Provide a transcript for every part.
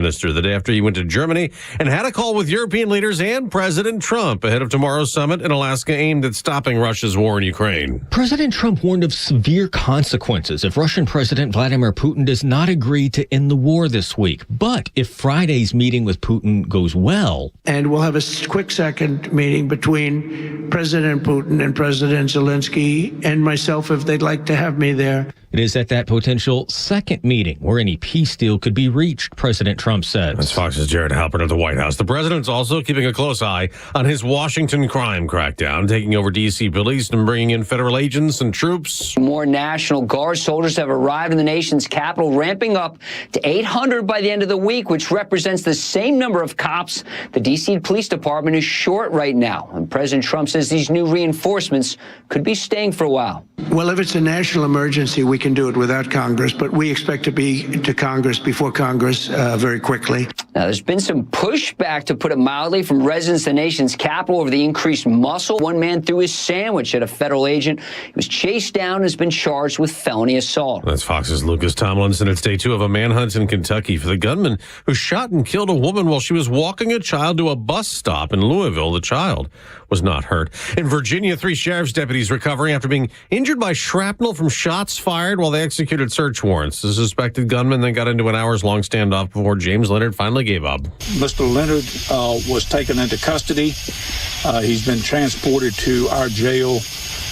Minister the day after he went to Germany and had a call with European leaders and President Trump ahead of tomorrow's summit in Alaska aimed at stopping Russia's war in Ukraine. President Trump warned of severe consequences if Russian President Vladimir Putin does not agree to end the war this week. But if Friday's meeting with Putin goes well... And we'll have a quick second meeting between President Putin and President Zelensky and myself if they'd like to have me there. It is at that potential second meeting where any peace deal could be reached, President Trump said. That's Fox's Jared Halpern at the White House. The president's also keeping a close eye on his Washington crime crackdown, taking over D.C. police and bringing in federal agents and troops. More National Guard soldiers have arrived in the nation's capital, ramping up to 800 by the end of the week, which represents the same number of cops the D.C. Police Department is short right now. And President Trump says these new reinforcements could be staying for a while. Well, if it's a national emergency, we can do it without Congress, but we expect to be to Congress before Congress very quickly. Now, there's been some pushback, to put it mildly, from residents of the nation's capital over the increased muscle. One man threw his sandwich at a federal agent. He was chased down and has been charged with felony assault. That's Fox's Lucas Tomlinson. It's day 2 of a manhunt in Kentucky for the gunman who shot and killed a woman while she was walking a child to a bus stop in Louisville. The child was not hurt. In Virginia, 3 sheriff's deputies recovering after being injured by shrapnel from shots fired while they executed search warrants. The suspected gunman then got into an hours-long standoff before James Leonard finally gave up. Mr. Leonard was taken into custody. He's been transported to our jail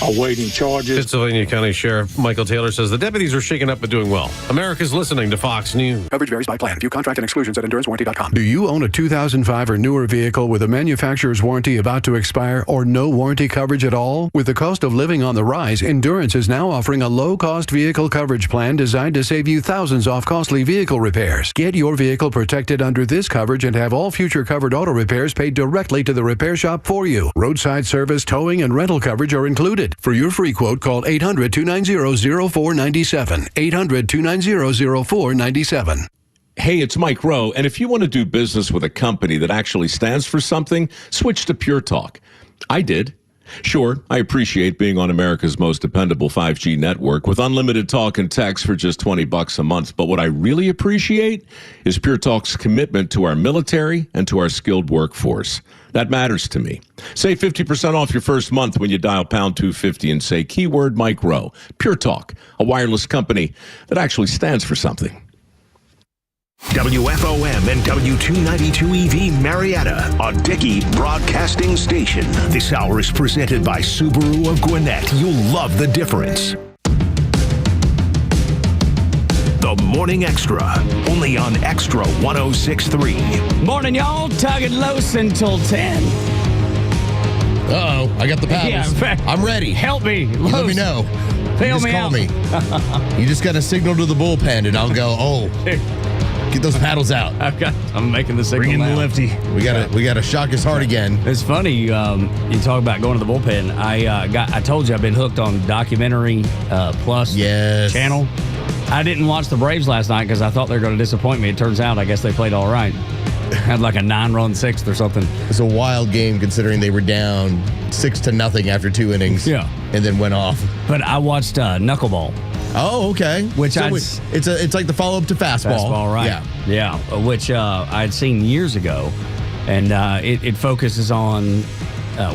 awaiting charges. Pennsylvania County Sheriff Michael Taylor says the deputies are shaken up but doing well. America's listening to Fox News. Coverage varies by plan. View contract and exclusions at endurancewarranty.com. Do you own a 2005 or newer vehicle with a manufacturer's warranty about to expire or no warranty coverage at all? With the cost of living on the rise, Endurance is now offering a low-cost vehicle coverage plan designed to save you thousands off costly vehicle repairs. Get your vehicle protected under this coverage and have all future covered auto repairs paid directly to the repair shop for you. Roadside service, towing, and rental coverage are included. For your free quote, call 800-290-0497. 800-290-0497. Hey, it's Mike Rowe, and if you want to do business with a company that actually stands for something, switch to Pure Talk. I did. Sure, I appreciate being on America's most dependable 5G network with unlimited talk and text for just $20 a month. But what I really appreciate is Pure Talk's commitment to our military and to our skilled workforce. That matters to me. Save 50% off your first month when you dial pound 250 and say keyword Mike Rowe. Pure Talk, a wireless company that actually stands for something. WFOM and W292EV Marietta, a Dickey broadcasting station. This hour is presented by Subaru of Gwinnett. You'll love the difference. The Morning Extra, only on Extra 106.3. Morning, y'all. Tug and Los until 10. Uh-oh, I got the paddles. Yeah, I'm ready. Help me. You let me know. Bail you just me call out. me. You just got to signal to the bullpen, and I'll go, get those paddles out. I'm making the signal. Bring in now. the lifty. We got to shock his heart again. It's funny. You talk about going to the bullpen. I told you I've been hooked on documentary plus channel. I didn't watch the Braves last night because I thought they were going to disappoint me. It turns out I guess they played all right. Had like a 9-run sixth or something. It's a wild game considering they were down 6-0 after 2 innings. Yeah, and then went off. But I watched Knuckleball. Oh, okay. Which it's like the follow up to fastball. Fastball, right? Yeah. Which I'd seen years ago, and it focuses on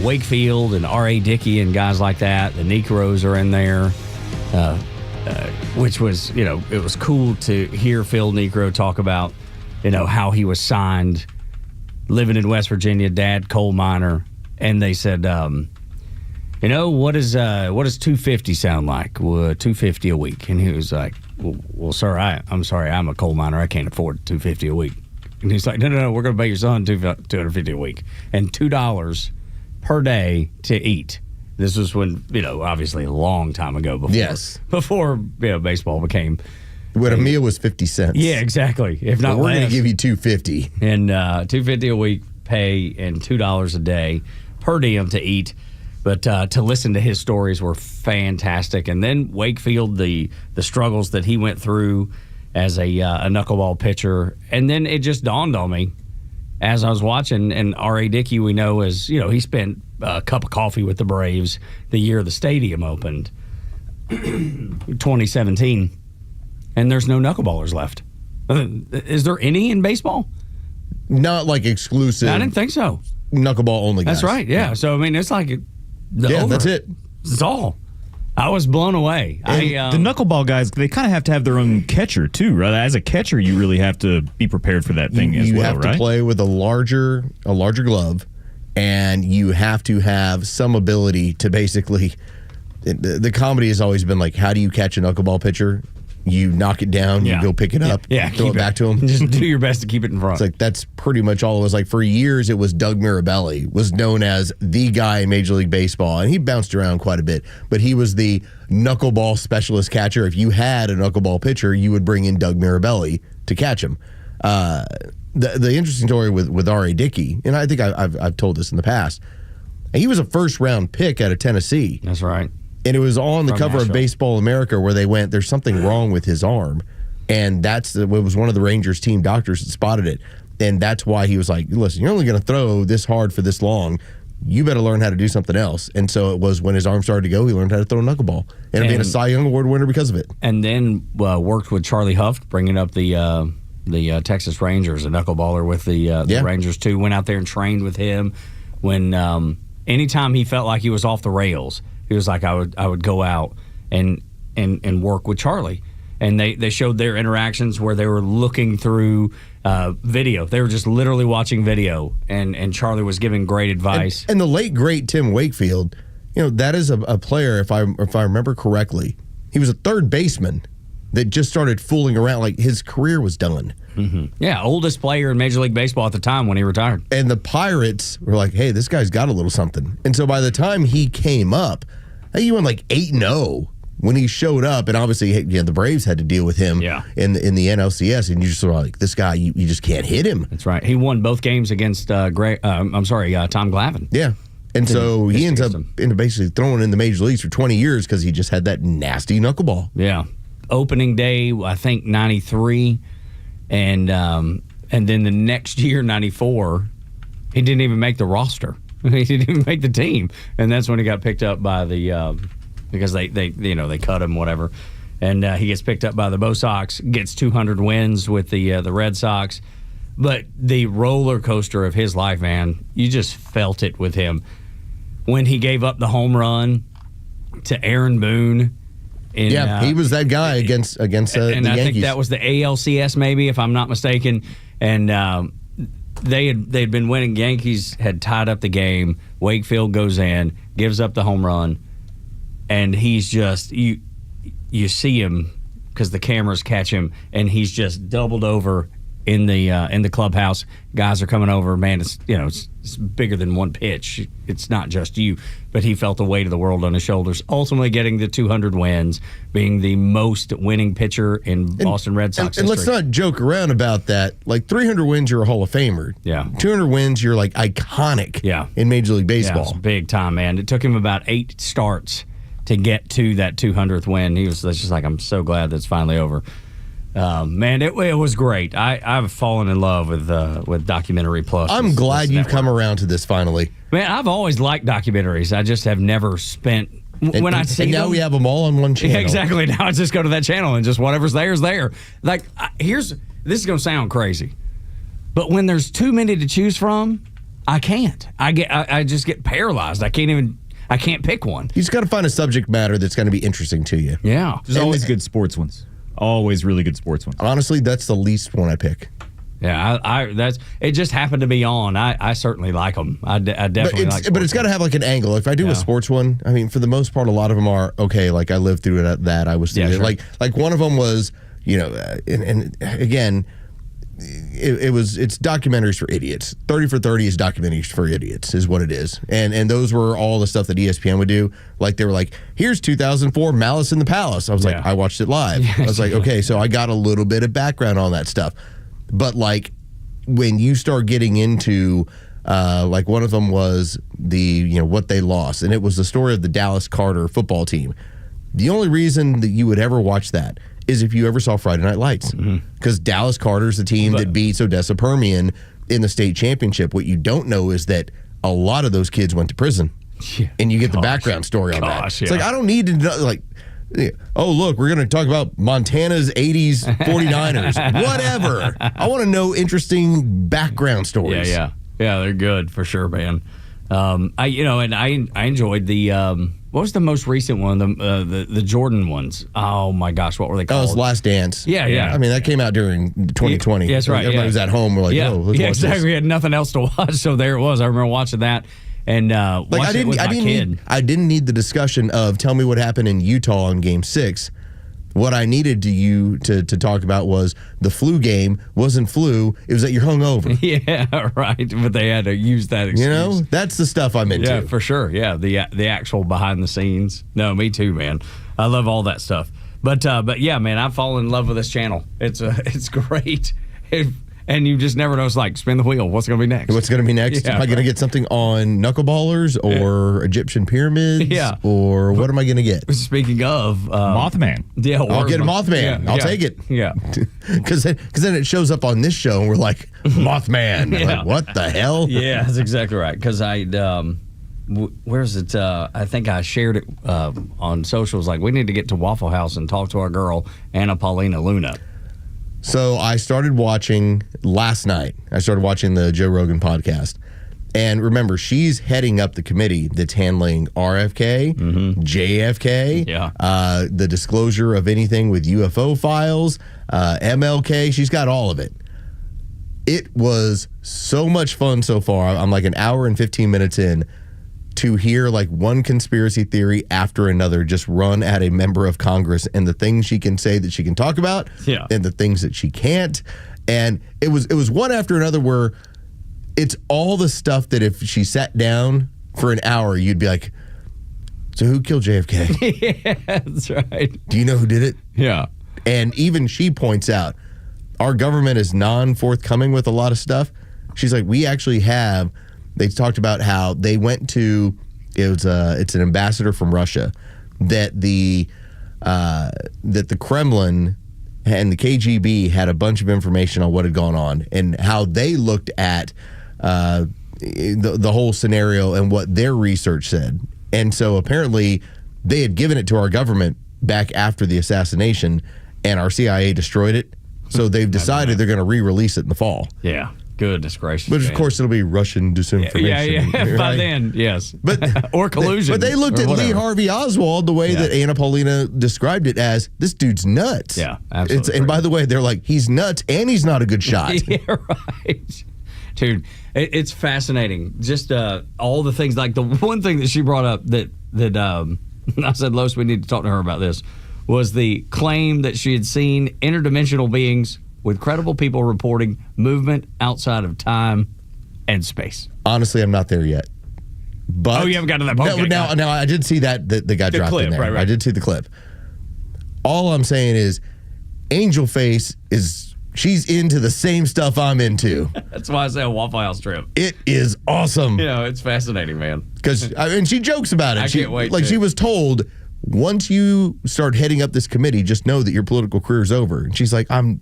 Wakefield and R.A. Dickey and guys like that. The Necros are in there, which was it was cool to hear Phil Necro talk about how he was signed, living in West Virginia, dad coal miner, and they said. What does 250 sound like? Well, $250 a week. And he was like, well, sir, I'm sorry, I'm a coal miner. I can't afford $250 a week. And he's like, no, we're going to pay your son $250 a week and $2 per day to eat. This was when, obviously a long time ago before baseball became. What a meal was 50 cents. Yeah, exactly. If not, we're going to give you $250 and $250 a week pay and $2 a day per diem to eat. But to listen to his stories were fantastic. And then Wakefield, the struggles that he went through as a knuckleball pitcher. And then it just dawned on me as I was watching, and R.A. Dickey we know as, he spent a cup of coffee with the Braves the year the stadium opened, 2017. And there's no knuckleballers left. Is there any in baseball? Not like exclusive. I didn't think so. Knuckleball only guys. That's right. Yeah. So I mean, it's like that's it. That's all. I was blown away. The knuckleball guys, they kind of have to have their own catcher too, right? As a catcher, you really have to be prepared for that thing as well, right? You have to play with a larger glove, and you have to have some ability to basically. The comedy has always been like, how do you catch a knuckleball pitcher? You knock it down, you go pick it up, throw it back to him. Just do your best to keep it in front. It's like that's pretty much all it was. Like for years, it was Doug Mirabelli was known as the guy in Major League Baseball, and he bounced around quite a bit. But he was the knuckleball specialist catcher. If you had a knuckleball pitcher, you would bring in Doug Mirabelli to catch him. The interesting story with R.A. Dickey, and I think I've told this in the past, he was a first-round pick out of Tennessee. That's right. And it was on the cover Nashville. of Baseball America where they went, there's something wrong with his arm. And it was one of the Rangers team doctors that spotted it. And that's why he was like, listen, you're only going to throw this hard for this long. You better learn how to do something else. And so it was when his arm started to go, he learned how to throw a knuckleball. And being a Cy Young Award winner because of it. And then worked with Charlie Huff, bringing up the Texas Rangers, a knuckleballer with the Rangers too. Went out there and trained with him. When anytime he felt like he was off the rails, he was like, I would go out and work with Charlie. And they showed their interactions where they were looking through video. They were just literally watching video, and Charlie was giving great advice. And the late, great Tim Wakefield, that is a player, if I remember correctly, he was a third baseman that just started fooling around. Like, his career was done. Mm-hmm. Yeah, oldest player in Major League Baseball at the time when he retired. And the Pirates were like, hey, this guy's got a little something. And so by the time he came up, he went like 8-0 when he showed up. And obviously, the Braves had to deal with him in the NLCS. And you just sort of like, this guy, you just can't hit him. That's right. He won both games against Tom Glavine. Yeah. And so he ends up basically throwing in the major leagues for 20 years because he just had that nasty knuckleball. Yeah. Opening day, I think, 93. And then the next year, 94, he didn't even make the roster. He didn't even make the team. And that's when he got picked up by the because they cut him, whatever. And he gets picked up by the Bo Sox, gets 200 wins with the Red Sox. But the roller coaster of his life, man, you just felt it with him. When he gave up the home run to Aaron Boone. He was that guy against the Yankees. And I think that was the ALCS, maybe, if I'm not mistaken. And they'd been winning. Yankees had tied up the game. Wakefield goes in, gives up the home run, and he's just you see him because the cameras catch him, and he's just doubled over in the clubhouse. Guys are coming over. Man, it's bigger than one pitch. It's not just you, but he felt the weight of the world on his shoulders. Ultimately, getting the 200 wins, being the most winning pitcher in Boston Red Sox and history. Let's not joke around about that. Like 300 wins, you're a Hall of Famer. Yeah. 200 wins, you're like iconic. Yeah. In Major League Baseball. Yeah, it's big time, man. It took him about 8 starts to get to that 200th win. He was just like, I'm so glad that's finally over. Man, it was great. I've fallen in love with Documentary Plus. I'm glad you've come around to this finally. Man, I've always liked documentaries. I just have never spent when I see and now them, we have them all on one channel. Yeah, exactly. Now I just go to that channel and just whatever's there is there. Like this is gonna sound crazy, but when there's too many to choose from, I can't. I just get paralyzed. I can't pick one. You just got to find a subject matter that's going to be interesting to you. Yeah, there's always good sports ones. Always really good sports ones. Honestly, that's the least one I pick. Yeah, it just happened to be on. I certainly like them. I definitely like. But it's got to have like an angle. If I do a sports one, I mean, for the most part, a lot of them are okay. Like I lived through that. I was through it. Sure. Like one of them was, and again, it's documentaries for idiots. 30 for 30 is documentaries for idiots, is what it is. And those were all the stuff that ESPN would do. Like they were like, here's 2004 Malice in the Palace. I was like, I watched it live. I was like, okay, so I got a little bit of background on that stuff. But like when you start getting into like one of them was the what they lost, and it was the story of the Dallas Carter football team. The only reason that you would ever watch that is if you ever saw Friday Night Lights, because Dallas Carter's the team that beats Odessa Permian in the state championship. What you don't know is that a lot of those kids went to prison, and you get the background story on that. It's like I don't need to know. Like Oh, look, we're going to talk about Montana's 80s 49ers. Whatever. I want to know interesting background stories. Yeah, they're good for sure, man. I enjoyed the what was the most recent one? The Jordan ones. Oh my gosh, what were they called? Oh, it's Last Dance. Yeah. I mean, that came out during 2020. Yeah, that's right. Everybody was at home. We're like, let's watch exactly. this. We had nothing else to watch, so there it was. I remember watching that. And watching it with my kid. I didn't need the discussion of tell me what happened in Utah in Game 6. What I needed to talk about was the flu game wasn't flu. It was that you're hungover. Yeah, right. But they had to use that excuse. That's the stuff I'm into. Yeah, for sure. Yeah, the actual behind the scenes. No, me too, man. I love all that stuff. But yeah, man, I've fallen in love with this channel. It's great. And you just never know. It's like, spin the wheel. What's going to be next? What's going to be next? Yeah, am I going to get something on knuckleballers or Egyptian pyramids? Yeah. Or what am I going to get? Speaking of... Mothman. Yeah. I'll get a Mothman. I'll take it. Yeah. Because then it shows up on this show and we're like, Mothman. Like, what the hell? Yeah, that's exactly right. Because where's it? I think I shared it on socials. Like, we need to get to Waffle House and talk to our girl, Anna Paulina Luna. So I started watching last night. I started watching the Joe Rogan podcast. And remember, she's heading up the committee that's handling RFK, JFK, the disclosure of anything with UFO files, MLK. She's got all of it. It was so much fun so far. I'm like an hour and 15 minutes in to hear like one conspiracy theory after another just run at a member of Congress and the things she can say that she can talk about and the things that she can't. And it was one after another where it's all the stuff that if she sat down for an hour, you'd be like, so who killed JFK? Yeah, that's right. Do you know who did it? Yeah. And even she points out, our government is non-forthcoming with a lot of stuff. She's like, we actually have... They talked about how they went to it's an ambassador from Russia that the Kremlin and the KGB had a bunch of information on what had gone on and how they looked at the whole scenario and what their research said. And so apparently they had given it to our government back after the assassination, and our CIA destroyed it. So they've decided they're going to re-release it in the fall. Yeah. Goodness gracious. But of course, it'll be Russian disinformation. Yeah. Right? By then, yes. But or collusion. But they looked at Lee Harvey Oswald the way that Anna Paulina described it as, this dude's nuts. Yeah, absolutely. And by the way, they're like, he's nuts and he's not a good shot. Yeah, right. Dude, it's fascinating. Just all the things, like the one thing that she brought up that I said, Los, we need to talk to her about this, was the claim that she had seen interdimensional beings with credible people reporting movement outside of time and space. Honestly, I'm not there yet. But you haven't got to that point. Now, I did see that got dropped clip, in there. right. I did see the clip. All I'm saying is, Angel Face she's into the same stuff I'm into. That's why I say a Waffle House trip. It is awesome. It's fascinating, man. Because she jokes about it. I can't wait. Like she was told, once you start heading up this committee, just know that your political career is over. And she's like, I'm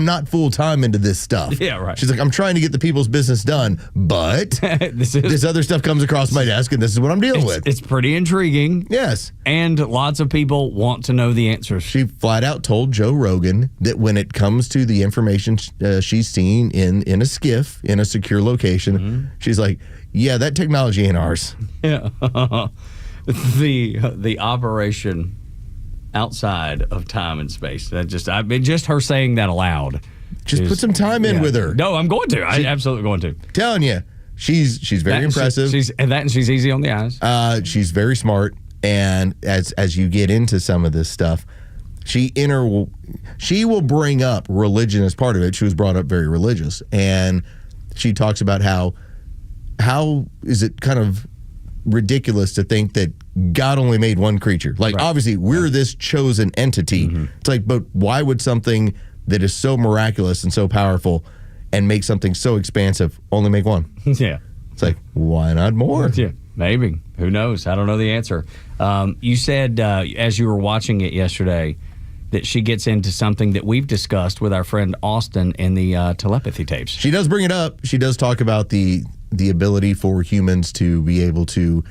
not full time into this stuff. Yeah, right. She's like, I'm trying to get the people's business done, but this other stuff comes across my desk, and this is what I'm dealing with. It's pretty intriguing. Yes. And lots of people want to know the answers. She flat out told Joe Rogan that when it comes to the information she's seen in a skiff, in a secure location, she's like, yeah, that technology ain't ours. Yeah. The operation outside of time and space. Just her saying that aloud. Just put some time in with her. No, I'm going to. I'm absolutely going to. Telling you, she's very impressive. She's easy on the eyes. She's very smart, and as you get into some of this stuff, she will bring up religion as part of it. She was brought up very religious, and she talks about how is it kind of ridiculous to think that God only made one creature. Like, obviously, we're this chosen entity. It's like, but why would something that is so miraculous and so powerful and make something so expansive only make one? Yeah. It's like, why not more? Yeah, maybe. Who knows? I don't know the answer. You said, as you were watching it yesterday, that she gets into something that we've discussed with our friend Austin in the telepathy tapes. She does bring it up. She does talk about the ability for humans to be able to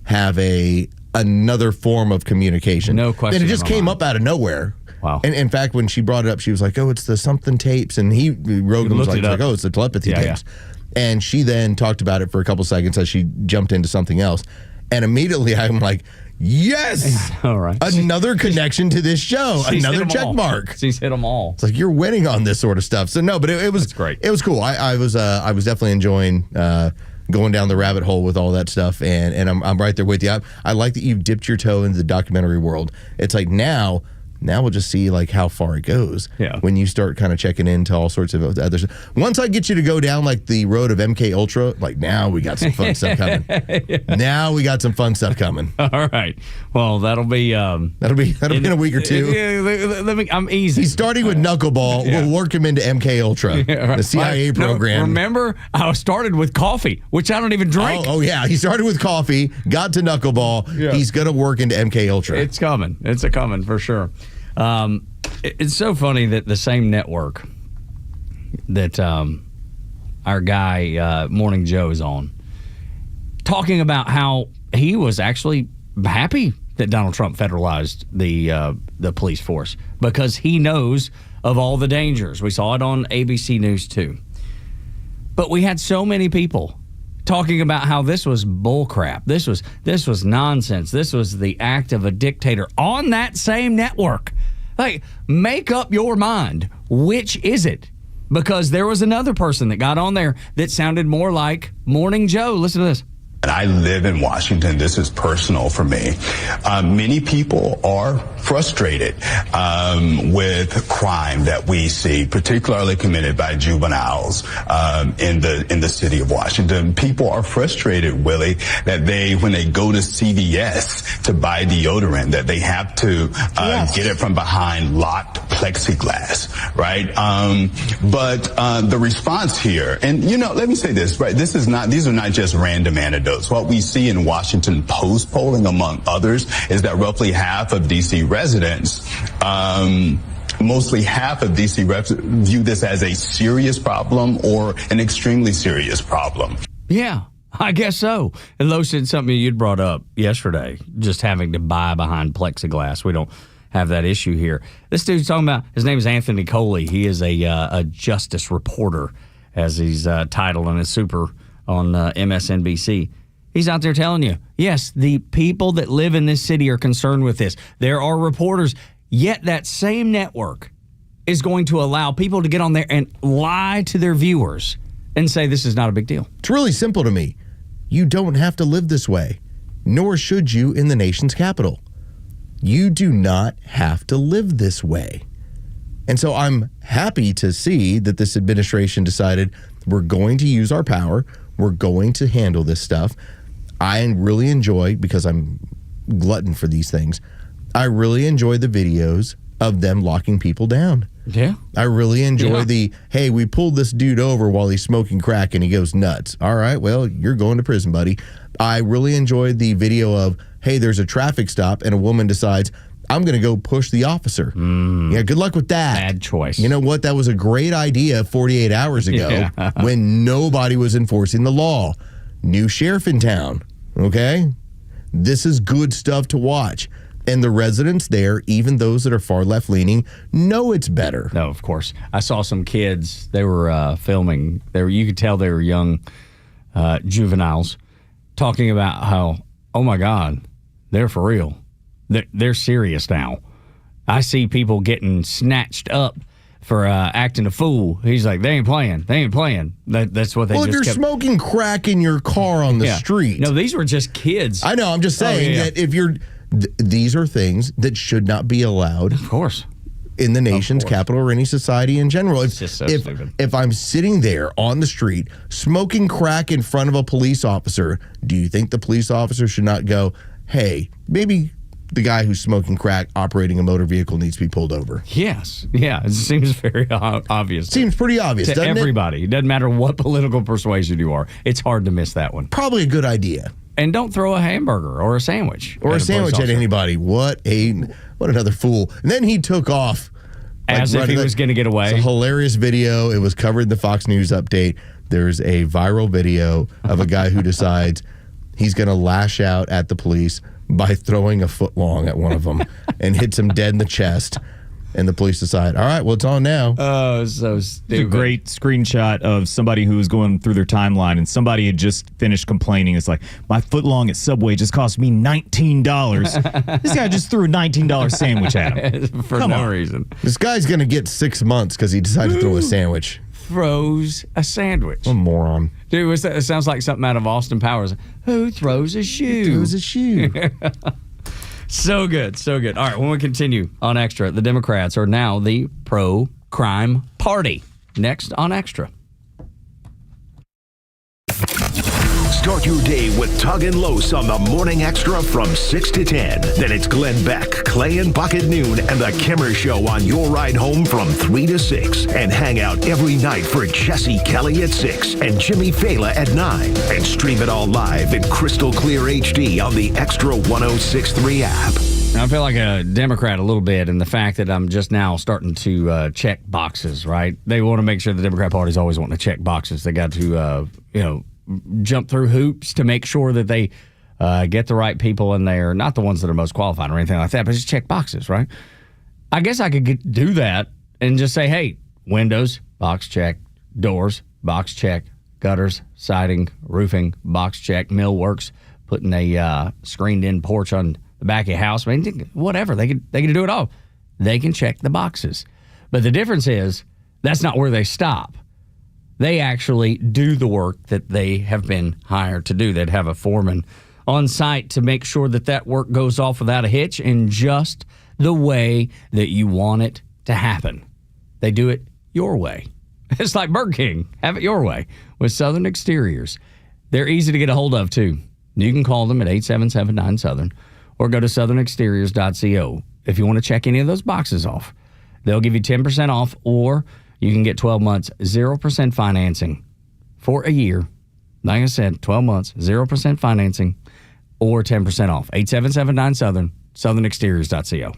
have a another form of communication. No question. And it just came up out of nowhere. Wow. And in fact, when she brought it up, she was like, "Oh, it's the something tapes," and Rogan was like, "Oh, it's the telepathy tapes." Yeah. And she then talked about it for a couple seconds as she jumped into something else, and immediately I'm like, "Yes, all right, another connection to this show, another check mark." She's hit them all. It's like you're winning on this sort of stuff. So no, but it was great. It was cool. I was definitely enjoying going down the rabbit hole with all that stuff, and I'm right there with you. I like that you've dipped your toe into the documentary world. It's like now we'll just see like how far it goes. Yeah. When you start kind of checking into all sorts of other stuff. Once I get you to go down like the road of MK Ultra, like now we got some fun stuff coming. Yeah. Now we got some fun stuff coming. All right. Well, that'll be in a week or two. I'm easy. He's starting with knuckleball. Yeah. We'll work him into MK Ultra, the CIA program. No, remember, I started with coffee, which I don't even drink. Oh yeah, he started with coffee, got to knuckleball. Yeah. He's gonna work into MK Ultra. It's coming. It's coming for sure. It's so funny that the same network that our guy Morning Joe is on, talking about how he was actually happy that Donald Trump federalized the police force because he knows of all the dangers. We saw it on ABC News too. But we had so many people talking about how this was bullcrap. This was nonsense. This was the act of a dictator on that same network. Like, make up your mind. Which is it? Because there was another person that got on there that sounded more like Morning Joe. Listen to this. And I live in Washington. This is personal for me. Many people are frustrated with crime that we see, particularly committed by juveniles in the city of Washington. People are frustrated, Willie, that when they go to CVS to buy deodorant, that they have to get it from behind locked plexiglass, right? But the response here, and let me say this, right? These are not just random anecdotes. What we see in Washington Post polling, among others, is that roughly half of D.C. residents, mostly half of D.C. residents, view this as a serious problem or an extremely serious problem. Yeah, I guess so. And Lo said something you'd brought up yesterday, just having to buy behind plexiglass. We don't have that issue here. This dude's talking about, his name is Anthony Coley. He is a justice reporter, as he's titled on his super on MSNBC. He's out there telling you, yes, the people that live in this city are concerned with this. There are reporters, yet that same network is going to allow people to get on there and lie to their viewers and say this is not a big deal. It's really simple to me. You don't have to live this way, nor should you in the nation's capital. You do not have to live this way. And so I'm happy to see that this administration decided we're going to use our power. We're going to handle this stuff. I really enjoy, because I'm glutton for these things, I really enjoy the videos of them locking people down. Yeah. I really enjoy hey, we pulled this dude over while he's smoking crack and he goes nuts. All right, well, you're going to prison, buddy. I really enjoyed the video of, hey, there's a traffic stop and a woman decides, I'm going to go push the officer. Yeah, good luck with that. Bad choice. You know what? That was a great idea 48 hours ago when nobody was enforcing the law. New sheriff in town, okay? This is good stuff to watch. And the residents there, even those that are far left-leaning, know it's better. No, of course. I saw some kids, they were filming. You could tell they were young juveniles talking about how, oh my God, they're for real. They're serious now. I see people getting snatched up for acting a fool. He's like, they ain't playing. That's what they just kept. Well, if you're smoking crack in your car on the street. No, these were just kids. I know. I'm just saying that if you're... these are things that should not be allowed. Of course. In the nation's capital or any society in general. It's just so stupid. If I'm sitting there on the street smoking crack in front of a police officer, do you think the police officer should not go, hey, maybe the guy who's smoking crack operating a motor vehicle needs to be pulled over? Yes. Yeah. It seems very obvious. Seems pretty obvious, to everybody. It doesn't matter what political persuasion you are. It's hard to miss that one. Probably a good idea. And don't throw a hamburger or a sandwich. Or a sandwich at anybody. What another fool. And then he took off. As if he was going to get away. It's a hilarious video. It was covered in the Fox News update. There's a viral video of a guy who decides he's going to lash out at the police by throwing a foot long at one of them and hits him dead in the chest. And the police decide, all right, well, it's on now. Oh, so stupid. It's a great screenshot of somebody who was going through their timeline, and somebody had just finished complaining. It's like, my foot long at Subway just cost me $19. This guy just threw a $19 sandwich at him. For no reason. This guy's going to get 6 months because he decided to throw a sandwich. Throws a sandwich. What a moron. Dude, it sounds like something out of Austin Powers. Who throws a shoe? Who throws a shoe? So good, so good. All right, when we continue on Extra, the Democrats are now the pro-crime party. Next on Extra. Start your day with Tug and Los on the Morning Extra from 6 to 10. Then it's Glenn Beck, Clay and Buck at noon, and the Kimmer Show on your ride home from 3 to 6. And hang out every night for Jesse Kelly at 6 and Jimmy Fela at 9. And stream it all live in crystal clear HD on the Extra 106.3 app. I feel like a Democrat a little bit in the fact that I'm just now starting to check boxes, right? They want to make sure the Democrat Party's always wanting to check boxes. They got to, jump through hoops to make sure that they get the right people in there, not the ones that are most qualified or anything like that, but just check boxes, right? I guess I could do that and just say, hey, windows, box check, doors, box check, gutters, siding, roofing, box check, millworks, putting a screened-in porch on the back of your house. I mean, whatever. They can do it all. They can check the boxes. But the difference is that's not where they stop. They actually do the work that they have been hired to do. They'd have a foreman on site to make sure that that work goes off without a hitch in just the way that you want it to happen. They do it your way. It's like Burger King. Have it your way with Southern Exteriors. They're easy to get a hold of, too. You can call them at 8779-SOUTHERN or go to southernexteriors.co if you want to check any of those boxes off. They'll give you 10% off, or you can get 12 months, 0% financing for a year. Like I said, 12 months, 0% financing, or 10% off. 8779-SOUTHERN, southernexteriors.co.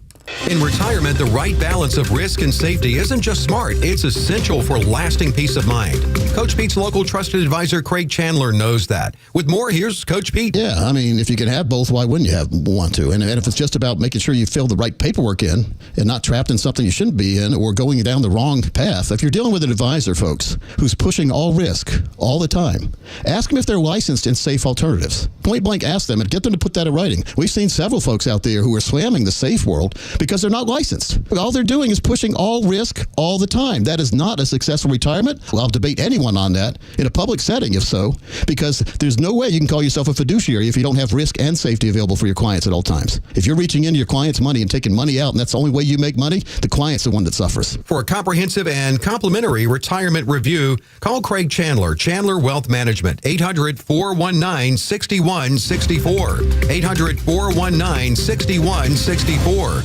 In retirement, the right balance of risk and safety isn't just smart, it's essential for lasting peace of mind. Coach Pete's local trusted advisor, Craig Chandler, knows that. With more, here's Coach Pete. Yeah, I mean, if you can have both, why wouldn't you want to? And if it's just about making sure you fill the right paperwork in and not trapped in something you shouldn't be in or going down the wrong path, if you're dealing with an advisor, folks, who's pushing all risk all the time, ask them if they're licensed in safe alternatives. Point blank, ask them and get them to put that in writing. We've seen several folks out there who are slamming the safe world because they're not licensed. All they're doing is pushing all risk all the time. That is not a successful retirement. Well, I'll debate anyone on that in a public setting, if so, because there's no way you can call yourself a fiduciary if you don't have risk and safety available for your clients at all times. If you're reaching into your client's money and taking money out, and that's the only way you make money, the client's the one that suffers. For a comprehensive and complimentary retirement review, call Craig Chandler, Chandler Wealth Management, 800-419-6164, 800-419-6164.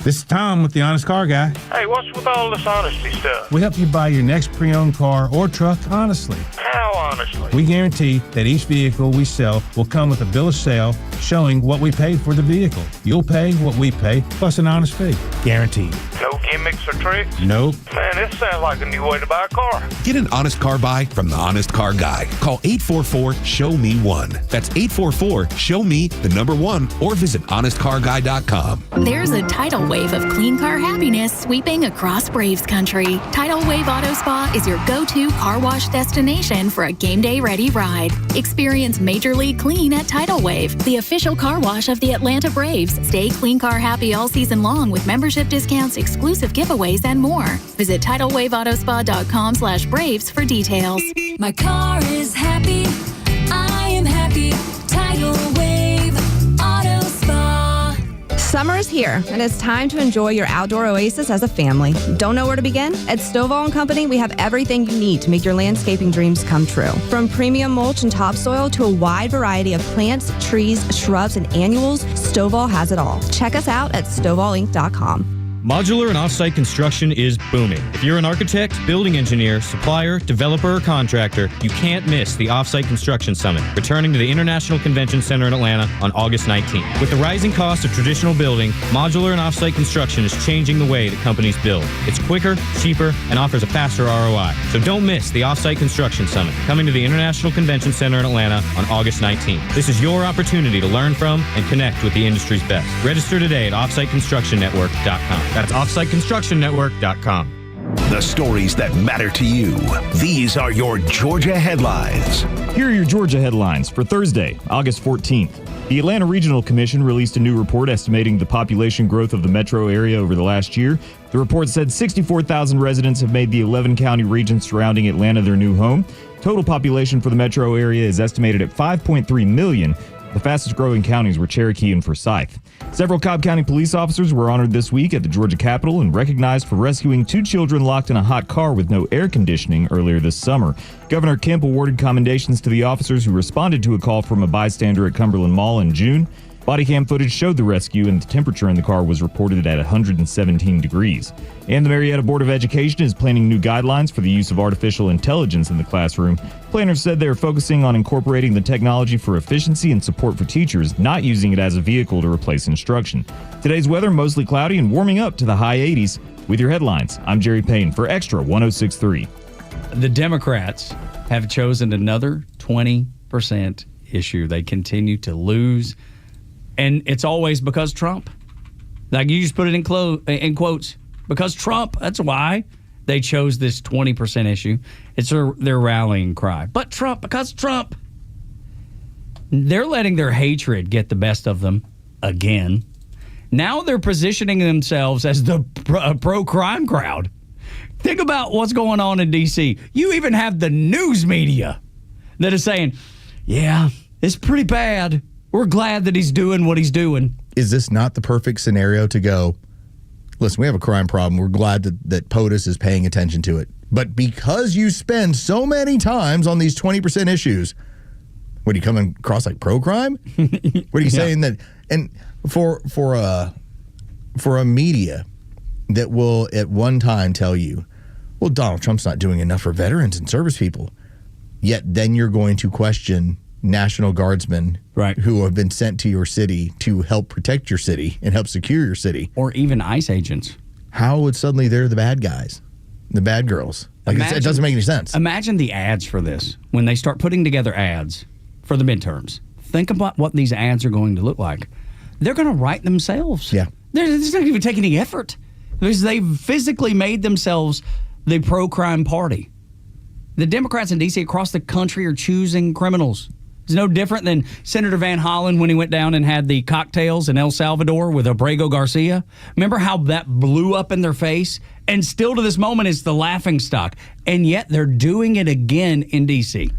This is Tom with the Honest Car Guy. Hey, what's with all this honesty stuff? We help you buy your next pre-owned car or truck honestly. How honestly? We guarantee that each vehicle we sell will come with a bill of sale showing what we paid for the vehicle. You'll pay what we pay, plus an honest fee. Guaranteed. No gimmicks or tricks? Nope. Man, this sounds like a new way to buy a car. Get an honest car buy from the Honest Car Guy. Call 844-SHOW-ME-1. That's 844-SHOW-ME-1, or visit honestcarguy.com. There's a tidal wave of clean car happiness sweeping across Braves country. Tidal Wave Auto Spa is your go-to car wash destination for a game day ready ride. Experience Major League Clean at Tidal Wave, the official car wash of the Atlanta Braves. Stay clean car happy all season long with membership discounts, exclusive giveaways, and more. Visit TidalWaveAutospa.com/Braves for details. My car is happy. I am happy. Tidal Wave Auto Spa. Summer is here, and it's time to enjoy your outdoor oasis as a family. Don't know where to begin? At Stovall & Company, we have everything you need to make your landscaping dreams come true. From premium mulch and topsoil to a wide variety of plants, trees, shrubs, and annuals, Stovall has it all. Check us out at StovallInc.com. Modular and off-site construction is booming. If you're an architect, building engineer, supplier, developer, or contractor, you can't miss the Off-Site Construction Summit, returning to the International Convention Center in Atlanta on August 19th. With the rising cost of traditional building, modular and off-site construction is changing the way that companies build. It's quicker, cheaper, and offers a faster ROI. So don't miss the Off-Site Construction Summit, coming to the International Convention Center in Atlanta on August 19th. This is your opportunity to learn from and connect with the industry's best. Register today at offsiteconstructionnetwork.com. That's offsiteconstructionnetwork.com. The stories that matter to you. These are your Georgia headlines. Here are your Georgia headlines for Thursday, August 14th. The Atlanta Regional Commission released a new report estimating the population growth of the metro area over the last year. The report said 64,000 residents have made the 11-county region surrounding Atlanta their new home. Total population for the metro area is estimated at 5.3 million. The fastest-growing counties were Cherokee and Forsyth. Several Cobb County police officers were honored this week at the Georgia Capitol and recognized for rescuing 2 children locked in a hot car with no air conditioning earlier this summer. Governor Kemp awarded commendations to the officers who responded to a call from a bystander at Cumberland Mall in June. Body cam footage showed the rescue, and the temperature in the car was reported at 117 degrees. And the Marietta Board of Education is planning new guidelines for the use of artificial intelligence in the classroom. Planners said they are focusing on incorporating the technology for efficiency and support for teachers, not using it as a vehicle to replace instruction. Today's weather mostly cloudy and warming up to the high 80s. With your headlines, I'm Jerry Payne for Extra 106.3. The Democrats have chosen another 20% issue. They continue to lose. And it's always because Trump. Like, you just put it in quotes. Because Trump, that's why they chose this 20% issue. It's their rallying cry. But Trump, because Trump. They're letting their hatred get the best of them again. Now they're positioning themselves as the pro-crime crowd. Think about what's going on in D.C. You even have the news media that is saying, yeah, it's pretty bad. We're glad that he's doing what he's doing. Is this not the perfect scenario to go, listen, we have a crime problem. We're glad that POTUS is paying attention to it. But because you spend so many times on these 20% issues, what are you coming across like pro-crime? What are you saying that? And for a media that will at one time tell you, well, Donald Trump's not doing enough for veterans and service people. Yet then you're going to question National Guardsmen who have been sent to your city to help protect your city and help secure your city. Or even ICE agents. How would suddenly they're the bad guys, the bad girls? Like, it doesn't make any sense. Imagine the ads for this. When they start putting together ads for the midterms, think about what these ads are going to look like. They're going to write themselves. Yeah. It's not even taking any effort. Because they've physically made themselves the pro-crime party. The Democrats in D.C. across the country are choosing criminals. It's no different than Senator Van Hollen when he went down and had the cocktails in El Salvador with Abrego Garcia. Remember how that blew up in their face? And still to this moment, it's the laughingstock. And yet they're doing it again in D.C.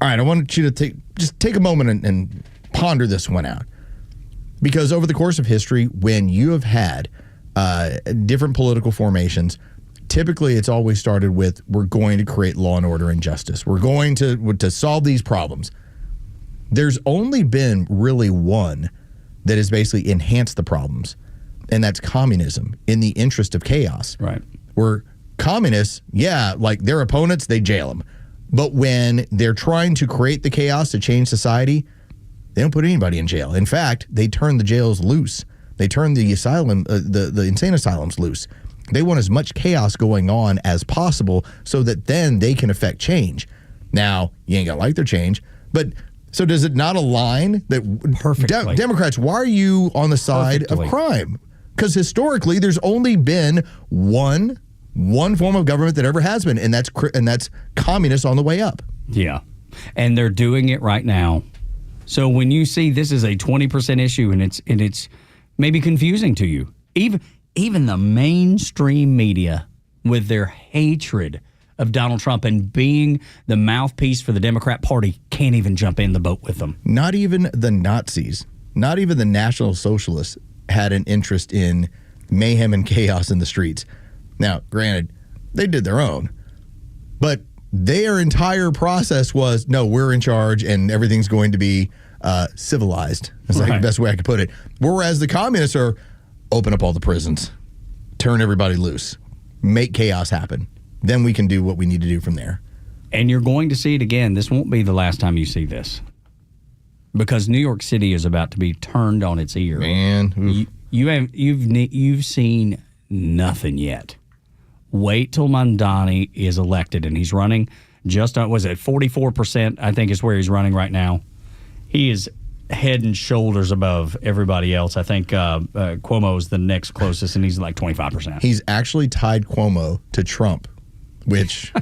All right, I want you to take a moment and ponder this one out. Because over the course of history, when you have had different political formations, typically it's always started with, we're going to create law and order and justice. We're going to solve these problems. There's only been really one that has basically enhanced the problems, and that's communism in the interest of chaos. Right. Where communists, like their opponents, they jail them. But when they're trying to create the chaos to change society, they don't put anybody in jail. In fact, they turn the jails loose. They turn the asylum, the insane asylums loose. They want as much chaos going on as possible so that then they can affect change. Now, you ain't gonna like their change, but so does it not align that perfectly? Democrats, why are you on the side of crime? Because historically, there's only been one form of government that ever has been, and that's communist on the way up. Yeah, and they're doing it right now. So when you see this is a 20% issue, and it's maybe confusing to you, even the mainstream media with their hatred of Donald Trump and being the mouthpiece for the Democrat Party can't even jump in the boat with them. Not even the Nazis, not even the National Socialists had an interest in mayhem and chaos in the streets. Now, granted, they did their own, but their entire process was, no, we're in charge and everything's going to be civilized. That's like the best way I could put it. Whereas the communists are, open up all the prisons, turn everybody loose, make chaos happen. Then we can do what we need to do from there. And you're going to see it again. This won't be the last time you see this, because New York City is about to be turned on its ear. Man, you've seen nothing yet. Wait till Mamdani is elected, and he's running just on, was it 44%? I think is where he's running right now. He is head and shoulders above everybody else. I think Cuomo is the next closest, and he's like 25%. He's actually tied Cuomo to Trump, which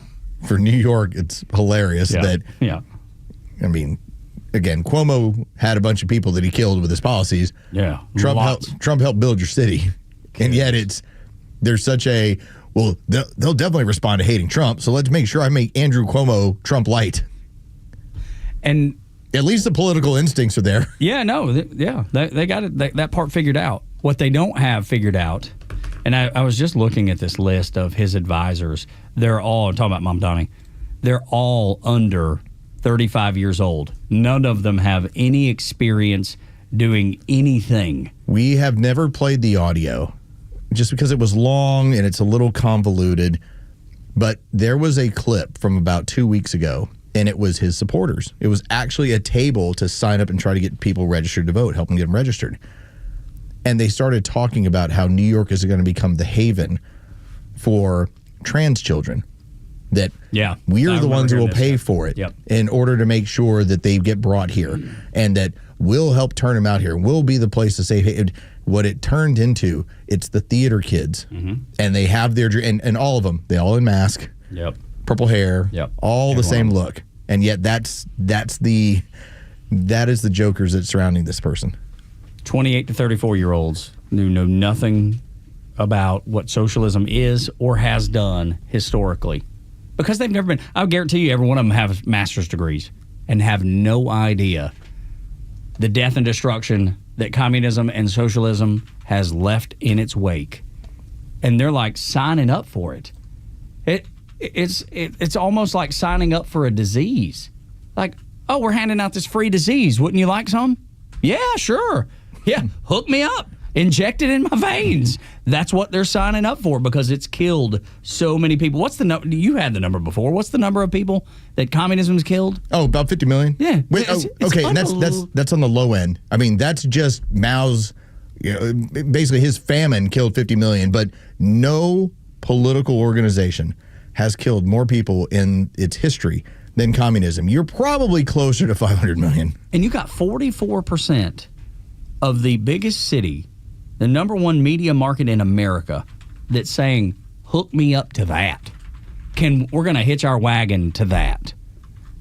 for New York, it's hilarious that, I mean, again, Cuomo had a bunch of people that he killed with his policies. Yeah. Trump helped build your city. And yet there's such a, well, they'll definitely respond to hating Trump, so let's make sure I make Andrew Cuomo Trump light. And at least the political instincts are there. Yeah, no, they got it, that part figured out. What they don't have figured out, and I was just looking at this list of his advisors. They're all, I'm talking about Mamdani, they're all under 35 years old. None of them have any experience doing anything. We have never played the audio just because it was long and it's a little convoluted. But there was a clip from about 2 weeks ago, and it was his supporters. It was actually a table to sign up and try to get people registered to vote, help them get them registered. And they started talking about how New York is going to become the haven for trans children. That we're the ones who will pay for it in order to make sure that they get brought here, and that we'll help turn them out here. We'll be the place to say, hey, what it turned into, it's the theater kids. And they have their, and all of them, they all in mask, purple hair, all the same look. And yet that is the jokers that's surrounding this person. 28 to 34-year-olds who know nothing about what socialism is or has done historically. Because they've never been. I'll guarantee you every one of them have master's degrees and have no idea the death and destruction that communism and socialism has left in its wake. And they're like signing up for it. It's almost like signing up for a disease. Like, oh, we're handing out this free disease. Wouldn't you like some? Yeah, sure. Yeah, hook me up. Inject it in my veins. That's what they're signing up for, because it's killed so many people. What's the number? You had the number before. What's the number of people that communism's killed? Oh, about 50 million. Yeah. Wait, okay, and that's on the low end. I mean, that's just Mao's. Basically, his famine killed 50 million, but no political organization has killed more people in its history than communism. You're probably closer to 500 million. And you got 44% of the biggest city, the number one media market in America, that's saying, hook me up to that. We're going to hitch our wagon to that.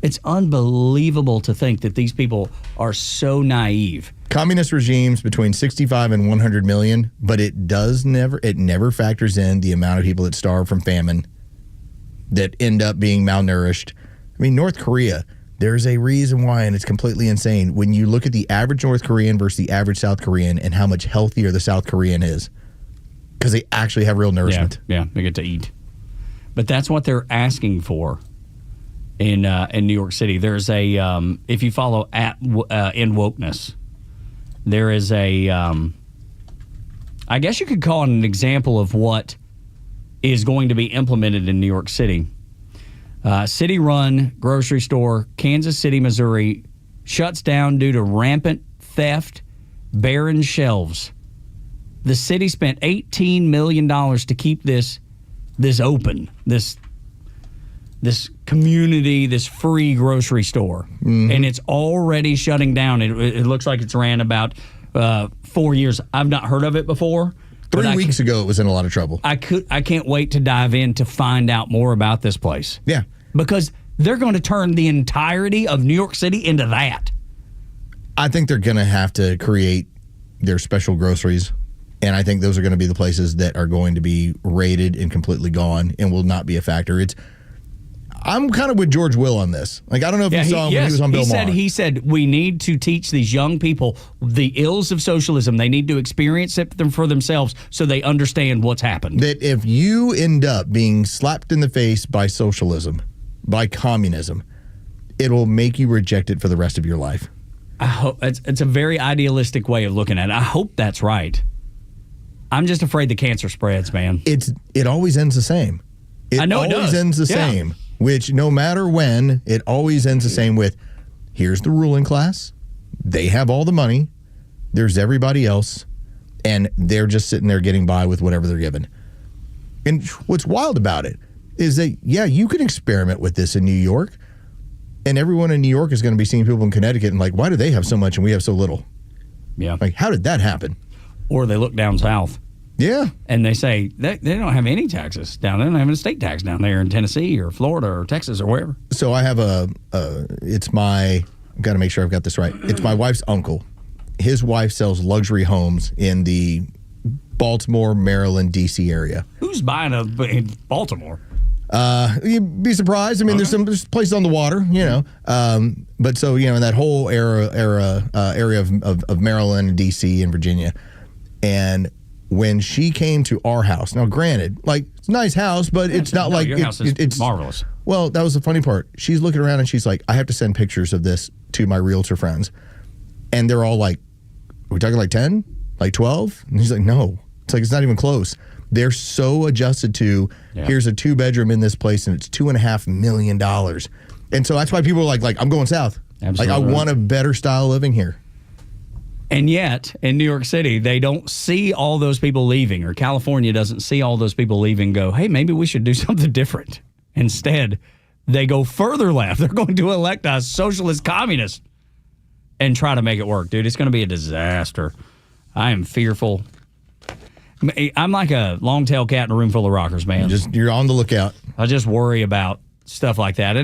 It's unbelievable to think that these people are so naive. Communist regimes between 65 and 100 million, but it never factors in the amount of people that starve from famine, that end up being malnourished. I mean, North Korea, there's a reason why, and it's completely insane, when you look at the average North Korean versus the average South Korean and how much healthier the South Korean is, because they actually have real nourishment. Yeah, they get to eat. But that's what they're asking for in New York City. There's a, if you follow in wokeness, there is a, I guess you could call it an example of what is going to be implemented in New York City. City-run grocery store, Kansas City, Missouri, shuts down due to rampant theft, barren shelves. The city spent $18 million to keep this open, this community, this free grocery store. And it's already shutting down. It looks like it's ran about 4 years. I've not heard of it before. 3 weeks ago, it was in a lot of trouble. I can't wait to dive in to find out more about this place. Yeah. Because they're going to turn the entirety of New York City into that. I think they're going to have to create their special groceries. And I think those are going to be the places that are going to be raided and completely gone and will not be a factor. I'm kind of with George Will on this. Like, I don't know if you saw him when he was on Bill Maher. He said we need to teach these young people the ills of socialism. They need to experience it for themselves so they understand what's happened. That if you end up being slapped in the face by socialism, by communism, it will make you reject it for the rest of your life. I hope it's a very idealistic way of looking at it. I hope that's right. I'm just afraid the cancer spreads, man. It always ends the same. I know it always does. ends the same, which no matter when, it always ends the same with, here's the ruling class. They have all the money. There's everybody else. And they're just sitting there getting by with whatever they're given. And what's wild about it is that, you can experiment with this in New York. And everyone in New York is going to be seeing people in Connecticut and like, why do they have so much and we have so little? Yeah. Like, how did that happen? Or they look down south. Yeah. And they say they don't have any taxes down there. They don't have an estate tax down there in Tennessee or Florida or Texas or wherever. So I have I've got to make sure I've got this right. It's my wife's uncle. His wife sells luxury homes in the Baltimore, Maryland, D.C. area. Who's buying in Baltimore? You'd be surprised. I mean, there's places on the water, but so, in that whole area of Maryland and D.C. and Virginia. And when she came to our house, now granted, like, it's a nice house, but it's not like your house is it's marvelous. Well, that was the funny part. She's looking around and she's like, I have to send pictures of this to my realtor friends. And they're all like, are we talking like 10? Like 12? And he's like, no. It's like, it's not even close. They're so adjusted to, here's a 2-bedroom in this place and it's $2.5 million. And so that's why people are like, I'm going south. Absolutely. Like, I want a better style of living here. And yet, in New York City, they don't see all those people leaving, or California doesn't see all those people leaving and go, hey, maybe we should do something different. Instead, they go further left. They're going to elect a socialist communist and try to make it work. Dude, it's going to be a disaster. I am fearful. I'm like a long-tailed cat in a room full of rockers, man. You're on the lookout. I just worry about stuff like that.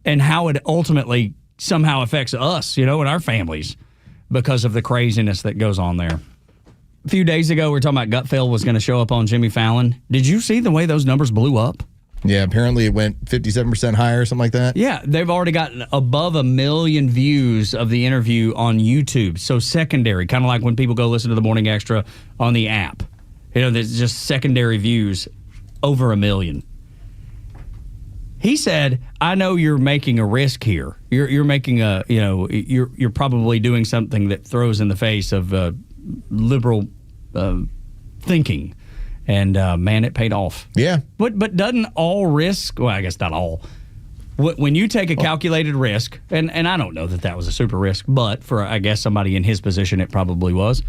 And how it ultimately somehow affects us, and our families, because of the craziness that goes on there. A few days ago, we were talking about Gutfeld was going to show up on Jimmy Fallon. Did you see the way those numbers blew up? Yeah, apparently it went 57% higher or something like that. Yeah, they've already gotten above 1 million views of the interview on YouTube. So secondary, kind of like when people go listen to the Morning Extra on the app. There's just secondary views over 1 million. He said, I know you're making a risk here. You're making you're probably doing something that throws in the face of liberal thinking. And, man, it paid off. Yeah. But doesn't all risk, well, I guess not all. When you take a calculated risk, and I don't know that was a super risk, but for, I guess, somebody in his position, it probably was.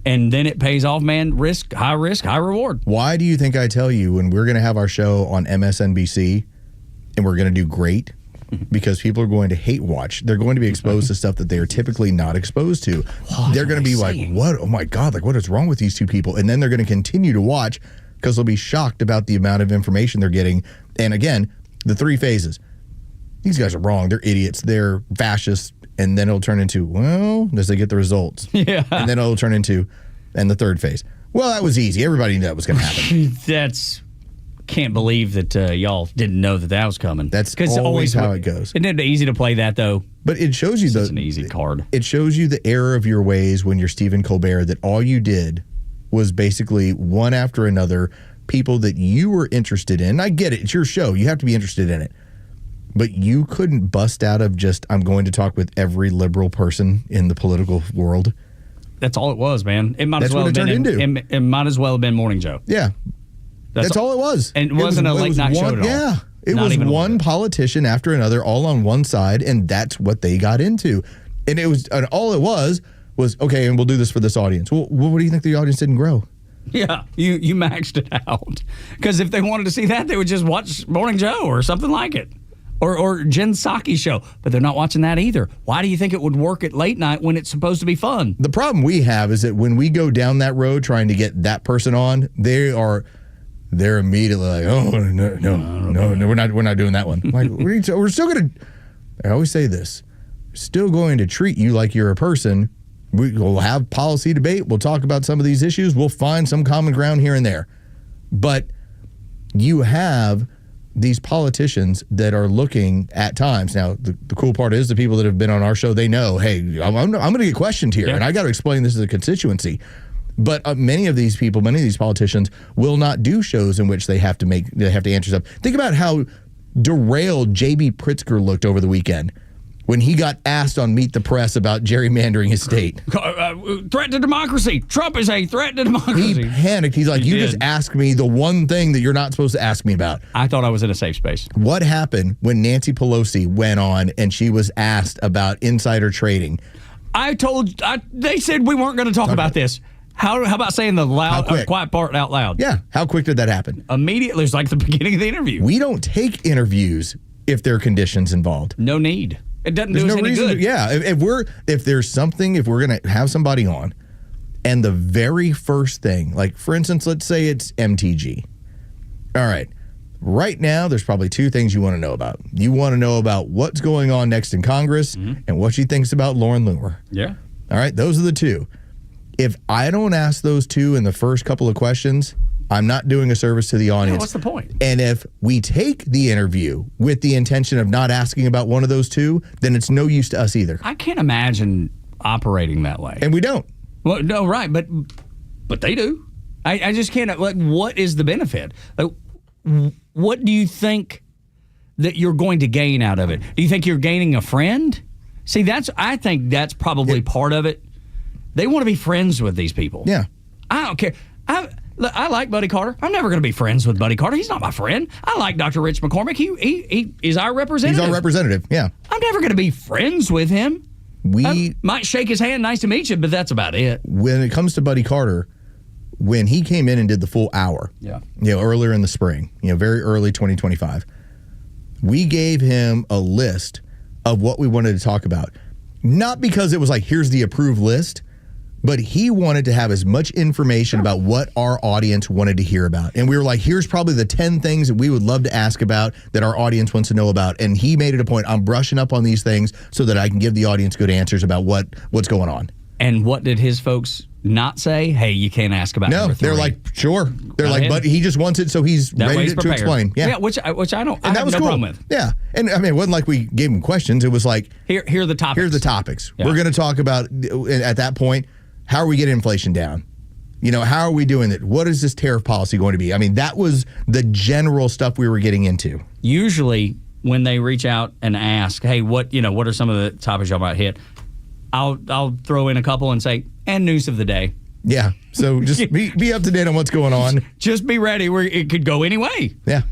And then it pays off, man. Risk, high reward. Why do you think I tell you when we're going to have our show on MSNBC and we're going to do great? Because people are going to hate watch. They're going to be exposed to stuff that they are typically not exposed to. They're going to be like, what? Oh my God, like what is wrong with these two people? And then they're going to continue to watch because they'll be shocked about the amount of information they're getting. And again, the 3 phases. These guys are wrong. They're idiots. They're fascists. And then it'll turn into, well, does they get the results? Yeah. And then it'll turn into, and the 3rd phase. Well, that was easy. Everybody knew that was going to happen. Can't believe that y'all didn't know that was coming. That's always how it goes. Isn't it easy to play that, though? But it shows you it's an easy card. It shows you the error of your ways when you're Stephen Colbert, that all you did was basically one after another people that you were interested in. I get it. It's your show. You have to be interested in it. But you couldn't bust out of just, I'm going to talk with every liberal person in the political world. That's all it was, man. It might That's as well what have it been turned into. It might as well have been Morning Joe. Yeah. That's all it was. And it wasn't a late night show at all. Yeah. It Not was even one politician after another all on one side, and that's what they got into. And all it was, okay, and we'll do this for this audience. Well, what do you think the audience didn't grow? Yeah, you maxed it out. Because if they wanted to see that, they would just watch Morning Joe or something like it. Or Jen Psaki's show. But they're not watching that either. Why do you think it would work at late night when it's supposed to be fun? The problem we have is that when we go down that road trying to get that person on, they're immediately like, oh, no, we're not doing that one. Like, we're still going to, I always say this, still going to treat you like you're a person. We'll have policy debate. We'll talk about some of these issues. We'll find some common ground here and there. But you have these politicians that are looking at times. Now, the cool part is the people that have been on our show, they know, hey, I'm going to get questioned here, and I got to explain this to the constituency. But many of these people, many of these politicians will not do shows in which they have to answer stuff. Think about how derailed J.B. Pritzker looked over the weekend when he got asked on Meet the Press about gerrymandering his state. Threat to democracy. Trump is a threat to democracy. He panicked. He's like, you just asked me the one thing that you're not supposed to ask me about. I thought I was in a safe space. What happened when Nancy Pelosi went on and she was asked about insider trading? They said we weren't going to talk about this. How about saying the quiet part out loud? Yeah. How quick did that happen? Immediately. It was like the beginning of the interview. We don't take interviews if there are conditions involved. No need. It doesn't do us any good. If there's something, if we're going to have somebody on, and the very first thing, like for instance, let's say it's MTG. All right. Right now, there's probably two things you want to know about. You want to know about what's going on next in Congress and what she thinks about Lauren Loomer. Yeah. All right. Those are the two. If I don't ask those two in the first couple of questions, I'm not doing a service to the audience. Yeah, what's the point? And if we take the interview with the intention of not asking about one of those two, then it's no use to us either. I can't imagine operating that way. And we don't. Well, no, right, but they do. I just can't. Like, what is the benefit? Like, what do you think that you're going to gain out of it? Do you think you're gaining a friend? See, I think that's probably part of it. They want to be friends with these people. Yeah. I don't care. I like Buddy Carter. I'm never going to be friends with Buddy Carter. He's not my friend. I like Dr. Rich McCormick. He is our representative. He's our representative, yeah. I'm never going to be friends with him. I might shake his hand, nice to meet you, but that's about it. When it comes to Buddy Carter, when he came in and did the full hour, earlier in the spring, very early 2025, we gave him a list of what we wanted to talk about. Not because it was like, here's the approved list, but he wanted to have as much information about what our audience wanted to hear about. And we were like, here's probably the 10 things that we would love to ask about that our audience wants to know about. And he made it a point, I'm brushing up on these things so that I can give the audience good answers about what's going on. And what did his folks not say? Hey, you can't ask about number 3. They're like, sure. They're like, but he just wants it so he's ready to explain. Yeah, which I don't. And I that was no cool. problem with. Yeah, and I mean, it wasn't like we gave him questions. It was like, here are the topics. Here's the topics. Yeah. We're going to talk about at that point. How are we getting inflation down? How are we doing it? What is this tariff policy going to be? I mean, that was the general stuff we were getting into. Usually, when they reach out and ask, "Hey, what are some of the topics y'all might hit?" I'll throw in a couple and say, "And news of the day." Yeah. So just be up to date on what's going on. Just be ready. It could go any way. Yeah.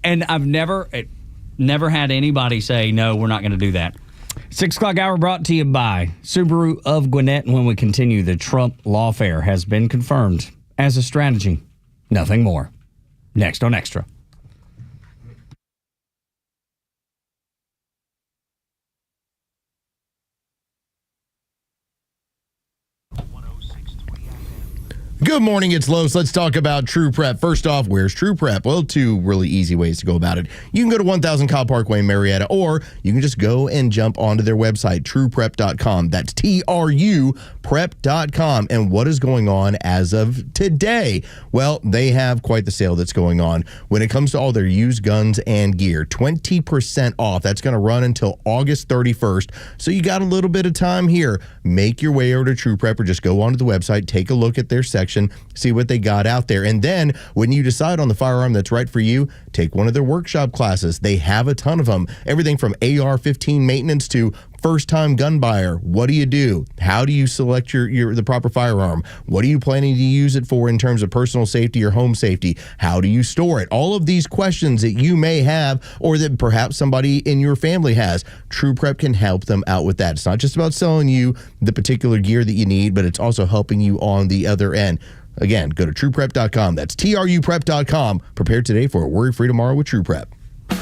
And I've never had anybody say, "No, we're not going to do that." 6 o'clock hour brought to you by Subaru of Gwinnett. And when we continue, the Trump lawfare has been confirmed as a strategy. Nothing more. Next on Extra. Good morning, it's Los. Let's talk about True Prep. First off, where's True Prep? Well, two really easy ways to go about it. You can go to 1000 Cobb Parkway in Marietta, or you can just go and jump onto their website, trueprep.com. That's TRUprep.com. And what is going on as of today? Well, they have quite the sale that's going on when it comes to all their used guns and gear. 20% off. That's going to run until August 31st. So you got a little bit of time here. Make your way over to True Prep or just go onto the website, take a look at their section, see what they got out there. And then when you decide on the firearm that's right for you, take one of their workshop classes. They have a ton of them. Everything from AR-15 maintenance to first-time gun buyer. What do you do? How do you select the proper firearm? What are you planning to use it for in terms of personal safety or home safety? How do you store it? All of these questions that you may have or that perhaps somebody in your family has, True Prep can help them out with that. It's not just about selling you the particular gear that you need, but it's also helping you on the other end. Again, go to trueprep.com. That's TRUprep.com. Prepare today for a worry-free tomorrow with True Prep.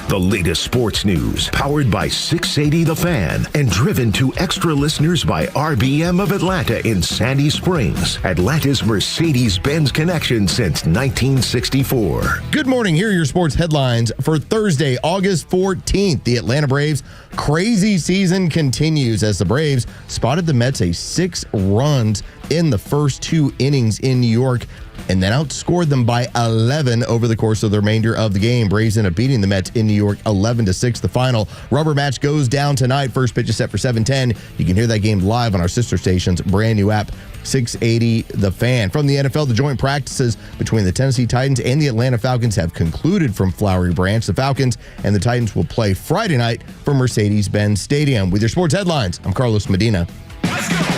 The latest sports news, powered by 680 The Fan, and driven to extra listeners by RBM of Atlanta in Sandy Springs, Atlanta's Mercedes-Benz connection since 1964. Good morning. Here are your sports headlines for Thursday, August 14th. The Atlanta Braves' crazy season continues as the Braves spotted the Mets a 6 runs in the first 2 innings in New York, and then outscored them by 11 over the course of the remainder of the game. Braves end up beating the Mets in New York 11-6. The final rubber match goes down tonight. First pitch is set for 7:10. You can hear that game live on our sister station's brand new app, 680 The Fan. From the NFL, the joint practices between the Tennessee Titans and the Atlanta Falcons have concluded from Flowery Branch. The Falcons and the Titans will play Friday night from Mercedes-Benz Stadium. With your sports headlines, I'm Carlos Medina.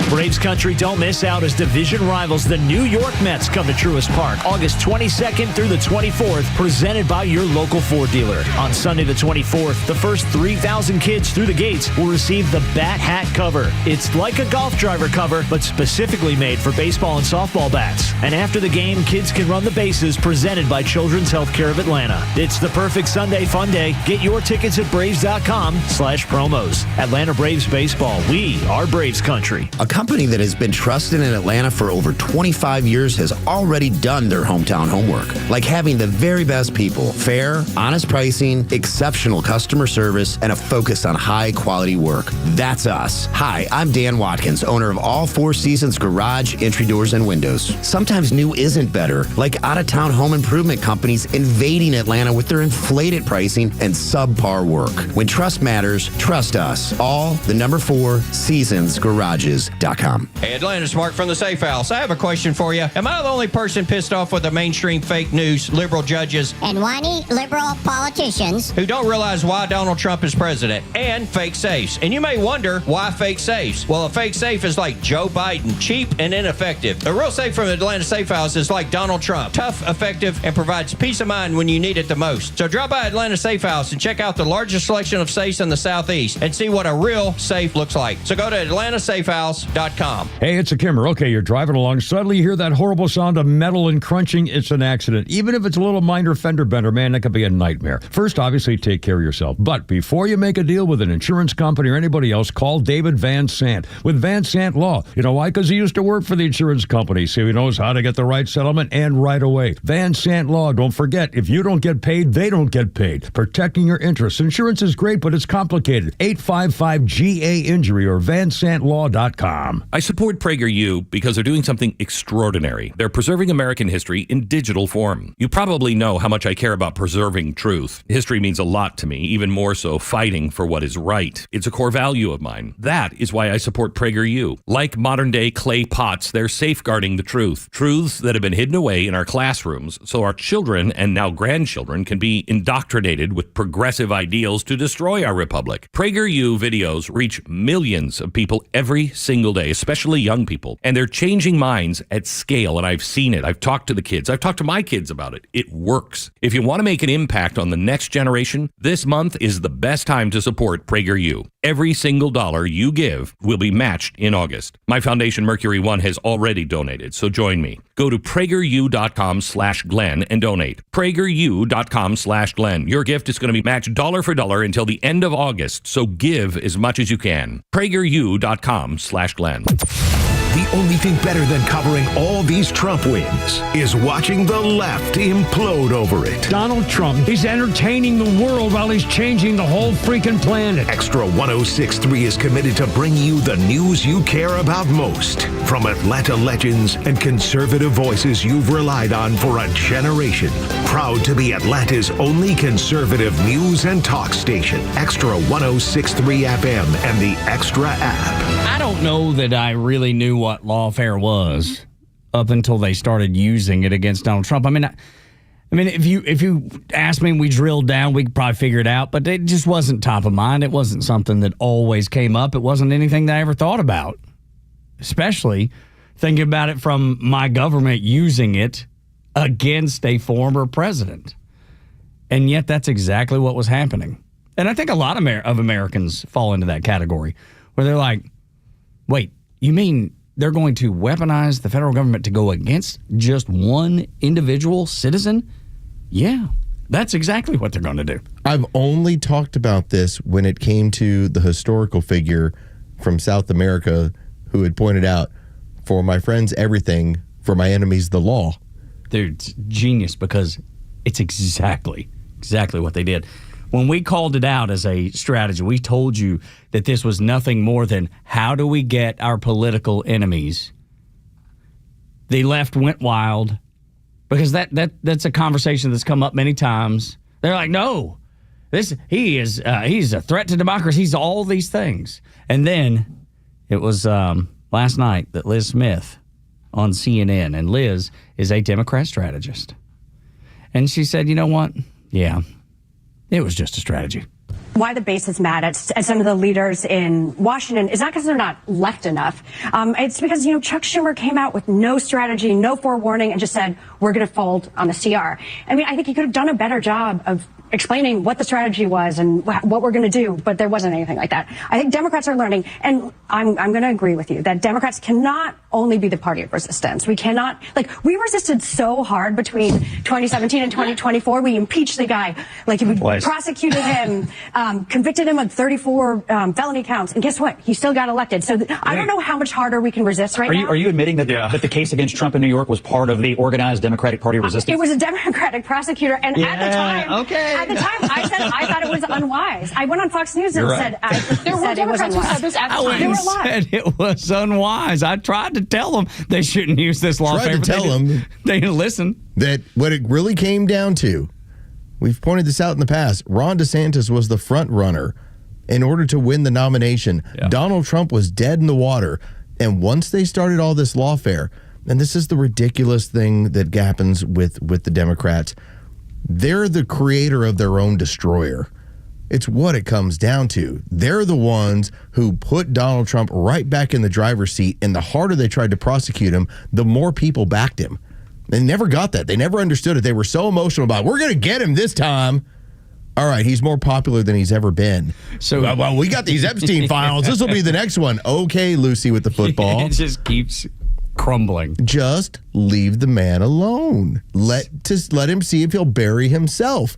Braves country, don't miss out as division rivals the New York Mets come to Truist Park August 22nd through the 24th, presented by your local Ford dealer. On Sunday the 24th, the first 3,000 kids through the gates will receive the Bat Hat cover. It's like a golf driver cover, but specifically made for baseball and softball bats. And after the game, kids can run the bases, presented by Children's Healthcare of Atlanta. It's the perfect Sunday fun day. Get your tickets at Braves.com/promos. Atlanta Braves baseball. We are Braves country. A company that has been trusted in Atlanta for over 25 years has already done their hometown homework, like having the very best people, fair, honest pricing, exceptional customer service, and a focus on high-quality work. That's us. Hi, I'm Dan Watkins, owner of All Four Seasons Garage, Entry Doors, and Windows. Sometimes new isn't better, like out-of-town home improvement companies invading Atlanta with their inflated pricing and subpar work. When trust matters, trust us. All the number 4 seasonsgarages.com. Hey, Atlanta's Mark from the Safe House. I have a question for you. Am I the only person pissed off with the mainstream fake news, liberal judges, and whiny liberal politicians who don't realize why Donald Trump is president, and fake safes? And you may wonder, why fake safes? Well, a fake safe is like Joe Biden, cheap and ineffective. A real safe from the Atlanta Safe House is like Donald Trump, tough, effective, and provides peace of mind when you need it the most. So drop by Atlanta Safe House and check out the largest selection of safes in the Southeast and see what a real safe looks like. So go to atlantasafehouse.com. Hey, it's a Kimmer. Okay, you're driving along. Suddenly you hear that horrible sound of metal and crunching. It's an accident. Even if it's a little minor fender bender, man, that could be a nightmare. First, obviously, take care of yourself. But before you make a deal with an insurance company or anybody else, call David Van Sant with Van Sant Law. You know why? Because he used to work for the insurance company, so he knows how to get the right settlement and right away. Van Sant Law. Don't forget, if you don't get paid, they don't get paid. Protecting your interests. Insurance is great, but it's complicated. 855-GA-INJURY or vansantlaw.com. I support PragerU because they're doing something extraordinary. They're preserving American history in digital form. You probably know how much I care about preserving truth. History means a lot to me, even more so fighting for what is right. It's a core value of mine. That is why I support PragerU. Like modern-day clay pots, they're safeguarding the truth. Truths that have been hidden away in our classrooms so our children and now grandchildren can be indoctrinated with progressive ideals to destroy our republic. PragerU videos reach millions of people every single day, especially young people, and they're changing minds at scale, and I've seen it. I've talked to the kids. I've talked to my kids about it. It works. If you want to make an impact on the next generation, this month is the best time to support PragerU. Every single dollar you give will be matched in August. My foundation, Mercury One, has already donated, so join me. Go to PragerU.com/Glenn and donate. PragerU.com/Glenn. Your gift is going to be matched dollar for dollar until the end of August, so give as much as you can. PragerU.com/Glenn. The only thing better than covering all these Trump wins is watching the left implode over it. Donald Trump, he's entertaining the world while he's changing the whole freaking planet. Extra 106.3 is committed to bring you the news you care about most. From Atlanta legends and conservative voices you've relied on for a generation. Proud to be Atlanta's only conservative news and talk station. Extra 106.3 FM and the Extra app. I don't know that I really knew what lawfare was up until they started using it against Donald Trump. I mean, if you asked me and we drilled down, we could probably figure it out, but it just wasn't top of mind. It wasn't something that always came up. It wasn't anything that I ever thought about, especially thinking about it from my government using it against a former president. And yet that's exactly what was happening. And I think a lot of Americans fall into that category where they're like, wait, you mean they're going to weaponize the federal government to go against just one individual citizen? Yeah, that's exactly what they're going to do. I've only talked about this when it came to the historical figure from South America who had pointed out, for my friends, everything, for my enemies, the law. Dude, it's genius because it's exactly what they did. When we called it out as a strategy, we told you that this was nothing more than how do we get our political enemies. The left went wild because that's a conversation that's come up many times. They're like, no, he's a threat to democracy. He's all these things. And then it was last night that Liz Smith on CNN, and Liz is a Democrat strategist. And she said, you know what? Yeah, it was just a strategy. Why the base is mad at some of the leaders in Washington is not because they're not left enough. It's because, Chuck Schumer came out with no strategy, no forewarning, and just said, we're going to fold on the CR. I mean, I think he could have done a better job of explaining what the strategy was and what we're going to do, but there wasn't anything like that. I think Democrats are learning, and I'm going to agree with you, that Democrats cannot only be the party of resistance. We cannot, we resisted so hard between 2017 and 2024. We impeached the guy, we prosecuted him, convicted him of 34 felony counts, and guess what? He still got elected. So I don't know how much harder we can resist now. Are you admitting that, that the case against Trump in New York was part of the organized Democratic Party resistance? It was a Democratic prosecutor, and at the time, I said I thought it was unwise. I went on Fox News and said it was unwise. Said it was unwise. I tried to tell them they shouldn't use this law. Tried to tell them they didn't listen. That what it really came down to. We've pointed this out in the past. Ron DeSantis was the front runner in order to win the nomination. Yeah. Donald Trump was dead in the water. And once they started all this lawfare, and this is the ridiculous thing that happens with the Democrats, they're the creator of their own destroyer. It's what it comes down to. They're the ones who put Donald Trump right back in the driver's seat, and the harder they tried to prosecute him, the more people backed him. They never got that. They never understood it. They were so emotional about, we're going to get him this time. All right, he's more popular than he's ever been. So, well, we got these Epstein files. This will be the next one. Okay, Lucy with the football. It just keeps crumbling. Just leave the man alone. Let him see if he'll bury himself.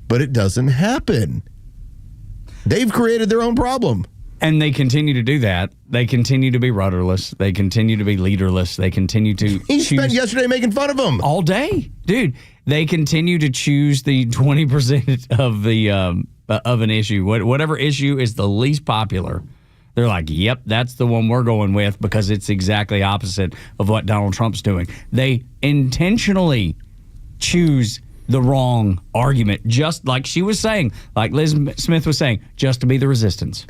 But it doesn't happen. They've created their own problem. And they continue to do that. They continue to be rudderless. They continue to be leaderless. They continue to He spent yesterday making fun of him. All day. Dude, they continue to choose the 20% of the of an issue. Whatever issue is the least popular. They're like, yep, that's the one we're going with because it's exactly opposite of what Donald Trump's doing. They intentionally choose the wrong argument, just like she was saying, like Liz Smith was saying, just to be the resistance.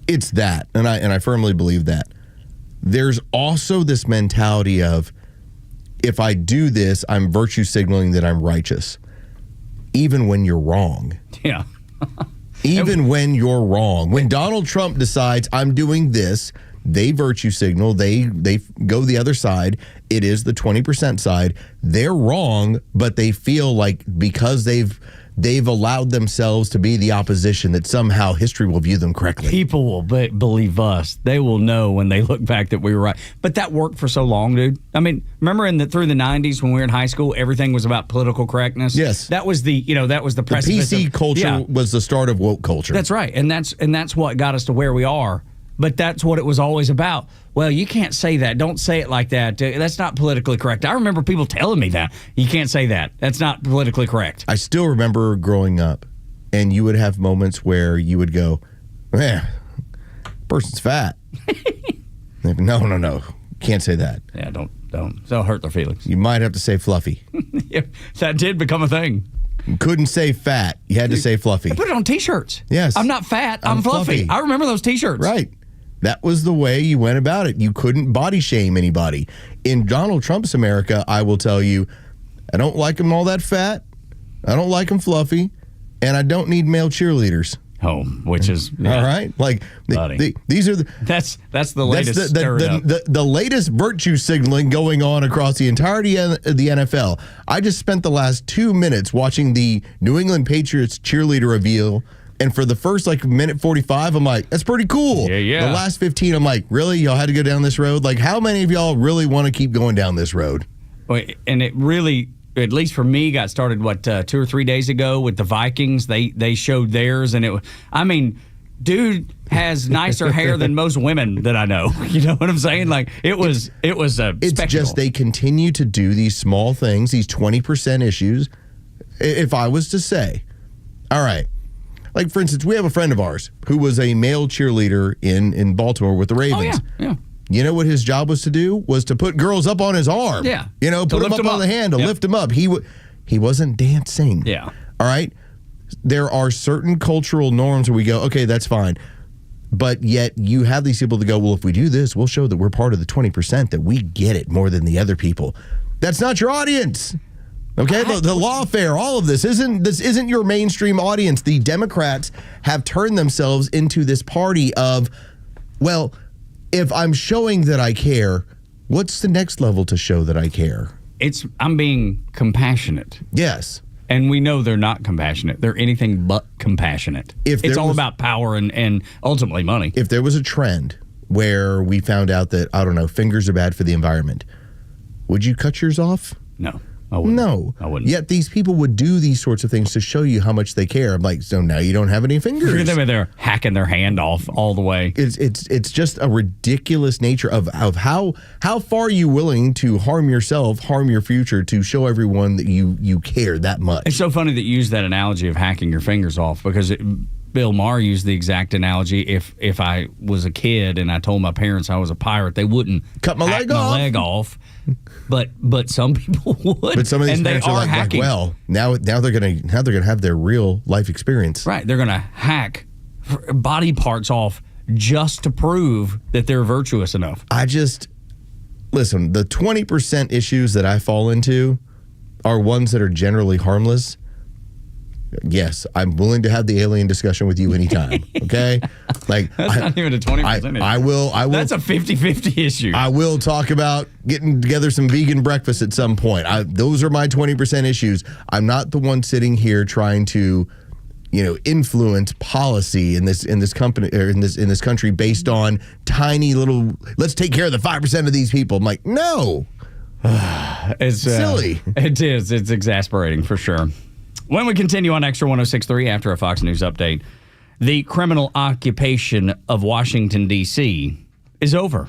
It's that, and I firmly believe that. There's also this mentality of, if I do this, I'm virtue signaling that I'm righteous, even when you're wrong. Yeah. Even when you're wrong. When Donald Trump decides I'm doing this, they virtue signal. They go the other side. It is the 20% side. They're wrong, but they feel like because they've allowed themselves to be the opposition that somehow history will view them correctly. People will believe us. They will know when they look back that we were right. But that worked for so long, dude. I mean, remember through the 90s when we were in high school, everything was about political correctness? Yes. That was the precipice. The PC culture was the start of woke culture. That's right. And that's what got us to where we are. But that's what it was always about. Well, you can't say that. Don't say it like that. That's not politically correct. I remember people telling me that. You can't say that. That's not politically correct. I still remember growing up, and you would have moments where you would go, man, person's fat. No. Can't say that. Yeah, don't. That'll hurt their feelings. You might have to say fluffy. Yeah, that did become a thing. You couldn't say fat. You had to say fluffy. I put it on T-shirts. Yes. I'm not fat. I'm fluffy. I remember those T-shirts. Right. That was the way you went about it. You couldn't body shame anybody. In Donald Trump's America, I will tell you, I don't like him all that fat. I don't like him fluffy. And I don't need male cheerleaders. Oh, which is all right. Like these are that's the latest. The latest virtue signaling going on across the entirety of the NFL. I just spent the last 2 minutes watching the New England Patriots cheerleader reveal. And for the first minute 45, I'm like, that's pretty cool. Yeah. The last 15, I'm like, really? Y'all had to go down this road? Like, how many of y'all really want to keep going down this road? And it really, at least for me, got started, 2 or 3 days ago with the Vikings. They showed theirs, and dude has nicer hair than most women that I know. You know what I'm saying? Like, it was a spectacle. It's just they continue to do these small things, these 20% issues. If I was to say, all right, like, for instance, we have a friend of ours who was a male cheerleader in Baltimore with the Ravens. Oh, yeah. You know what his job was to do? Was to put girls up on his arm. Yeah. Put them up on the hand to lift them up. He wasn't dancing. Yeah. All right? There are certain cultural norms where we go, okay, that's fine. But yet you have these people that go, well, if we do this, we'll show that we're part of the 20%, that we get it more than the other people. That's not your audience. Okay, the lawfare, all of this isn't your mainstream audience. The Democrats have turned themselves into this party of, well, if I'm showing that I care, what's the next level to show that I care? I'm being compassionate. Yes. And we know they're not compassionate. They're anything but compassionate. It's all about power and ultimately money. If there was a trend where we found out that, I don't know, fingers are bad for the environment, would you cut yours off? No. No. I wouldn't. Yet these people would do these sorts of things to show you how much they care. I'm like, so now you don't have any fingers. Look at them, they're hacking their hand off all the way. It's just a ridiculous nature of how far you willing to harm yourself, harm your future to show everyone that you care that much. It's so funny that you use that analogy of hacking your fingers off because Bill Maher used the exact analogy. If I was a kid and I told my parents I was a pirate, they wouldn't cut my leg off. But some people would. But some of these and parents they are are hacking. well, now they're gonna have their real life experience. Right, they're gonna hack body parts off just to prove that they're virtuous enough. Listen. The 20% issues that I fall into are ones that are generally harmless. Yes, I'm willing to have the alien discussion with you anytime. Okay, like that's not even a 20%. I will. That's a 50-50 issue. I will talk about getting together some vegan breakfast at some point. Those are my 20% issues. I'm not the one sitting here trying to, influence policy in this company or in this country based on tiny little. Let's take care of the 5% of these people. I'm like, no, it's silly. It is. It's exasperating for sure. When we continue on Xtra 106.3 after a Fox News update, the criminal occupation of Washington, D.C. is over.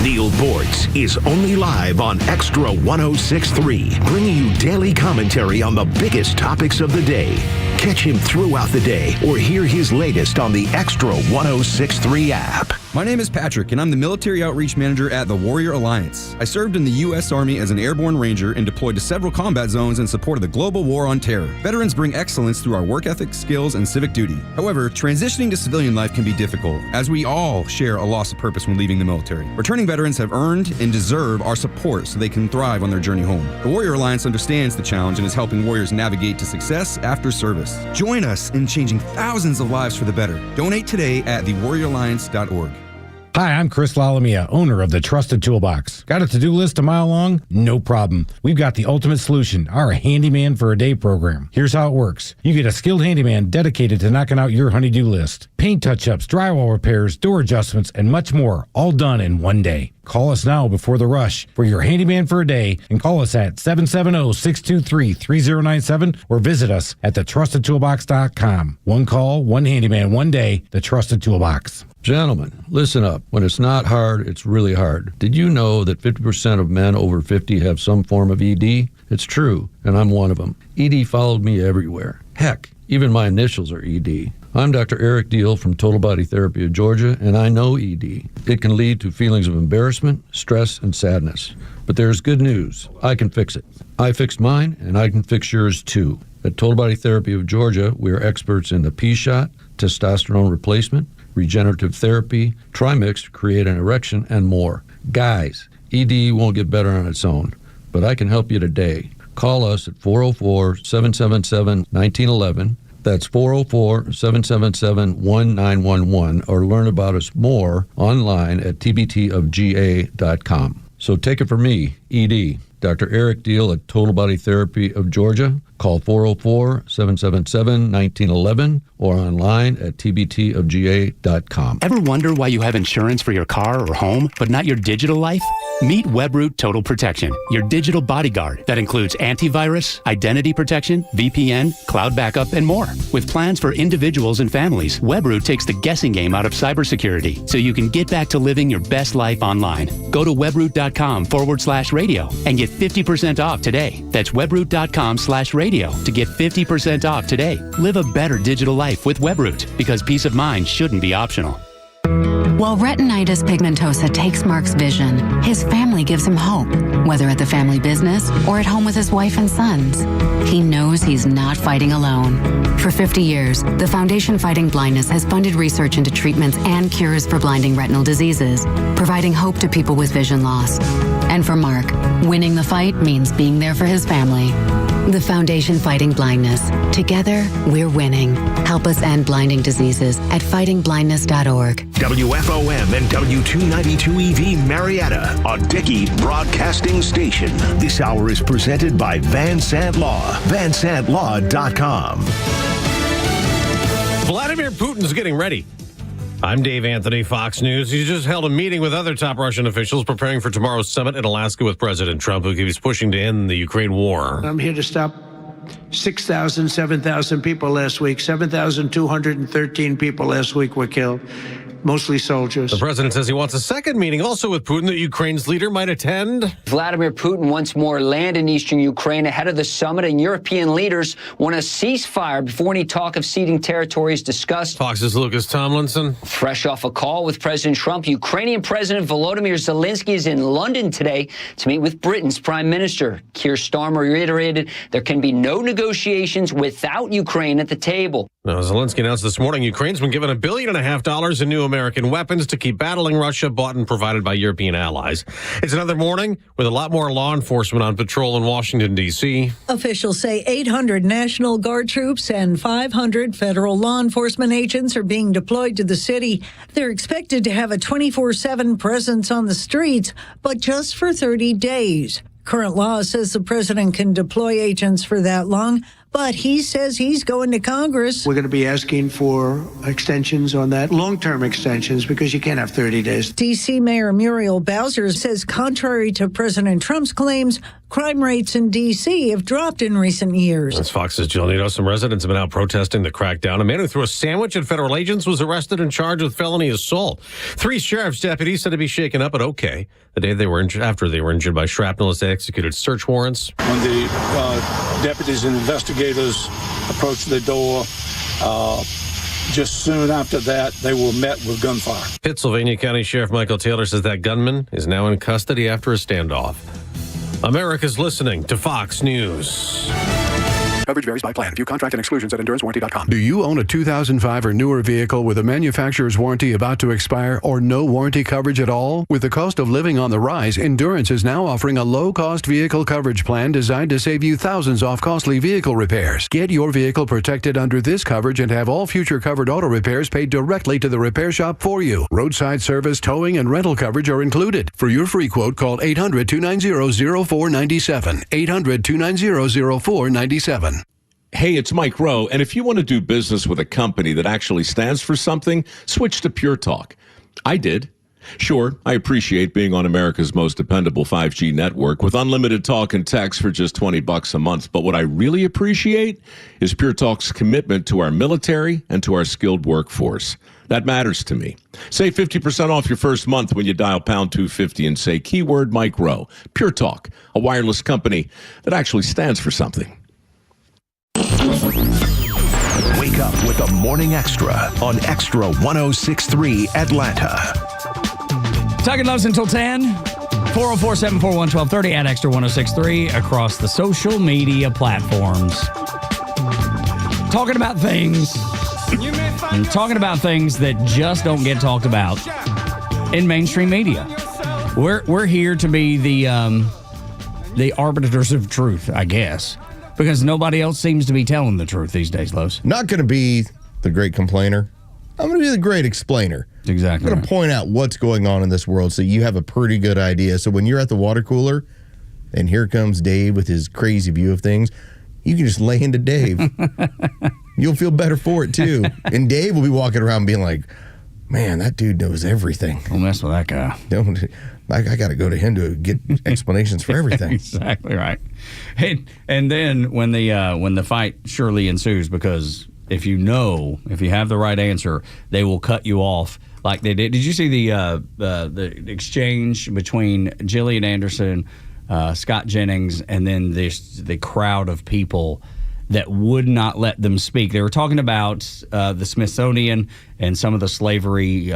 Neil Bortz is only live on Xtra 106.3, bringing you daily commentary on the biggest topics of the day. Catch him throughout the day or hear his latest on the Xtra 106.3 app. My name is Patrick, and I'm the Military Outreach Manager at the Warrior Alliance. I served in the U.S. Army as an airborne ranger and deployed to several combat zones in support of the global war on terror. Veterans bring excellence through our work ethic, skills, and civic duty. However, transitioning to civilian life can be difficult, as we all share a loss of purpose when leaving the military. Returning veterans have earned and deserve our support so they can thrive on their journey home. The Warrior Alliance understands the challenge and is helping warriors navigate to success after service. Join us in changing thousands of lives for the better. Donate today at thewarrioralliance.org. Hi, I'm Chris Lalamia, owner of the Trusted Toolbox. Got a to-do list a mile long? No problem. We've got the ultimate solution, our Handyman for a Day program. Here's how it works. You get a skilled handyman dedicated to knocking out your honey-do list. Paint touch-ups, drywall repairs, door adjustments, and much more, all done in one day. Call us now before the rush for your Handyman for a Day and call us at 770-623-3097 or visit us at thetrustedtoolbox.com. One call, one handyman, one day, the Trusted Toolbox. Gentlemen, listen up. When it's not hard, it's really hard. Did you know that 50% of men over 50 have some form of ED? It's true, and I'm one of them. ED followed me everywhere. Heck, even my initials are ED. I'm Dr. Eric Deal from Total Body Therapy of Georgia, and I know ED. It can lead to feelings of embarrassment, stress, and sadness. But there's good news. I can fix it. I fixed mine, and I can fix yours too. At Total Body Therapy of Georgia, we are experts in the P-shot, testosterone replacement, regenerative therapy, Trimix to create an erection, and more. Guys, ED won't get better on its own, but I can help you today. Call us at 404-777-1911. That's 404-777-1911, or learn about us more online at tbtofga.com. So take it from me, ED, Dr. Eric Deal at Total Body Therapy of Georgia. Call 404-777-1911 or online at tbtofga.com. Ever wonder why you have insurance for your car or home, but not your digital life? Meet WebRoot Total Protection, your digital bodyguard that includes antivirus, identity protection, VPN, cloud backup, and more. With plans for individuals and families, WebRoot takes the guessing game out of cybersecurity so you can get back to living your best life online. Go to webroot.com/radio and get 50% off today. That's webroot.com/radio. Radio to get 50% off today. Live a better digital life with Webroot, because peace of mind shouldn't be optional. While retinitis pigmentosa takes Mark's vision, his family gives him hope, whether at the family business or at home with his wife and sons. He knows he's not fighting alone. For 50 years, the Foundation Fighting Blindness has funded research into treatments and cures for blinding retinal diseases, providing hope to people with vision loss. And for Mark, winning the fight means being there for his family. The Foundation Fighting Blindness. Together, we're winning. Help us end blinding diseases at fightingblindness.org. WFOM and W292 EV Marietta, a Dickey broadcasting station. This hour is presented by Van Sant Law, vansantlaw.com. Vladimir Putin's getting ready. I'm Dave Anthony, Fox News. He just held a meeting with other top Russian officials preparing for tomorrow's summit in Alaska with President Trump, who keeps pushing to end the Ukraine war. I'm here to stop 6,000, 7,000 people last week. 7,213 people last week were killed, mostly soldiers. The president says he wants a second meeting also with Putin that Ukraine's leader might attend. Vladimir Putin wants more land in eastern Ukraine ahead of the summit, and European leaders want a ceasefire before any talk of ceding territory is discussed. Fox's Lucas Tomlinson. Fresh off a call with President Trump, Ukrainian President Volodymyr Zelensky is in London today to meet with Britain's Prime Minister. Keir Starmer reiterated there can be no negotiations without Ukraine at the table. Now, Zelensky announced this morning Ukraine's been given $1.5 billion in new American weapons to keep battling Russia, bought and provided by European allies. It's another morning with a lot more law enforcement on patrol in Washington, D.C. Officials say 800 National Guard troops and 500 federal law enforcement agents are being deployed to the city. They're expected to have a 24/7 presence on the streets, but just for 30 days. Current law says the president can deploy agents for that long, but he says he's going to Congress. We're going to be asking for extensions on that, long-term extensions, because you can't have 30 days. D.C. Mayor Muriel Bowser says contrary to President Trump's claims, crime rates in D.C. have dropped in recent years. That's Fox's Jill Nito. Some residents have been out protesting the crackdown. A man who threw a sandwich at federal agents was arrested and charged with felony assault. 3 sheriff's deputies said to be shaken up, but okay. The day they were injured, after they were injured by shrapnel as they executed search warrants. When the deputies and investigators approached the door, just soon after that, they were met with gunfire. Pittsylvania County Sheriff Michael Taylor says that gunman is now in custody after a standoff. America's listening to Fox News. Coverage varies by plan. View contract and exclusions at EnduranceWarranty.com. Do you own a 2005 or newer vehicle with a manufacturer's warranty about to expire or no warranty coverage at all? With the cost of living on the rise, Endurance is now offering a low-cost vehicle coverage plan designed to save you thousands off costly vehicle repairs. Get your vehicle protected under this coverage and have all future covered auto repairs paid directly to the repair shop for you. Roadside service, towing, and rental coverage are included. For your free quote, call 800-290-0497. 800-290-0497. Hey, it's Mike Rowe, and if you want to do business with a company that actually stands for something, switch to Pure Talk. I did. Sure, I appreciate being on America's most dependable 5G network with unlimited talk and text for just $20 a month. But what I really appreciate is Pure Talk's commitment to our military and to our skilled workforce. That matters to me. Save 50% off your first month when you dial pound 250 and say keyword Mike Rowe. Pure Talk, a wireless company that actually stands for something. Wake up with the Morning Extra on Extra 106.3 Atlanta. Tug and Los until 10. 404-741-1230 at Extra 106.3 across the social media platforms. Talking about things that just don't get talked about in mainstream media. We're here to be the arbiters of truth, I guess. Because nobody else seems to be telling the truth these days, Los. Not going to be the great complainer. I'm going to be the great explainer. Exactly. I'm going to point out what's going on in this world so you have a pretty good idea. So when you're at the water cooler and here comes Dave with his crazy view of things, you can just lay into Dave. You'll feel better for it, too. And Dave will be walking around being like, man, that dude knows everything. Don't mess with that guy. I got to go to him to get explanations for everything. Exactly right. And then when the fight surely ensues, because if you have the right answer, they will cut you off like they did. Did you see the exchange between Gillian Anderson, Scott Jennings, and then the crowd of people that would not let them speak. They were talking about the Smithsonian and some of the slavery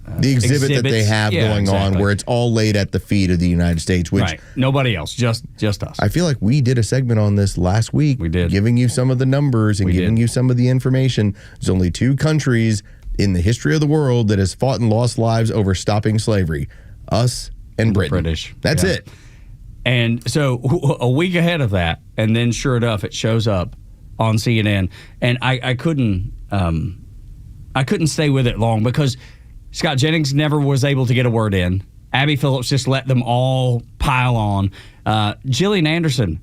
the exhibit that they have going on, where it's all laid at the feet of the United States, which right. Nobody else, just us. I feel like we did a segment on this last week. We did, giving you some of the numbers and giving you some of the information. There's only 2 countries in the history of the world that has fought and lost lives over stopping slavery: us and Britain. British. That's it. And so a week ahead of that, and then sure enough, it shows up on CNN, and I couldn't stay with it long because Scott Jennings never was able to get a word in. Abby Phillips just let them all pile on. Gillian Anderson,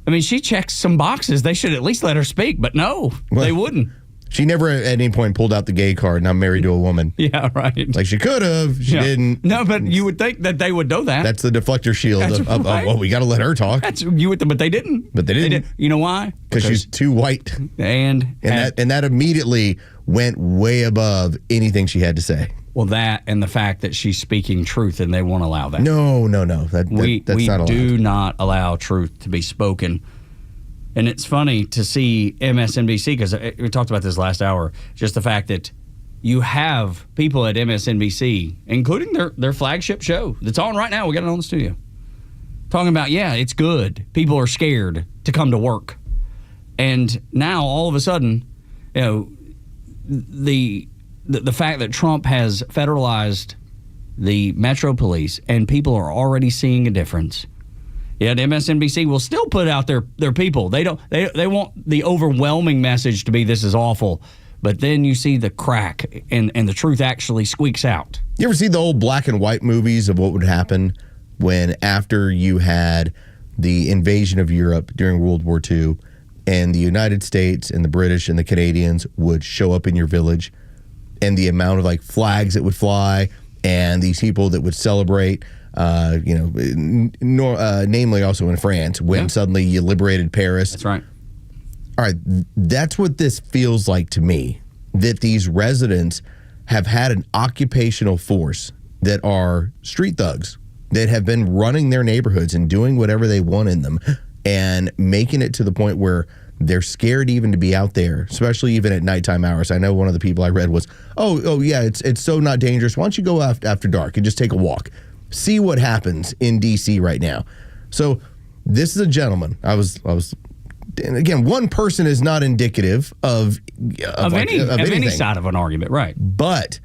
I mean, she checks some boxes. They should at least let her speak, but no, they wouldn't. She never at any point pulled out the gay card, and I'm married to a woman. Yeah, right. Like she could have. She didn't. No, but you would think that they would know that. That's the deflector shield of well, we got to let her talk. But they didn't. But they didn't. You know why? Because she's too white. And that immediately went way above anything she had to say. Well, that and the fact that she's speaking truth, and they won't allow that. No. That's we not allowed. Do not allow truth to be spoken. And it's funny to see MSNBC, because we talked about this last hour, just the fact that you have people at MSNBC, including their flagship show that's on right now. We got it on the studio. Talking about, it's good. People are scared to come to work. And now, all of a sudden, the fact that Trump has federalized the Metro Police and people are already seeing a difference. Yet MSNBC will still put out their people. They want the overwhelming message to be this is awful, but then you see the crack and the truth actually squeaks out. You ever see the old black and white movies of what would happen when after you had the invasion of Europe during World War II and the United States and the British and the Canadians would show up in your village, and the amount of like flags that would fly and these people that would celebrate, namely also in France when suddenly you liberated Paris. That's right. All right, that's what this feels like to me, that these residents have had an occupational force that are street thugs that have been running their neighborhoods and doing whatever they want in them and making it to the point where they're scared even to be out there, especially even at nighttime hours. I know one of the people I read was, it's so not dangerous. Why don't you go after dark and just take a walk? See what happens in D.C. right now. So this is a gentleman. And again, one person is not indicative of any side of an argument, right? But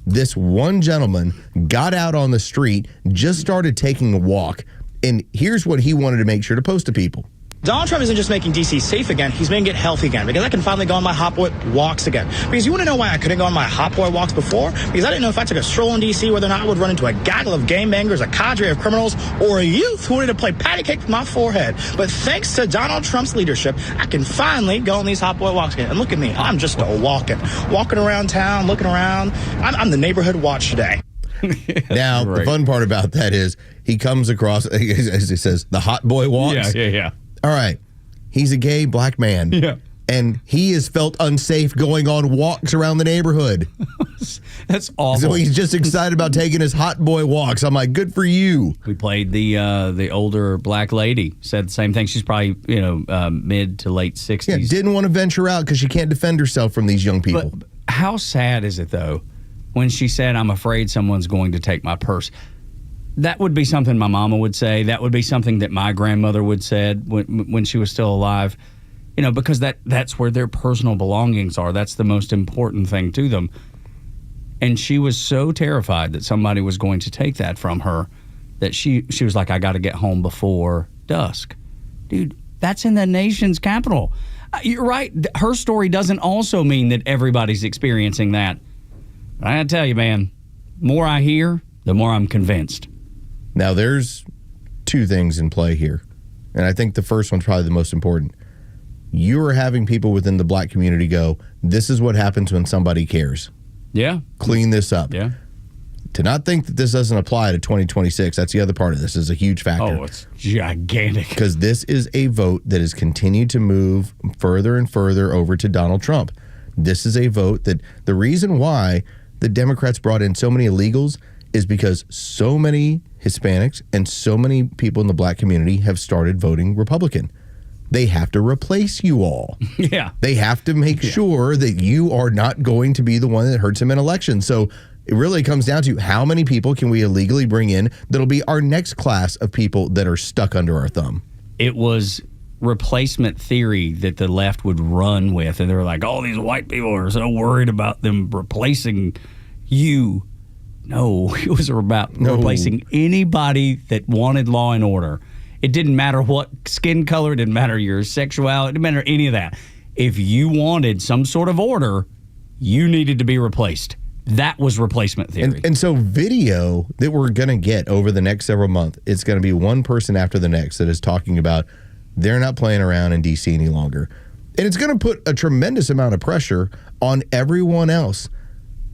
this one gentleman got out on the street, just started taking a walk, and here's what he wanted to make sure to post to people. Donald Trump isn't just making D.C. safe again, he's making it healthy again, because I can finally go on my hot boy walks again. Because you want to know why I couldn't go on my hot boy walks before? Because I didn't know if I took a stroll in D.C. whether or not I would run into a gaggle of game bangers, a cadre of criminals, or a youth who wanted to play patty cake with my forehead. But thanks to Donald Trump's leadership, I can finally go on these hot boy walks again. And look at me, I'm just walking around town, looking around. I'm the neighborhood watch today. Now, the fun part about that is he comes across, as he says, the hot boy walks. Yeah. All right. He's a gay black man. Yeah. And he has felt unsafe going on walks around the neighborhood. That's awful. So he's just excited about taking his hot boy walks. I'm like, good for you. We played the older black lady. Said the same thing. She's probably, mid to late 60s. Yeah, didn't want to venture out because she can't defend herself from these young people. But how sad is it, though, when she said, I'm afraid someone's going to take my purse? That would be something my mama would say. That would be something that my grandmother would said when she was still alive. Because that's where their personal belongings are. That's the most important thing to them. And she was so terrified that somebody was going to take that from her that she was like, I got to get home before dusk. Dude, that's in the nation's capital. You're right. Her story doesn't also mean that everybody's experiencing that. But I got to tell you, man, the more I hear, the more I'm convinced. Now, there's two things in play here. And I think the first one's probably the most important. You are having people within the black community go, this is what happens when somebody cares. Yeah. Clean this up. Yeah. To not think that this doesn't apply to 2026, that's the other part of this, is a huge factor. Oh, it's gigantic. Because this is a vote that has continued to move further and further over to Donald Trump. This is a vote that the reason why the Democrats brought in so many illegals is because so many Hispanics and so many people in the black community have started voting Republican. they have to replace you all. Yeah. They have to make sure that you are not going to be the one that hurts them in elections. So it really comes down to how many people can we illegally bring in that'll be our next class of people that are stuck under our thumb. It was replacement theory that the left would run with, and they were like, "Oh, these white people are so worried about them replacing you." No, it was about replacing anybody that wanted law and order. It didn't matter what skin color, it didn't matter your sexuality, it didn't matter any of that. If you wanted some sort of order, you needed to be replaced. That was replacement theory. And so video that we're going to get over the next several months, it's going to be one person after the next that is talking about they're not playing around in D.C. any longer. And it's going to put a tremendous amount of pressure on everyone else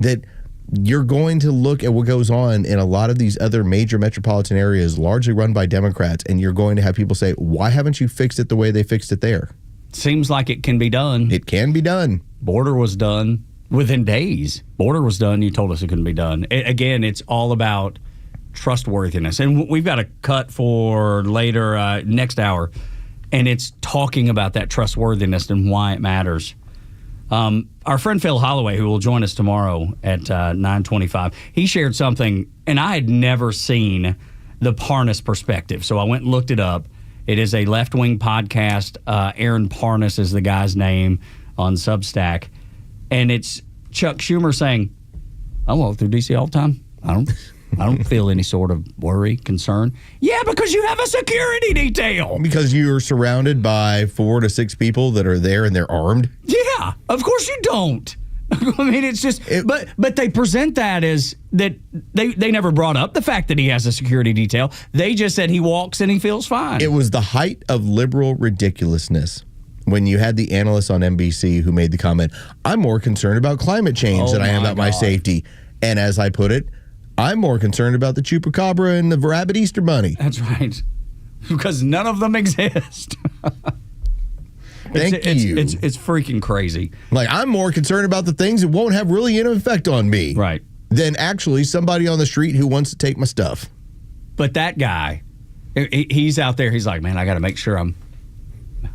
that you're going to look at what goes on in a lot of these other major metropolitan areas, largely run by Democrats, and you're going to have people say, why haven't you fixed it the way they fixed it there? Seems like it can be done. It can be done. Border was done within days. Border was done. You told us it couldn't be done. Again, it's all about trustworthiness. And we've got a cut for later, next hour, and it's talking about that trustworthiness and why it matters. Our friend Phil Holloway, who will join us tomorrow at 9:25, he shared something, and I had never seen the Parnas perspective. So I went and looked it up. It is a left-wing podcast. Aaron Parnas is the guy's name on Substack. And it's Chuck Schumer saying, I walk through D.C. all the time. I don't feel any sort of worry, concern. Yeah, because you have a security detail. Because you're surrounded by 4 to 6 people that are there and they're armed. Yeah, of course you don't. I mean, it's just, but they present that as that they never brought up the fact that he has a security detail. They just said he walks and he feels fine. It was the height of liberal ridiculousness when you had the analyst on NBC who made the comment, I'm more concerned about climate change than I am about my safety. And as I put it, I'm more concerned about the chupacabra and the rabbit Easter bunny. That's right. Because none of them exist. Thank you. It's freaking crazy. Like, I'm more concerned about the things that won't have really any effect on me. Right. Than actually somebody on the street who wants to take my stuff. But that guy, he's out there. He's like, man, I got to make sure I'm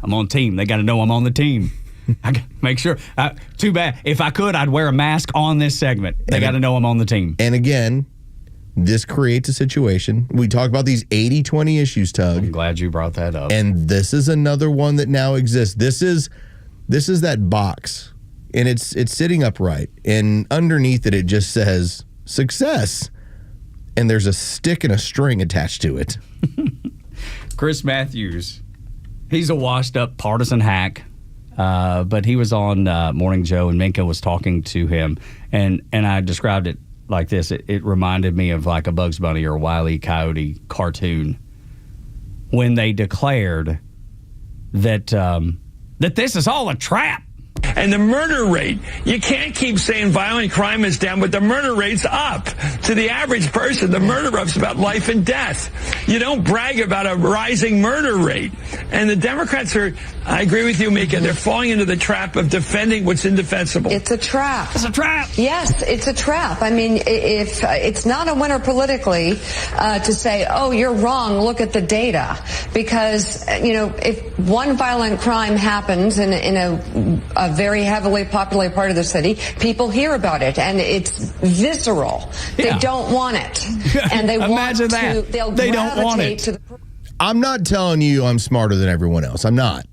on team. They got to know I'm on the team. I got to make sure. Too bad. If I could, I'd wear a mask on this segment. They got to know I'm on the team. And again, this creates a situation. We talk about these 80-20 issues, Tug. I'm glad you brought that up. And this is another one that now exists. This is that box, and it's sitting upright, and underneath it just says success, and there's a stick and a string attached to it. Chris Matthews, he's a washed-up partisan hack, but he was on Morning Joe, and Minka was talking to him, and I described it like this. It reminded me of like a Bugs Bunny or Wile E. Coyote cartoon when they declared that that this is all a trap. And the murder rate, you can't keep saying violent crime is down, but the murder rate's up. To the average person, the murder rate's about life and death. You don't brag about a rising murder rate. And the Democrats are, I agree with you, Mika, they're falling into the trap of defending what's indefensible. It's a trap. It's a trap. Yes, it's a trap. I mean, if it's not a winner politically to say, oh, you're wrong, look at the data. Because, if one violent crime happens in a very heavily populated part of the city, people hear about it, and it's visceral. Yeah. They don't want it, and they Imagine want that. to. They'll They don't want gravitate it. to the. I'm not telling you I'm smarter than everyone else. I'm not.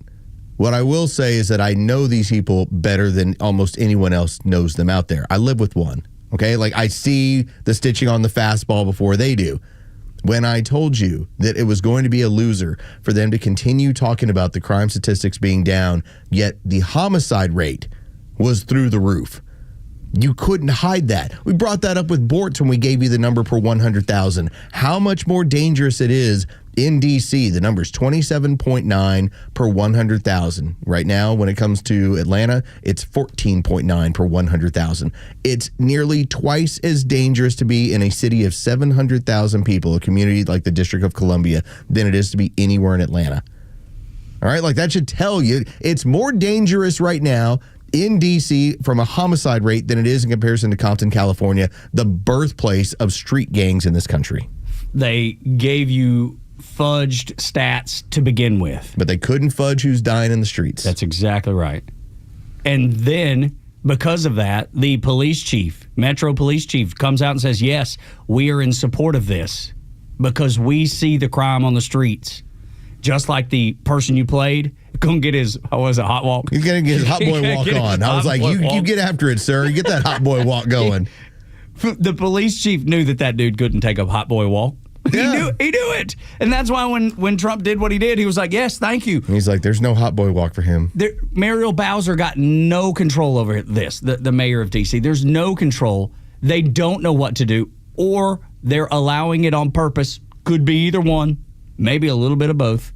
What I will say is that I know these people better than almost anyone else knows them out there. I live with one. Okay, like I see the stitching on the fastball before they do. When I told you that it was going to be a loser for them to continue talking about the crime statistics being down, yet the homicide rate was through the roof. You couldn't hide that. We brought that up with Bortz when we gave you the number per 100,000. How much more dangerous it is in D.C. The number's 27.9 per 100,000. Right now, when it comes to Atlanta, it's 14.9 per 100,000. It's nearly twice as dangerous to be in a city of 700,000 people, a community like the District of Columbia, than it is to be anywhere in Atlanta. All right, like that should tell you it's more dangerous right now in D.C. from a homicide rate than it is in comparison to Compton, California, the birthplace of street gangs in this country. They gave you fudged stats to begin with. But they couldn't fudge who's dying in the streets. That's exactly right. And then, because of that, the police chief, Metro Police Chief, comes out and says, yes, we are in support of this because we see the crime on the streets. Just like the person you played, going to get his, hot walk? He's going to get his hot boy walk on. I was like, you get after it, sir. Get that hot boy walk going. The police chief knew that dude couldn't take a hot boy walk. Yeah. He knew it. And that's why when Trump did what he did, he was like, yes, thank you. And he's like, there's no hot boy walk for him. Muriel Bowser got no control over this, the mayor of D.C. There's no control. They don't know what to do, or they're allowing it on purpose. Could be either one, maybe a little bit of both.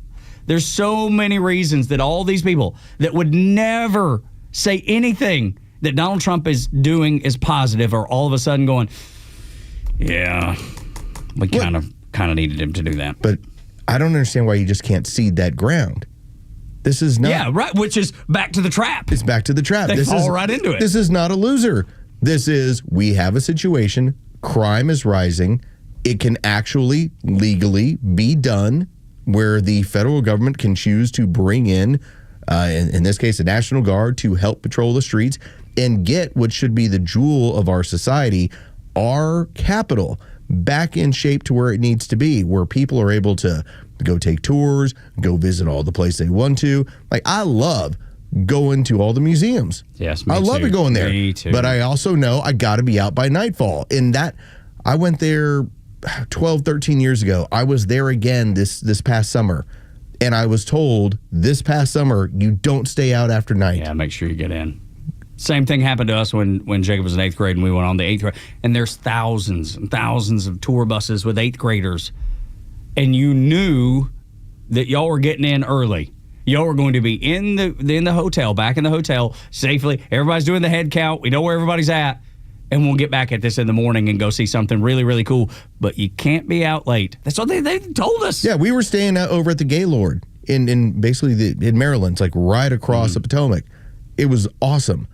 There's so many reasons that all these people that would never say anything that Donald Trump is doing is positive are all of a sudden going, yeah, we kind of needed him to do that. But I don't understand why you just can't cede that ground. This is not... Yeah, right, which is back to the trap. It's back to the trap. They fall right into it. This is not a loser. This is, we have a situation, crime is rising, it can actually legally be done where the federal government can choose to bring in this case, the National Guard to help patrol the streets and get what should be the jewel of our society, our capital, back in shape to where it needs to be, where people are able to go take tours, go visit all the places they want to. Like, I love going to all the museums. Yes, I love it going there. Me too. But I also know I got to be out by nightfall. And that, I went there 12, 13 years ago. I was there again this past summer. And I was told this past summer, you don't stay out after night. Yeah, make sure you get in. Same thing happened to us when Jacob was in 8th grade and we went on the 8th grade. And there's thousands and thousands of tour buses with 8th graders. And you knew that y'all were getting in early. Y'all were going to be in the hotel, back in the hotel safely. Everybody's doing the head count. We know where everybody's at. And we'll get back at this in the morning and go see something really, really cool. But you can't be out late. That's what they told us. Yeah, we were staying over at the Gaylord in basically in Maryland. It's like right across the Potomac. It was awesome.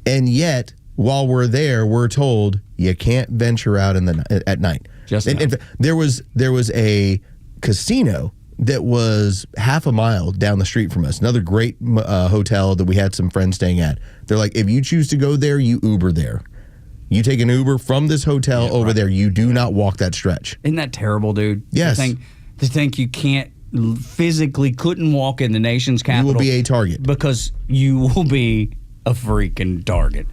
And yet, while we're there, we're told you can't venture out at night. There was a casino that was half a mile down the street from us. Another great hotel that we had some friends staying at. They're like, if you choose to go there, you Uber there. You take an Uber from this hotel over there. You do not walk that stretch. Isn't that terrible, dude? Yes. To think you couldn't walk in the nation's capital. You will be a target. Because you will be a freaking target.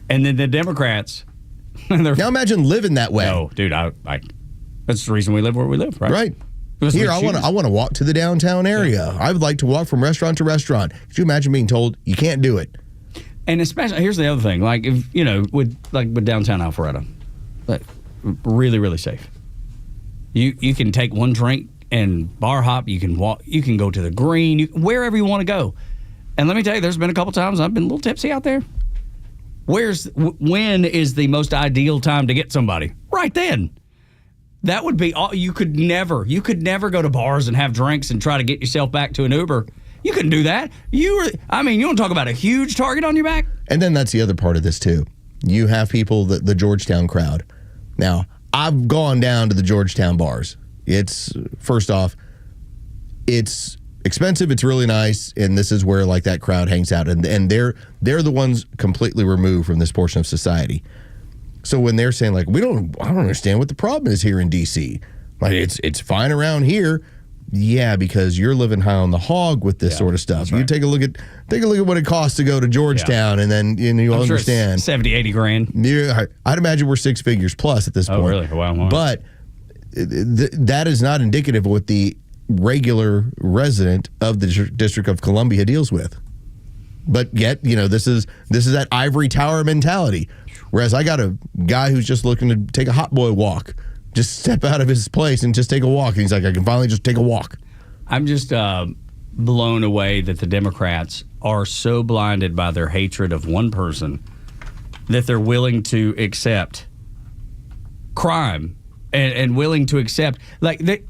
And then the Democrats. Now imagine living that way. No, dude, that's the reason we live where we live, right? Right. Here, I want to walk to the downtown area. I would like to walk from restaurant to restaurant. Could you imagine being told you can't do it? And especially, here's the other thing, like if with downtown Alpharetta, like really, really safe. You can take one drink and bar hop. You can walk. You can go to the green. Wherever you want to go. And let me tell you, there's been a couple times I've been a little tipsy out there. When is the most ideal time to get somebody? Right then. That would be all. You could never go to bars and have drinks and try to get yourself back to an Uber. You couldn't do that. You want to talk about a huge target on your back? And then that's the other part of this too. You have people, the Georgetown crowd. Now, I've gone down to the Georgetown bars. It's, first off, it's expensive, it's really nice, and this is where like that crowd hangs out. And they're the ones completely removed from this portion of society. So when they're saying like, I don't understand what the problem is here in DC. Like it's fine around here. Yeah, because you're living high on the hog with this sort of stuff. Right. You take a look at what it costs to go to Georgetown, and then you understand. Sure 70, 80 grand. Yeah, I'd imagine we're 6 figures plus at this point. Oh, really? Wow. But that is not indicative of what the regular resident of the District of Columbia deals with. But yet, this is that ivory tower mentality. Whereas I got a guy who's just looking to take a hot boy walk. Just step out of his place and just take a walk. And he's like, I can finally just take a walk. I'm just blown away that the Democrats are so blinded by their hatred of one person that they're willing to accept crime and willing to accept, like, they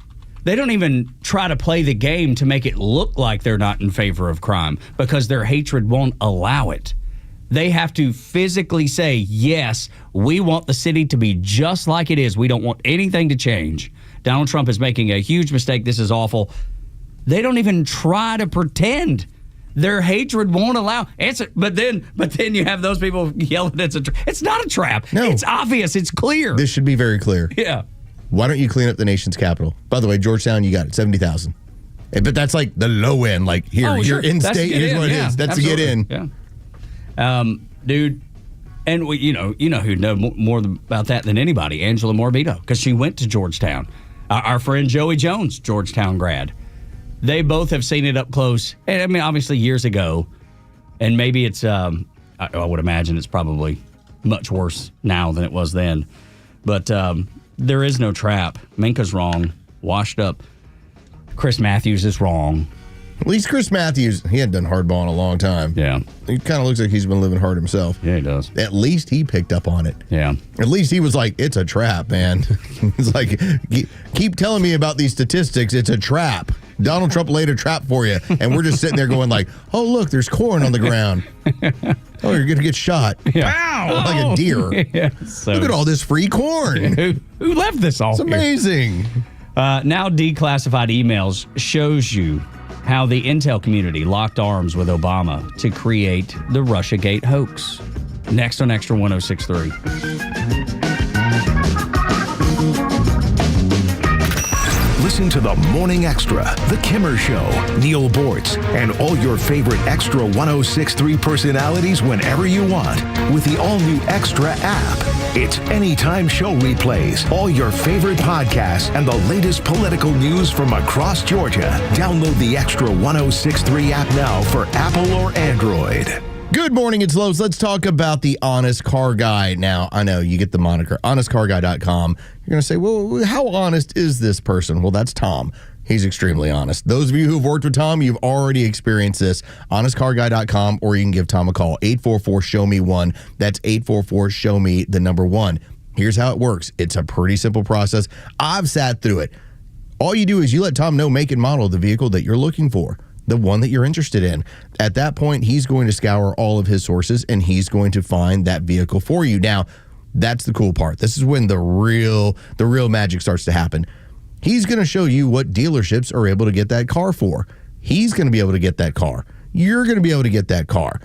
don't even try to play the game to make it look like they're not in favor of crime because their hatred won't allow it. They have to physically say, yes, we want the city to be just like it is. We don't want anything to change. Donald Trump is making a huge mistake. This is awful. They don't even try to pretend. Their hatred won't allow. But then you have those people yelling, it's not a trap. No. It's obvious. It's clear. This should be very clear. Yeah. Why don't you clean up the nation's capital? By the way, Georgetown, you got it, 70,000. But that's like the low end. Like, here, you're in state. Here's what it is. That's absolutely. To get in. Yeah. Dude, and you know who'd know more about that than anybody, Angela Morbido, because she went to Georgetown. Our friend Joey Jones, Georgetown grad. They both have seen it up close. And I mean, obviously years ago, and maybe it's, I would imagine it's probably much worse now than it was then. But there is no trap. Minka's wrong. Washed up. Chris Matthews is wrong. At least Chris Matthews, he hadn't done hardball in a long time. Yeah. He kind of looks like he's been living hard himself. Yeah, he does. At least he picked up on it. Yeah. At least he was like, it's a trap, man. It's like, keep telling me about these statistics. It's a trap. Donald Trump laid a trap for you. And we're just sitting there going like, oh, look, there's corn on the ground. Oh, you're going to get shot. Yeah. Pow! Like a deer. Yeah, so, look at all this free corn. Who left this all It's amazing. Now declassified emails shows you how the intel community locked arms with Obama to create the Russiagate hoax. Next on Extra 106.3. Listen to the Morning Extra, The Kimmer Show, Neil Bortz, and all your favorite Extra 106.3 personalities whenever you want with the all-new Extra app. It's anytime show replays, all your favorite podcasts, and the latest political news from across Georgia. Download the Extra 106.3 app now for Apple or Android. Good morning, it's Los. Let's talk about the Honest Car Guy. Now, I know you get the moniker, honestcarguy.com. You're going to say, well, how honest is this person? Well, that's Tom. He's extremely honest. Those of you who've worked with Tom, you've already experienced this. honestcarguy.com, or you can give Tom a call, 844-SHOW-ME-1. That's 844-SHOW-ME1. Here's how it works. It's a pretty simple process. I've sat through it. All you do is you let Tom know make and model of the vehicle that you're looking for, the one that you're interested in. At that point, he's going to scour all of his sources and he's going to find that vehicle for you. Now, that's the cool part. This is when the real magic starts to happen. He's going to show you what dealerships are able to get that car for. He's going to be able to get that car. You're going to be able to get that car.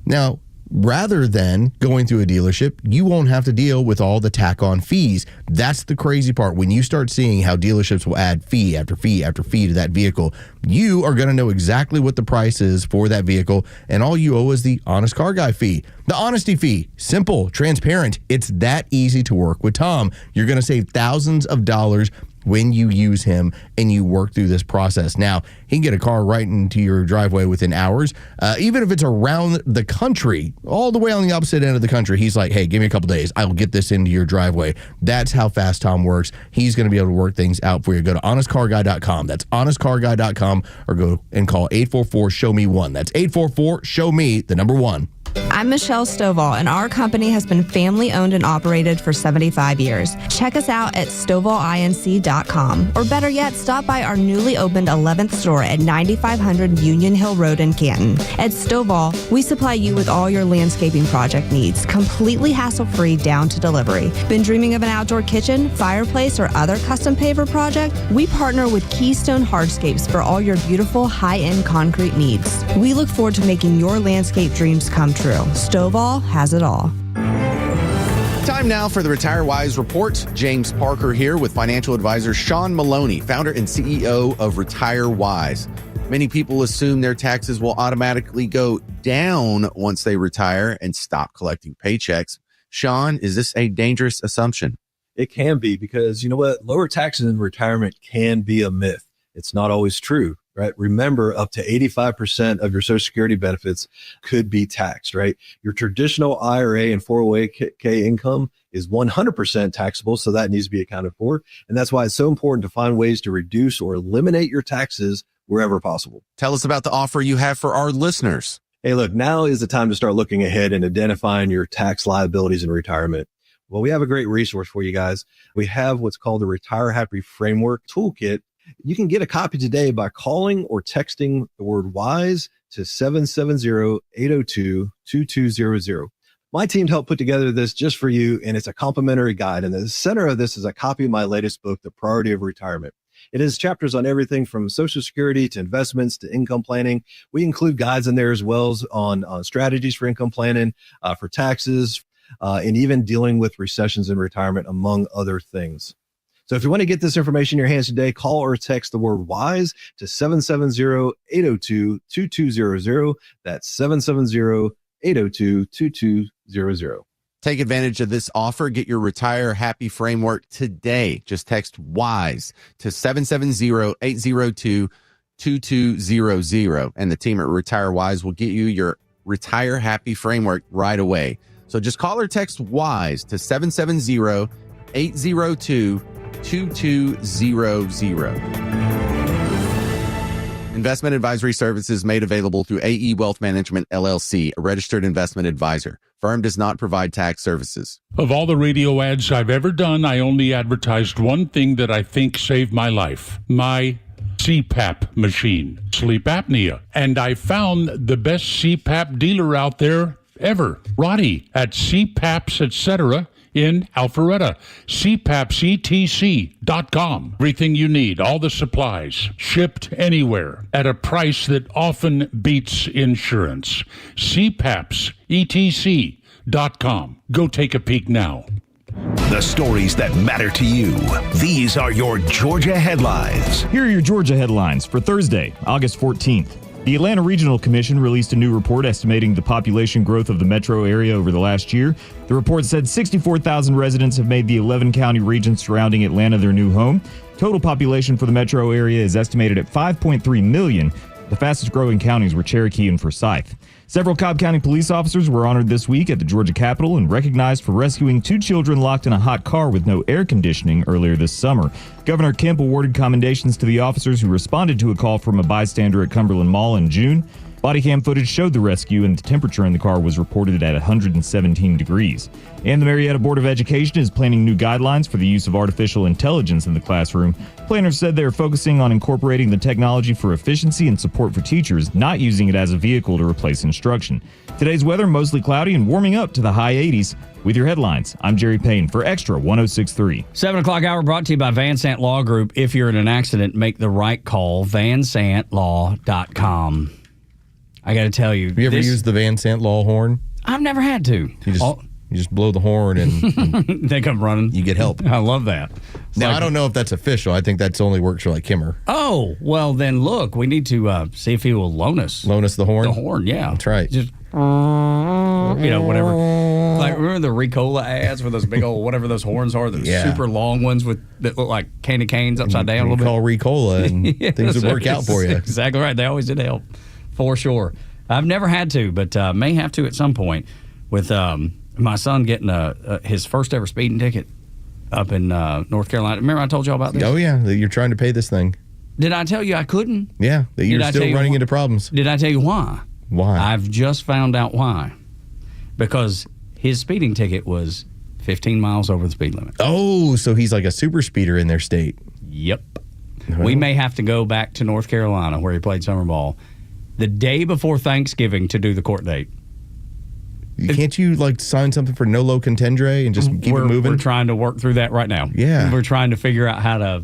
Now, rather than going through a dealership, you won't have to deal with all the tack-on fees. That's the crazy part. When you start seeing how dealerships will add fee after fee after fee to that vehicle, you are going to know exactly what the price is for that vehicle, and all you owe is the Honest Car Guy fee. The honesty fee. Simple, transparent. It's that easy to work with Tom. You're going to save thousands of dollars when you use him and you work through this process. Now, he can get a car right into your driveway within hours. Even if it's around the country, all the way on the opposite end of the country, he's like, hey, give me a couple days. I'll get this into your driveway. That's how fast Tom works. He's going to be able to work things out for you. Go to honestcarguy.com. That's honestcarguy.com, or go and call 844-SHOW-ME-1. That's 844-SHOW-ME, the number 1. I'm Michelle Stovall, and our company has been family owned and operated for 75 years. Check us out at StovallINC.com, or better yet, stop by our newly opened 11th store at 9500 Union Hill Road in Canton. At Stovall, we supply you with all your landscaping project needs, completely hassle-free down to delivery. Been dreaming of an outdoor kitchen, fireplace, or other custom paver project? We partner with Keystone Hardscapes for all your beautiful high-end concrete needs. We look forward to making your landscape dreams come true. Stovall has it all. Time now for the Retire Wise Report. James Parker here with financial advisor Sean Maloney, founder and CEO of Retire Wise. Many people assume their taxes will automatically go down once they retire and stop collecting paychecks. Sean, is this a dangerous assumption? It can be, because you know what? Lower taxes in retirement can be a myth. It's not always true. Right? Remember, up to 85% of your Social Security benefits could be taxed, right? Your traditional IRA and 401k income is 100% taxable, so that needs to be accounted for. And that's why it's so important to find ways to reduce or eliminate your taxes wherever possible. Tell us about the offer you have for our listeners. Hey, look, now is the time to start looking ahead and identifying your tax liabilities in retirement. Well, we have a great resource for you guys. We have what's called the Retire Happy Framework Toolkit. You can get a copy today by calling or texting the word WISE to 770-802-2200. My team helped put together this just for you, and it's a complimentary guide. And the center of this is a copy of my latest book, The Priority of Retirement. It has chapters on everything from Social Security to investments to income planning. We include guides in there as well as on strategies for income planning, for taxes, and even dealing with recessions in retirement, among other things. So if you want to get this information in your hands today, call or text the word WISE to 770-802-2200. That's 770-802-2200. Take advantage of this offer. Get your Retire Happy framework today. Just text WISE to 770-802-2200. And the team at Retire Wise will get you your Retire Happy framework right away. So just call or text WISE to 770-802-2200. Investment advisory services made available through AE Wealth Management, LLC, a registered investment advisor. Firm does not provide tax services. Of all the radio ads I've ever done, I only advertised one thing that I think saved my life. My CPAP machine, sleep apnea. And I found the best CPAP dealer out there ever, Roddy, at CPAPs, etc., in Alpharetta. CPAPsETC.com. Everything you need, all the supplies, shipped anywhere at a price that often beats insurance. CPAPsETC.com. Go take a peek now. The stories that matter to you. These are your Georgia headlines. Here are your Georgia headlines for Thursday, August 14th. The Atlanta Regional Commission released a new report estimating the population growth of the metro area over the last year. The report said 64,000 residents have made the 11-county region surrounding Atlanta their new home. Total population for the metro area is estimated at 5.3 million. The fastest-growing counties were Cherokee and Forsyth. Several Cobb County police officers were honored this week at the Georgia Capitol and recognized for rescuing 2 children locked in a hot car with no air conditioning earlier this summer. Governor Kemp awarded commendations to the officers who responded to a call from a bystander at Cumberland Mall in June. Body cam footage showed the rescue, and the temperature in the car was reported at 117 degrees. And the Marietta Board of Education is planning new guidelines for the use of artificial intelligence in the classroom. Planners said they're focusing on incorporating the technology for efficiency and support for teachers, not using it as a vehicle to replace instruction. Today's weather mostly cloudy and warming up to the high 80s. With your headlines, I'm Jerry Payne for Extra 106.3. 7 o'clock hour brought to you by Van Sant Law Group. If you're in an accident, make the right call. VanSantLaw.com. I got to tell you. Have you ever used the Van Sant Law horn? I've never had to. You just blow the horn and they come running. You get help. I love that. Now, I don't know if that's official. I think that's only works for like Kimmer. Oh, well, then look, we need to see if he will loan us. Loan us the horn? The horn, yeah. That's right. Just, whatever. Like, remember the Ricola ads with those big old, whatever those horns are, those super long ones that look like candy canes upside down a little bit? Call Ricola and things would work out for you. Exactly right. They always did help, for sure. I've never had to, but may have to at some point with my son getting his first ever speeding ticket up in North Carolina. Remember I told you all about this? Oh, yeah. You're trying to pay this thing. Did I tell you I couldn't? Yeah. That you're still running into problems. Did I tell you why? Why? I've just found out why. Because his speeding ticket was 15 miles over the speed limit. Oh, so he's like a super speeder in their state. Yep. We may have to go back to North Carolina where he played summer ball the day before Thanksgiving to do the court date. Can't you sign something for no low contendre and just keep it moving? We're trying to work through that right now. Yeah. We're trying to figure out how to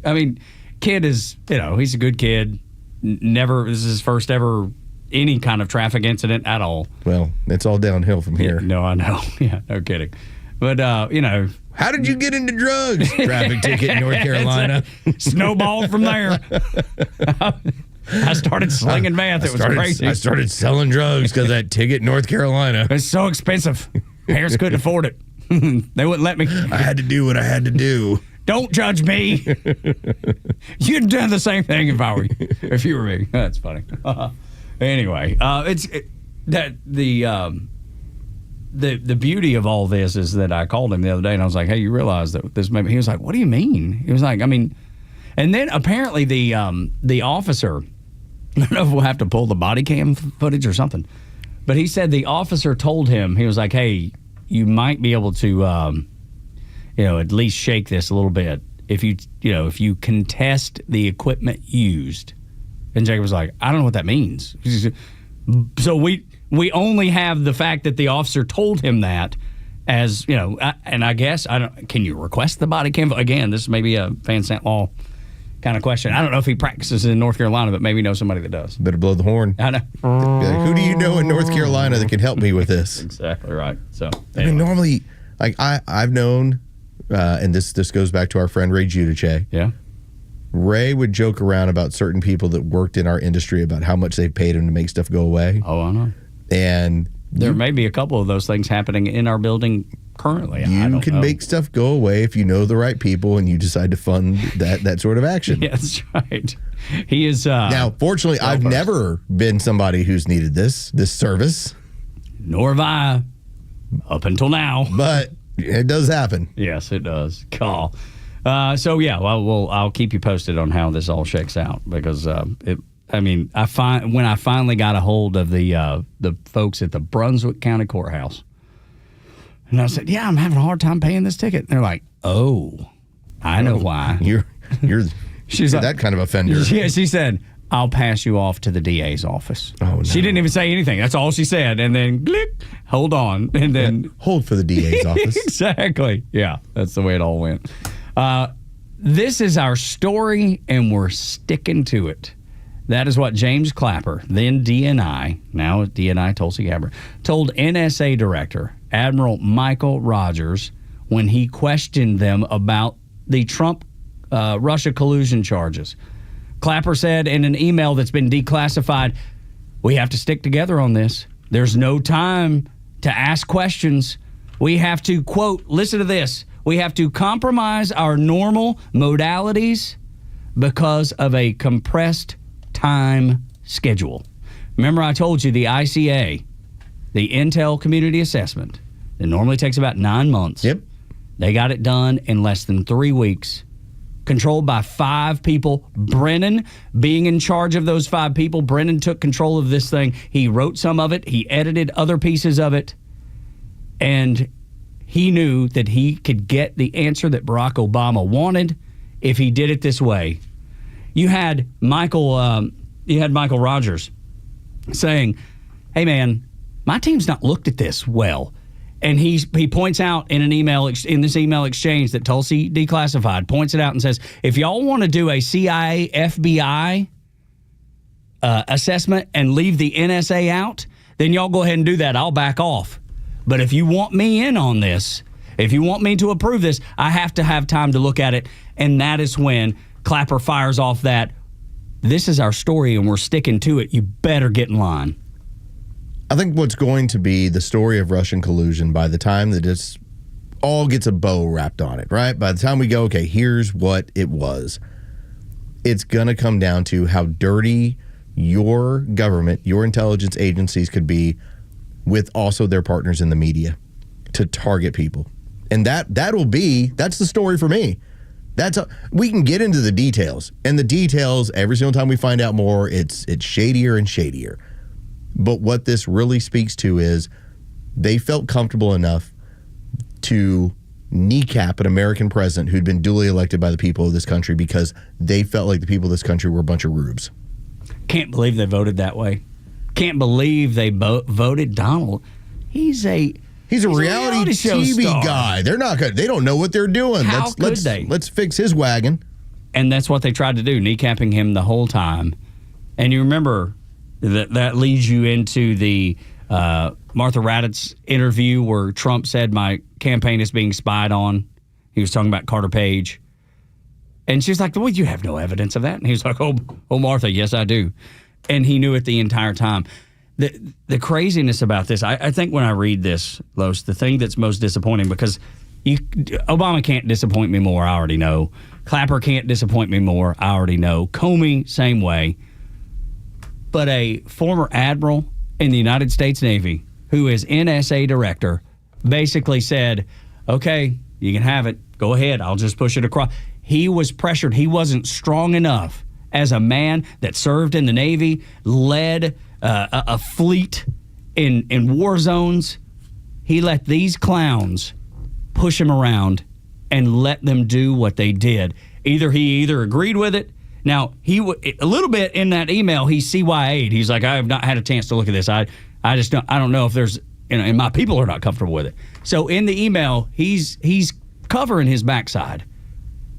I mean, kid is, he's a good kid. This is his first ever any kind of traffic incident at all. Well, it's all downhill from here. No, I know. Yeah, no kidding. But, how did you get into drugs? Traffic ticket in North Carolina. Snowballed from there. I started slinging meth. It was crazy. I started selling drugs because that ticket in North Carolina. It's so expensive. Parents couldn't afford it. They wouldn't let me. I had to do what I had to do. Don't judge me. You'd done the same thing if you were me. That's funny. Anyway, the beauty of all this is that I called him the other day and I was like, "Hey, you realize that this maybe?" He was like, "What do you mean?" He was like, "I mean," and then apparently the officer, I don't know if we'll have to pull the body cam footage or something, but he said the officer told him, he was like, "Hey, you might be able to, at least shake this a little bit if you contest the equipment used." And Jacob was like, "I don't know what that means." So we We only have the fact that the officer told him that as, and I guess, can you request the body cam? Again, this may be a Van Sant Law kind of question. I don't know if he practices in North Carolina, but maybe he knows somebody that does. Better blow the horn. I know. Who do you know in North Carolina that can help me with this? Exactly right. So, I mean, normally, like I've known, and this goes back to our friend Ray Giudice. Yeah. Ray would joke around about certain people that worked in our industry about how much they paid him to make stuff go away. Oh, I know. And there may be a couple of those things happening in our building currently. You can make stuff go away if you know the right people and you decide to fund that sort of action. Yeah, that's right. He is. Now, fortunately, I've never been somebody who's needed this service. Nor have I, up until now. But it does happen. Yes, it does. Call. So yeah, I'll keep you posted on how this all shakes out because when I finally got a hold of the folks at the Brunswick County Courthouse, and I said, "Yeah, I'm having a hard time paying this ticket." And they're like, "Oh, I know why. You're She's that kind of offender." Yeah, she said, "I'll pass you off to the DA's office." Oh, no. She didn't even say anything. That's all she said, and then click, hold on, and then hold for the DA's office. Exactly. Yeah, that's the way it all went. This is our story, and we're sticking to it. That is what James Clapper, then DNI, now DNI Tulsi Gabbard, told NSA Director Admiral Michael Rogers when he questioned them about the Trump Russia collusion charges. Clapper said in an email that's been declassified, "We have to stick together on this. There's no time to ask questions. We have to," quote, listen to this, "we have to compromise our normal modalities because of a compressed time schedule." Remember I told you the ICA, the Intel Community Assessment, it normally takes about 9 months. Yep. They got it done in less than 3 weeks. Controlled by 5 people. Brennan being in charge of those 5 people. Brennan took control of this thing. He wrote some of it. He edited other pieces of it. And he knew that he could get the answer that Barack Obama wanted if he did it this way. You had Michael Rogers saying, "Hey man, my team's not looked at this well." And he points out in this email exchange that Tulsi declassified, points it out and says, if y'all want to do a CIA, FBI assessment and leave the NSA out, then y'all go ahead and do that. I'll back off. But if you want me in on this, if you want me to approve this, I have to have time to look at it. And that is when Clapper fires off that, "This is our story and we're sticking to it. You better get in line." I think what's going to be the story of Russian collusion by the time that it's all gets a bow wrapped on it, right? By the time we go, okay, here's what it was. It's going to come down to how dirty your government, your intelligence agencies could be with also their partners in the media to target people. And that's the story for me. We can get into the details, and the details, every single time we find out more, it's shadier and shadier. But what this really speaks to is they felt comfortable enough to kneecap an American president who'd been duly elected by the people of this country because they felt like the people of this country were a bunch of rubes. Can't believe they voted that way. Can't believe they voted Donald. He's a reality show TV star. guy. They're not good. They don't know what they're doing. How could they? Let's fix his wagon. And that's what they tried to do, kneecapping him the whole time. And you remember that leads you into the Martha Raddatz interview where Trump said my campaign is being spied on. He was talking about Carter Page. And she's like, "Well, you have no evidence of that." And he's like, oh, Martha, yes, I do. And he knew it the entire time. The craziness about this, I think when I read this, Los, the thing that's most disappointing, because Obama can't disappoint me more, I already know. Clapper can't disappoint me more, I already know. Comey, same way. But a former admiral in the United States Navy who is NSA director basically said, "Okay, you can have it. Go ahead. I'll just push it across." He was pressured. He wasn't strong enough as a man that served in the Navy, led a fleet in war zones. He let these clowns push him around and let them do what they did. He agreed with it. Now, a little bit in that email, he CYA'd. He's like, "I have not had a chance to look at this. I don't know if there's, and my people are not comfortable with it. So in the email, he's covering his backside,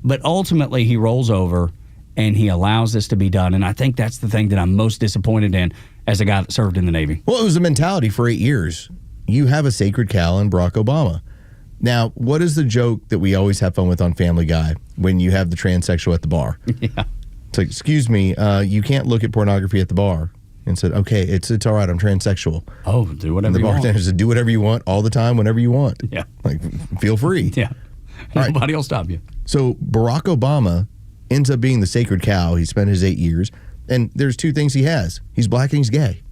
but ultimately he rolls over and he allows this to be done. And I think that's the thing that I'm most disappointed in as a guy that served in the Navy. Well, it was a mentality for 8 years. You have a sacred cow in Barack Obama. Now, what is the joke that we always have fun with on Family Guy when you have the transsexual at the bar? Yeah. It's like, excuse me, you can't look at pornography at the bar. And said, okay, it's all right, I'm transsexual. Oh, do whatever and the you want. bartender said, do whatever you want all the time, whenever you want. Yeah. Like, feel free. Yeah. Nobody will stop you. So Barack Obama ends up being the sacred cow. He spent his 8 years. And there's two things he has. He's black and he's gay.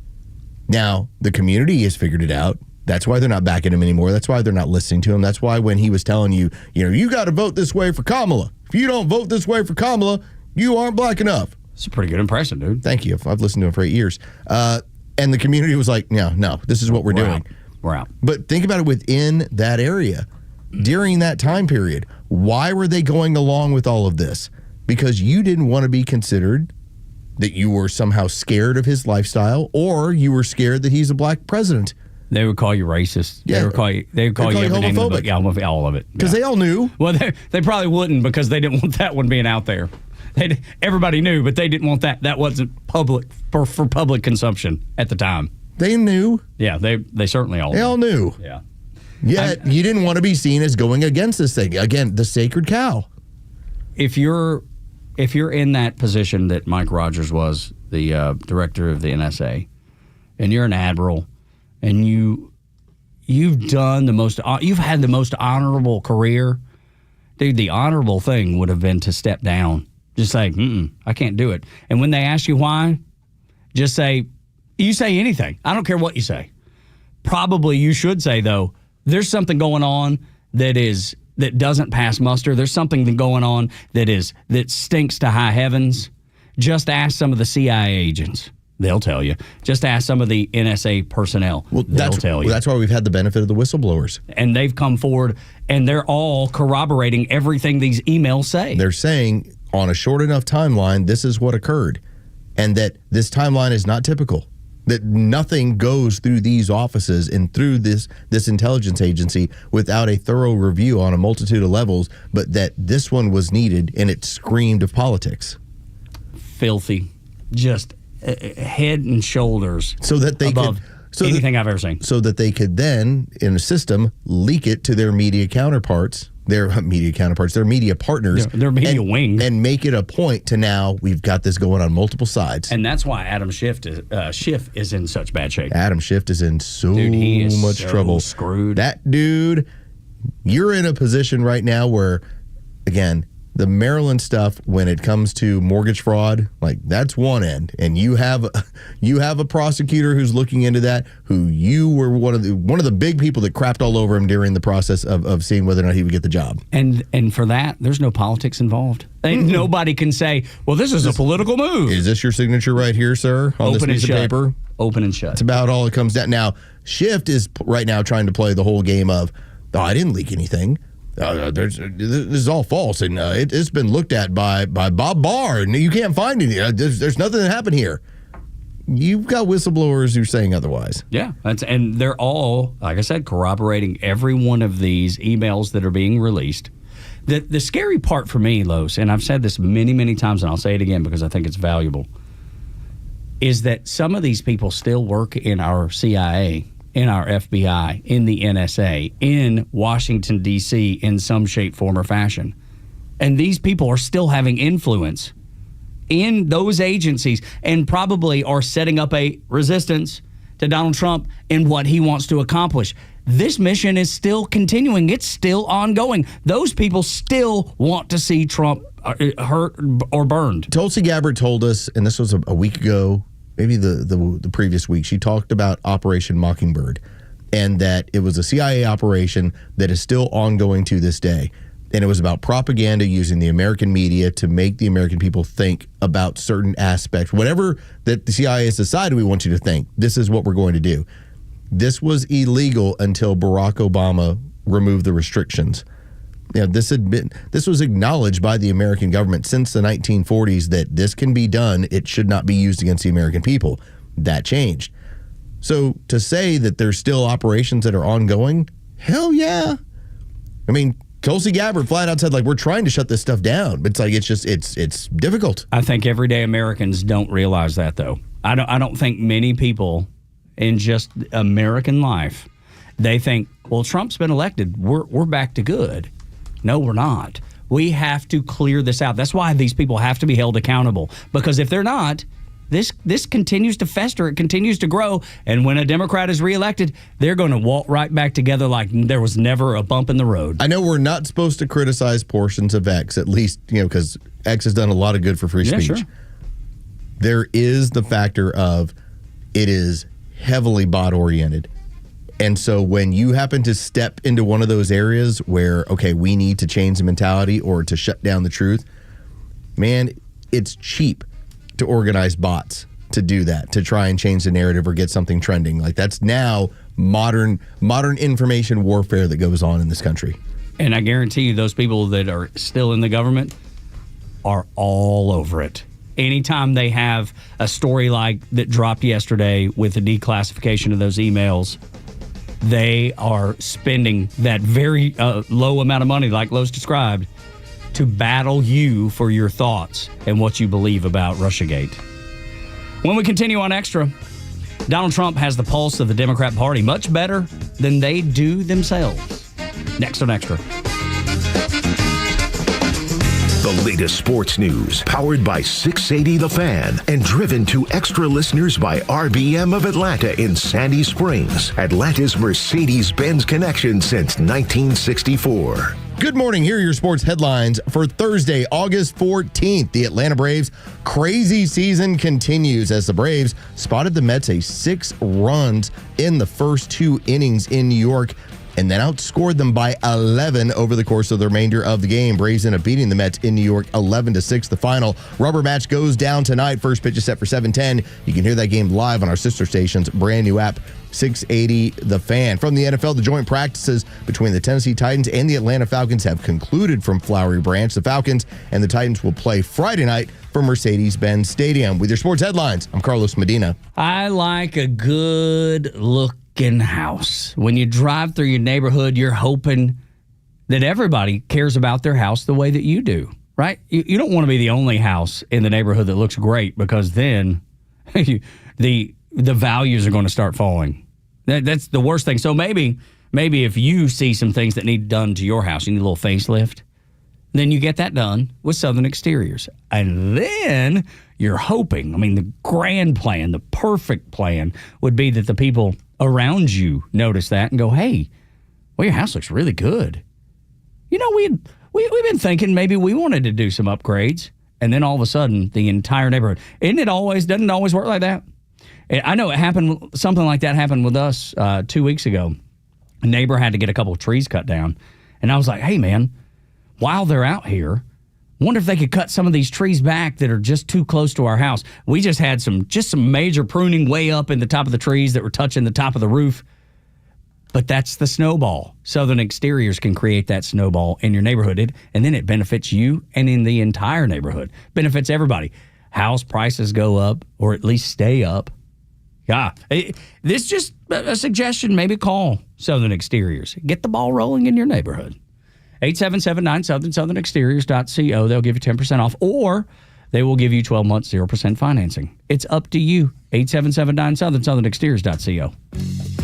Now, the community has figured it out. That's why they're not backing him anymore. That's why they're not listening to him. That's why when he was telling you, you got to vote this way for Kamala. If you don't vote this way for Kamala, you aren't black enough. It's a pretty good impression, dude. Thank you. I've listened to him for 8 years. And the community was like, no, this is what we're doing. We're out. But think about it within that area. During that time period, why were they going along with all of this? Because you didn't want to be considered that you were somehow scared of his lifestyle, or you were scared that he's a black president. They would call you racist. Yeah. They would call you every name in the book. Yeah, all of it. Because they all knew. Well, they probably wouldn't, because they didn't want that one being out there. Everybody knew, but they didn't want that. That wasn't public for public consumption at the time. They knew. Yeah, they certainly all knew. They all knew. Yeah. Yet you didn't want to be seen as going against this thing. Again, the sacred cow. If you're in that position that Mike Rogers was, the director of the NSA, and you're an admiral, and you've had the most honorable career, dude, the honorable thing would have been to step down. Just say, I can't do it. And when they ask you why, just say, you say anything. I don't care what you say. Probably you should say, though, there's something going on that doesn't pass muster. There's something going on that stinks to high heavens. Just ask some of the CIA agents. They'll tell you. Just ask some of the NSA personnel. Well, they'll tell you. That's why we've had the benefit of the whistleblowers. And they've come forward, and they're all corroborating everything these emails say. They're saying on a short enough timeline, this is what occurred, and that this timeline is not typical. That nothing goes through these offices and through this intelligence agency without a thorough review on a multitude of levels, but that this one was needed, and it screamed of politics. Filthy. Just head and shoulders so that they above anything I've ever seen. So that they could then, in a system, leak it to their media counterparts, their media partners, their media wing, and make it a point to now we've got this going on multiple sides. And that's why Adam Schiff is in such bad shape. Adam Schiff is in so much so trouble. Screwed. That dude, you're in a position right now where, again, the Maryland stuff, when it comes to mortgage fraud, like that's one end, and you have a prosecutor who's looking into that, who you were one of the big people that crapped all over him during the process of seeing whether or not he would get the job. And for that, there's no politics involved. Nobody can say, well, this is a political move. Is this your signature right here, sir, on this piece of paper? Open and shut. That's about all it comes down. Now, Schiff is right now trying to play the whole game of, I didn't leak anything. This is all false, and it's been looked at by Bob Barr, and you can't find any. There's nothing that happened here. You've got whistleblowers who are saying otherwise. Yeah, and they're all, like I said, corroborating every one of these emails that are being released. The scary part for me, Los, and I've said this many, many times, and I'll say it again because I think it's valuable, is that some of these people still work in our CIA, in our FBI, in the NSA, in Washington, D.C., in some shape, form, or fashion. And these people are still having influence in those agencies and probably are setting up a resistance to Donald Trump in what he wants to accomplish. This mission is still continuing. It's still ongoing. Those people still want to see Trump hurt or burned. Tulsi Gabbard told us, and this was a week ago, maybe the previous week, she talked about Operation Mockingbird, and that it was a CIA operation that is still ongoing to this day. And it was about propaganda using the American media to make the American people think about certain aspects. Whatever that the CIA has decided we want you to think, this is what we're going to do. This was illegal until Barack Obama removed the restrictions. This was acknowledged by the American government since the 1940s that this can be done. It should not be used against the American people. That changed. So to say that there's still operations that are ongoing, hell yeah. I mean, Tulsi Gabbard flat out said, like, we're trying to shut this stuff down. But it's like, it's difficult. I think everyday Americans don't realize that, though. I don't think many people in just American life, they think, well, Trump's been elected. We're back to good. No, we're not. We have to clear this out. That's why these people have to be held accountable. Because if they're not, this continues to fester. It continues to grow. And when a Democrat is reelected, they're going to walk right back together like there was never a bump in the road. I know we're not supposed to criticize portions of X, at least, because X has done a lot of good for free speech. Sure. There is the factor of it is heavily bot-oriented. And so when you happen to step into one of those areas where, okay, we need to change the mentality or to shut down the truth, man, it's cheap to organize bots to do that, to try and change the narrative or get something trending. Like, that's now modern information warfare that goes on in this country. And I guarantee you those people that are still in the government are all over it. Anytime they have a story like that dropped yesterday with the declassification of those emails, they are spending that very low amount of money, like Los described, to battle you for your thoughts and what you believe about Russiagate. When we continue on Extra, Donald Trump has the pulse of the Democrat Party much better than they do themselves. Next on Extra. The latest sports news, powered by 680 The Fan, and driven to Extra listeners by RBM of Atlanta in Sandy Springs, Atlanta's Mercedes-Benz connection since 1964. Good morning. Here are your sports headlines for Thursday, August 14th. The Atlanta Braves' crazy season continues as the Braves spotted the Mets 6 runs in the first 2 innings in New York, and then outscored them by 11 over the course of the remainder of the game. Braves end up beating the Mets in New York 11-6. The final rubber match goes down tonight. First pitch is set for 7:10. You can hear that game live on our sister station's brand new app, 680 The Fan. From the NFL, the joint practices between the Tennessee Titans and the Atlanta Falcons have concluded from Flowery Branch. The Falcons and the Titans will play Friday night from Mercedes-Benz Stadium. With your sports headlines, I'm Carlos Medina. I like a good look house. When you drive through your neighborhood, you're hoping that everybody cares about their house the way that you do, right? You don't want to be the only house in the neighborhood that looks great, because then the values are going to start falling. That's the worst thing. So maybe if you see some things that need done to your house, you need a little facelift, then you get that done with Southern Exteriors. And then you're hoping, the grand plan, the perfect plan would be that the people around you notice that and go, hey, well, your house looks really good. We've been thinking maybe we wanted to do some upgrades. And then all of a sudden, the entire neighborhood. Doesn't it always work like that? I know something like that happened with us 2 weeks ago. A neighbor had to get a couple of trees cut down. And I was like, hey, man, while they're out here, wonder if they could cut some of these trees back that are just too close to our house. We just had some major pruning way up in the top of the trees that were touching the top of the roof. But that's the snowball. Southern Exteriors can create that snowball in your neighborhood, and then it benefits you and in the entire neighborhood. Benefits everybody. House prices go up, or at least stay up. Yeah, this is just a suggestion. Maybe call Southern Exteriors. Get the ball rolling in your neighborhood. 877-9-SOUTHERN, southernexteriors.co. They'll give you 10% off, or they will give you 12 months, 0% financing. It's up to you. 877-9-SOUTHERN, southernexteriors.co.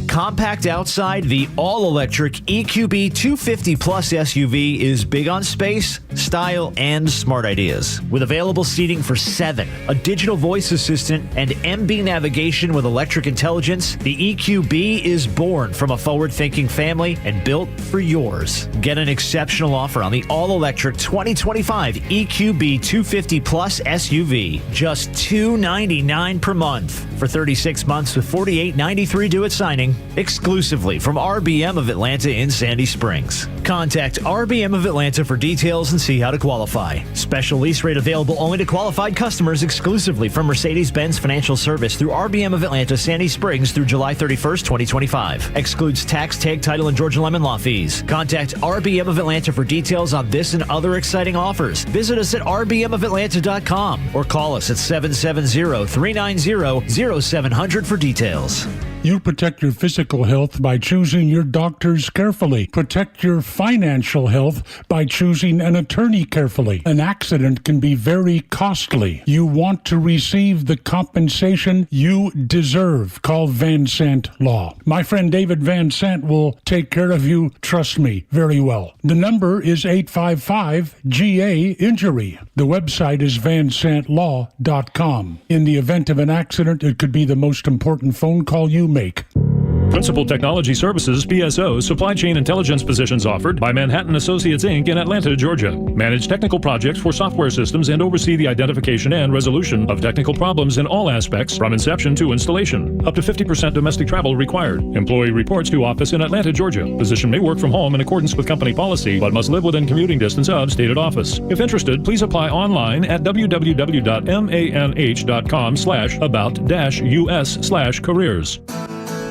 Compact outside, the all-electric EQB 250 Plus SUV is big on space, style, and smart ideas. With available seating for 7, a digital voice assistant, and MB navigation with electric intelligence, the EQB is born from a forward-thinking family and built for yours. Get an exceptional offer on the all-electric 2025 EQB 250 Plus SUV. Just $299 per month for 36 months with $48.93 due at signing. Exclusively from RBM of Atlanta in Sandy Springs. Contact RBM of Atlanta for details and see how to qualify. Special lease rate available only to qualified customers exclusively from Mercedes-Benz Financial Service through RBM of Atlanta, Sandy Springs through July 31st, 2025. Excludes tax, tag, title, and Georgia Lemon Law fees. Contact RBM of Atlanta for details on this and other exciting offers. Visit us at rbmofatlanta.com or call us at 770-390-0700 for details. You protect your physical health by choosing your doctors carefully. Protect your financial health by choosing an attorney carefully. An accident can be very costly. You want to receive the compensation you deserve. Call Van Sant Law. My friend David Van Sant will take care of you, trust me, very well. The number is 855-GA-INJURY. The website is vansantlaw.com. In the event of an accident, it could be the most important phone call you make. Principal Technology Services, PSO, supply chain intelligence positions offered by Manhattan Associates, Inc. in Atlanta, Georgia. Manage technical projects for software systems and oversee the identification and resolution of technical problems in all aspects from inception to installation. Up to 50% domestic travel required. Employee reports to office in Atlanta, Georgia. Position may work from home in accordance with company policy, but must live within commuting distance of stated office. If interested, please apply online at www.manh.com/about-us/careers.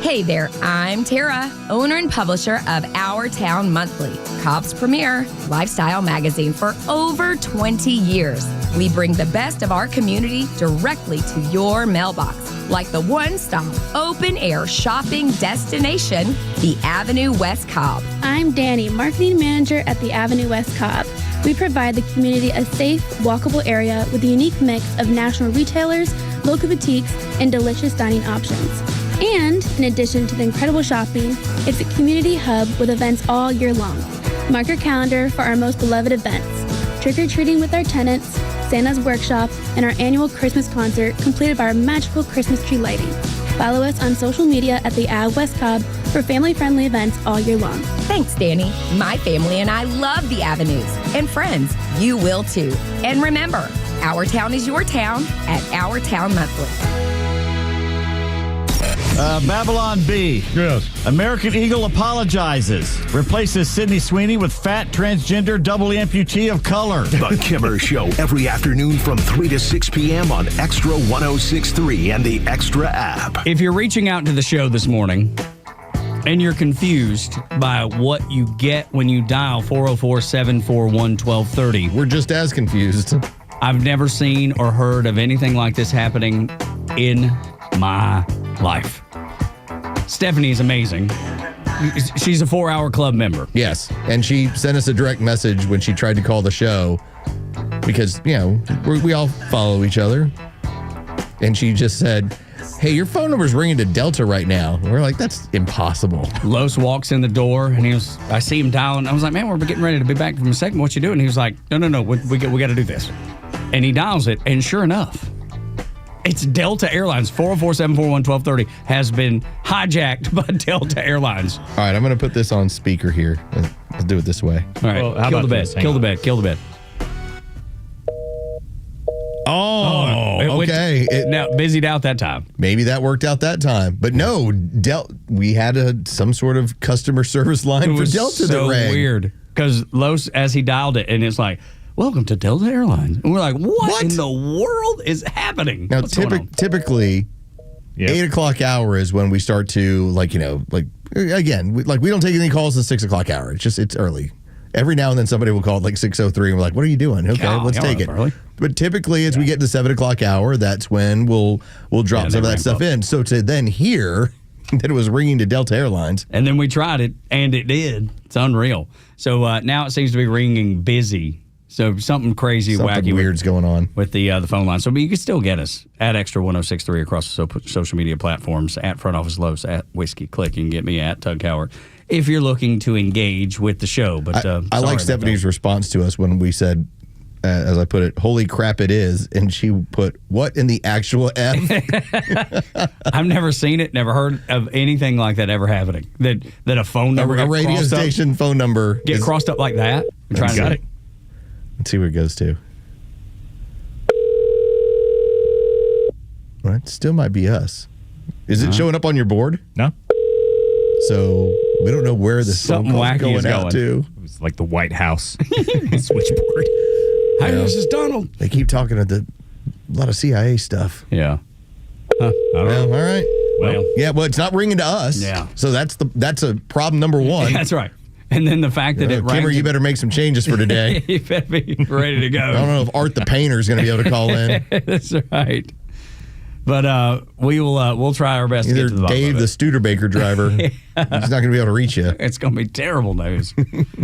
Hey there, I'm Tara, owner and publisher of Our Town Monthly, Cobb's premier lifestyle magazine for over 20 years. We bring the best of our community directly to your mailbox, like the one-stop open-air shopping destination, the Avenue West Cobb. I'm Danny, marketing manager at the Avenue West Cobb. We provide the community a safe, walkable area with a unique mix of national retailers, local boutiques, and delicious dining options. And in addition to the incredible shopping, it's a community hub with events all year long. Mark your calendar for our most beloved events: trick-or-treating with our tenants, Santa's workshop, and our annual Christmas concert completed by our magical Christmas tree lighting. Follow us on social media at the Ave West Cobb for family-friendly events all year long. Thanks, Danny. My family and I love the Avenues. And friends, you will too. And remember, our town is your town at Our Town Monthly. Babylon B. Yes. American Eagle apologizes. Replaces Sydney Sweeney with fat, transgender, double amputee of color. The Kimmer Show every afternoon from 3 to 6 p.m. on Extra 106.3 and the Extra app. If you're reaching out to the show this morning and you're confused by what you get when you dial 404-741-1230. We're just as confused. I've never seen or heard of anything like this happening in my life. Stephanie is amazing. She's a 4-Hour Club member. Yes. And she sent us a direct message when she tried to call the show because, you know, we all follow each other. And she just said, hey, your phone number's ringing to Delta right now. And we're like, that's impossible. Los walks in the door and I see him dialing. I was like, man, we're getting ready to be back from a second. What you doing? He was like, no, we got to do this. And he dials it. And sure enough, it's Delta Airlines. 404-741-1230 has been hijacked by Delta Airlines. All right, I'm going to put this on speaker here. Let's do it this way. All right, kill the bed. Kill the bed. Oh, okay. Now, busied out that time. Maybe that worked out that time. But no, we had some sort of customer service line for Delta that rang. So weird. Because Los, as he dialed it, and it's like, welcome to Delta Airlines. And we're like, what in the world is happening? Now, typically, 8 o'clock hour is when we start to, we don't take any calls at 6 o'clock hour. It's early. Every now and then somebody will call at 6:03 and we're like, what are you doing? Okay, let's take it. Early. But typically, as we get to 7 o'clock hour, that's when we'll drop some of that stuff in. So to then hear that it was ringing to Delta Airlines. And then we tried it, and it did. It's unreal. So now it seems to be ringing busy. So something crazy, wacky, weird's going on with the phone line. So, but you can still get us at Extra 106.3 across the social media platforms, at Front Office Los, at Whiskey Click. You can get me at Tug Howard if you're looking to engage with the show. But I like Stephanie's response to us when we said, as I put it, holy crap it is. And she put, what in the actual F? I've never seen it, never heard of anything like that ever happening. That a phone number, a radio station phone number get crossed up like that. Got it. Let's see where it goes to. Well, it still might be us. Is it showing up on your board? No. So we don't know where this phone call is going out to. It was like the White House switchboard. Hi, this is Donald. They keep talking to a lot of CIA stuff. Yeah. I don't know. All right. Well, it's not ringing to us. Yeah. So that's a problem number one. That's right. And then the fact that it rang. Kimmer, you better make some changes for today. You better be ready to go. I don't know if Art the Painter is going to be able to call in. That's right. But we'll try our best to get to the bottom Dave, of it. the Studebaker driver, he's not going to be able to reach you. It's going to be terrible news.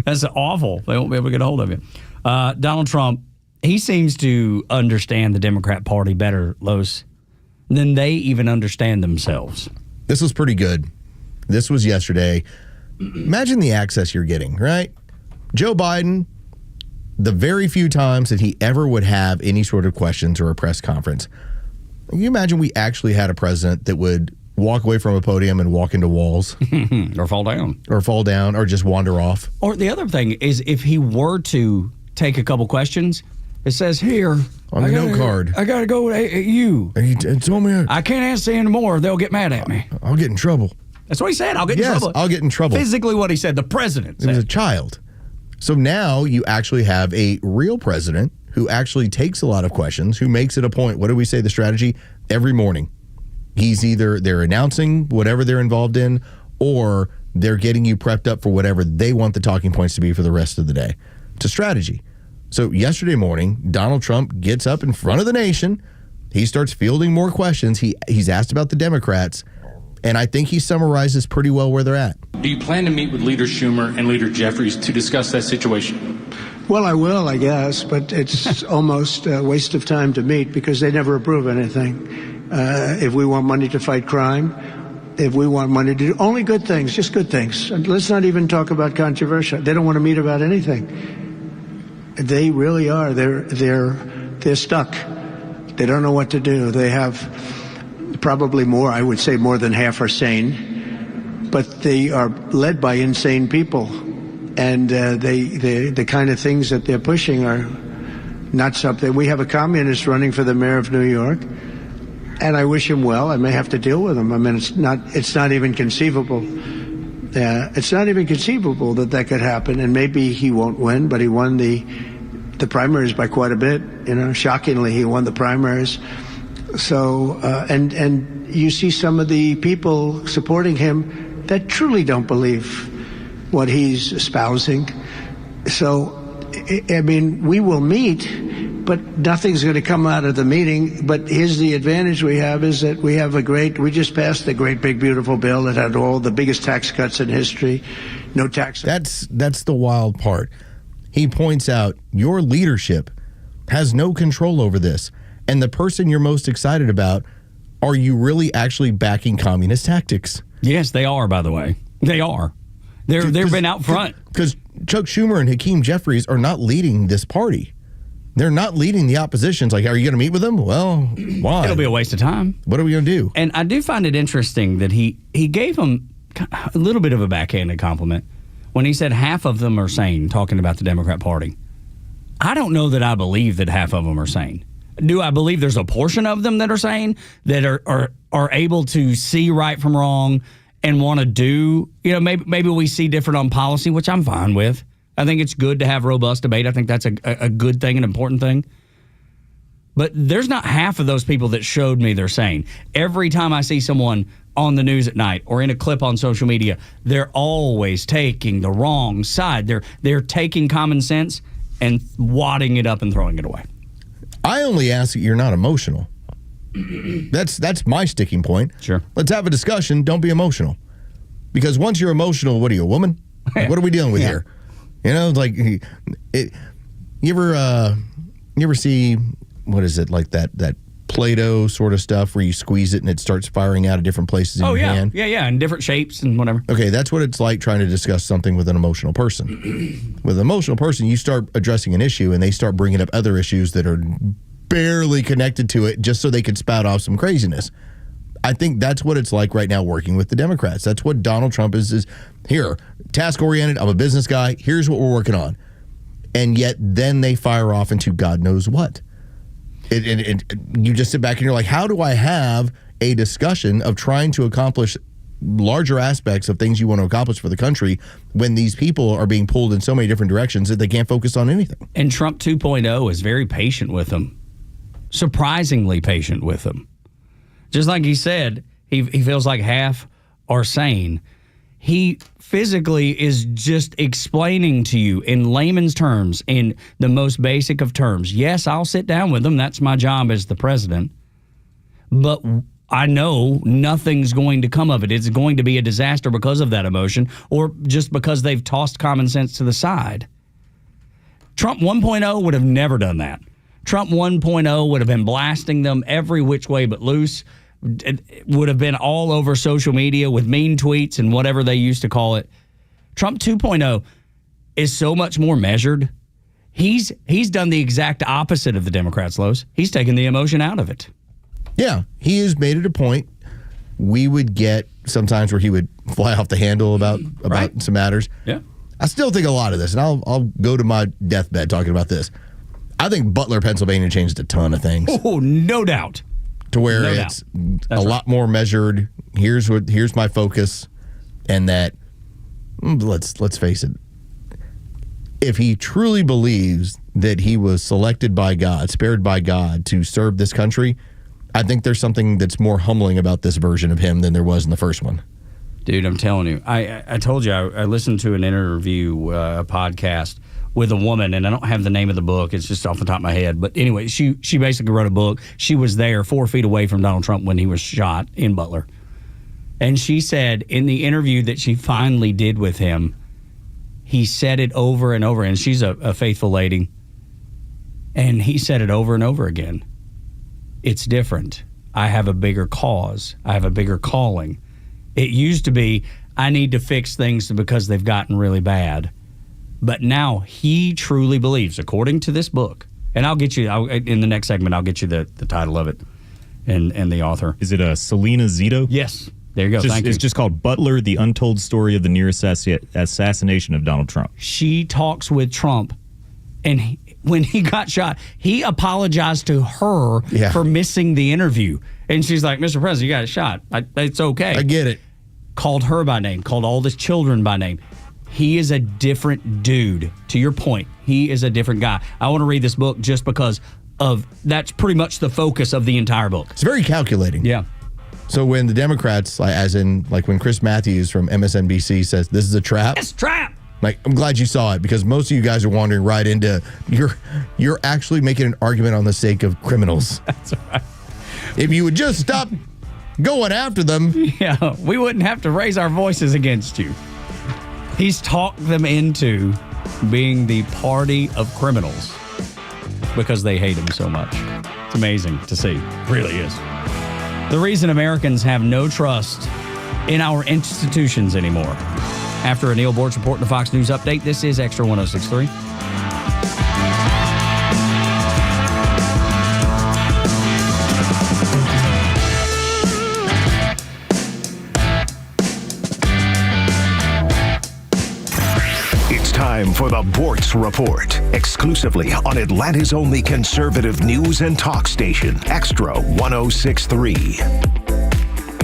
That's awful. They won't be able to get a hold of you. Donald Trump, he seems to understand the Democrat Party better, Los, than they even understand themselves. This was pretty good. This was yesterday. Imagine the access you're getting, right? Joe Biden, the very few times that he ever would have any sort of questions or a press conference. Can you imagine we actually had a president that would walk away from a podium and walk into walls? Or fall down. Or just wander off. Or the other thing is if he were to take a couple questions, it says here on the note card, I got to go with you. He told me I can't answer anymore. They'll get mad at me. I'll get in trouble. That's what he said. I'll get in trouble. I'll get in trouble. Physically what he said, the president said. He was a child. So now you actually have a real president who actually takes a lot of questions, who makes it a point. What do we say the strategy? Every morning. They're announcing whatever they're involved in, or they're getting you prepped up for whatever they want the talking points to be for the rest of the day. It's a strategy. So yesterday morning, Donald Trump gets up in front of the nation. He starts fielding more questions. He's asked about the Democrats, and I think he summarizes pretty well where they're at. Do you plan to meet with Leader Schumer and Leader Jeffries to discuss that situation? Well, I will, I guess, but it's almost a waste of time to meet because they never approve anything. If we want money to fight crime, if we want money to do only good things, just good things. And let's not even talk about controversial. They don't want to meet about anything. They really are. They're stuck. They don't know what to do. They have probably more, I would say more than half are sane, but they are led by insane people. And the kind of things that they're pushing are not something. We have a communist running for the mayor of New York, and I wish him well. I may have to deal with him. I mean, it's not even conceivable. It's not even conceivable that could happen. And maybe he won't win, but he won the primaries by quite a bit. You know, shockingly, he won the primaries. So and you see some of the people supporting him that truly don't believe what he's espousing. So, I mean, we will meet, but nothing's going to come out of the meeting. But here's the advantage we have is that we just passed the great, big, beautiful bill that had all the biggest tax cuts in history. No tax. That's the wild part. He points out your leadership has no control over this. And the person you're most excited about, are you really actually backing communist tactics? Yes, they are, by the way. They are. They've been out front. Because Chuck Schumer and Hakeem Jeffries are not leading this party. They're not leading the oppositions. Like, are you going to meet with them? Well, why? It'll be a waste of time. What are we going to do? And I do find it interesting that he gave them a little bit of a backhanded compliment when he said half of them are sane, talking about the Democrat Party. I don't know that I believe that half of them are sane. Do I believe there's a portion of them that are sane, that are able to see right from wrong and want to do, you know, maybe we see different on policy, which I'm fine with. I think it's good to have robust debate. I think that's a good thing, an important thing. But there's not half of those people that showed me they're sane. Every time I see someone on the news at night or in a clip on social media, they're always taking the wrong side. They're taking common sense and wadding it up and throwing it away. I only ask that you're not emotional. That's my sticking point. Sure. Let's have a discussion. Don't be emotional. Because once you're emotional, what are you, a woman? Like, what are we dealing with here? You know, like, you ever see, what is it, like that Play-Doh sort of stuff where you squeeze it and it starts firing out of different places in your hand? Yeah, in different shapes and whatever. Okay, that's what it's like trying to discuss something with an emotional person. With an emotional person, you start addressing an issue and they start bringing up other issues that are barely connected to it just so they can spout off some craziness. I think that's what it's like right now working with the Democrats. That's what Donald Trump is here, task-oriented. I'm a business guy. Here's what we're working on. And yet then they fire off into God knows what. And you just sit back and you're like, how do I have a discussion of trying to accomplish larger aspects of things you want to accomplish for the country when these people are being pulled in so many different directions that they can't focus on anything? And Trump 2.0 is very patient with them. Surprisingly patient with them. Just like he said, he feels like half are sane. He physically is just explaining to you in layman's terms, in the most basic of terms. Yes, I'll sit down with them. That's my job as the president. but I know nothing's going to come of it. It's going to be a disaster because of that emotion or just because they've tossed common sense to the side. Trump 1.0 would have never done that. Trump 1.0 would have been blasting them every which way but loose. It would have been all over social media with mean tweets and whatever they used to call it. Trump 2.0 is so much more measured. He's done the exact opposite of the Democrats, Los. He's taken the emotion out of it. Yeah, he has made it a point. We would get sometimes where he would fly off the handle about some matters. Yeah. I still think a lot of this, and I'll go to my deathbed talking about this. I think Butler, Pennsylvania changed a ton of things. Oh, no doubt. To where it's a lot more measured. Here's my focus, and that let's face it. If he truly believes that he was selected by God, spared by God to serve this country, I think there's something that's more humbling about this version of him than there was in the first one. Dude, I'm telling you. I told you, I listened to an interview, a podcast with a woman, and I don't have the name of the book. It's just off the top of my head. But anyway, she basically wrote a book. She was there 4 feet away from Donald Trump when he was shot in Butler. And she said in the interview that she finally did with him, he said it over and over, and she's a faithful lady. And he said it over and over again. It's different. I have a bigger cause. I have a bigger calling. It used to be, I need to fix things because they've gotten really bad. But now he truly believes, according to this book, and I'll get you, in the next segment, I'll get you the title of it and the author. Is it Selena Zito? Yes. There you go. Thank you. It's just called Butler, The Untold Story of the Near Assassination of Donald Trump. She talks with Trump, and when he got shot, he apologized to her for missing the interview. And she's like, Mr. President, you got shot. It's okay. I get it. Called her by name, called all the children by name. He is a different dude. To your point, he is a different guy. I want to read this book just because of that's pretty much the focus of the entire book. It's very calculating. Yeah. So when the Democrats, as in like when Chris Matthews from MSNBC says this is a trap. It's a trap. Like, I'm glad you saw it because most of you guys are wandering right into you're actually making an argument on the sake of criminals. That's right. If you would just stop going after them. Yeah, we wouldn't have to raise our voices against you. He's talked them into being the party of criminals because they hate him so much. It's amazing to see. It really is. The reason Americans have no trust in our institutions anymore. After a Neil Bortz report and the Fox News update, this is Extra 106.3. It's time for the Bortz Report, exclusively on Atlanta's only conservative news and talk station, Extra 106.3.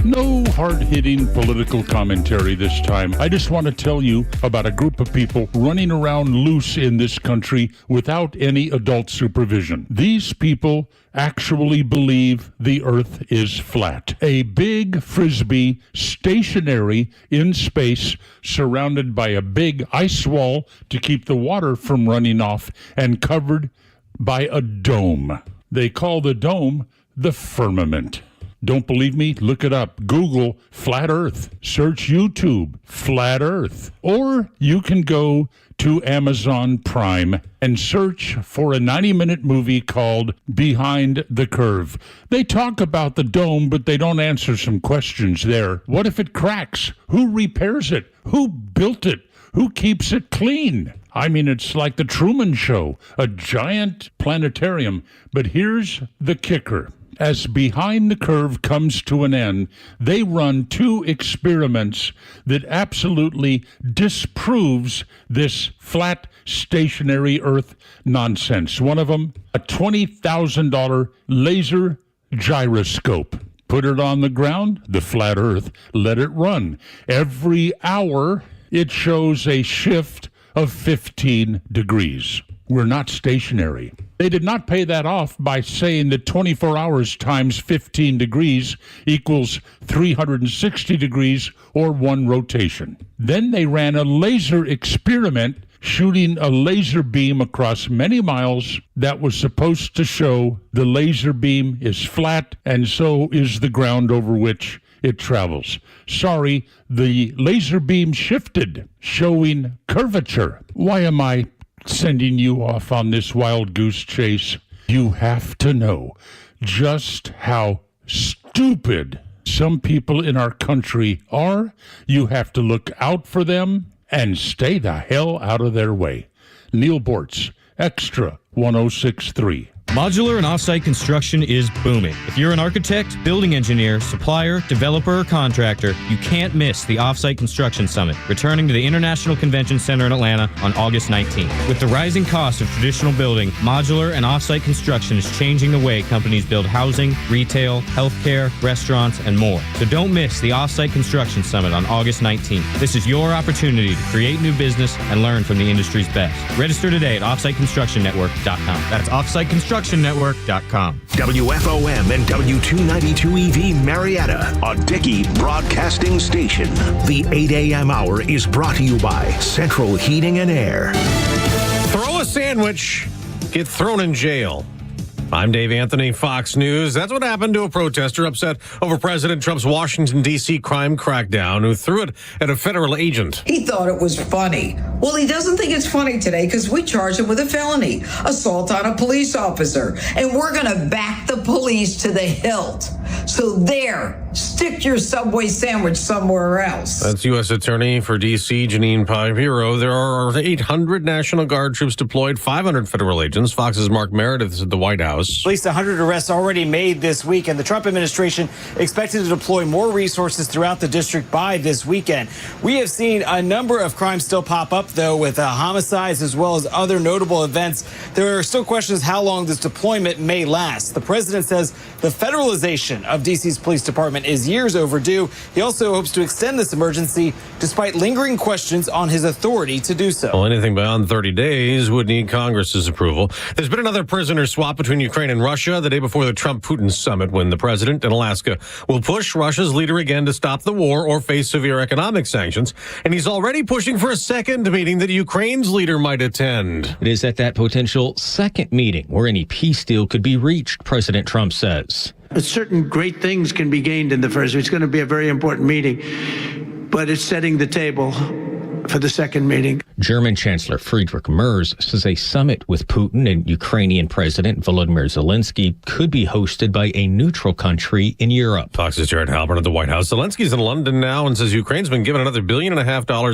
No hard-hitting political commentary this time. I just want to tell you about a group of people running around loose in this country without any adult supervision. These people actually believe the earth is flat. A big frisbee stationary in space surrounded by a big ice wall to keep the water from running off and covered by a dome. They call the dome the firmament. Don't believe me? Look it up. Google Flat Earth. Search YouTube Flat Earth. Or you can go to Amazon Prime and search for a 90-minute movie called Behind the Curve. They talk about the dome, but they don't answer some questions there. What if it cracks? Who repairs it? Who built it? Who keeps it clean? I mean, it's like the Truman Show, a giant planetarium. But here's the kicker. As Behind the Curve comes to an end, they run 2 experiments that absolutely disproves this flat, stationary Earth nonsense. One of them, a $20,000 laser gyroscope. Put it on the ground, the flat Earth, let it run. Every hour, it shows a shift of 15 degrees. We're not stationary. They did not pay that off by saying that 24 hours times 15 degrees equals 360 degrees or 1 rotation. Then they ran a laser experiment shooting a laser beam across many miles that was supposed to show the laser beam is flat and so is the ground over which it travels. Sorry, the laser beam shifted, showing curvature. Why am I sending you off on this wild goose chase? You have to know just how stupid some people in our country are. You have to look out for them and stay the hell out of their way. Neil Bortz, Extra 106.3. Modular and offsite construction is booming. If you're an architect, building engineer, supplier, developer, or contractor, you can't miss the Offsite Construction Summit, returning to the International Convention Center in Atlanta on August 19th. With the rising cost of traditional building, modular and offsite construction is changing the way companies build housing, retail, healthcare, restaurants, and more. So don't miss the Offsite Construction Summit on August 19th. This is your opportunity to create new business and learn from the industry's best. Register today at offsiteconstructionnetwork.com. That's offsiteconstructionnetwork.com. WFOM and W292 EV Marietta, a Dickey broadcasting station. The 8 a.m. hour is brought to you by Central Heating and Air. Throw a sandwich, get thrown in jail. I'm Dave Anthony, Fox News. That's what happened to a protester upset over President Trump's Washington, D.C. crime crackdown who threw it at a federal agent. He thought it was funny. Well, he doesn't think it's funny today because we charged him with a felony, assault on a police officer. And we're going to back the police to the hilt. So there, stick your Subway sandwich somewhere else. That's U.S. Attorney for D.C., Janine Pirro. There are 800 National Guard troops deployed, 500 federal agents. Fox's Mark Meredith is at the White House. At least 100 arrests already made this week, and the Trump administration expected to deploy more resources throughout the district by this weekend. We have seen a number of crimes still pop up, though, with homicides as well as other notable events. There are still questions how long this deployment may last. The president says the federalization of D.C.'s police department is years overdue. He also hopes to extend this emergency despite lingering questions on his authority to do so. Well, anything beyond 30 days would need Congress's approval. There's been another prisoner swap between Ukraine and Russia the day before the Trump-Putin summit, when the president in Alaska will push Russia's leader again to stop the war or face severe economic sanctions. And he's already pushing for a second meeting that Ukraine's leader might attend. It is at that potential second meeting where any peace deal could be reached, President Trump says. Certain great things can be gained in the first. It's going to be a very important meeting, but it's setting the table for the second meeting. German Chancellor Friedrich Merz says a summit with Putin and Ukrainian President Volodymyr Zelensky could be hosted by a neutral country in Europe. Fox's Jared Halpern at the White House. Zelensky's in London now and says Ukraine's been given another $1.5 billion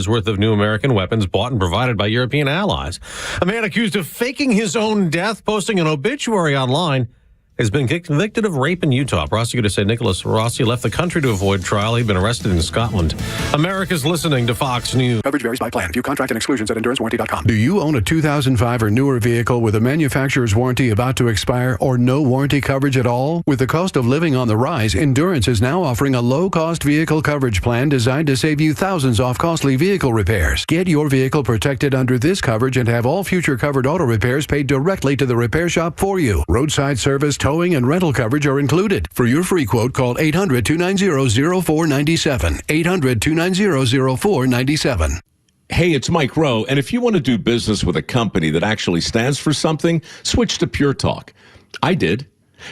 worth of new American weapons bought and provided by European allies. A man accused of faking his own death, posting an obituary online, has been convicted of rape in Utah. Prosecutors say Nicholas Rossi left the country to avoid trial. He'd been arrested in Scotland. America's listening to Fox News. Coverage varies by plan. View contract and exclusions at EnduranceWarranty.com. Do you own a 2005 or newer vehicle with a manufacturer's warranty about to expire or no warranty coverage at all? With the cost of living on the rise, Endurance is now offering a low-cost vehicle coverage plan designed to save you thousands off costly vehicle repairs. Get your vehicle protected under this coverage and have all future covered auto repairs paid directly to the repair shop for you. Roadside service, towing, and rental coverage are included. For your free quote, call 800-290-0497. 800-290-0497. Hey, it's Mike Rowe, and if you want to do business with a company that actually stands for something, switch to Pure Talk. I did.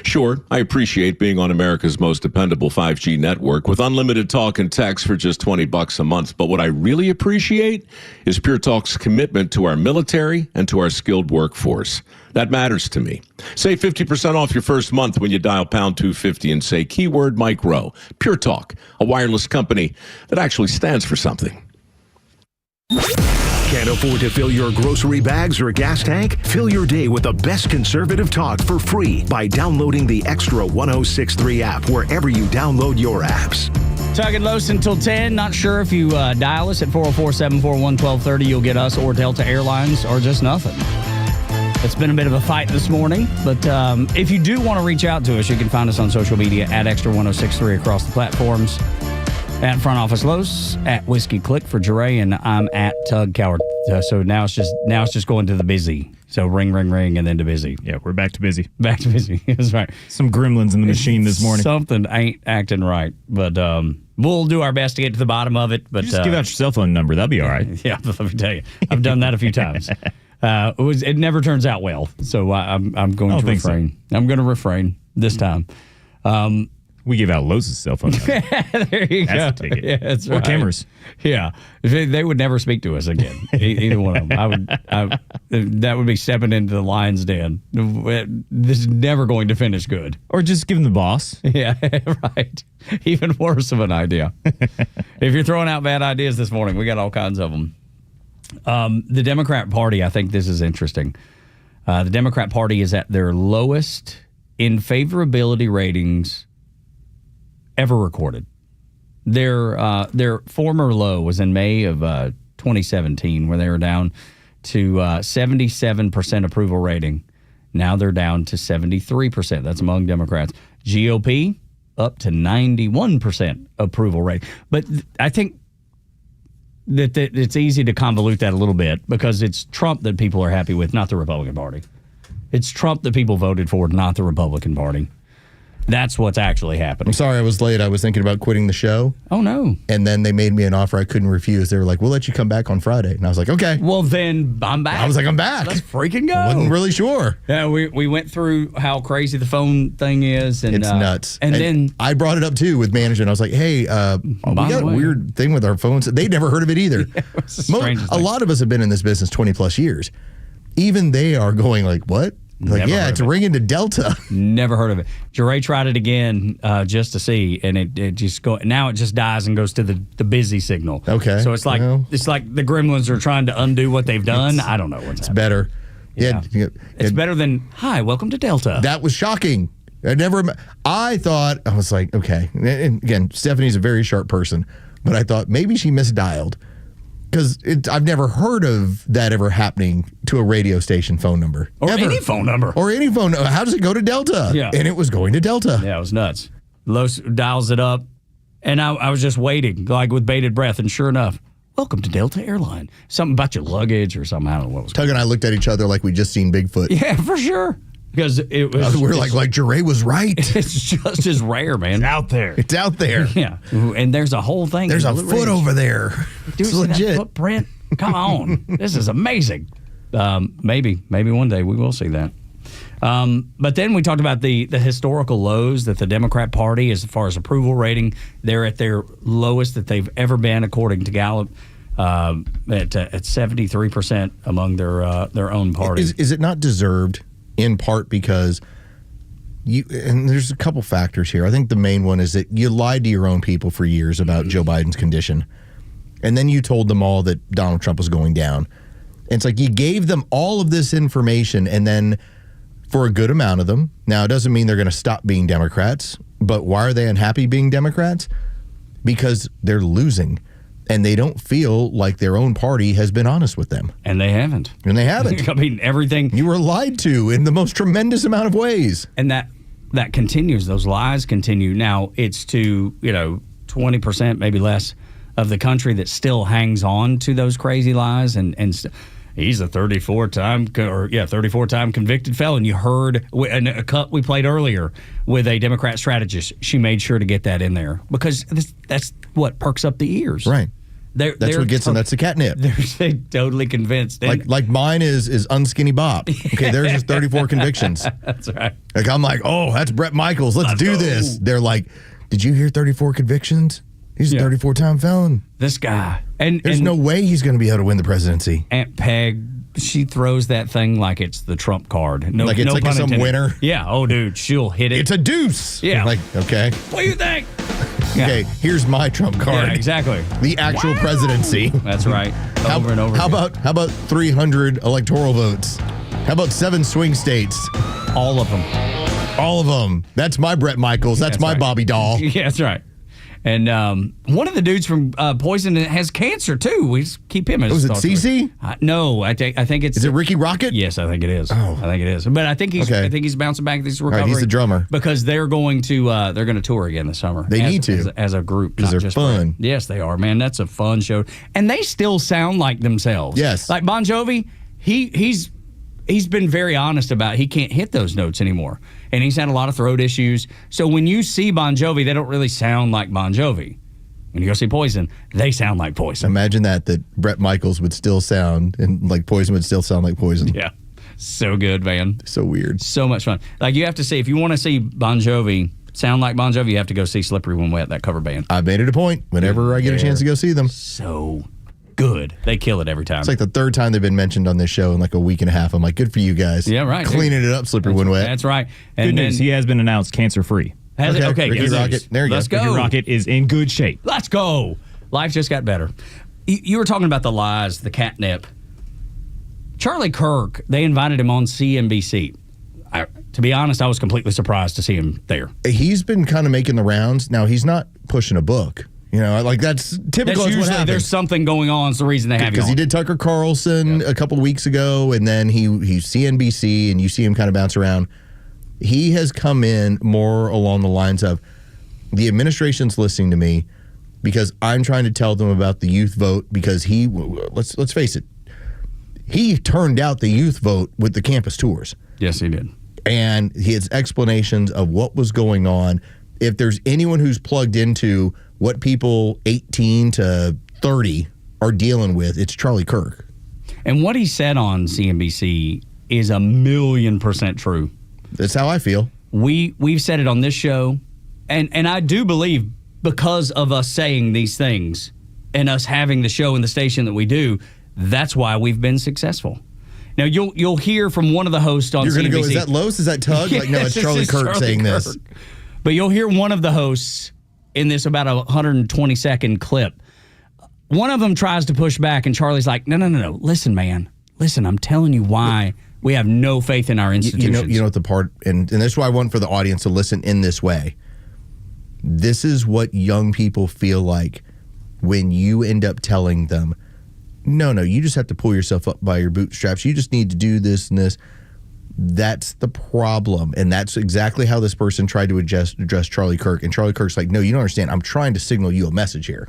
Sure, I appreciate being on America's most dependable 5G network with unlimited talk and text for just $20 a month. But what I really appreciate is Pure Talk's commitment to our military and to our skilled workforce. That matters to me. Save 50% off your first month when you dial pound 250 and say keyword Mike Rowe. Pure Talk, a wireless company that actually stands for something. Can't afford to fill your grocery bags or gas tank? Fill your day with the best conservative talk for free by downloading the Extra 106.3 app wherever you download your apps. Tug and Los until 10. Not sure if you dial us at 404-741-1230, you'll get us or Delta Airlines or just nothing. It's been a bit of a fight this morning, but if you do want to reach out to us, you can find us on social media at Extra 106.3 across the platforms. At Front Office Los, at Whiskey Click for Jure, and I'm at Tug Coward. So now it's just going to the busy. So ring, ring, ring, and then to busy. Yeah, we're back to busy. Back to busy. That's right. Some gremlins in the machine this morning. Something ain't acting right, but we'll do our best to get to the bottom of it. But just give out your cell phone number. That'll be all right. Yeah, let me tell you, I've done that a few times. It never turns out well, so I'm going to refrain. So. I'm going to refrain this time. We give out Lowe's cell phone number. There you go. That's the ticket. Yeah, that's or right. Kimmers. Yeah, they would never speak to us again. Either one of them. That would be stepping into the lion's den. This is never going to finish good. Or just give them the boss. Yeah, right. Even worse of an idea. If you're throwing out bad ideas this morning, we got all kinds of them. The Democrat Party, I think this is interesting. The Democrat Party is at their lowest in favorability ratings ever recorded. Their former low was in May of 2017, where they were down to 77% approval rating. Now they're down to 73%. That's among Democrats. GOP up to 91% approval rate. But I think that it's easy to convolute that a little bit because it's Trump that people are happy with, not the Republican Party. It's Trump that people voted for, not the Republican Party. That's what's actually happening. I'm sorry I was late. I was thinking about quitting the show. Oh, no. And then they made me an offer I couldn't refuse. They were like, we'll let you come back on Friday. And I was like, okay. Well, then I'm back. I was like, I'm back. Let's freaking go. I wasn't really sure. Yeah, we went through how crazy the phone thing is. And, it's nuts. And then I brought it up, too, with management. I was like, hey, we got a weird thing with our phones. They'd never heard of it either. A lot of us have been in this business 20 plus years. Even they are going like, what? Like, yeah, it's ringing to Delta. Never heard of it. Jure tried it again just to see, and it just now it just dies and goes to the busy signal. Okay. So it's like the gremlins are trying to undo what they've done. I don't know what's happening. Better. Yeah. It's better than, hi, welcome to Delta. That was shocking. I thought, I was like, okay. And again, Stephanie's a very sharp person, but I thought maybe she misdialed. Because I've never heard of that ever happening to a radio station phone number. Or any phone number. Or any phone number. How does it go to Delta? Yeah. And it was going to Delta. Yeah, it was nuts. Los dials it up, and I was just waiting, like with bated breath, and sure enough, welcome to Delta Airline. Something about your luggage or something. I don't know what was Tug and I looked at each other like we'd just seen Bigfoot. Yeah, for sure. Because it was. We're like Jure was right. It's just as rare, man. It's out there. It's out there. Yeah. And there's a whole thing. There's a foot over there. Dude, it's legit. That footprint? Come on. This is amazing. Maybe one day we will see that. But then we talked about the historical lows that the Democrat Party, as far as approval rating, they're at their lowest that they've ever been, according to Gallup, at 73% among their own party. Is it not deserved? In part because and there's a couple factors here. I think the main one is that you lied to your own people for years about Joe Biden's condition. And then you told them all that Donald Trump was going down. And it's like you gave them all of this information, and then for a good amount of them, now it doesn't mean they're going to stop being Democrats, but why are they unhappy being Democrats? Because they're losing. And they don't feel like their own party has been honest with them. And they haven't. I mean, everything. You were lied to in the most tremendous amount of ways. And that continues. Those lies continue. Now, it's to, 20%, maybe less, of the country that still hangs on to those crazy lies. And he's a 34-time convicted felon. You heard in a cut we played earlier with a Democrat strategist. She made sure to get that in there because that's what perks up the ears. Right. That's what gets them. That's the catnip. They're totally convinced. Like mine is Unskinny Bob. Okay, there's his 34 convictions. That's right. Like I'm like, oh, that's Brett Michaels. Let's do this. They're like, did you hear 34 convictions? He's a 34-time felon. This guy. And there's no way he's going to be able to win the presidency. Aunt Peg, she throws that thing like it's the Trump card. No, like it's like some winner. Yeah. Oh, dude, she'll hit it. It's a deuce. Yeah. Like, okay. What do you think? Okay, here's my Trump card. Yeah, exactly. The actual presidency. That's right. Over and over. How about 300 electoral votes? How about 7 swing states? All of them. All of them. That's my Brett Michaels. That's my right. Bobby Doll. Yeah, that's right. And one of the dudes from Poison has cancer, too. We just keep him as Was it CeCe? No, I think it's... Is it Ricky Rocket? Yes, I think it is. Oh. I think it is. But I think he's bouncing back. He's recovering. Right, he's the drummer. Because they're going to tour again this summer. They need to. As a group. Because they're just fun. Yes, they are, man. That's a fun show. And they still sound like themselves. Yes. Like Bon Jovi, he's been very honest about he can't hit those notes anymore. And he's had a lot of throat issues. So when you see Bon Jovi, they don't really sound like Bon Jovi. When you go see Poison, they sound like Poison. Imagine that Bret Michaels would still sound, and like Poison would still sound like Poison. Yeah. So good, man. So weird. So much fun. Like, you have to see, if you want to see Bon Jovi sound like Bon Jovi, you have to go see Slippery When Wet, that cover band. I've made it a point whenever I get a chance to go see them. So good. They kill it every time. It's like the third time they've been mentioned on this show in like a week and a half. I'm like, good for you guys. Yeah, right. Cleaning it up, Slippery When Wet. That's right. And good news, he has been announced cancer-free. Has it? Okay, Ricky good Rocket. news. There you Let's go. go. Ricky Rocket is in good shape. Let's go. Life just got better. You were talking about the lies, the catnip. Charlie Kirk, they invited him on CNBC. To be honest, I was completely surprised to see him there. He's been kind of making the rounds. Now, he's not pushing a book. You know, like that's typical. That's what usually happens. there's something going on. It's the reason they have you Because on. he did Tucker Carlson a couple weeks ago, and then he's CNBC, and you see him kind of bounce around. He has come in more along the lines of, the administration's listening to me because I'm trying to tell them about the youth vote, because let's face it, he turned out the youth vote with the campus tours. Yes, he did. And his explanations of what was going on. If there's anyone who's plugged into what people 18 to 30 are dealing with, it's Charlie Kirk. And what he said on CNBC is 1,000,000% true. That's how I feel. We've said it on this show, and I do believe, because of us saying these things and us having the show and the station that we do, that's why we've been successful. Now, you'll hear from one of the hosts on CNBC. You're going to go, is that Los? Is that Tug? Yes, like, no, it's Charlie Kirk saying this. But you'll hear one of the hosts in this about a 120-second clip. One of them tries to push back, and Charlie's like, no. Listen, man. Listen, I'm telling you why we have no faith in our institutions. You know what the part, and this is why I want for the audience to listen in this way. This is what young people feel like when you end up telling them, no, you just have to pull yourself up by your bootstraps. You just need to do this and this. That's the problem. And that's exactly how this person tried to address Charlie Kirk. And Charlie Kirk's like, no, you don't understand. I'm trying to signal you a message here.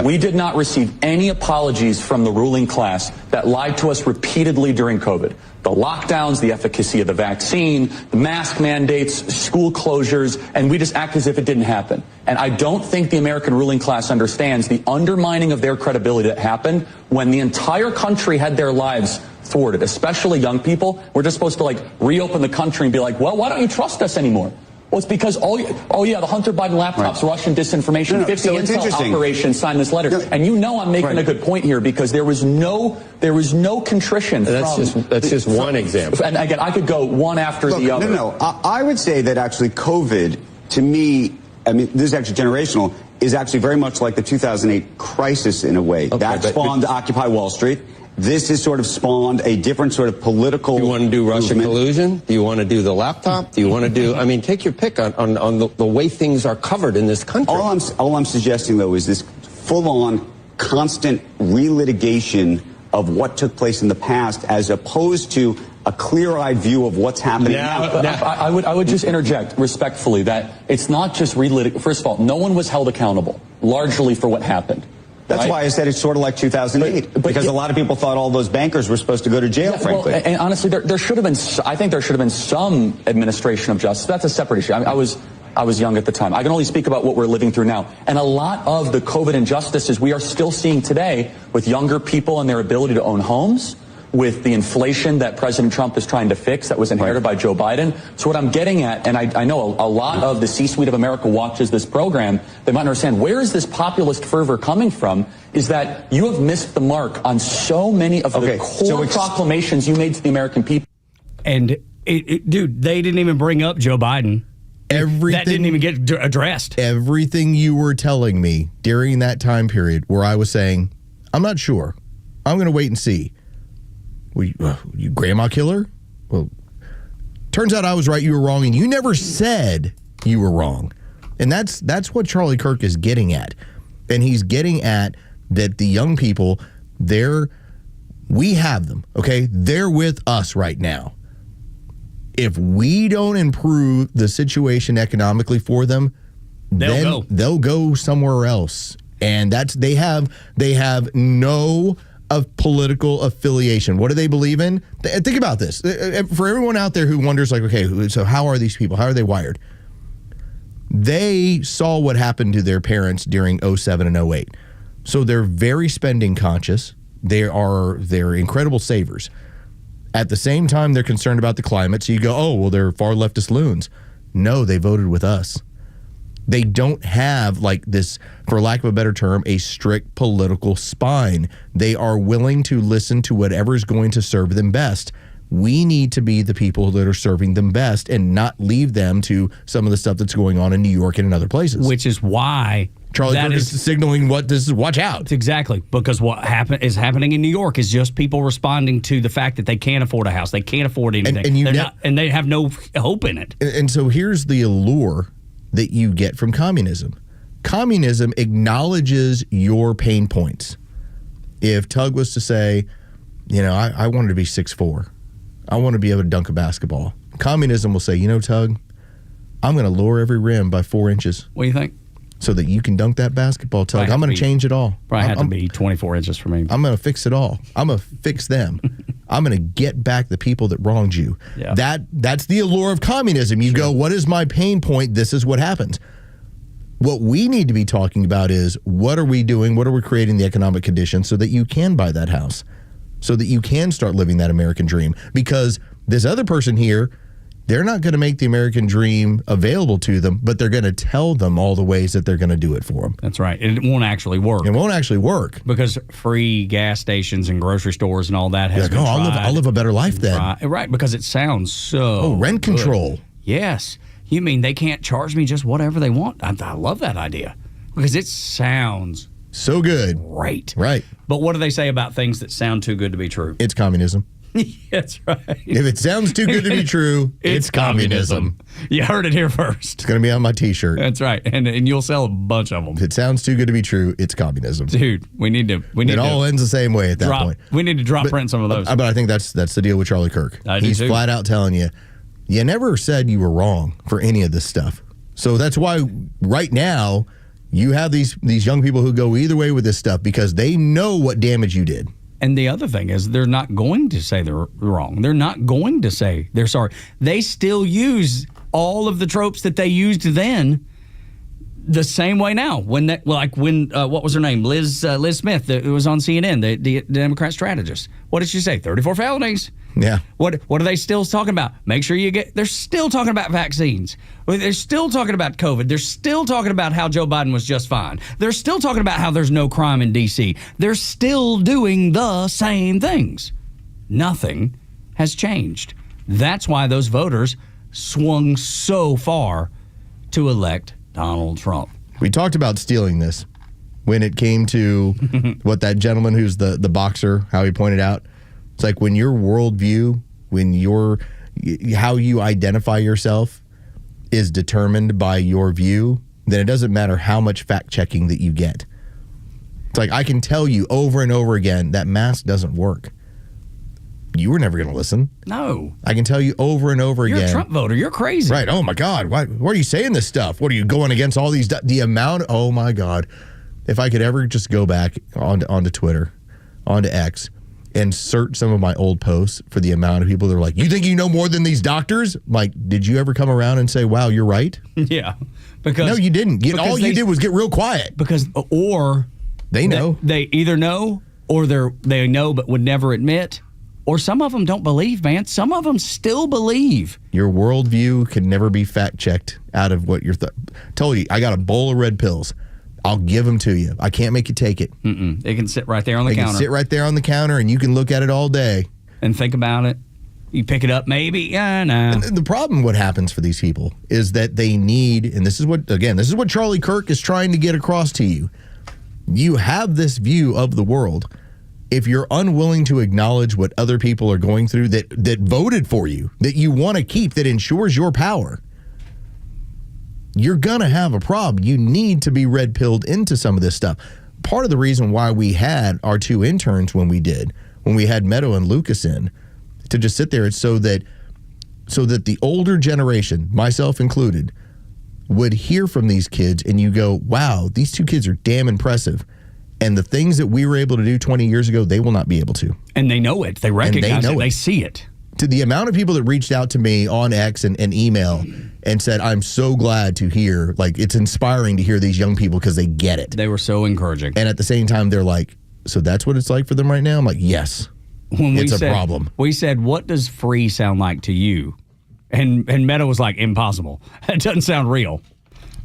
We did not receive any apologies from the ruling class that lied to us repeatedly during COVID. The lockdowns, the efficacy of the vaccine, the mask mandates, school closures, and we just act as if it didn't happen. And I don't think the American ruling class understands the undermining of their credibility that happened when the entire country had their lives thwarted, especially young people. We're just supposed to reopen the country and be like, well, why don't you trust us anymore? Well, it's because, the Hunter Biden laptops, Russian disinformation, 50 so intel operations signed this letter. And I'm making a good point here, because there was no contrition. That's just one example. And again, I could go one after the other. No. I would say that actually COVID, to me, this is actually generational, is actually very much like the 2008 crisis in a way. Okay, that spawned Occupy Wall Street. This has sort of spawned a different sort of political. Do you want to do Russian collusion? Do you want to do the laptop? Do you want to do? Take your pick on the way things are covered in this country. All I'm suggesting, though, is this full-on, constant relitigation of what took place in the past, as opposed to a clear-eyed view of what's happening now. I would just interject respectfully that it's not just relitigation. First of all, no one was held accountable largely for what happened. That's why I said it's sort of like 2008, because a lot of people thought all those bankers were supposed to go to jail, frankly. Well, and honestly, there should have been. I think there should have been some administration of justice. That's a separate issue. I was young at the time. I can only speak about what we're living through now. And a lot of the COVID injustices we are still seeing today with younger people and their ability to own homes, with the inflation that President Trump is trying to fix that was inherited by Joe Biden. So what I'm getting at, and I know a lot of the C-suite of America watches this program, they might understand, where is this populist fervor coming from, is that you have missed the mark on so many of the core proclamations you made to the American people. And, dude, they didn't even bring up Joe Biden. That didn't even get addressed. Everything you were telling me during that time period where I was saying, I'm not sure. I'm going to wait and see. You grandma killer? Well, turns out I was right, you were wrong, and you never said you were wrong. And that's what Charlie Kirk is getting at. And he's getting at that the young people, we have them, okay? They're with us right now. If we don't improve the situation economically for them, they'll go somewhere else. And they have no political affiliation. What do they believe in? Think about this. For everyone out there who wonders, like, okay, so how are these people? How are they wired? They saw what happened to their parents during 07 and 08. So they're very spending conscious. They're incredible savers. At the same time, they're concerned about the climate. So you go, oh, well, they're far leftist loons. No, they voted with us. They don't have, like this, for lack of a better term, a strict political spine. They are willing to listen to whatever is going to serve them best. We need to be the people that are serving them best and not leave them to some of the stuff that's going on in New York and in other places. Which is why Charlie Kirk is signaling watch out. Exactly, because what is happening in New York is just people responding to the fact that they can't afford a house, they can't afford anything, and they have no hope in it. And so here's the allure that you get from communism. Communism acknowledges your pain points. If Tug was to say, I wanted to be 6'4", I want to be able to dunk a basketball. Communism will say, Tug, I'm going to lower every rim by 4 inches. What do you think? So that you can dunk that basketball, Tug. I'm going to change it all. Probably had to be 24 inches for me. I'm going to fix it all. I'm going to fix them. I'm going to get back the people that wronged you. Yeah. That's the allure of communism. You go, what is my pain point? This is what happens. What we need to be talking about is, what are we doing? What are we creating the economic conditions so that you can buy that house? So that you can start living that American dream. Because this other person here, they're not going to make the American dream available to them, but they're going to tell them all the ways that they're going to do it for them. That's right. It won't actually work. It won't actually work. Because free gas stations and grocery stores and all that has been tried. I'll live a better life then. Right, because it sounds so rent good. Control. Yes. You mean they can't charge me just whatever they want? I love that idea. Because it sounds so good. Great. Right. But what do they say about things that sound too good to be true? It's communism. That's right. If it sounds too good to be true, it's communism. You heard it here first. It's going to be on my T-shirt. That's right, and you'll sell a bunch of them. If it sounds too good to be true, it's communism. Dude, we need to. It all ends the same way at that point. We need to print some of those. But I think that's the deal with Charlie Kirk. He's flat out telling you, you never said you were wrong for any of this stuff. So that's why right now you have these young people who go either way with this stuff because they know what damage you did. And the other thing is they're not going to say they're wrong. They're not going to say they're sorry. They still use all of the tropes that they used then the same way now. When what was her name? Liz Smith, who was on CNN, the Democrat strategist. What did she say? 34 felonies. Yeah. What are they still talking about? Make sure they're still talking about vaccines. They're still talking about COVID. They're still talking about how Joe Biden was just fine. They're still talking about how there's no crime in D.C. They're still doing the same things. Nothing has changed. That's why those voters swung so far to elect Donald Trump. We talked about stealing this when it came to what that gentleman who's the boxer, how he pointed out. It's like when your worldview, how you identify yourself is determined by your view, then it doesn't matter how much fact checking that you get. It's like I can tell you over and over again that mask doesn't work. You were never going to listen. No. I can tell you over and over again. You're a Trump voter. You're crazy. Right. Oh, my God. Why are you saying this stuff? What are you going against all these? The amount. Oh, my God. If I could ever just go back onto Twitter, onto X, and search some of my old posts for the amount of people that are like, you think you know more than these doctors? Like, did you ever come around and say, wow, you're right? Yeah. Because no, you didn't. All you did was get real quiet. Or they know. They either know or they know but would never admit. Or some of them don't believe, man. Some of them still believe. Your worldview can never be fact-checked out of what you're told you. I got a bowl of red pills. I'll give them to you. I can't make you take it. They can sit right there on the counter. They can sit right there on the counter, and you can look at it all day. And think about it. You pick it up, maybe. Yeah, no. And the problem, what happens for these people, is that they need, and this is what Charlie Kirk is trying to get across to you. You have this view of the world. If you're unwilling to acknowledge what other people are going through that voted for you, that you want to keep, that ensures your power, you're going to have a problem. You need to be red-pilled into some of this stuff. Part of the reason why we had our 2 interns when we had Meadow and Lucas in, to just sit there, it's so that the older generation, myself included, would hear from these kids and you go, wow, these 2 kids are damn impressive. And the things that we were able to do 20 years ago, they will not be able to. And they know it. They recognize it. They see it. To the amount of people that reached out to me on X and email and said, I'm so glad to hear, like, it's inspiring to hear these young people because they get it. They were so encouraging. And at the same time, they're like, so that's what it's like for them right now? I'm like, yes. It's a problem. We said, what does free sound like to you? And Meadow was like, impossible. That doesn't sound real.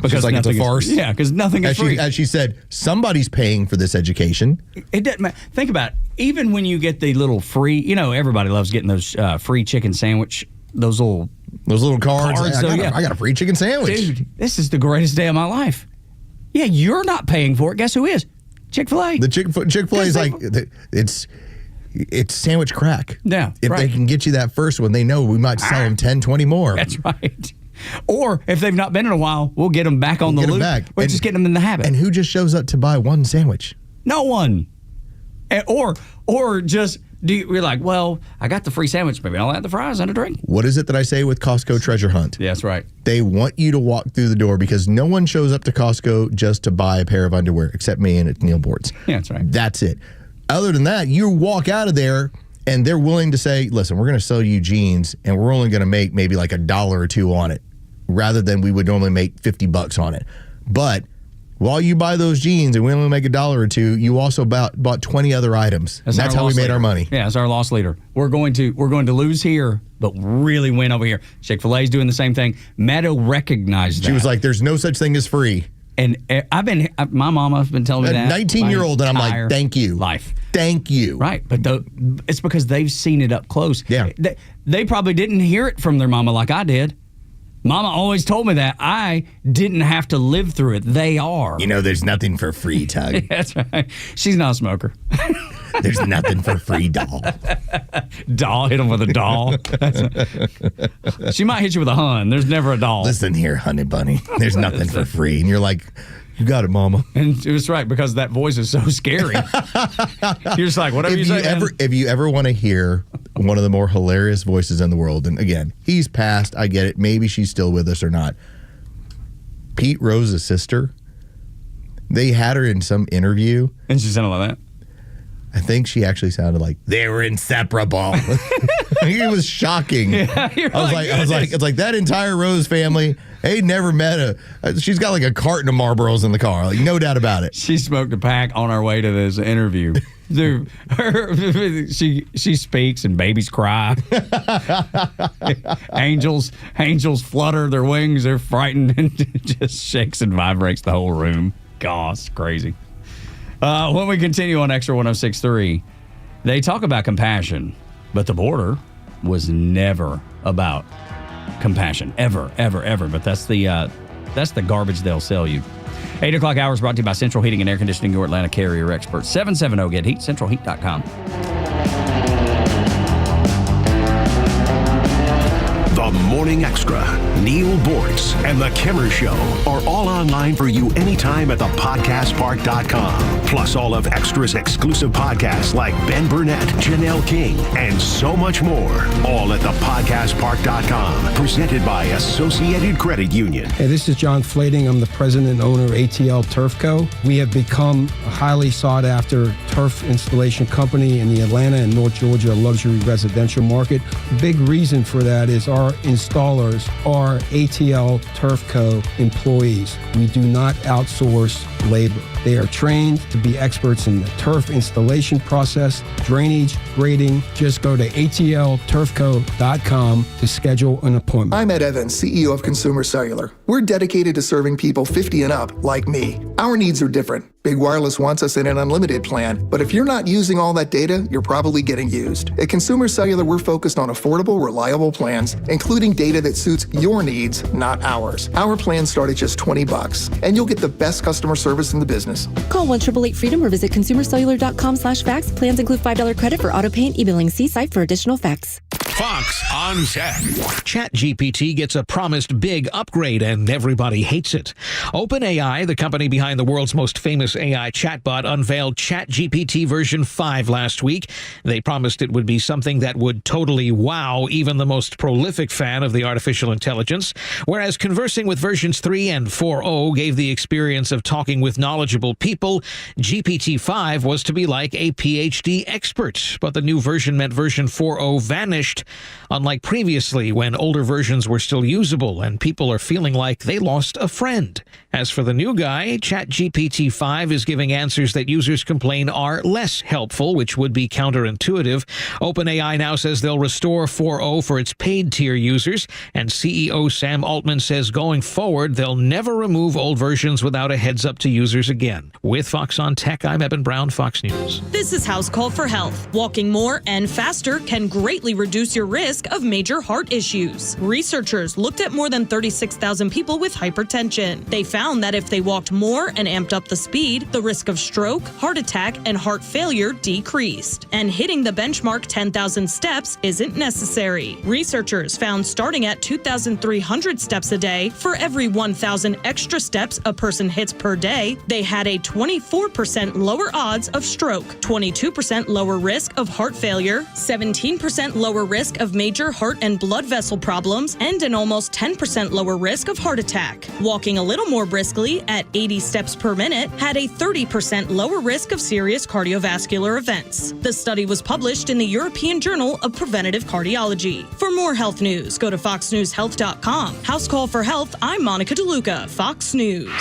Because like it's a farce? Yeah, because nothing is free. As she said, somebody's paying for this education. It doesn't matter. Think about it. Even when you get the little free, everybody loves getting those free chicken sandwich, those little cards. I got a free chicken sandwich. Dude, this is the greatest day of my life. Yeah, you're not paying for it. Guess who is? Chick-fil-A. The Chick-fil-A is like, it's sandwich crack. Yeah, if they can get you that first one, they know we might sell them 10, 20 more. That's right. Or if they've not been in a while, we'll get them back on the loop. We're just getting them in the habit. And who just shows up to buy one sandwich? No one. Or just, we're like, well, I got the free sandwich. Maybe I'll add the fries and a drink. What is it that I say with Costco treasure hunt? Yeah, that's right. They want you to walk through the door because no one shows up to Costco just to buy a pair of underwear, except me and it's Neil Boards. Yeah, that's right. That's it. Other than that, you walk out of there and they're willing to say, listen, we're going to sell you jeans and we're only going to make maybe like $1 or $2 on it, rather than we would normally make $50 on it. But while you buy those jeans and we only make $1 or $2, you also bought 20 other items. That's how we made our money. Yeah, it's our loss leader. We're going to lose here, but really win over here. Chick-fil-A is doing the same thing. Meadow recognized that. She was like, there's no such thing as free. And my mama's been telling me that. 19-year-old, and I'm like, thank you. Life. Thank you. Right, but it's because they've seen it up close. Yeah. They probably didn't hear it from their mama like I did. Mama always told me that. I didn't have to live through it. They are. There's nothing for free, Tug. That's right. She's not a smoker. There's nothing for free, doll. Doll, hit him with a doll. She might hit you with a hun. There's never a doll. Listen here, honey bunny. There's nothing for free. And you're like, you got it, mama. And it was right, because that voice is so scary. You're just like, whatever you say, if you ever want to hear one of the more hilarious voices in the world, and again, he's passed, I get it. Maybe she's still with us or not. Pete Rose's sister, they had her in some interview. And she sounded like that? I think she actually sounded like they were inseparable. It was shocking. Yeah, I was like, it's like that entire Rose family. They never met she's got like a carton of Marlboros in the car, like no doubt about it. She smoked a pack on our way to this interview. Dude, she speaks and babies cry. Angels flutter their wings. They're frightened, and it just shakes and vibrates the whole room. Gosh, it's crazy. When we continue on Extra 106.3, they talk about compassion, but the border was never about compassion, ever. But that's the garbage they'll sell you. 8 o'clock hour is brought to you by Central Heating and Air Conditioning, your Atlanta carrier experts. 770-GET-HEAT, centralheat.com. The Morning Extra, Neil Bortz, and The Kimmer Show are all online for you anytime at thepodcastpark.com. Plus all of Extra's exclusive podcasts like Ben Burnett, Janelle King, and so much more. All at thepodcastpark.com. Presented by Associated Credit Union. Hey, this is John Flading. I'm the president and owner of ATL Turf Co. We have become a highly sought after turf installation company in the Atlanta and North Georgia luxury residential market. The big reason for that is our installers are ATL Turf Co. employees. We do not outsource labor. They are trained to be experts in the turf installation process, drainage, grading. Just go to atlturfco.com to schedule an appointment. I'm Ed Evans, CEO of Consumer Cellular. We're dedicated to serving people 50 and up, like me. Our needs are different. Big Wireless wants us in an unlimited plan, but if you're not using all that data, you're probably getting used. At Consumer Cellular, we're focused on affordable, reliable plans, including data that suits your needs, not ours. Our plans start at just $20, and you'll get the best customer service in the business. Call 1-888-FREEDOM or visit consumercellular.com/facts. Plans include $5 credit for auto pay and e-billing. See site for additional facts. Fox on Tech. ChatGPT gets a promised big upgrade and everybody hates it. OpenAI, the company behind the world's most famous AI chatbot, unveiled ChatGPT version 5 last week. They promised it would be something that would totally wow even the most prolific fan of the artificial intelligence, whereas conversing with versions 3 and 4.0 gave the experience of talking with knowledgeable people, GPT-5 was to be like a PhD expert. But the new version meant version 4.0 vanished, unlike previously when older versions were still usable and people are feeling like they lost a friend. As for the new guy, ChatGPT 5 is giving answers that users complain are less helpful, which would be counterintuitive. OpenAI now says they'll restore 4.0 for its paid tier users, and CEO Sam Altman says going forward, they'll never remove old versions without a heads up to users again. With Fox on Tech, I'm Eben Brown, Fox News. This is House Call for Health. Walking more and faster can greatly reduce your risk of major heart issues. Researchers looked at more than 36,000 people with hypertension. They found that if they walked more and amped up the speed, the risk of stroke, heart attack, and heart failure decreased. And hitting the benchmark 10,000 steps isn't necessary. Researchers found starting at 2,300 steps a day, for every 1,000 extra steps a person hits per day, they had a 24% lower odds of stroke, 22% lower risk of heart failure, 17% lower risk of major heart and blood vessel problems, and an almost 10% lower risk of heart attack. Walking a little more briskly at 80 steps per minute had a 30% lower risk of serious cardiovascular events. The study was published in the European Journal of Preventive Cardiology. For more health news, go to foxnewshealth.com. House Call for Health, I'm Monica DeLuca, Fox News.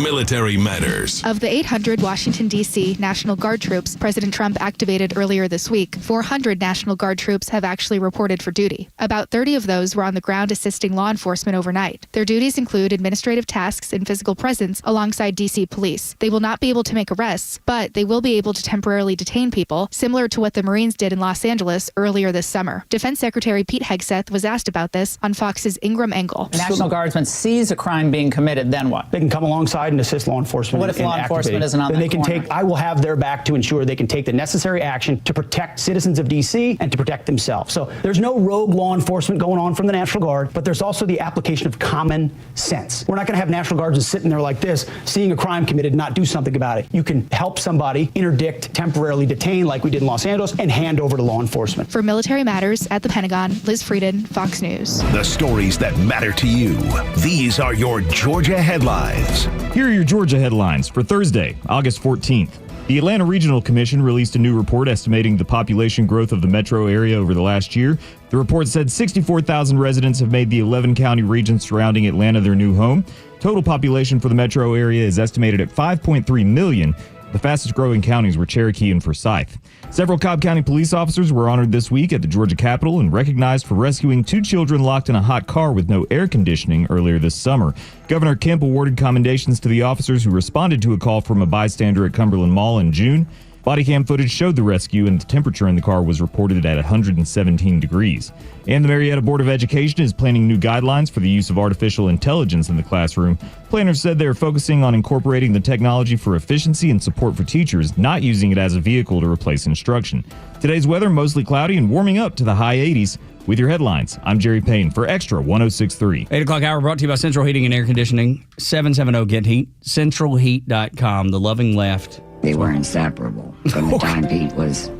Military Matters. Of the 800 Washington, D.C. National Guard troops President Trump activated earlier this week, 400 National Guard troops have actually reported for duty. About 30 of those were on the ground assisting law enforcement overnight. Their duties include administrative tasks and physical presence alongside D.C. police. They will not be able to make arrests, but they will be able to temporarily detain people, similar to what the Marines did in Los Angeles earlier this summer. Defense Secretary Pete Hegseth was asked about this on Fox's Ingram Engel. National Guardsmen sees a crime being committed, then what? They can come alongside and assist law enforcement. What if law enforcement isn't on then that they can corner? I will have their back to ensure they can take the necessary action to protect citizens of D.C. and to protect themselves. So there's no rogue law enforcement going on from the National Guard, but there's also the application of common sense. We're not going to have National Guards just sitting there like this, seeing a crime committed, not do something about it. You can help somebody, interdict, temporarily detain like we did in Los Angeles, and hand over to law enforcement. For Military Matters at the Pentagon, Liz Frieden, Fox News. The stories that matter to you. These are your Georgia headlines. Here are your Georgia headlines for Thursday, August 14th. The Atlanta Regional Commission released a new report estimating the population growth of the metro area over the last year. The report said 64,000 residents have made the 11-county region surrounding Atlanta their new home. Total population for the metro area is estimated at 5.3 million. The fastest-growing counties were Cherokee and Forsyth. Several Cobb County police officers were honored this week at the Georgia Capitol and recognized for rescuing 2 children locked in a hot car with no air conditioning earlier this summer. Governor Kemp awarded commendations to the officers who responded to a call from a bystander at Cumberland Mall in June. Body cam footage showed the rescue, and the temperature in the car was reported at 117 degrees. And the Marietta Board of Education is planning new guidelines for the use of artificial intelligence in the classroom. Planners said they are focusing on incorporating the technology for efficiency and support for teachers, not using it as a vehicle to replace instruction. Today's weather, mostly cloudy and warming up to the high 80s. With your headlines, I'm Jerry Payne for Extra 106.3. 8 o'clock hour brought to you by Central Heating and Air Conditioning. 770-GET-HEAT. CentralHeat.com. The loving left. They were inseparable. From the time Pete was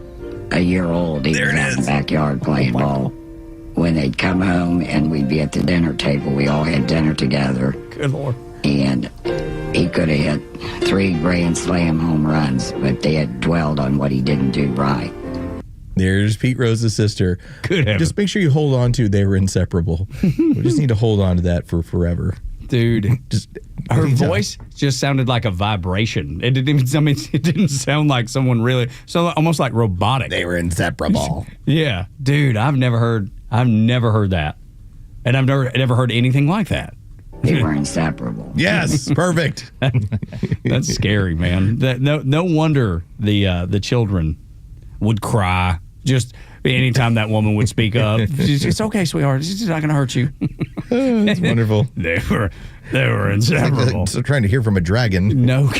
a year old, he was out in the backyard playing ball. When they'd come home and we'd be at the dinner table, we all had dinner together. Good Lord. And he could have hit 3 grand slam home runs, but they had dwelled on what he didn't do right. There's Pete Rose's sister. Good heavens. Just make sure you hold on to they were inseparable. We just need to hold on to that for forever. Dude, just her voice just sounded like a vibration. It didn't even, I mean, it didn't sound like someone really, so almost like robotic. They were inseparable. Yeah, dude, I've never heard that, and I've never heard anything like that. They were inseparable. Yes, perfect. That's scary, man. No wonder the children would cry. Just Anytime that woman would speak up, it's okay, sweetheart. It's not going to hurt you. That's wonderful. They were inseparable. So trying to hear from a dragon. No.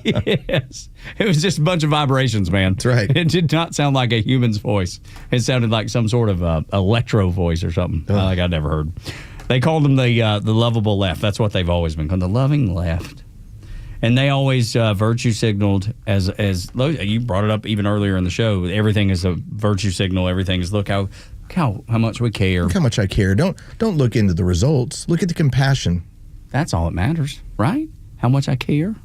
Yes. It was just a bunch of vibrations, man. That's right. It did not sound like a human's voice. It sounded like some sort of electro voice or something like I'd never heard. They called them the lovable left. That's what they've always been called, the loving left. And they always virtue signaled as you brought it up even earlier in the show. Everything is a virtue signal. Everything is look how much we care. Look how much I care. Don't look into the results. Look at the compassion. That's all that matters, right? How much I care.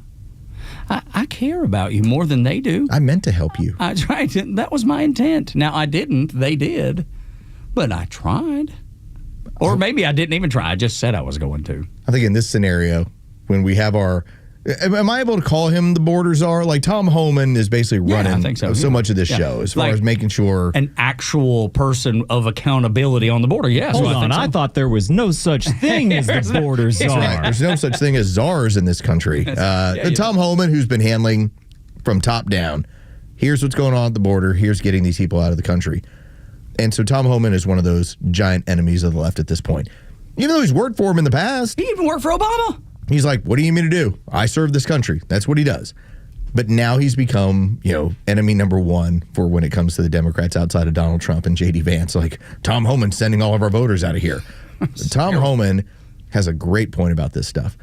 I care about you more than they do. I meant to help you. I tried. That was my intent. Now I didn't. They did, but I tried. Or maybe I didn't even try. I just said I was going to. I think in this scenario, when we have our... Am I able to call him the border czar? Like Tom Homan is basically running I think so much of this show as far as making sure... An actual person of accountability on the border, yes. Hold on, I thought there was no such thing as the border czar. Right. There's no such thing as czars in this country. Tom Homan, who's been handling from top down, here's what's going on at the border, here's getting these people out of the country. And so Tom Homan is one of those giant enemies of the left at this point. Even though he's worked for him in the past. He even worked for Obama. He's like, what do you mean to do? I serve this country. That's what he does. But now he's become, enemy number one for when it comes to the Democrats outside of Donald Trump and J.D. Vance. Like, Tom Homan's sending all of our voters out of here. Tom Homan has a great point about this stuff.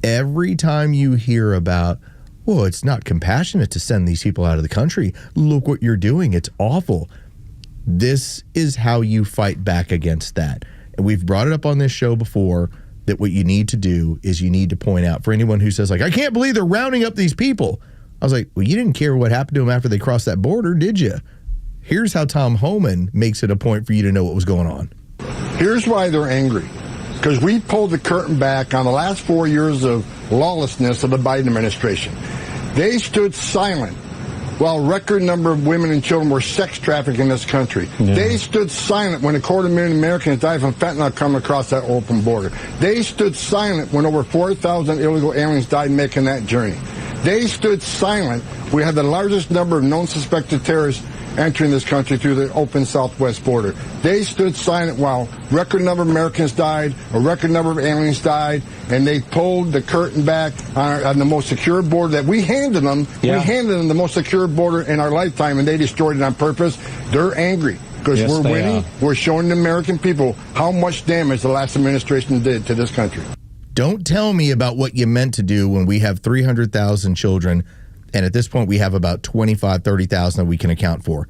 Every time you hear about, well, it's not compassionate to send these people out of the country. Look what you're doing. It's awful. This is how you fight back against that. And we've brought it up on this show before that what you need to do is you need to point out for anyone who says, like, I can't believe they're rounding up these people. I was like, well, you didn't care what happened to them after they crossed that border, did you? Here's how Tom Homan makes it a point for you to know what was going on. Here's why they're angry. Because we pulled the curtain back on the last 4 years of lawlessness of the Biden administration. They stood silent while a record number of women and children were sex trafficked in this country. Yeah. They stood silent when 250,000 Americans died from fentanyl coming across that open border. They stood silent when over 4,000 illegal aliens died making that journey. They stood silent. We had the largest number of known suspected terrorists entering this country through the open southwest border. They stood silent while record number of Americans died, a record number of aliens died, and they pulled the curtain back on the most secure border that we handed them. Yeah. We handed them the most secure border in our lifetime, and they destroyed it on purpose. They're angry because we're winning. We're showing the American people how much damage the last administration did to this country. Don't tell me about what you meant to do when we have 300,000 children, and at this point we have about 25,000, 30,000 that we can account for.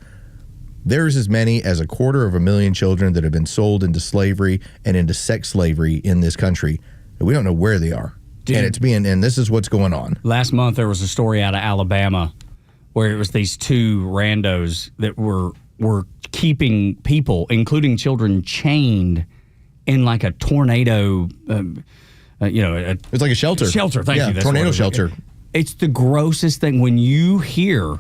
There's as many as 250,000 children that have been sold into slavery and into sex slavery in this country. We don't know where they are. Dude, and this is what's going on. Last month there was a story out of Alabama where it was these two randos that were keeping people, including children, chained in like a tornado. It's like a shelter. Shelter, thank you. That's tornado shelter. It's the grossest thing when you hear,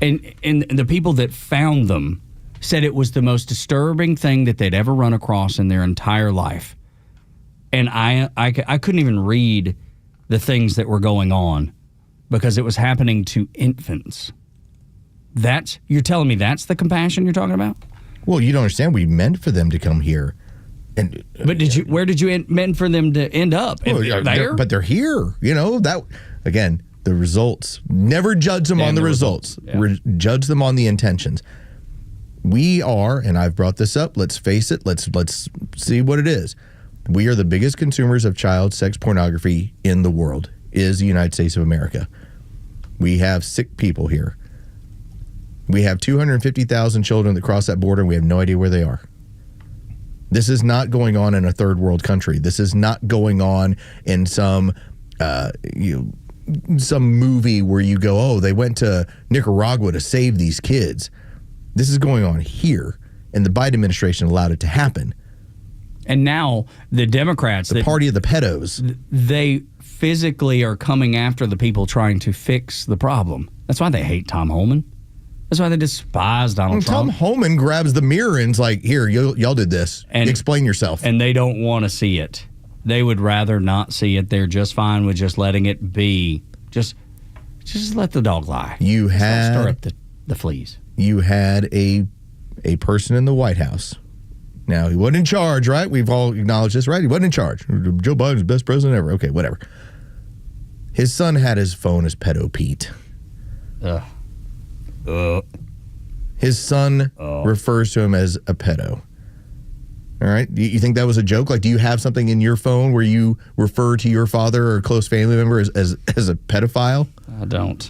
and the people that found them said it was the most disturbing thing that they'd ever run across in their entire life. And I couldn't even read the things that were going on because it was happening to infants. You're telling me that's the compassion you're talking about? Well, you don't understand. We meant for them to come here. But where did you meant for them to end up? Well, there? But they're here. That again, the results. Never judge them on the results. Yeah. Judge them on the intentions. We are, and I've brought this up. Let's face it. Let's see what it is. We are the biggest consumers of child sex pornography in the world. Is the United States of America. We have sick people here. We have 250,000 children that cross that border, and we have no idea where they are. This is not going on in a third world country. This is not going on in some movie where you go, oh, they went to Nicaragua to save these kids. This is going on here, and the Biden administration allowed it to happen. And now the Democrats, the party of the pedos, they physically are coming after the people trying to fix the problem. That's why they hate Tom Homan. That's why they despise Donald Trump. Tom Homan grabs the mirror and's like, here, y'all did this. And explain yourself. And they don't want to see it. They would rather not see it. They're just fine with just letting it be. Just let the dog lie. You had stir up the fleas. you had a person in the White House. Now, he wasn't in charge, right? We've all acknowledged this, right? He wasn't in charge. Joe Biden's the best president ever. Okay, whatever. His son had his phone as Pedo Pete. His son refers to him as a pedo. All right? You think that was a joke? Like, do you have something in your phone where you refer to your father or a close family member as a pedophile? I don't.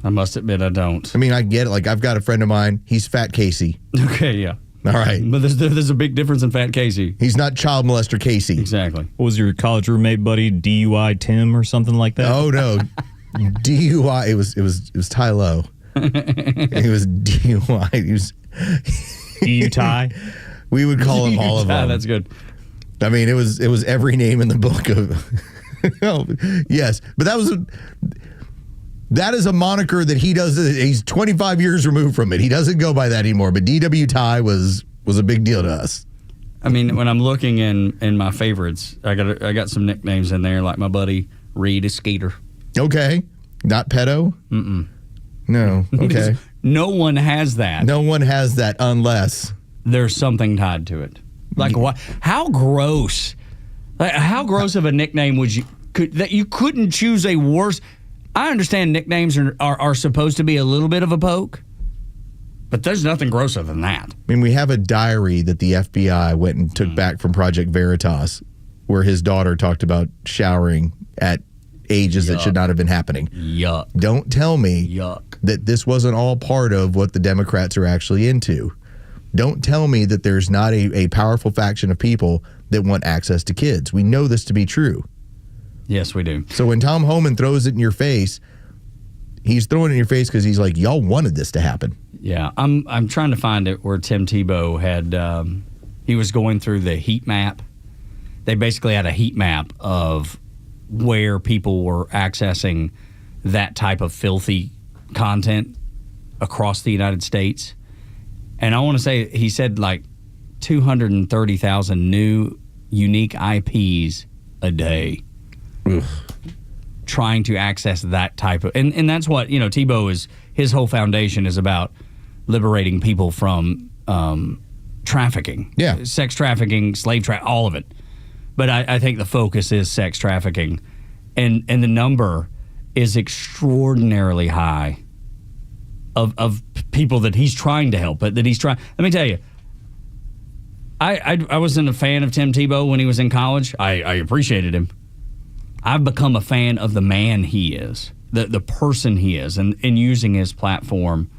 I must admit I don't. I mean, I get it. Like, I've got a friend of mine. He's Fat Casey. Okay, yeah. All right. But there's a big difference in Fat Casey. He's not child molester Casey. Exactly. What was your college roommate buddy, DUI Tim or something like that? Oh, no. DUI. It was Ty Lowe. He was DUI. He was DU-Ty? We would call him all of them. That's good. I mean, it was every name in the book of yes, but that is a moniker that he does. He's 25 years removed from it. He doesn't go by that anymore. But DW Ty was a big deal to us. I mean, when I'm looking in my favorites, I got some nicknames in there, like my buddy Reed is Skeeter. Okay, not pedo. No. Okay. No one has that. No one has that unless there's something tied to it. Like what? How gross? Like, how gross of a nickname that you couldn't choose a worse? I understand nicknames are supposed to be a little bit of a poke, but there's nothing grosser than that. I mean, we have a diary that the FBI went and took back from Project Veritas, where his daughter talked about showering at ages that should not have been happening. Yuck. Don't tell me that this wasn't all part of what the Democrats are actually into. Don't tell me that there's not a powerful faction of people that want access to kids. We know this to be true. Yes, we do. So when Tom Homan throws it in your face, he's throwing it in your face because he's like, y'all wanted this to happen. Yeah, I'm trying to find it where Tim Tebow had, he was going through the heat map. They basically had a heat map of where people were accessing that type of filthy content across the United States. And I want to say, he said like 230,000 new unique IPs a day. Trying to access that type of, and that's what, Tebow is, his whole foundation is about liberating people from trafficking. Yeah. Sex trafficking, slave trafficking, all of it. But I think the focus is sex trafficking. And the number is extraordinarily high of people that he's trying to help, but that he's trying. Let me tell you, I wasn't a fan of Tim Tebow when he was in college. I appreciated him. I've become a fan of the man he is, the person he is, and using his platform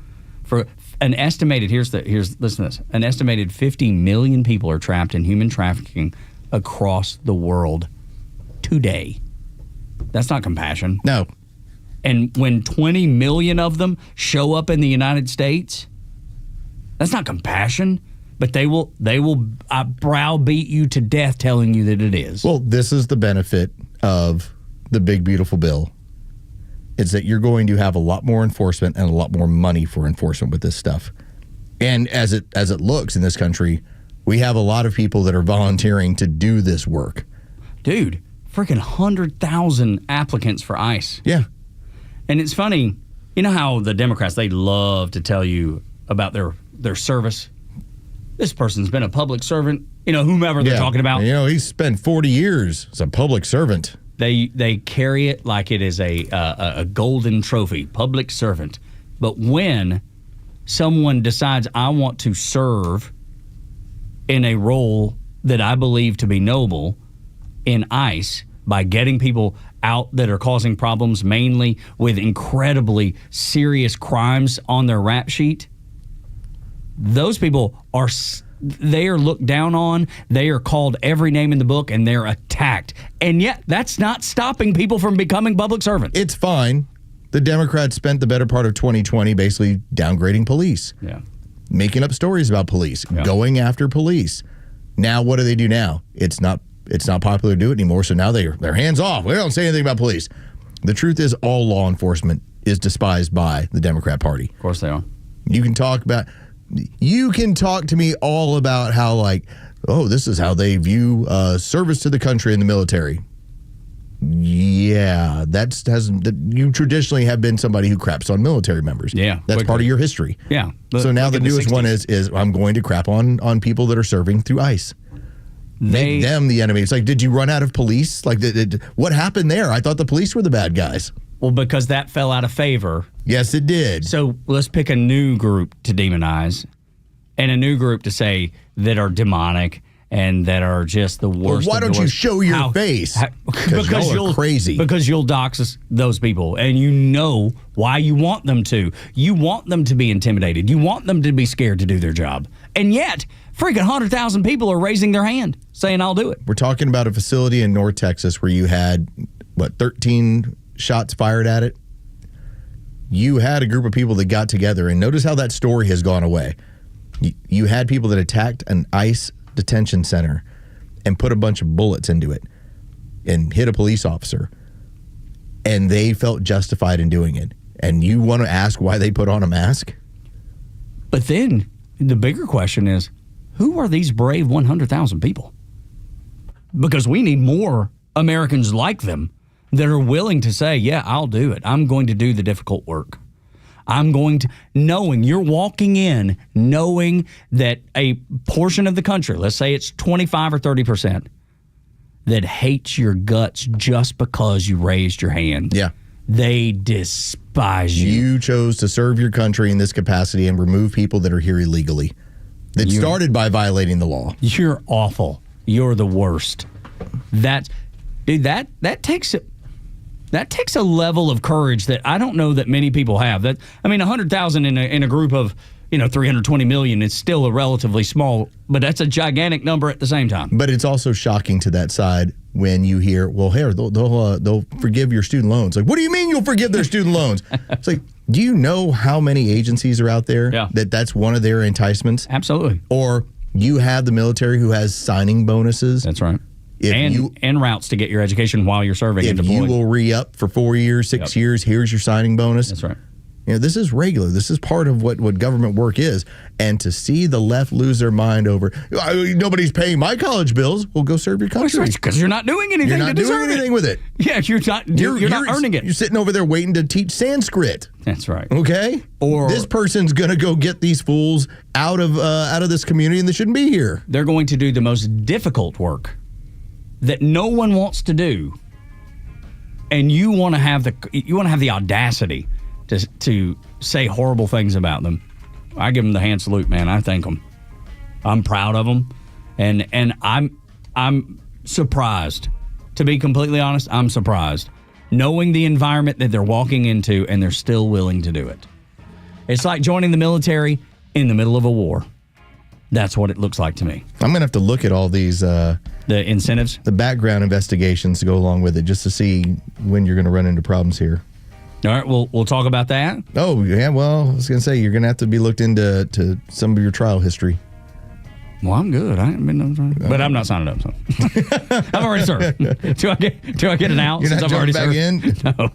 for an estimated, listen to this, an estimated 50 million people are trapped in human trafficking across the world today. That's not compassion. No. And when 20 million of them show up in the United States, that's not compassion, but they will browbeat you to death telling you that it is. Well, this is the benefit of the big, beautiful bill. It's that you're going to have a lot more enforcement and a lot more money for enforcement with this stuff. And as it looks in this country, we have a lot of people that are volunteering to do this work. Dude, freaking 100,000 applicants for ICE. Yeah. And it's funny, you know how the Democrats, they love to tell you about their service. This person's been a public servant, whomever they're talking about. He's spent 40 years as a public servant. They carry it like it is a golden trophy, public servant. But when someone decides, I want to serve in a role that I believe to be noble in ICE by getting people out that are causing problems, mainly with incredibly serious crimes on their rap sheet, those people are looked down on. They are called every name in the book, and they're attacked. And yet, that's not stopping people from becoming public servants. It's fine. The Democrats spent the better part of 2020 basically downgrading police. Yeah. Making up stories about police, going after police. Now, what do they do now? It's not popular to do it anymore, so now they're hands off. We don't say anything about police. The truth is, all law enforcement is despised by the Democrat Party. Of course they are. You can talk to me all about how, this is how they view service to the country in the military. Yeah, you traditionally have been somebody who craps on military members. Yeah, that's part of your history. Yeah. So now the newest one is I'm going to crap on people that are serving through ICE. Make them the enemy. It's like, did you run out of police? Like, what happened there? I thought the police were the bad guys. Well, because that fell out of favor. Yes, it did. So let's pick a new group to demonize and a new group to say that are demonic and that are just the worst. Well, why don't you show your face? Because y'all are crazy. Because you'll dox those people, and you know why you want them to. You want them to be intimidated. You want them to be scared to do their job. And yet, freaking 100,000 people are raising their hand, saying, I'll do it. We're talking about a facility in North Texas where you had, 13 shots fired at it? You had a group of people that got together, and notice how that story has gone away. You had people that attacked an ICE detention center and put a bunch of bullets into it and hit a police officer, and they felt justified in doing it. And you want to ask why they put on a mask? But then the bigger question is, who are these brave 100,000 people? Because we need more Americans like them that are willing to say, yeah, I'll do it. I'm going to do the difficult work. I'm going to, knowing you're walking in, knowing that a portion of the country, let's say it's 25 or 30%, that hates your guts just because you raised your hand. Yeah. They despise you. You chose to serve your country in this capacity and remove people that are here illegally. That started by violating the law. You're awful. You're the worst. That takes it. That takes a level of courage that I don't know that many people have. 100,000 in a group of 320 million is still a relatively small, but that's a gigantic number at the same time. But it's also shocking to that side when you hear, well, here they'll forgive your student loans. Like, what do you mean you'll forgive their student loans? It's like, do you know how many agencies are out there that's one of their enticements? Absolutely. Or you have the military who has signing bonuses. That's right. And routes to get your education while you're serving and deployed. If you will re-up for 4 years, 6 years, here's your signing bonus. That's right. This is regular. This is part of what government work is. And to see the left lose their mind over, nobody's paying my college bills, well, go serve your country. Because you're not doing anything You're not doing anything with it. Yeah, you're not earning it. You're sitting over there waiting to teach Sanskrit. That's right. Okay? Or this person's going to go get these fools out of this community and they shouldn't be here. They're going to do the most difficult work that no one wants to do, and you want to have the audacity to say horrible things about them. I give them the hand salute, man. I thank them. I'm proud of them, and I'm surprised. To be completely honest, I'm surprised, knowing the environment that they're walking into, and they're still willing to do it. It's like joining the military in the middle of a war. That's what it looks like to me. I'm going to have to look at all these the incentives, the background investigations to go along with it, just to see when you're going to run into problems here. All right, we'll talk about that. Oh, yeah, well, I was going to say, you're going to have to be looked into some of your trial history. Well, I'm good. I haven't been, but I'm not signing up. So. I've already served. Do I get an out? You're since not I've already back served? in? No,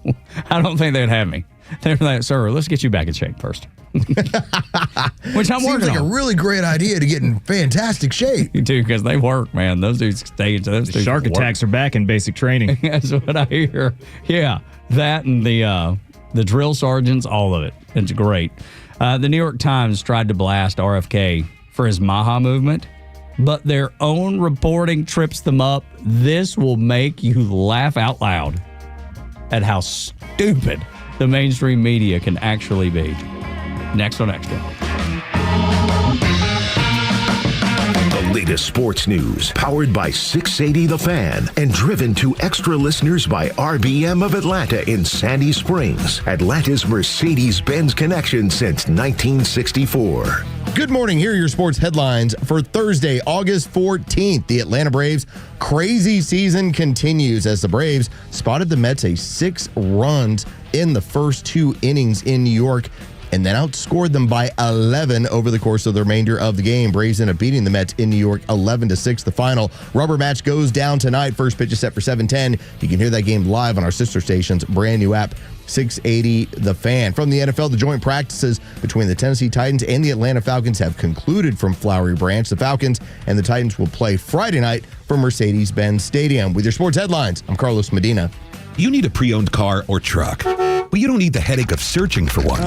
I don't think they'd have me. They're like, sir, let's get you back in shape first. Which I'm Seems working like on. a really great idea to get in fantastic shape. You do, because they work, man. Those dudes stay. Shark attacks are back in basic training. That's what I hear. Yeah, that and the drill sergeants, all of it. It's great. The New York Times tried to blast RFK for his Maha movement, but their own reporting trips them up. This will make you laugh out loud at how stupid the mainstream media can actually be. Next on Extra. The latest sports news, powered by 680 The Fan, and driven to extra listeners by RBM of Atlanta in Sandy Springs, Atlanta's Mercedes-Benz connection since 1964. Good morning. Here are your sports headlines for Thursday, August 14th. The Atlanta Braves' crazy season continues as the Braves spotted the Mets a 6 runs in the first 2 innings in New York. and then outscored them by 11 over the course of the remainder of the game. Braves end up beating the Mets in New York 11-6. The final rubber match goes down tonight. First pitch is set for 7:10. You can hear that game live on our sister station's brand new app, 680 The Fan. From the NFL, the joint practices between the Tennessee Titans and the Atlanta Falcons have concluded from Flowery Branch. The Falcons and the Titans will play Friday night from Mercedes-Benz Stadium. With your sports headlines, I'm Carlos Medina. You need a pre-owned car or truck, but you don't need the headache of searching for one.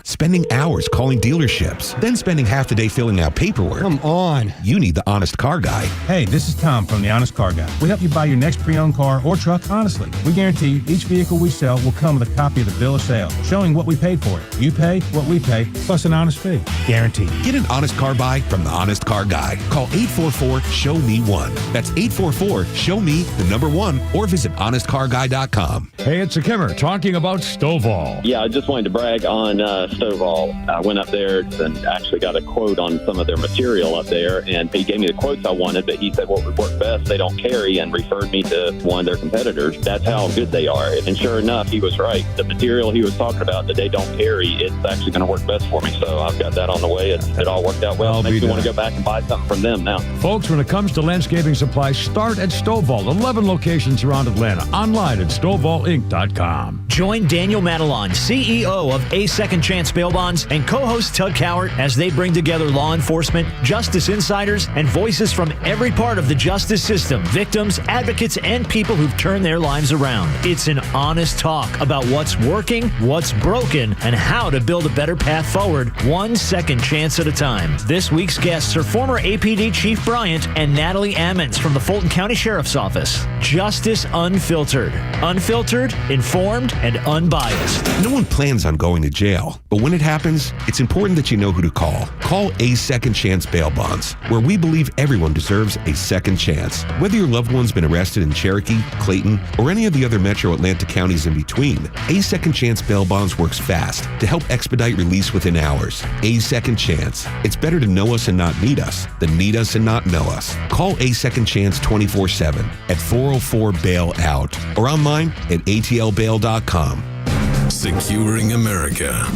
Spending hours calling dealerships, then spending half the day filling out paperwork. Come on. You need the Honest Car Guy. Hey, this is Tom from the Honest Car Guy. We help you buy your next pre-owned car or truck honestly. We guarantee each vehicle we sell will come with a copy of the bill of sale, showing what we paid for it. You pay what we pay, plus an honest fee. Guaranteed. Get an honest car buy from the Honest Car Guy. Call 844-SHOW-ME-1. That's 844-SHOW-ME-1, or visit honestcarguy.com. Hey, it's a Kimmer talking about Stovall. Yeah, I just wanted to brag on Stovall. I went up there and actually got a quote on some of their material up there, and he gave me the quotes I wanted, but he said what would work best, they don't carry, and referred me to one of their competitors. That's how good they are. And sure enough, he was right. The material he was talking about that they don't carry, it's actually going to work best for me. So I've got that on the way. It all worked out well. Makes me want to go back and buy something from them now. Folks, when it comes to landscaping supplies, start at Stovall. 11 locations around Atlanta. Online at StovallInc.com. Join Daniel Madelon, CEO of A Second Chance Bail Bonds, and co-host Tug Cowart as they bring together law enforcement, justice insiders, and voices from every part of the justice system, victims, advocates, and people who've turned their lives around. It's an honest talk about what's working, what's broken, and how to build a better path forward, one second chance at a time. This week's guests are former APD Chief Bryant and Natalie Ammons from the Fulton County Sheriff's Office. Justice Unfiltered. Unfiltered, informed, and unbiased. No one plans on going to jail, but when it happens, it's important that you know who to call. Call A Second Chance Bail Bonds, where we believe everyone deserves a second chance. Whether your loved one's been arrested in Cherokee, Clayton, or any of the other metro Atlanta counties in between, A Second Chance Bail Bonds works fast to help expedite release within hours. A Second Chance. It's better to know us and not need us than need us and not know us. Call A Second Chance 24/7 at 404-BAIL-OUT or online at atlbail.com. Securing America.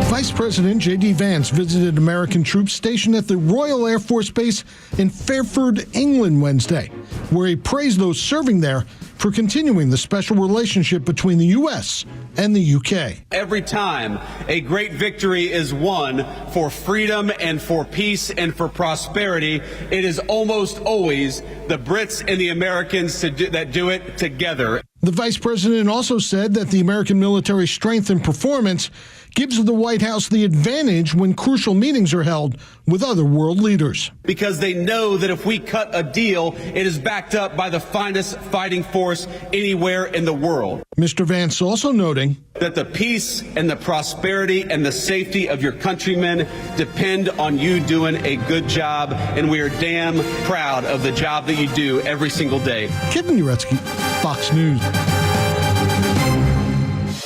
Vice President J.D. Vance visited American troops stationed at the Royal Air Force Base in Fairford, England Wednesday, where he praised those serving there for continuing the special relationship between the U.S. and the U.K. Every time a great victory is won for freedom and for peace and for prosperity, it is almost always the Brits and the Americans that do it together. The vice president also said that the American military strength and performance gives the White House the advantage when crucial meetings are held with other world leaders. Because they know that if we cut a deal, it is backed up by the finest fighting force anywhere in the world. Mr. Vance also noting that the peace and the prosperity and the safety of your countrymen depend on you doing a good job, and we are damn proud of the job that you do every single day. Kevin Uretsky, Fox News.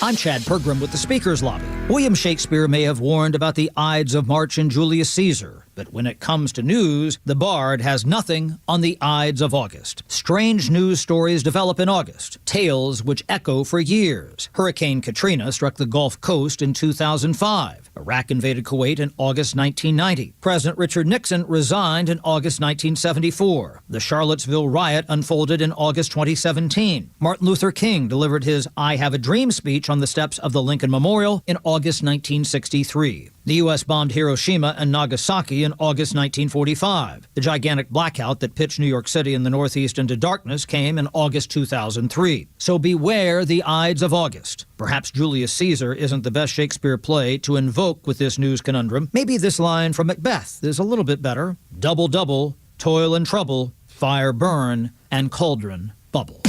I'm Chad Pergram with the Speaker's Lobby. William Shakespeare may have warned about the Ides of March and Julius Caesar, but when it comes to news, the Bard has nothing on the Ides of August. Strange news stories develop in August, tales which echo for years. Hurricane Katrina struck the Gulf Coast in 2005. Iraq invaded Kuwait in August 1990. President Richard Nixon resigned in August 1974. The Charlottesville riot unfolded in August 2017. Martin Luther King delivered his I Have a Dream speech on the steps of the Lincoln Memorial in August 1963. The U.S. bombed Hiroshima and Nagasaki in August 1945. The gigantic blackout that pitched New York City and the Northeast into darkness came in August 2003. So beware the Ides of August. Perhaps Julius Caesar isn't the best Shakespeare play to invoke with this news conundrum. Maybe this line from Macbeth is a little bit better. Double, double, toil and trouble, fire burn, and cauldron bubble.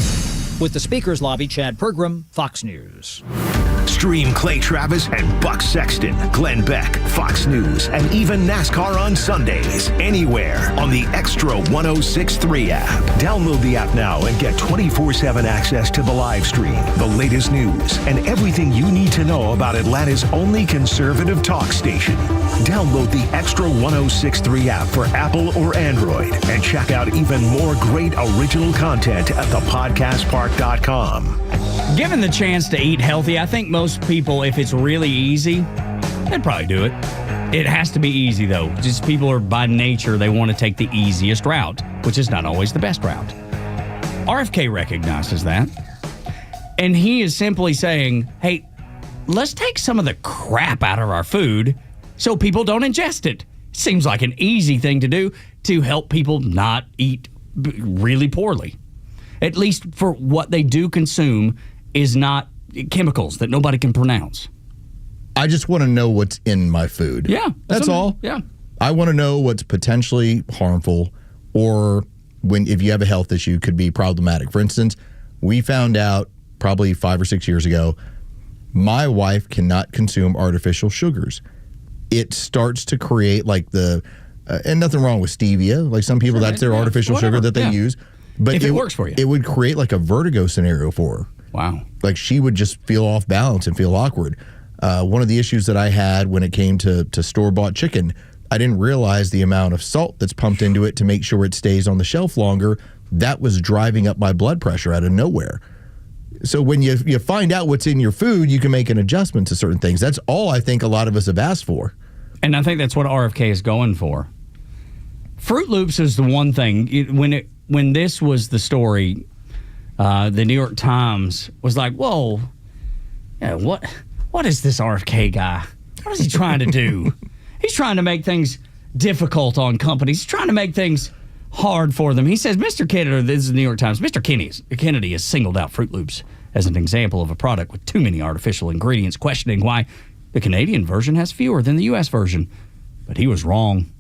With the Speaker's Lobby, Chad Pergram, Fox News. Stream Clay Travis and Buck Sexton, Glenn Beck, Fox News, and even NASCAR on Sundays. Anywhere on the Extra 106.3 app. Download the app now and get 24/7 access to the live stream, the latest news, and everything you need to know about Atlanta's only conservative talk station. Download the Extra 106.3 app for Apple or Android and check out even more great original content at thepodcastpark.com. Given the chance to eat healthy, I think most people, if it's really easy, They'd probably do it. It has to be easy, though. Just people are, by nature, they want to take the easiest route, which is not always the best route. RFK recognizes that. And he is simply saying, hey, let's take some of the crap out of our food so people don't ingest it. Seems like an easy thing to do to help people not eat really poorly. At least for what they do consume is not chemicals that nobody can pronounce. I just want to know what's in my food. Yeah. That's all. Yeah. I want to know what's potentially harmful or if you have a health issue could be problematic. For instance, we found out probably 5 or 6 years ago, my wife cannot consume artificial sugars. It starts to create like and nothing wrong with stevia. Like some people, that's their artificial sugar that they use. But if it works for you. It would create like a vertigo scenario for her. Wow. Like she would just feel off balance and feel awkward. One of the issues that I had when it came to store-bought chicken, I didn't realize the amount of salt that's pumped into it to make sure it stays on the shelf longer. That was driving up my blood pressure out of nowhere. So when you find out what's in your food, you can make an adjustment to certain things. That's all I think a lot of us have asked for. And I think that's what RFK is going for. Fruit Loops is the one thing. When this was the story, the New York Times was like, whoa, yeah, what is this RFK guy? What is he trying to do? He's trying to make things difficult on companies. He's trying to make things hard for them. He says, Mr. Kennedy, this is the New York Times, Mr. Kennedy has singled out Fruit Loops as an example of a product with too many artificial ingredients, questioning why the Canadian version has fewer than the U.S. version. But he was wrong.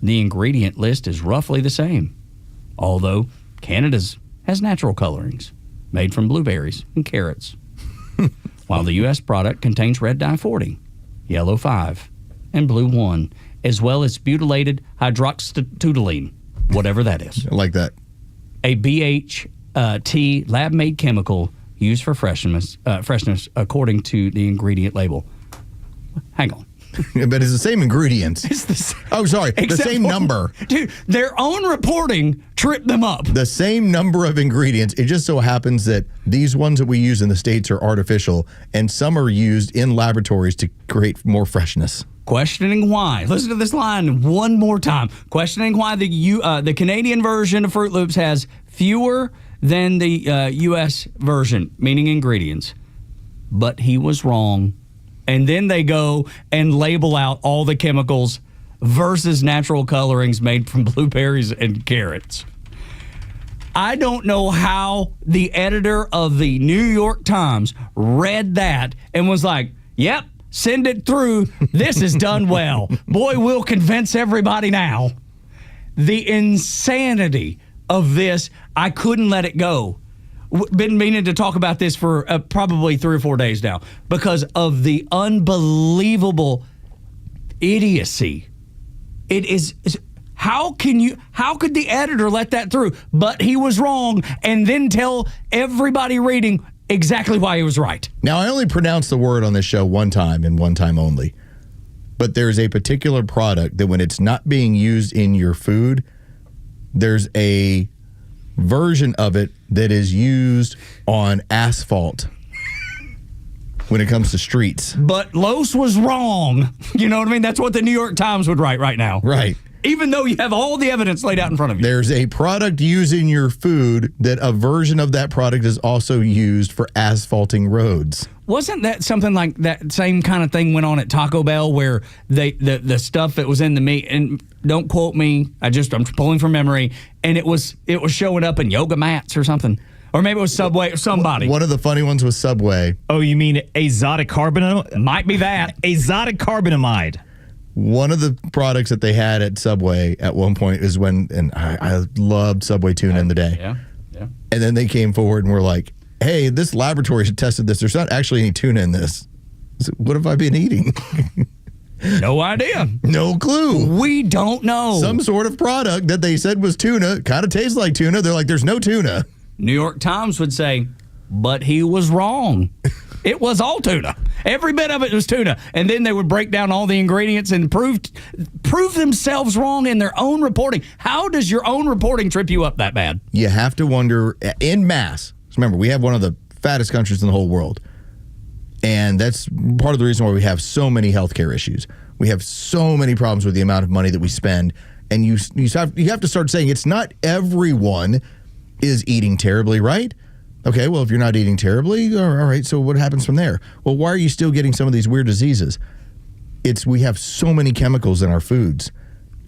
The ingredient list is roughly the same, although Canada's has natural colorings made from blueberries and carrots, while the U.S. product contains red dye 40, yellow 5, and blue 1, as well as butylated hydroxytoluene, whatever that is. I like that. A BHT lab-made chemical used for freshness according to the ingredient label. Hang on. But it's the same ingredients. It's the same. Oh, sorry. The same number. Dude, their own reporting tripped them up. The same number of ingredients. It just so happens that these ones that we use in the States are artificial, and some are used in laboratories to create more freshness. Questioning why. Listen to this line one more time. Questioning why the Canadian version of Fruit Loops has fewer than the U.S. version, meaning ingredients. But he was wrong. And then they go and label out all the chemicals versus natural colorings made from blueberries and carrots. I don't know how the editor of the New York Times read that and was like, yep, send it through. This is done well. Boy, we'll convince everybody now. The insanity of this, I couldn't let it go. Been meaning to talk about this for probably 3 or 4 days now because of the unbelievable idiocy. It is. How could the editor let that through? But he was wrong, and then tell everybody reading exactly why he was right. Now, I only pronounced the word on this show one time and one time only. But there's a particular product that when it's not being used in your food, there's a version of it that is used on asphalt when it comes to streets. But Los was wrong. You know what I mean? That's what the New York Times would write right now. Right. Even though you have all the evidence laid out in front of you. There's a product used in your food that a version of that product is also used for asphalting roads. Wasn't that something like that same kind of thing went on at Taco Bell where the stuff that was in the meat, and don't quote me, I'm pulling from memory, and it was showing up in yoga mats or something. Or maybe it was Subway or somebody. One of the funny ones was Subway. Oh, you mean azotic carbonamide? Might be that. Azotic carbonamide. One of the products that they had at Subway at one point is and I loved Subway tuna in the day. Yeah. And then they came forward and were like, hey, this laboratory tested this. There's not actually any tuna in this. So what have I been eating? No idea. No clue. We don't know. Some sort of product that they said was tuna, kind of tastes like tuna. They're like, there's no tuna. New York Times would say, but he was wrong. It was all tuna. Every bit of it was tuna. And then they would break down all the ingredients and prove themselves wrong in their own reporting. How does your own reporting trip you up that bad? You have to wonder, en masse, remember, we have one of the fattest countries in the whole world. And that's part of the reason why we have so many healthcare issues. We have so many problems with the amount of money that we spend. And you have to start saying it's not everyone is eating terribly, right? Okay, well, if you're not eating terribly, all right, so what happens from there? Well, why are you still getting some of these weird diseases? We have so many chemicals in our foods,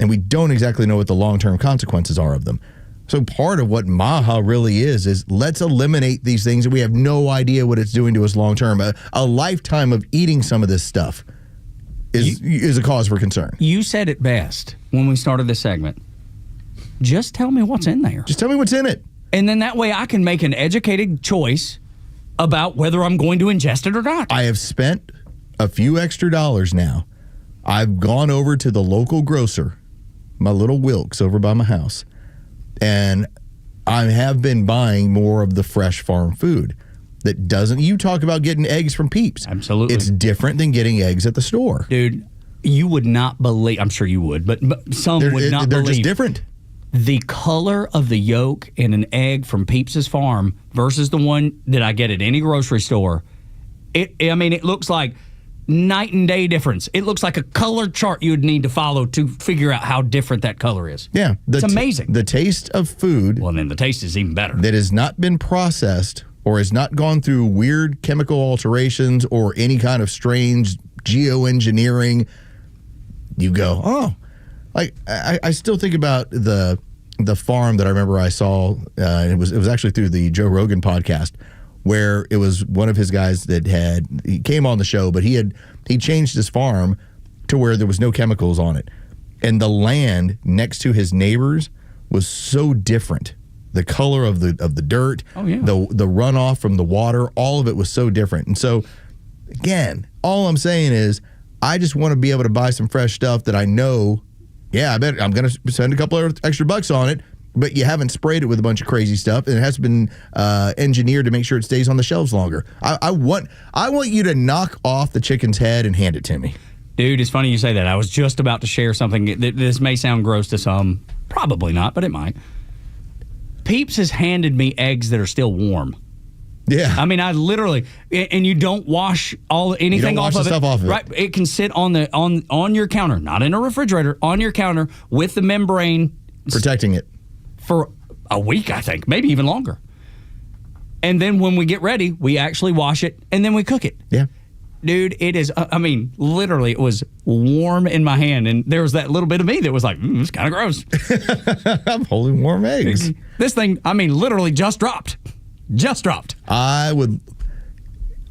and we don't exactly know what the long-term consequences are of them. So part of what MAHA really is let's eliminate these things, and we have no idea what it's doing to us long-term. A lifetime of eating some of this stuff is a cause for concern. You said it best when we started this segment. Just tell me what's in there. Just tell me what's in it. And then that way I can make an educated choice about whether I'm going to ingest it or not. I have spent a few extra dollars now. I've gone over to the local grocer, my little Wilkes over by my house, and I have been buying more of the fresh farm food that doesn't. You talk about getting eggs from Peeps. Absolutely. It's different than getting eggs at the store. Dude, you would not believe, I'm sure you would, but some would not believe. They're just different. The color of the yolk in an egg from Peeps' farm versus the one that I get at any grocery store, it looks like night and day difference. It looks like a color chart you would need to follow to figure out how different that color is. Yeah. It's amazing. The taste of food. Well, then the taste is even better. That has not been processed or has not gone through weird chemical alterations or any kind of strange geoengineering. You go, oh. Like I still think about the farm that I remember I saw. It was actually through the Joe Rogan podcast, where it was one of his guys that he came on the show, but he changed his farm to where there was no chemicals on it, and the land next to his neighbors was so different. The color of the dirt, the runoff from the water, all of it was so different. And so, again, all I'm saying is I just want to be able to buy some fresh stuff that I know. Yeah, I bet I'm going to spend a couple of extra bucks on it, but you haven't sprayed it with a bunch of crazy stuff, and it has been engineered to make sure it stays on the shelves longer. I want you to knock off the chicken's head and hand it to me. Dude, it's funny you say that. I was just about to share something. This may sound gross to some. Probably not, but it might. Peeps has handed me eggs that are still warm. Yeah. I mean, I literally, and you don't wash anything off of it. Stuff off of it. Right. It can sit on your counter, not in a refrigerator, on your counter with the membrane protecting it for a week, I think, maybe even longer. And then when we get ready, we actually wash it and then we cook it. Yeah. Dude, it is, literally, it was warm in my hand. And there was that little bit of me that was like, it's kind of gross. I'm holding warm eggs. This thing, literally just dropped. Just dropped. I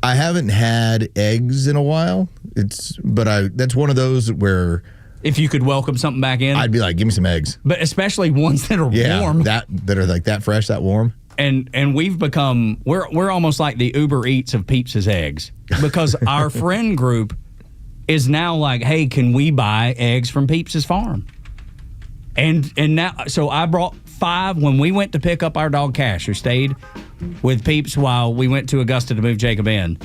haven't had eggs in a while. That's one of those where if you could welcome something back in, I'd be like, give me some eggs. But especially ones that are warm. that are like that fresh, that warm. And we've become we're almost like the Uber Eats of Peeps' eggs, because our friend group is now like, hey, can we buy eggs from Peeps' farm? And now, so I brought 5 when we went to pick up our dog Cash, who stayed with Peeps while we went to Augusta to move Jacob in.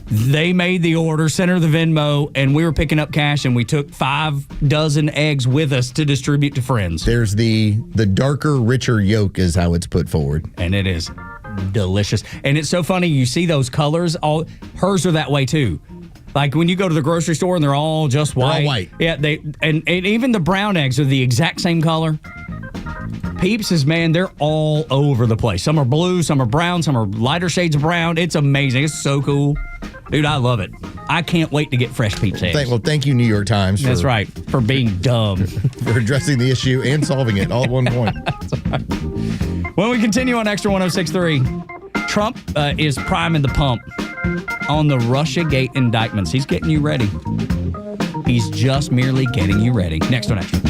They made the order, sent her the Venmo, and we were picking up Cash, and we took 5 dozen eggs with us to distribute to friends. There's the darker, richer yolk is how it's put forward. And it is delicious. And it's so funny, you see those colors, hers are that way too. Like when you go to the grocery store and they're all just white. They're all white. Yeah, and even the brown eggs are the exact same color. Peeps' man, they're all over the place. Some are blue, some are brown, some are lighter shades of brown. It's amazing. It's so cool. Dude, I love it. I can't wait to get fresh Peeps eggs. Thank you, New York Times. That's right, for being dumb. For addressing the issue and solving it all at one point. When we continue on Extra 106.3, Trump is priming the pump on the Russiagate indictments. He's getting you ready. He's just merely getting you ready. Next on Extra.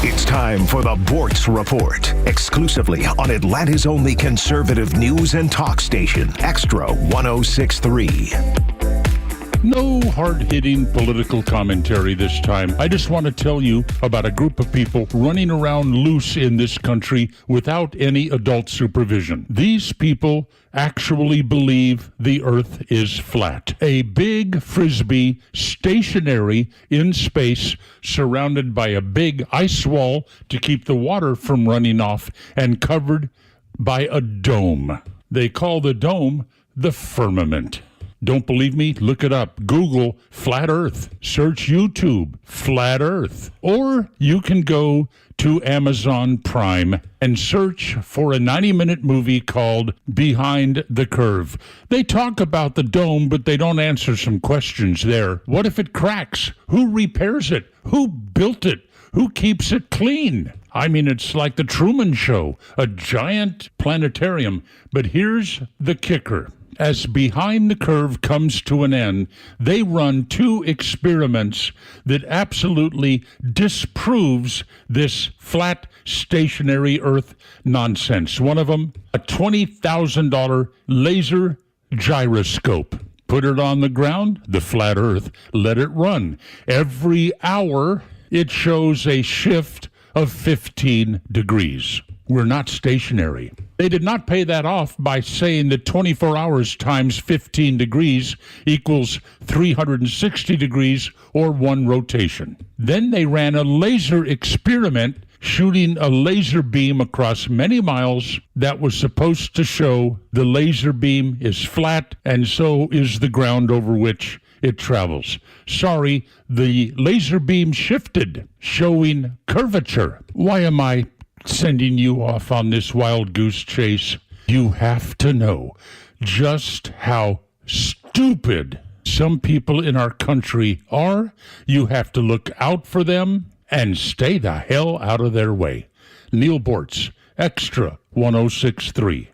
It's time for the Bortz Report, exclusively on Atlanta's only conservative news and talk station, Extra 106.3. No hard-hitting political commentary this time. I just want to tell you about a group of people running around loose in this country without any adult supervision. These people actually believe the earth is flat. A big frisbee stationary in space, surrounded by a big ice wall to keep the water from running off, and covered by a dome. They call the dome the firmament. Don't believe me? Look it up. Google Flat Earth. Search YouTube Flat Earth. Or you can go to Amazon Prime and search for a 90-minute movie called Behind the Curve. They talk about the dome, but they don't answer some questions there. What if it cracks? Who repairs it? Who built it? Who keeps it clean? I mean, it's like the Truman Show, a giant planetarium. But here's the kicker. As Behind the Curve comes to an end, they run 2 experiments that absolutely disproves this flat, stationary Earth nonsense. One of them, a $20,000 laser gyroscope. Put it on the ground, the flat Earth, let it run. Every hour, it shows a shift of 15 degrees. We're not stationary. They did not pay that off by saying that 24 hours times 15 degrees equals 360 degrees or 1 rotation. Then they ran a laser experiment shooting a laser beam across many miles that was supposed to show the laser beam is flat and so is the ground over which it travels. Sorry, the laser beam shifted, showing curvature. Why am I sending you off on this wild goose chase? You have to know just how stupid some people in our country are. You have to look out for them and stay the hell out of their way. Neil Bortz, Extra 106.3.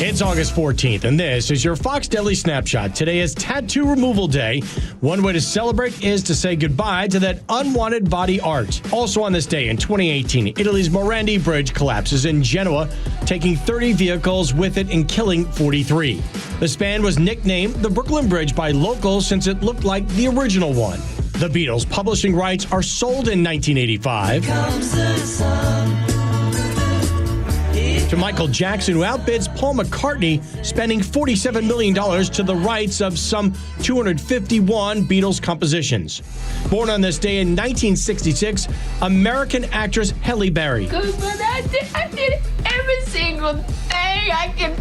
It's August 14th, and this is your Fox Daily Snapshot. Today is Tattoo Removal Day. One way to celebrate is to say goodbye to that unwanted body art. Also on this day in 2018, Italy's Morandi Bridge collapses in Genoa, taking 30 vehicles with it and killing 43. The span was nicknamed the Brooklyn Bridge by locals since it looked like the original one. The Beatles' publishing rights are sold in 1985. To Michael Jackson, who outbids Paul McCartney, spending $47 million to the rights of some 251 Beatles compositions. Born on this day in 1966, American actress Halle Berry. Because when I did every single thing I can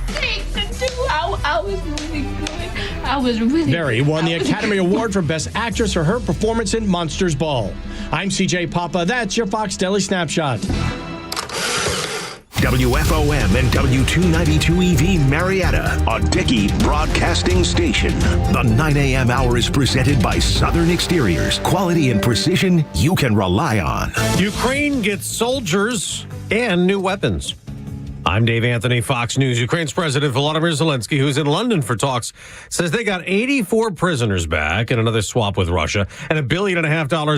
think to do. I was really good. I was really Berry won the Academy Award for Best Actress for her performance in Monsters Ball. I'm CJ Papa. That's your Fox Daily Snapshot. WFOM and W292 EV Marietta, a Dickey broadcasting station. The 9 a.m. hour is presented by Southern Exteriors. Quality and precision you can rely on. Ukraine gets soldiers and new weapons. I'm Dave Anthony, Fox News. Ukraine's President Volodymyr Zelensky, who's in London for talks, says they got 84 prisoners back in another swap with Russia and $1.5 billion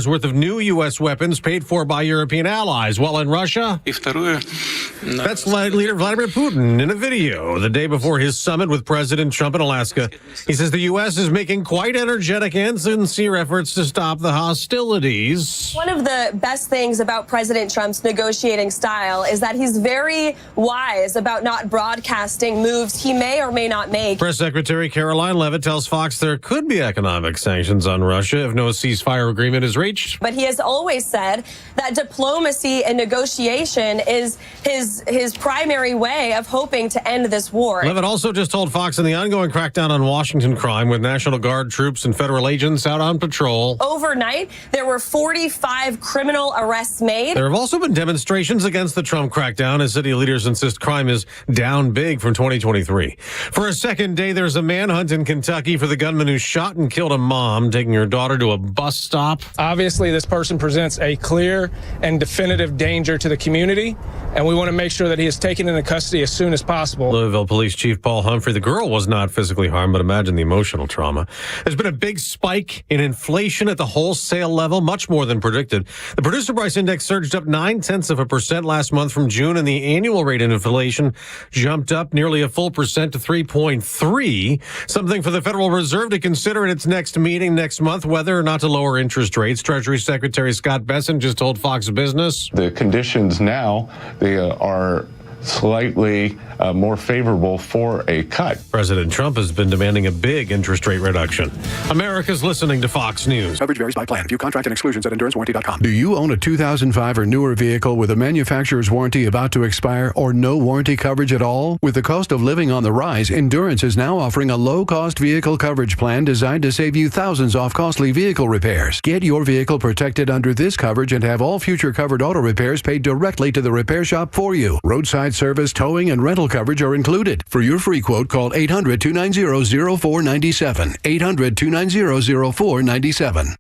worth of new U.S. weapons paid for by European allies. While in Russia, that's leader Vladimir Putin in a video the day before his summit with President Trump in Alaska. He says the U.S. is making quite energetic and sincere efforts to stop the hostilities. One of the best things about President Trump's negotiating style is that he's very wise about not broadcasting moves he may or may not make. Press Secretary Caroline Leavitt tells Fox there could be economic sanctions on Russia if no ceasefire agreement is reached. But he has always said that diplomacy and negotiation is his primary way of hoping to end this war. Leavitt also just told Fox in the ongoing crackdown on Washington crime with National Guard troops and federal agents out on patrol. Overnight, there were 45 criminal arrests made. There have also been demonstrations against the Trump crackdown as city leaders insist crime is down big from 2023. For a second day, there's a manhunt in Kentucky for the gunman who shot and killed a mom taking her daughter to a bus stop. Obviously, this person presents a clear and definitive danger to the community, and we want to make sure that he is taken into custody as soon as possible. Louisville Police Chief Paul Humphrey, the girl was not physically harmed, but imagine the emotional trauma. There's been a big spike in inflation at the wholesale level, much more than predicted. The Producer Price Index surged up 0.9% last month from June, and the annual rate in inflation jumped up nearly a full percent to 3.3, something for the Federal Reserve to consider at its next meeting next month, whether or not to lower interest rates. Treasury Secretary Scott Bessent just told Fox Business. The conditions now, they are slightly more favorable for a cut. President Trump has been demanding a big interest rate reduction. America's listening to Fox News. Coverage varies by plan. View contract and exclusions at endurancewarranty.com. Do you own a 2005 or newer vehicle with a manufacturer's warranty about to expire or no warranty coverage at all? With the cost of living on the rise, Endurance is now offering a low-cost vehicle coverage plan designed to save you thousands off costly vehicle repairs. Get your vehicle protected under this coverage and have all future covered auto repairs paid directly to the repair shop for you. Roadside service, towing, and rental coverage are included. For your free quote, call 800-290-0497. 800-290-0497.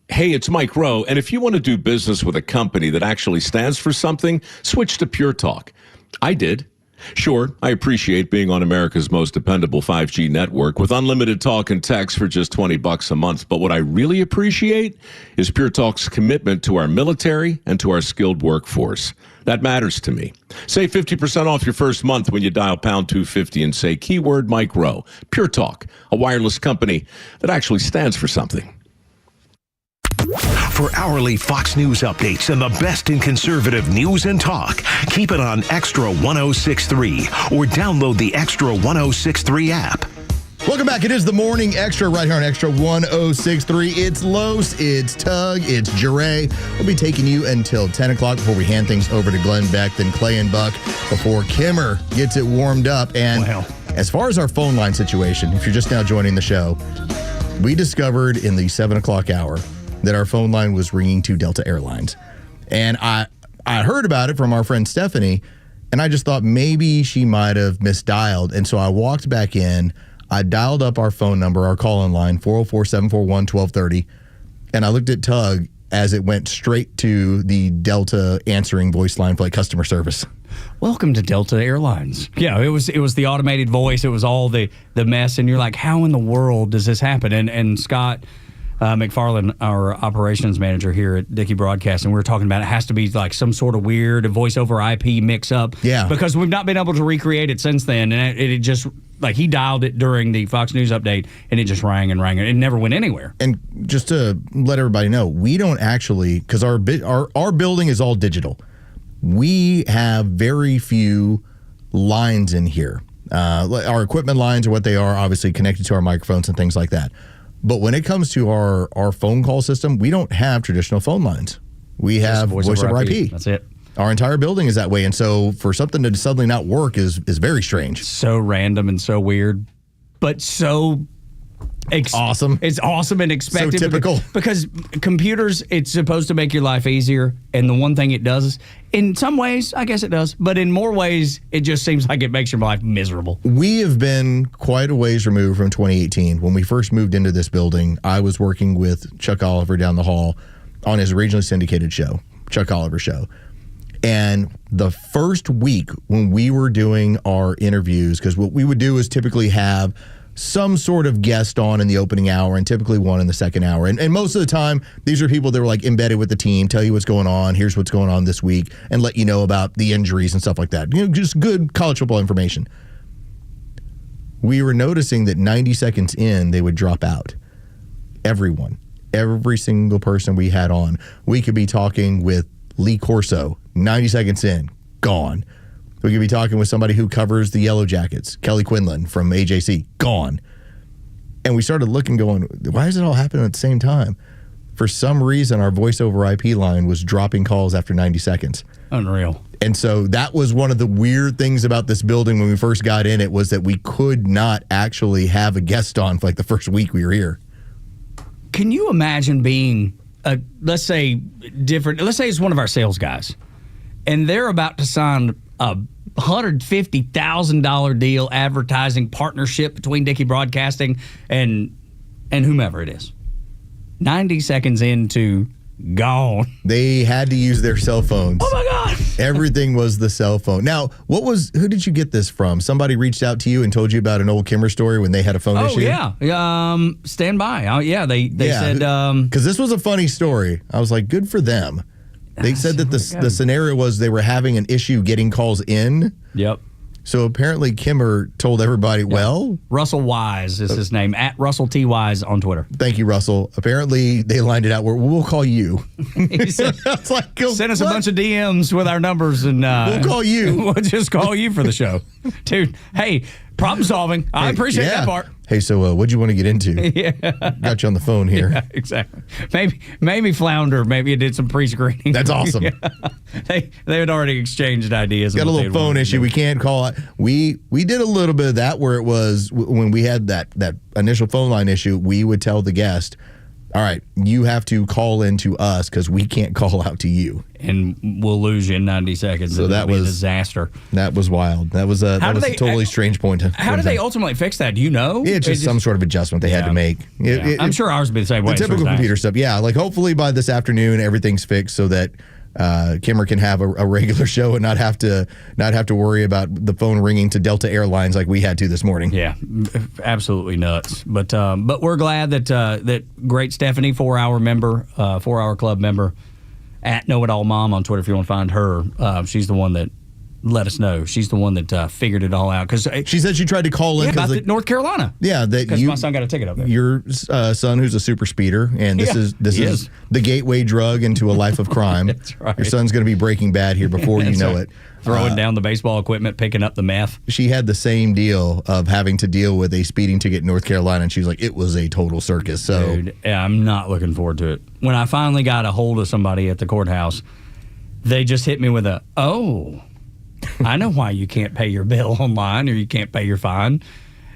Hey, it's Mike Rowe, and if you want to do business with a company that actually stands for something, switch to Pure Talk. I did. Sure, I appreciate being on America's most dependable 5G network with unlimited talk and text for just $20 a month. But what I really appreciate is Pure Talk's commitment to our military and to our skilled workforce. That matters to me. Save 50% off your first month when you dial pound 250 and say keyword Mike Rowe. Pure Talk, a wireless company that actually stands for something. For hourly Fox News updates and the best in conservative news and talk, keep it on Extra 1063 or download the Extra 1063 app. Welcome back. It is the Morning Extra right here on Extra 1063. It's Los, it's Tug, it's Jure. We'll be taking you until 10 o'clock before we hand things over to Glenn Beck, then Clay and Buck before Kimmer gets it warmed up. And as far as our phone line situation, if you're just now joining the show, we discovered in the 7 o'clock hour that our phone line was ringing to Delta Airlines. And I heard about it from our friend Stephanie, and I just thought maybe she might have misdialed. And so I walked back in, I dialed up our phone number, our call-in line, 404-741-1230, and I looked at Tug as it went straight to the Delta answering voice line for like customer service. Welcome to Delta Airlines. Yeah, it was the automated voice. It was all the mess, and you're like, how in the world does this happen? And Scott McFarland, our operations manager here at Dickey Broadcasting, we were talking about it has to be like some sort of weird voice over IP mix up. Yeah. Because we've not been able to recreate it since then. And it just, like, he dialed it during the Fox News update and it just rang and rang. It never went anywhere. And just to let everybody know, we don't actually, because our building is all digital. We have very few lines in here. Our equipment lines are what they are, obviously connected to our microphones and things like that. But when it comes to our phone call system, we don't have traditional phone lines. We have voice over IP. That's it. Our entire building is that way. And so for something to suddenly not work is very strange. So random and so weird, but so awesome. It's awesome and expected. So typical. Because computers, it's supposed to make your life easier. And the one thing it does is, in some ways, I guess it does, but in more ways, it just seems like it makes your life miserable. We have been quite a ways removed from 2018. When we first moved into this building, I was working with Chuck Oliver down the hall on his regionally syndicated show, Chuck Oliver Show. And the first week when we were doing our interviews, because what we would do is typically have some sort of guest on in the opening hour and typically one in the second hour. And most of the time, these are people that were like embedded with the team, tell you what's going on, here's what's going on this week, and let you know about the injuries and stuff like that. You know, just good college football information. We were noticing that 90 seconds in, they would drop out. Everyone, every single person we had on. We could be talking with Lee Corso, 90 seconds in, gone. We could be talking with somebody who covers the Yellow Jackets, Kelly Quinlan from AJC, gone. And we started looking, going, why is it all happening at the same time? For some reason, our voice over IP line was dropping calls after 90 seconds. Unreal. And so that was one of the weird things about this building when we first got in it, was that we could not actually have a guest on for like the first week we were here. Can you imagine being, let's say it's one of our sales guys, and they're about to sign a $150,000 deal advertising partnership between Dickey Broadcasting and whomever it is. 90 seconds into, gone. They had to use their cell phones. Oh my God. Everything was the cell phone. Now, who did you get this from? Somebody reached out to you and told you about an old Kimmer story when they had a phone issue? Oh, yeah. Stand by. They said... Because this was a funny story. I was like, good for them. They said that the scenario was they were having an issue getting calls in. Yep. So apparently Kimmer told everybody, Russell Wise is his name, at Russell T. Wise on Twitter. Thank you, Russell. Apparently they lined it out where we'll call you. He said, send us a bunch of DMs with our numbers and we'll call you. We'll just call you for the show. Dude, hey, problem solving. I appreciate that part. Hey, so what'd you want to get into? Yeah. Got you on the phone here. Yeah, exactly. Maybe flounder. Maybe it did some pre-screening. That's awesome. Yeah. They had already exchanged ideas. Got a little phone issue. We can't call it. We did a little bit of that where it was when we had that initial phone line issue. We would tell the guest, all right, you have to call in to us because we can't call out to you. And we'll lose you in 90 seconds. So that was a disaster. That was wild. That was a totally strange point. How did they ultimately fix that? Do you know? It's just some sort of adjustment they had to make. I'm sure ours would be the same way. The typical computer stuff. Yeah, like hopefully by this afternoon everything's fixed so that Kimmer can have a regular show and not have to worry about the phone ringing to Delta Airlines like we had to this morning. Yeah, absolutely nuts. But we're glad that great Stephanie, 4-hour club member, at Know It All Mom on Twitter if you want to find her. She's the one that let us know. She's the one that figured it all out because she said she tried to call in about North Carolina. Yeah, because my son got a ticket up there. Your son, who's a super speeder, and this is the gateway drug into a life of crime. That's right. Your son's going to be Breaking Bad here before you know it. Throwing down the baseball equipment, picking up the meth. She had the same deal of having to deal with a speeding ticket in North Carolina, and she was like, it was a total circus. So, dude, yeah, I'm not looking forward to it. When I finally got a hold of somebody at the courthouse, they just hit me with I know why you can't pay your bill online or you can't pay your fine.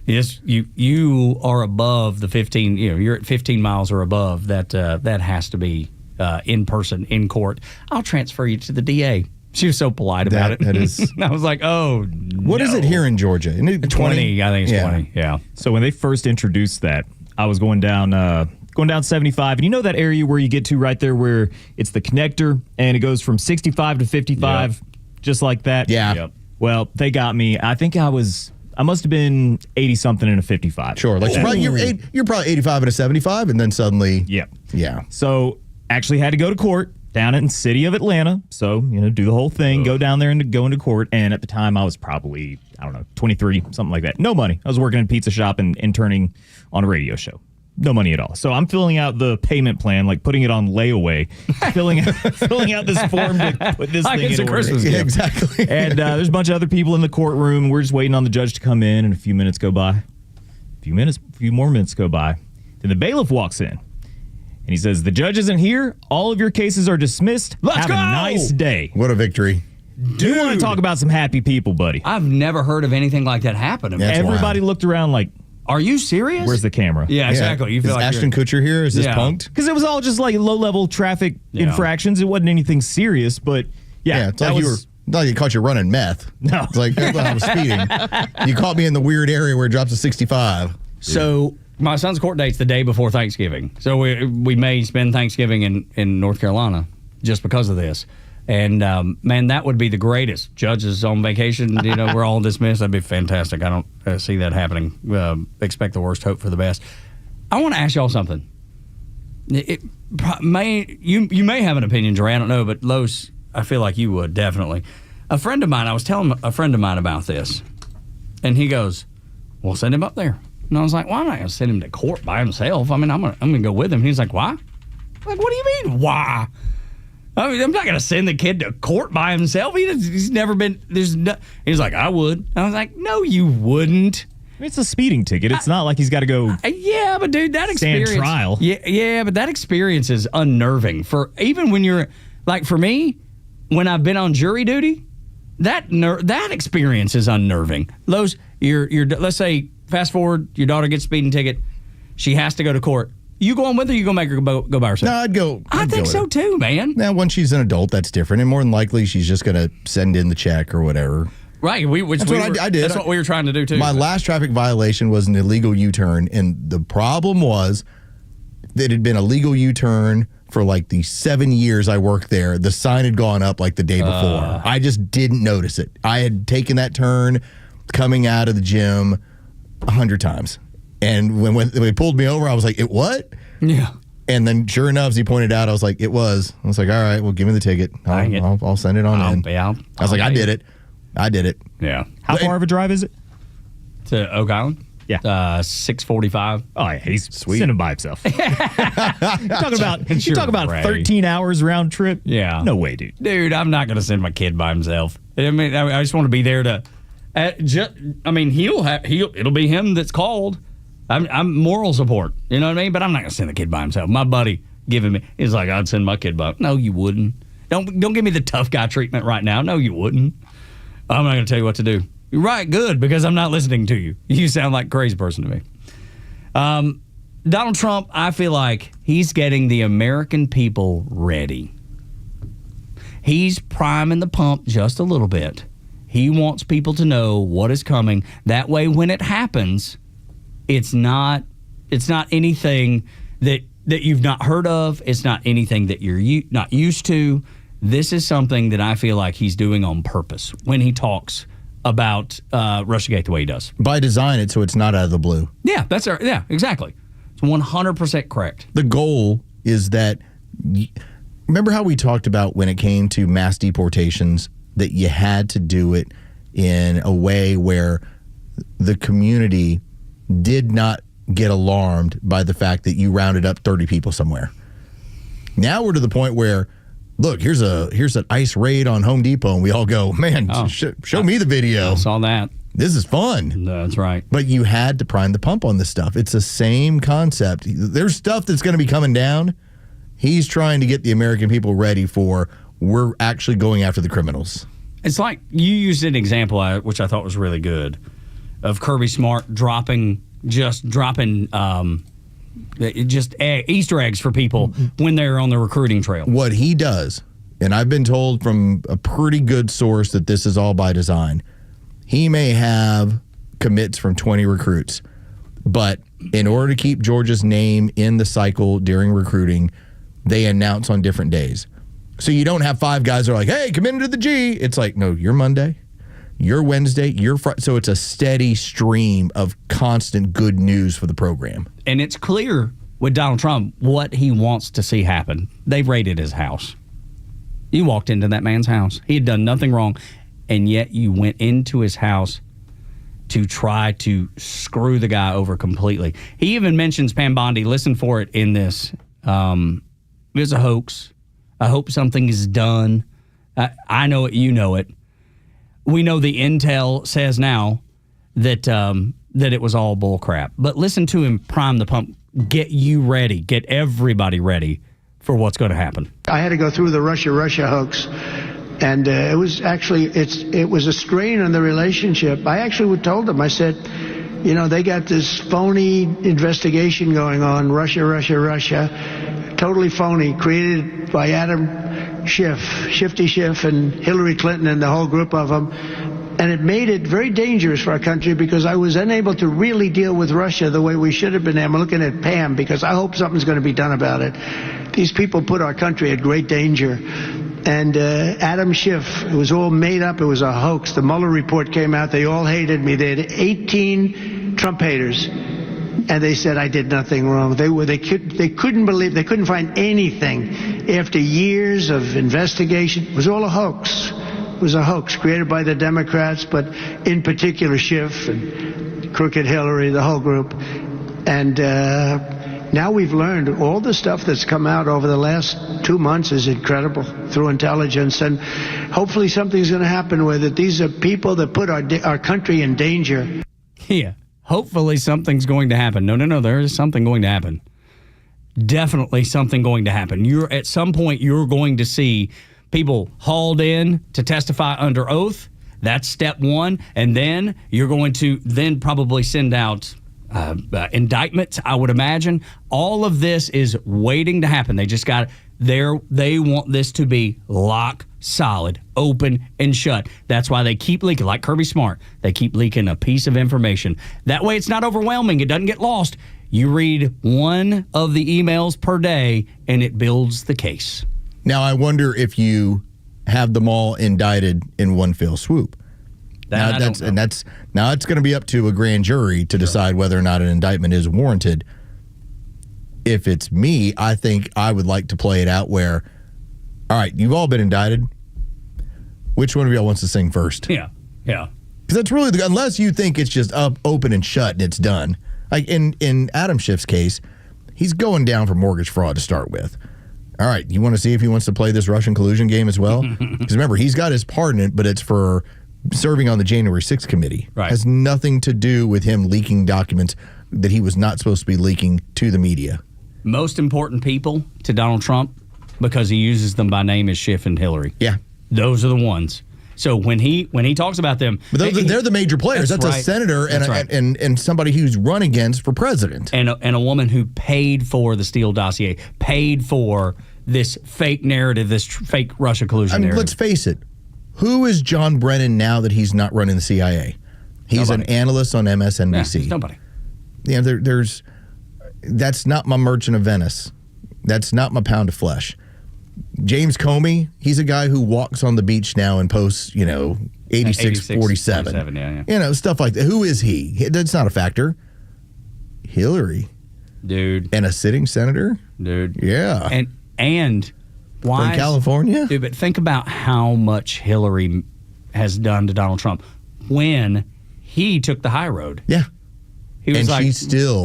Yes, you are above the 15. You're at 15 miles or above. That has to be in person in court. I'll transfer you to the DA. She was so polite about it. That is. I was like, oh, what is it here in Georgia? Isn't it 20? I think it's 20. Yeah. So when they first introduced that, I was going down 75, and you know that area where you get to right there where it's the connector, and it goes from 65 to 55, just like that. Yeah. Yep. Well, they got me. I think I must have been 80 something in a 55. Sure. Like you're probably 85 in a 75, and then suddenly. Yeah. So actually had to go to court down in the city of Atlanta. So, do the whole thing, go down there and go into court. And at the time I was probably, 23, something like that. No money. I was working in a pizza shop and interning on a radio show. No money at all. So I'm filling out the payment plan, like putting it on layaway, filling out this form to put this thing in order. Christmas gift. Yeah, exactly. And there's a bunch of other people in the courtroom. We're just waiting on the judge to come in, and a few minutes go by. A few more minutes go by. Then the bailiff walks in, and he says, "The judge isn't here. All of your cases are dismissed. Have a nice day." What a victory. Do you want to talk about some happy people, buddy? I've never heard of anything like that happen. Everybody looked around like, are you serious? Where's the camera? Yeah, exactly. You feel is like Ashton Kutcher here? Is this punked? Because it was all just like low-level traffic infractions. It wasn't anything serious, but it's like you caught you running meth. No. It's like I was speeding. You caught me in the weird area where it drops to 65. So my son's court date's the day before Thanksgiving. So we may spend Thanksgiving in North Carolina just because of this. And, man, that would be the greatest. Judges on vacation, we're all dismissed. That'd be fantastic. I don't see that happening. Expect the worst, hope for the best. I want to ask y'all something. You may have an opinion, Dre, I don't know, but Los, I feel like you would, definitely. I was telling a friend of mine about this, and he goes, well, send him up there. And I was like, well, I'm not going to send him to court by himself. I mean, I'm going to go with him. And he's like, why? I'm like, what do you mean, why? I mean, I'm not going to send the kid to court by himself. He's never been. He's like, I would. I was like, no, you wouldn't. It's a speeding ticket. It's not like he's got to go. Yeah, but dude, that experience. Stand trial. Yeah, but that experience is unnerving. Even when you're like, for me, when I've been on jury duty, that experience is unnerving. Los, let's say, fast forward, your daughter gets a speeding ticket. She has to go to court. You going with her, or you going to make her go by herself? No, I'd go. I think so too, man. Now, when she's an adult, that's different. And more than likely, she's just going to send in the check or whatever. Right. I did. That's what we were trying to do too. My last traffic violation was an illegal U-turn. And the problem was that it had been a legal U-turn for like the 7 years I worked there. The sign had gone up like the day before. I just didn't notice it. I had taken that turn coming out of the gym 100 times. And when they pulled me over, I was like, "It what?" Yeah. And then, sure enough, as he pointed out, I was like, "It was." I was like, "All right, well, give me the ticket. I'll send it on in." Yeah. I was like, "I did it." I did it. Yeah. How far of a drive is it? To Oak Island? Yeah. 6:45. Oh, yeah, he's Sweet. sending by himself. You're talking about Ray. 13 hours round trip? Yeah. No way, dude. Dude, I'm not going to send my kid by himself. I mean, I just want to be there to. It'll be him that's called. I'm moral support. You know what I mean? But I'm not going to send the kid by himself. My buddy giving me, he's like, I'd send my kid by. No, you wouldn't. Don't give me the tough guy treatment right now. No, you wouldn't. I'm not going to tell you what to do. You're right, good, because I'm not listening to you. You sound like a crazy person to me. Donald Trump, I feel like he's getting the American people ready. He's priming the pump just a little bit. He wants people to know what is coming. That way, when it happens, it's not anything that you've not heard of. It's not anything that you're not used to. This is something that I feel like he's doing on purpose when he talks about Russiagate the way he does. By design, so it's not out of the blue. Yeah, exactly. It's 100% correct. The goal is that, remember how we talked about when it came to mass deportations, that you had to do it in a way where the community did not get alarmed by the fact that you rounded up 30 people somewhere. Now we're to the point where, look, here's an ICE raid on Home Depot, and we all go, man, show me the video. I saw that. This is fun. That's right. But you had to prime the pump on this stuff. It's the same concept. There's stuff that's going to be coming down. He's trying to get the American people ready for, we're actually going after the criminals. It's like you used an example, which I thought was really good, of Kirby Smart dropping Easter eggs for people when they're on the recruiting trail. What he does, and I've been told from a pretty good source that this is all by design, he may have commits from 20 recruits, but in order to keep Georgia's name in the cycle during recruiting, they announce on different days. So you don't have 5 guys that are like, hey, come into the G. It's like, no, you're Monday, you're Wednesday, you're Friday. So it's a steady stream of constant good news for the program. And it's clear with Donald Trump what he wants to see happen. They've raided his house. You walked into that man's house. He had done nothing wrong, and yet you went into his house to try to screw the guy over completely. He even mentions Pam Bondi. Listen for it in this. It was a hoax. I hope something is done. I know it. You know it. We know the intel says now that it was all bull crap. But listen to him prime the pump. Get you ready. Get everybody ready for what's going to happen. I had to go through the Russia hoax, and it was actually it was a strain on the relationship. I actually told them, I said, you know, they got this phony investigation going on, Russia, totally phony, created by Adam Schiff, Shifty Schiff, and Hillary Clinton and the whole group of them. And it made it very dangerous for our country because I was unable to really deal with Russia the way we should have been. I'm looking at Pam because I hope something's going to be done about it. These people put our country at great danger. And Adam Schiff, it was all made up. It was a hoax. The Mueller report came out. They all hated me. They had 18 Trump haters. And they said I did nothing wrong. They couldn't believe, they couldn't find anything after years of investigation. It was all a hoax. It was a hoax created by the Democrats, but in particular Schiff and Crooked Hillary, the whole group. And now we've learned all the stuff that's come out over the last 2 months is incredible through intelligence. And hopefully something's going to happen with it. These are people that put our country in danger. Yeah. Hopefully something's going to happen. No. There is something going to happen. Definitely something going to happen. At some point, you're going to see people hauled in to testify under oath. That's step one. And then you're going to then probably send out indictments, I would imagine. All of this is waiting to happen. They just got they want this to be lock solid, open and shut. That's why they keep leaking, like Kirby Smart. They keep leaking a piece of information. That way it's not overwhelming. It doesn't get lost. You read one of the emails per day and it builds the case. Now, I wonder if you have them all indicted in one fell swoop. Now it's going to be up to a grand jury to decide whether or not an indictment is warranted. If it's me, I think I would like to play it out where, all right, you've all been indicted. Which one of y'all wants to sing first? Yeah. Yeah. Because that's really, unless you think it's just up, open, and shut, and it's done. Like in Adam Schiff's case, he's going down for mortgage fraud to start with. All right, you want to see if he wants to play this Russian collusion game as well? Because remember, he's got his part in it, but it's for serving on the January 6th committee. Right. Has nothing to do with him leaking documents that he was not supposed to be leaking to the media. Most important people to Donald Trump, because he uses them by name, is Schiff and Hillary. Yeah. Those are the ones. So when he talks about them, but they're the major players. That's right. a senator and somebody who's run against for president, and a woman who paid for the Steele dossier, paid for this fake narrative, this fake Russia collusion narrative. Let's face it, who is John Brennan now that he's not running the CIA? He's an analyst on MSNBC. Yeah, nobody. Yeah, there's that's not my Merchant of Venice. That's not my Pound of Flesh. James Comey, he's a guy who walks on the beach now and posts, 86-47. Yeah. Stuff like that. Who is he? That's not a factor. Hillary. Dude. And a sitting senator? Dude. Yeah. And why? From California? Dude, but think about how much Hillary has done to Donald Trump when he took the high road. Yeah. He was she's still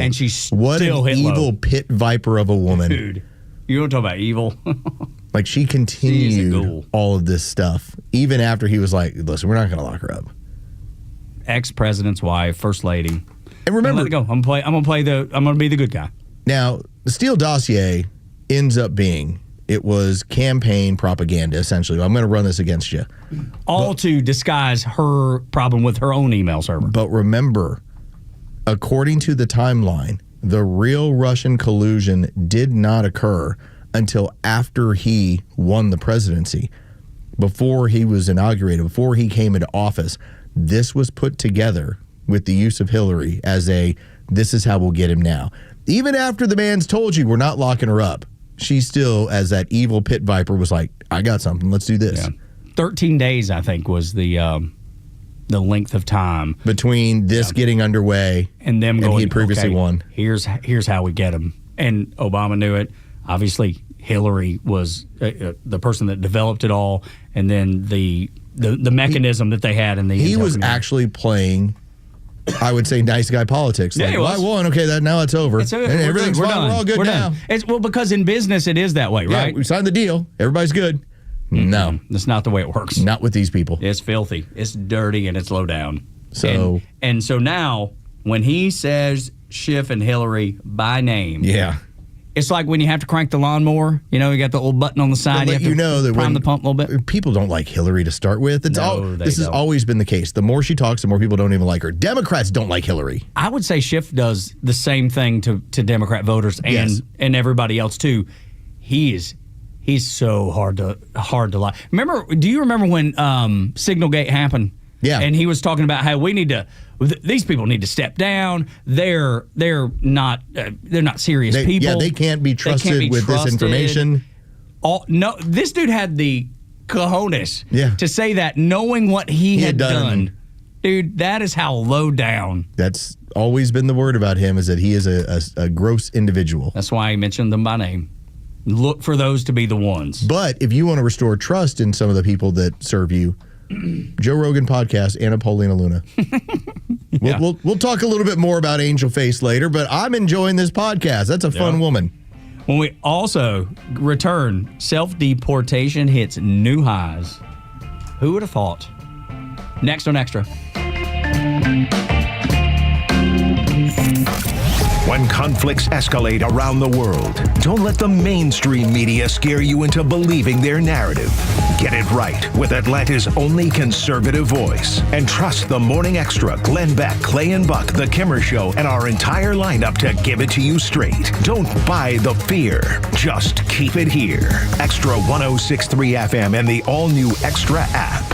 what an evil pit viper of a woman. Dude. You want to talk about evil? Like, she continued all of this stuff, even after he was like, listen, we're not going to lock her up. Ex-president's wife, first lady. And remember, let it go. I'm gonna be the good guy. Now, the Steele dossier ends up being, it was campaign propaganda, essentially. I'm going to run this against you. All to disguise her problem with her own email server. But remember, according to the timeline, the real Russian collusion did not occur until after he won the presidency. Before he was inaugurated, before he came into office, this was put together with the use of Hillary as this is how we'll get him now. Even after the man's told you we're not locking her up, she still, as that evil pit viper, was like, I got something, let's do this. Yeah. 13 days, I think, was the length of time between this getting underway and them going, and he had previously won. Here's how we get him. And Obama knew it. Obviously, Hillary was the person that developed it all, and then the mechanism that they had in the he was actually playing, I would say, nice guy politics. Yeah, like, well, I won. Okay, now it's over. And everything's fine. Done. We're all good now. Well, because in business it is that way, right? We signed the deal. Everybody's good. Mm-hmm. No, that's not the way it works. Not with these people. It's filthy. It's dirty, and it's low down. So and so now, when he says Schiff and Hillary by name, it's like when you have to crank the lawnmower. You got the little button on the side. You have to that prime the pump a little bit. People don't like Hillary to start with. This has always been the case. The more she talks, the more people don't even like her. Democrats don't like Hillary. I would say Schiff does the same thing to Democrat voters and everybody else too. He's so hard to lie. Do you remember when Signalgate happened? Yeah. And he was talking about how these people need to step down. They're not serious people. Yeah, they can't be trusted with this information. This dude had the cojones to say that, knowing what he had done. Dude, that is how low down. That's always been the word about him, is that he is a gross individual. That's why I mentioned them by name. Look for those to be the ones. But if you want to restore trust in some of the people that serve you, Joe Rogan podcast, Anna Paulina Luna. We'll talk a little bit more about Angel Face later, but I'm enjoying this podcast. That's a fun woman. When we also return, self-deportation hits new highs. Who would have thought? Next on Extra. When conflicts escalate around the world, don't let the mainstream media scare you into believing their narrative. Get it right with Atlanta's only conservative voice. And trust the Morning Extra, Glenn Beck, Clay and Buck, The Kimmer Show, and our entire lineup to give it to you straight. Don't buy the fear. Just keep it here. Extra 106.3 FM and the all-new Extra app.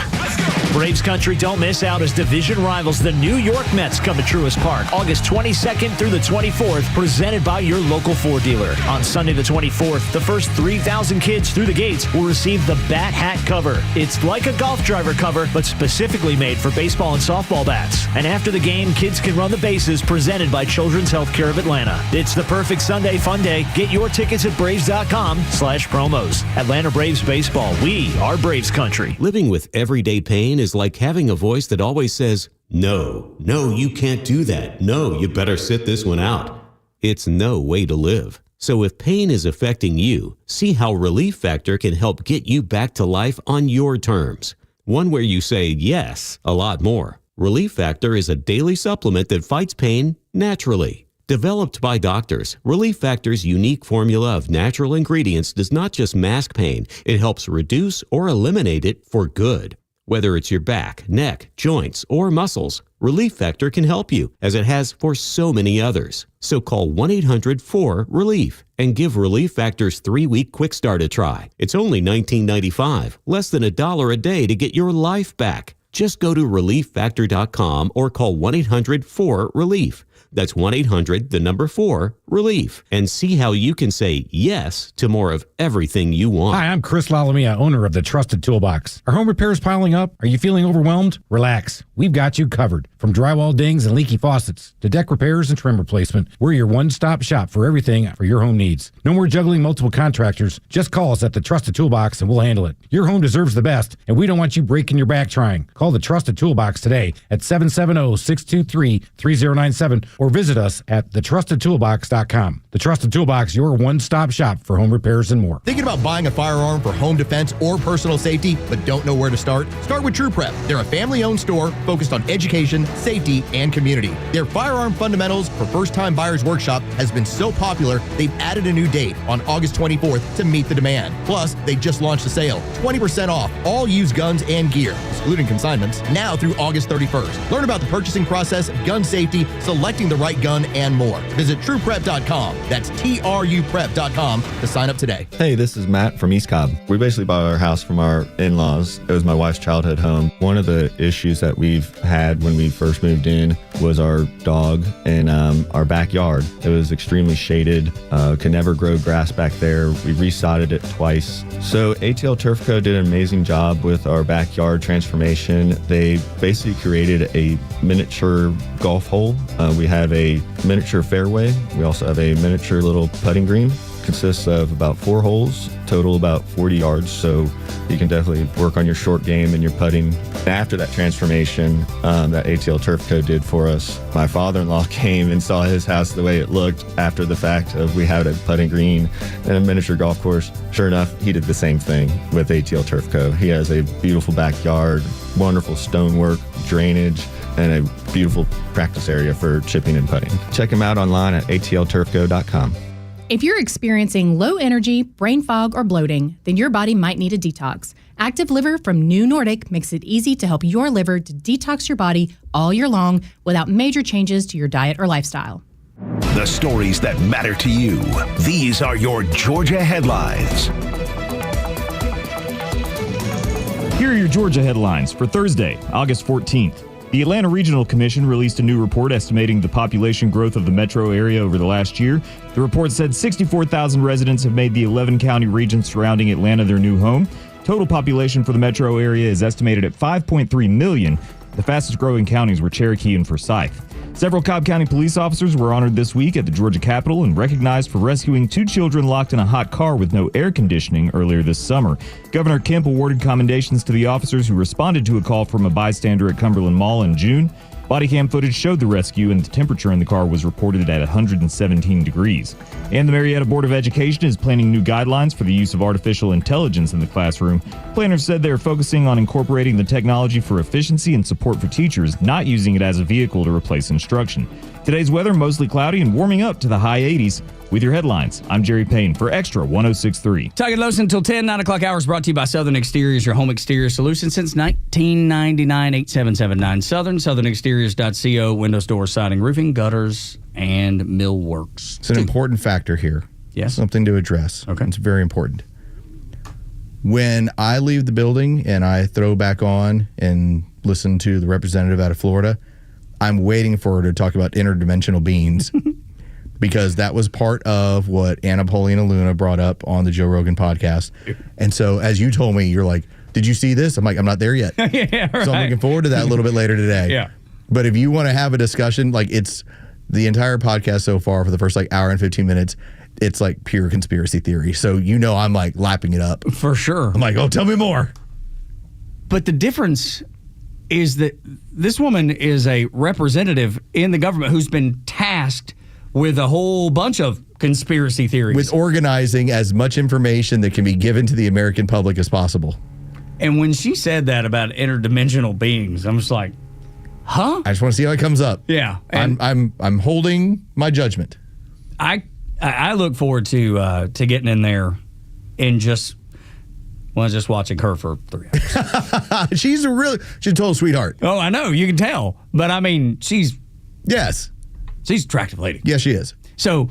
Braves country, don't miss out as division rivals the New York Mets come to Truist Park August 22nd through the 24th, presented by your local Ford dealer. On Sunday the 24th, the first 3,000 kids through the gates will receive the Bat Hat cover. It's like a golf driver cover, but specifically made for baseball and softball bats. And after the game, kids can run the bases, presented by Children's Healthcare of Atlanta. It's the perfect Sunday fun day. Get your tickets at Braves.com/promos. Atlanta Braves baseball. We are Braves country. Living with everyday pain is like having a voice that always says, no, you can't do that. No, you better sit this one out. It's no way to live. So if pain is affecting you, see how Relief Factor can help get you back to life on your terms. One where you say yes a lot more. Relief Factor is a daily supplement that fights pain naturally. Developed by doctors, Relief Factor's unique formula of natural ingredients does not just mask pain, it helps reduce or eliminate it for good. Whether it's your back, neck, joints, or muscles, Relief Factor can help you, as it has for so many others. So call 1-800-4RELIEF and give Relief Factor's 3-week quick start a try. It's only $19.95, less than $1 a day to get your life back. Just go to ReliefFactor.com or call 1-800-4RELIEF. That's 1-800-4-RELIEF. And see how you can say yes to more of everything you want. Hi, I'm Chris Lalamia, owner of the Trusted Toolbox. Are home repairs piling up? Are you feeling overwhelmed? Relax. We've got you covered. From drywall dings and leaky faucets to deck repairs and trim replacement, we're your one-stop shop for everything for your home needs. No more juggling multiple contractors. Just call us at the Trusted Toolbox and we'll handle it. Your home deserves the best, and we don't want you breaking your back trying. Call the Trusted Toolbox today at 770-623-3097 or visit us at thetrustedtoolbox.com. The Trusted Toolbox, your one-stop shop for home repairs and more. Thinking about buying a firearm for home defense or personal safety, but don't know where to start? Start with True Prep. They're a family-owned store focused on education, safety, and community. Their Firearm Fundamentals for First-Time Buyers Workshop has been so popular, they've added a new date on August 24th to meet the demand. Plus, they just launched a sale, 20% off all used guns and gear, excluding consignments, now through August 31st. Learn about the purchasing process, gun safety, selecting the right gun, and more. Visit TruePrep.com. That's TRUPrep.com to sign up today. Hey, this is Matt from East Cobb. We basically bought our house from our in-laws. It was my wife's childhood home. One of the issues that we've had when we first moved in was our dog in our backyard. It was extremely shaded, could never grow grass back there. We resodded it twice. So ATL Turf Co. did an amazing job with our backyard transformation. They basically created a miniature golf hole. We have a miniature fairway. We also have a miniature little putting green. Consists of about 4 holes, total about 40 yards, so you can definitely work on your short game and your putting. After that transformation that ATL Turf Co. did for us, my father-in-law came and saw his house the way it looked after the fact of we had a putting green and a miniature golf course. Sure enough, he did the same thing with ATL Turf Co. He has a beautiful backyard, wonderful stonework, drainage, and a beautiful practice area for chipping and putting. Check him out online at atlturfco.com. If you're experiencing low energy, brain fog, or bloating, then your body might need a detox. Active Liver from New Nordic makes it easy to help your liver to detox your body all year long without major changes to your diet or lifestyle. The stories that matter to you. These are your Georgia headlines. Here are your Georgia headlines for Thursday, August 14th. The Atlanta Regional Commission released a new report estimating the population growth of the metro area over the last year. The report said 64,000 residents have made the 11-county region surrounding Atlanta their new home. Total population for the metro area is estimated at 5.3 million. The fastest-growing counties were Cherokee and Forsyth. Several Cobb County police officers were honored this week at the Georgia Capitol and recognized for rescuing 2 children locked in a hot car with no air conditioning earlier this summer. Governor Kemp awarded commendations to the officers who responded to a call from a bystander at Cumberland Mall in June. Body cam footage showed the rescue, and the temperature in the car was reported at 117 degrees. And the Marietta Board of Education is planning new guidelines for the use of artificial intelligence in the classroom. Planners said they are focusing on incorporating the technology for efficiency and support for teachers, not using it as a vehicle to replace instruction. Today's weather mostly cloudy and warming up to the high 80s. With your headlines, I'm Jerry Payne for Extra 106.3. Tug and Los until 10, 9 o'clock hours brought to you by Southern Exteriors, your home exterior solution since 1999. 8779 Southern, southernexteriors.co, windows, doors, siding, roofing, gutters, and millworks. It's an important factor here. Yes. Something to address. Okay. It's very important. When I leave the building and I throw back on and listen to the representative out of Florida, I'm waiting for her to talk about interdimensional beings. Because that was part of what Anna Paulina Luna brought up on the Joe Rogan podcast. And so, as you told me, you're like, did you see this? I'm like, I'm not there yet. Yeah, right. So I'm looking forward to that a little bit later today. Yeah. But if you want to have a discussion, like it's the entire podcast so far for the first like hour and 15 minutes, it's like pure conspiracy theory. So, I'm like lapping it up. For sure. I'm like, oh, tell me more. But the difference is that this woman is a representative in the government who's been tasked with a whole bunch of conspiracy theories. With organizing as much information that can be given to the American public as possible. And when she said that about interdimensional beings, I'm just like, huh? I just want to see how it comes up. Yeah. I'm holding my judgment. I look forward to getting in there and just watching her for 3 hours. She's a total sweetheart. Oh, I know. You can tell. But I mean, she's an attractive lady. Yes, she is. So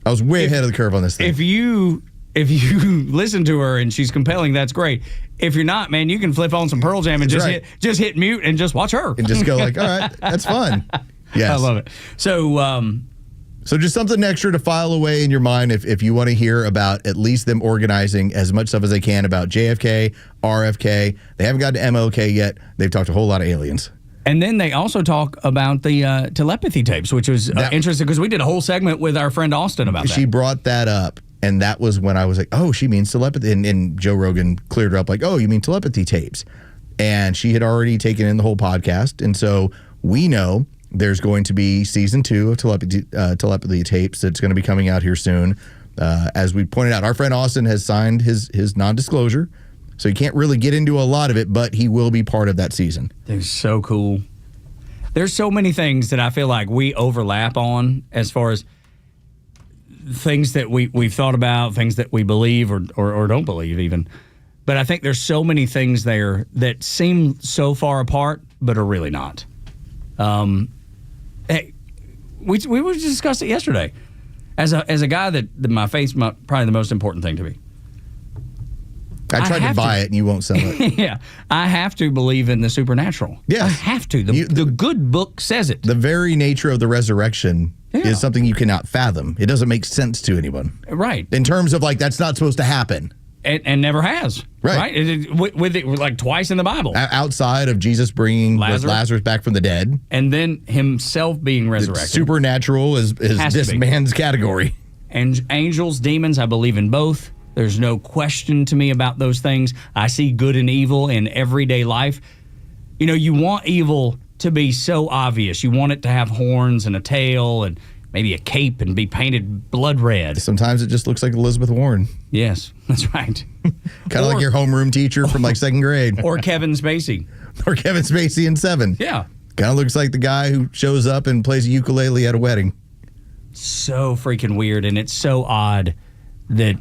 I was way ahead of the curve on this thing. If you listen to her and she's compelling, that's great. If you're not, man, you can flip on some Pearl Jam and just hit mute and just watch her. And just go like, all right, that's fun. Yes. I love it. So just something extra to file away in your mind if you want to hear about at least them organizing as much stuff as they can about JFK, RFK. They haven't gotten to MLK yet. They've talked a whole lot of aliens. And then they also talk about the telepathy tapes, which was interesting because we did a whole segment with our friend Austin about that. She brought that up, and that was when I was like, oh, she means telepathy. And Joe Rogan cleared her up like, oh, you mean telepathy tapes. And she had already taken in the whole podcast. And so we know there's going to be season 2 of telepathy tapes that's going to be coming out here soon. As we pointed out, our friend Austin has signed his non-disclosure. So he can't really get into a lot of it, but he will be part of that season. They're so cool. There's so many things that I feel like we overlap on as far as things that we've thought about, things that we believe or don't believe even. But I think there's so many things there that seem so far apart, but are really not. Hey, we just discussed it yesterday. As a guy that my faith's probably the most important thing to me. I tried to buy it and you won't sell it. Yeah. I have to believe in the supernatural. Yes. I have to. The good book says it. The very nature of the resurrection is something you cannot fathom. It doesn't make sense to anyone. Right. In terms of like, that's not supposed to happen. And never has. Right. With it like twice in the Bible. Outside of Jesus bringing Lazarus back from the dead. And then himself being resurrected. Supernatural is this man's category. And angels, demons, I believe in both. There's no question to me about those things. I see good and evil in everyday life. You know, you want evil to be so obvious. You want it to have horns and a tail and maybe a cape and be painted blood red. Sometimes it just looks like Elizabeth Warren. Yes, that's right. Kind of like your homeroom teacher from like second grade. Or Kevin Spacey. Or Kevin Spacey in 7. Yeah. Kind of looks like the guy who shows up and plays a ukulele at a wedding. So freaking weird, and it's so odd that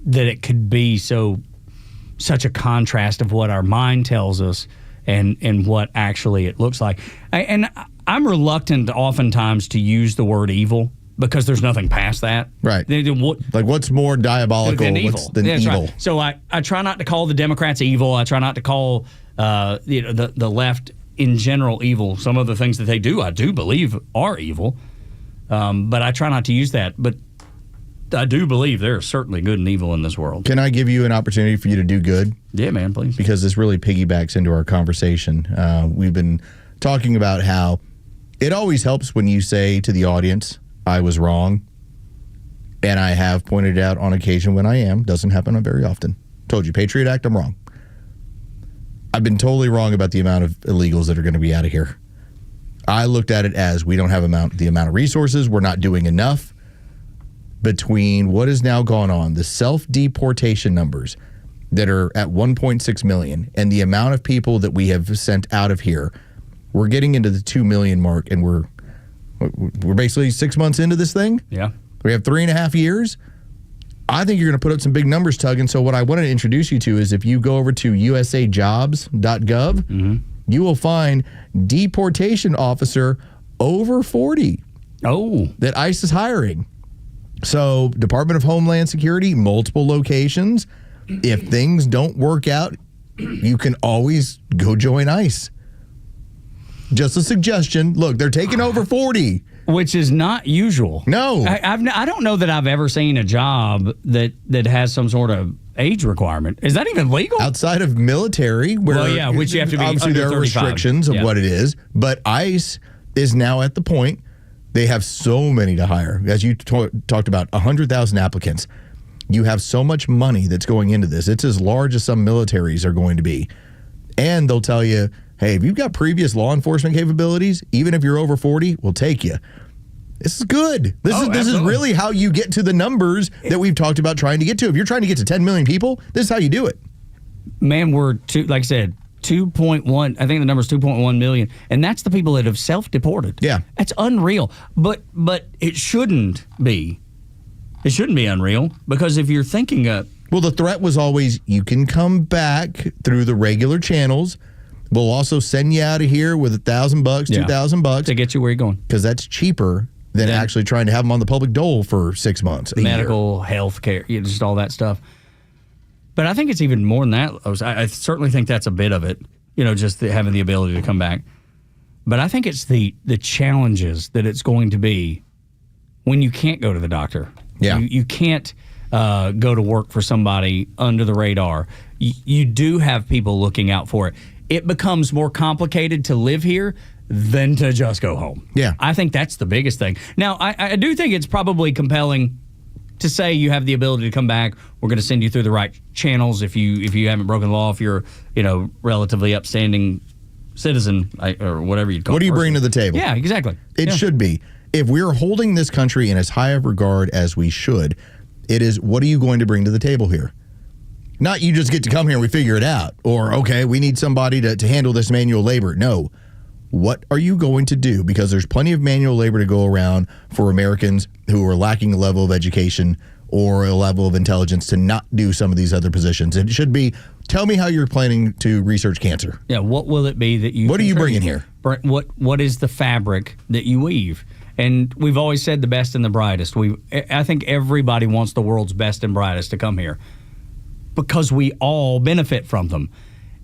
it could be such a contrast of what our mind tells us and what actually it looks like. And I'm reluctant oftentimes to use the word evil because there's nothing past that. Right. Like what's more diabolical than evil? than evil? Right. So I try not to call the Democrats evil. I try not to call the left in general evil. Some of the things that they do, I do believe are evil. But I try not to use that. But I do believe there is certainly good and evil in this world. Can I give you an opportunity for you to do good? Yeah, man, please. Because this really piggybacks into our conversation. We've been talking about how it always helps when you say to the audience, I was wrong. And I have pointed out on occasion when I am. Doesn't happen very often. Told you, Patriot Act, I'm wrong. I've been totally wrong about the amount of illegals that are going to be out of here. I looked at it as we don't have the amount of resources. We're not doing enough. Between what has now gone on, the self-deportation numbers that are at 1.6 million and the amount of people that we have sent out of here, we're getting into the 2 million mark, and we're basically 6 months into this thing. Yeah. We have 3.5 years. I think you're going to put up some big numbers, Tug. And so what I wanted to introduce you to is if you go over to usajobs.gov, you will find deportation officer over 40. Oh. That ICE is hiring. So, Department of Homeland Security, multiple locations. If things don't work out, you can always go join ICE. Just a suggestion. Look, they're taking over 40. Which is not usual. No. I don't know that I've ever seen a job that has some sort of age requirement. Is that even legal? Outside of military, where which you have to be obviously under there are 35. restrictions of what it is. But ICE is now at the point. They have so many to hire. As you talked about, 100,000 applicants. You have so much money that's going into this. It's as large as some militaries are going to be. And they'll tell you hey, if you've got previous law enforcement capabilities, even if you're over 40, we'll take you. This is good. This is really how you get to the numbers that we've talked about trying to get to. If you're trying to get to 10 million people, this is how you do it. Man, we're, like I said, 2.1, I think the number's 2.1 million, and that's the people that have self-deported. Yeah. That's unreal. But it shouldn't be. It shouldn't be unreal, because if you're thinking well, the threat was always, you can come back through the regular channels. We'll also send you out of here with $1,000, $2,000 to get you where you're going, because that's cheaper than actually trying to have them on the public dole for 6 months. Medical, health care, just all that stuff. But I think it's even more than that. I certainly think that's a bit of it, just having the ability to come back. But I think it's the challenges that it's going to be when you can't go to the doctor. Yeah. You can't go to work for somebody under the radar. You do have people looking out for it. It becomes more complicated to live here than to just go home. Yeah. I think that's the biggest thing. Now, I do think it's probably compelling to say you have the ability to come back. We're going to send you through the right channels if you haven't broken the law, if you're relatively upstanding citizen or whatever you'd call it. What do you bring to the table? Yeah, exactly. It should be. If we're holding this country in as high of regard as we should, it is, what are you going to bring to the table here? Not you just get to come here and we figure it out. Or, okay, we need somebody to handle this manual labor. No. What are you going to do? Because there's plenty of manual labor to go around for Americans who are lacking a level of education or a level of intelligence to not do some of these other positions. It should be, tell me how you're planning to research cancer. Yeah, what will it be that you... What are you bringing here? What is the fabric that you weave? And we've always said the best and the brightest. I think everybody wants the world's best and brightest to come here because we all benefit from them.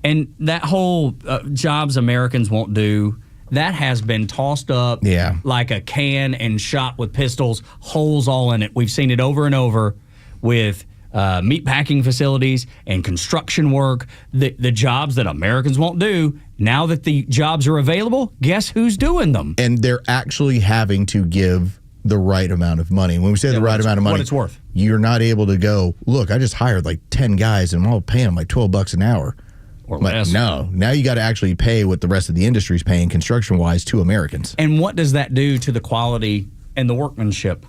And that whole jobs Americans won't do, that has been tossed up like a can and shot with pistols, holes all in it. We've seen it over and over with meatpacking facilities and construction work. The jobs that Americans won't do, now that the jobs are available, guess who's doing them? And they're actually having to give the right amount of money. When we say the right amount of money, what it's worth. You're not able to go, look, I just hired like 10 guys and I'm all paying them like $12 an hour. Or less. No, now you got to actually pay what the rest of the industry is paying construction-wise to Americans. And what does that do to the quality and the workmanship?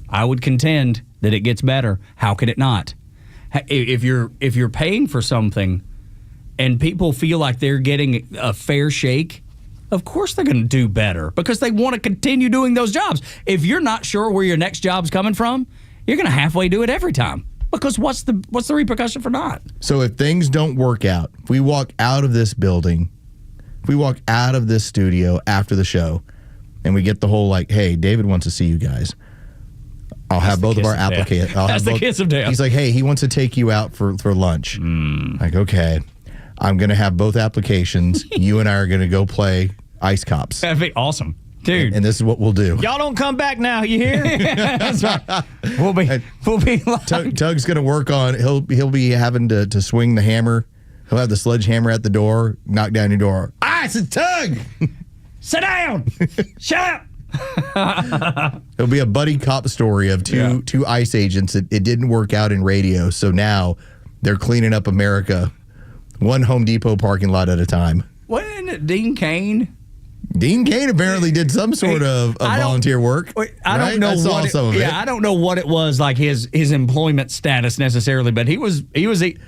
I would contend that it gets better. How could it not? If you're paying for something and people feel like they're getting a fair shake, of course they're going to do better because they want to continue doing those jobs. If you're not sure where your next job's coming from, you're going to halfway do it every time. Because what's the repercussion for not? So if things don't work out, if we walk out of this building, if we walk out of this studio after the show, and we get the whole like, hey, David wants to see you guys. I'll have both of our applicants. That's the kiss of death. He's like, hey, he wants to take you out for lunch. Like, okay, I'm going to have both applications. You and I are going to go play ice cops. That'd be awesome. Dude. And this is what we'll do. Y'all don't come back now, you hear? That's right. We'll be like... Tug's going to work on, he'll be having to swing the hammer. He'll have the sledgehammer at the door, knock down your door. It's a Tug! Sit down! Shut up! It'll be a buddy cop story of two ICE agents. It didn't work out in radio, so now they're cleaning up America one Home Depot parking lot at a time. Wasn't it Dean Cain? Dean Cain apparently did some sort of volunteer work. I don't know what some of it. I don't know what it was, like his employment status necessarily, but he was